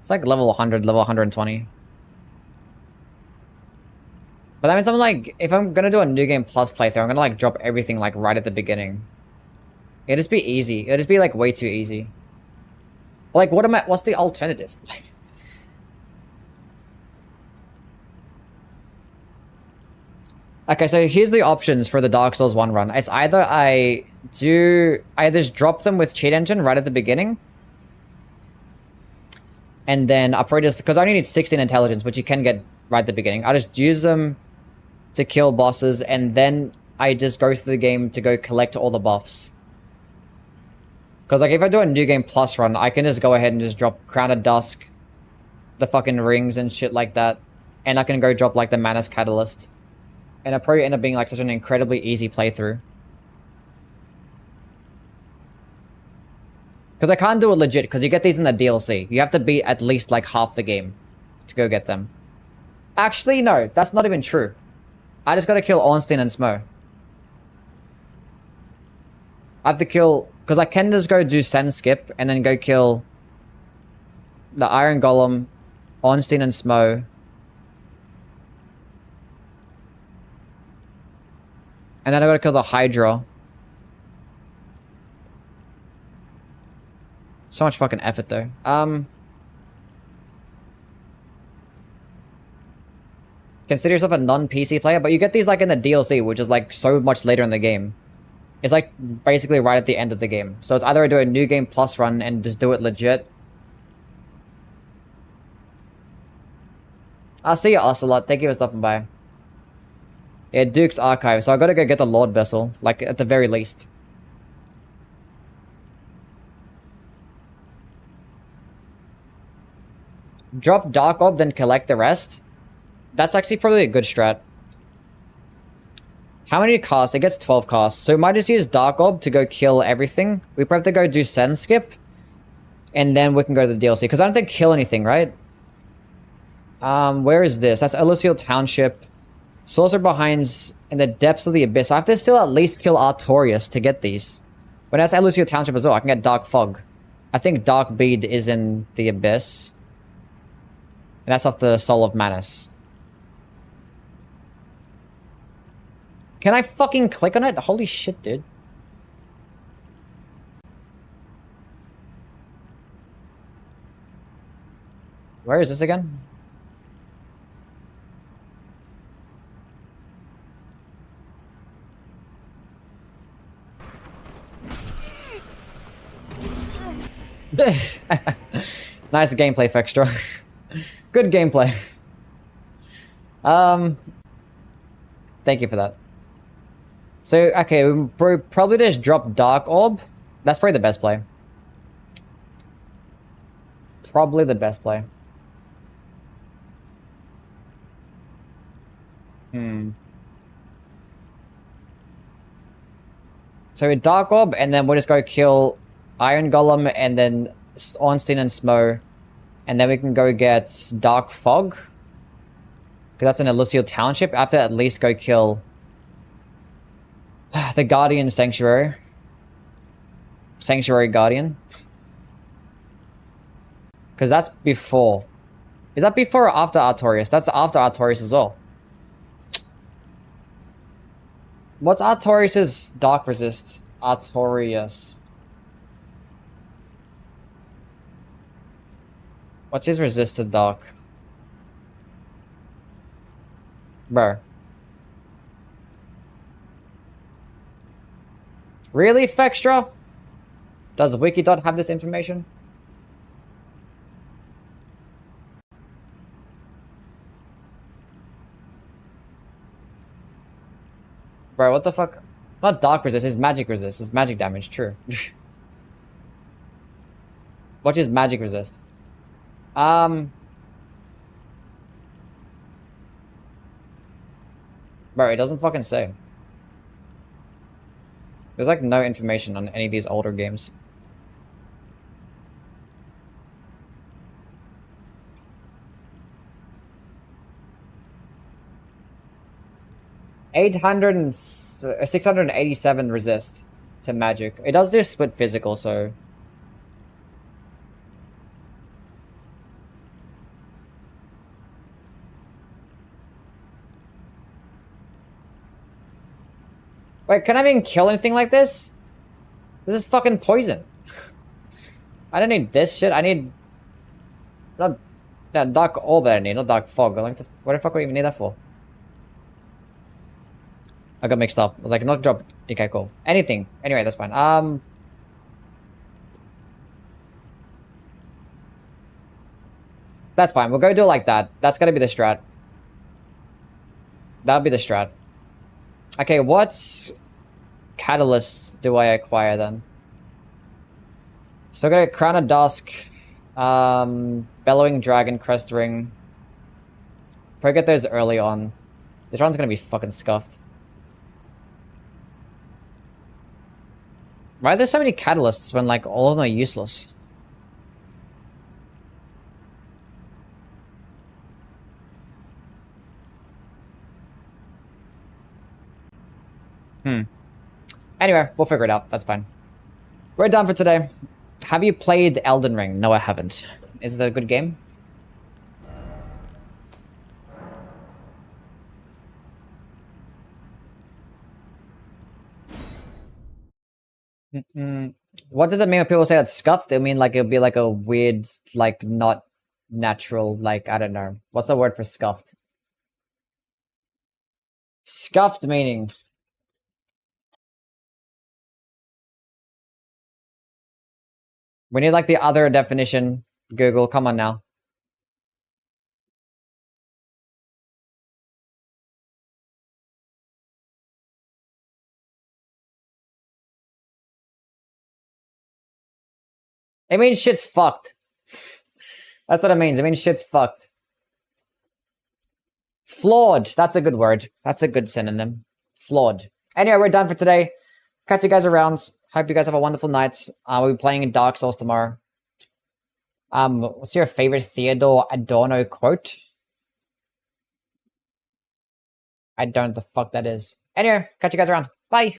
It's like level 100, level 120. But that means I'm like, if I'm gonna do a New Game Plus playthrough, I'm gonna like drop everything like right at the beginning. It'll just be easy. It'll just be like way too easy. Like, what's the alternative? Okay, so here's the options for the Dark Souls 1 run. It's either I just drop them with Cheat Engine right at the beginning. And then I'll probably just, because I only need 16 intelligence, which you can get right at the beginning. I'll just use them to kill bosses, and then I just go through the game to go collect all the buffs. Because like if I do a New Game Plus run, I can just go ahead and just drop Crown of Dusk, the fucking rings and shit like that. And I can go drop like the Manus Catalyst. And it'll probably end up being like such an incredibly easy playthrough. Because I can't do it legit, because you get these in the DLC. You have to beat at least like half the game to go get them. Actually, no, that's not even true. I just gotta kill Ornstein and Smo. I have to kill... Because I can just go do Sen Skip, and then go kill the Iron Golem, Ornstein and Smo. And then I gotta kill the Hydra. So much fucking effort though. Consider yourself a non-PC player, but you get these like in the DLC, which is like so much later in the game. It's like basically right at the end of the game. So it's either I do a New Game Plus run and just do it legit. I'll see you, Ocelot. Thank you for stopping by. Yeah, Duke's Archive. So I gotta go get the Lord Vessel, like at the very least. Drop Dark Orb, then collect the rest. That's actually probably a good strat. How many casts? It gets 12 casts. So we might just use Dark Orb to go kill everything. We probably have to go do Sen Skip. And then we can go to the DLC. Because I don't think kill anything, right? Where is this? That's Elysial Township. Sorcerer Behinds in the depths of the abyss. I have to still at least kill Artorias to get these. But that's Elysial Township as well. I can get Dark Fog. I think Dark Bead is in the abyss. And that's off the Soul of Manus. Can I fucking click on it? Holy shit, dude. Where is this again? Nice gameplay, Fextra. Good gameplay. Thank you for that. So, okay, we probably just drop Dark Orb. That's probably the best play. Probably the best play. So we Dark Orb, and then we'll just go kill Iron Golem, and then Ornstein and Smo. And then we can go get Dark Fog. Because that's in Elysial Township. After at least go kill the Guardian Sanctuary. Sanctuary Guardian. Because that's before. Is that before or after Artorias? That's after Artorias as well. What's Artorias' Dark Resist? Artorias. What's his resist to Dark? Bro. Really, Fextra? Does Wikidot have this information? Bro, what the fuck? Not Dark Resist, it's Magic Resist. It's magic damage, true. What is Magic Resist? Bro, it doesn't fucking say. There's like no information on any of these older games. $800 and 687 resist to magic. It does do split physical, so wait, can I even kill anything like this? This is fucking poison. I don't need this shit. I need not that Dark Orb that I need, not Dark Fog. Like, what the fuck would I even need that for? I got mixed up. I was like, not drop. Okay, cool. Anything. Anyway, that's fine. That's fine. We'll go do it like that. That's gotta be the strat. That'll be the strat. Okay, what catalyst do I acquire then? So I got Crown of Dusk, Bellowing Dragon, Crest Ring. Probably get those early on. This run's gonna be fucking scuffed. Why are there so many catalysts when like all of them are useless? Anyway, we'll figure it out. That's fine. We're done for today. Have you played Elden Ring? No, I haven't. Is it a good game? What does it mean when people say it's scuffed? I mean, like, it'll be like a weird, like, not natural, like, I don't know. What's the word for scuffed? Scuffed meaning... We need, like, the other definition. Google, come on now. It means shit's fucked. That's what it means. It means shit's fucked. Flawed. That's a good word. That's a good synonym. Flawed. Anyway, we're done for today. Catch you guys around. Hope you guys have a wonderful night. We'll be playing in Dark Souls tomorrow. What's your favorite Theodore Adorno quote? I don't know what the fuck that is. Anyway, catch you guys around. Bye.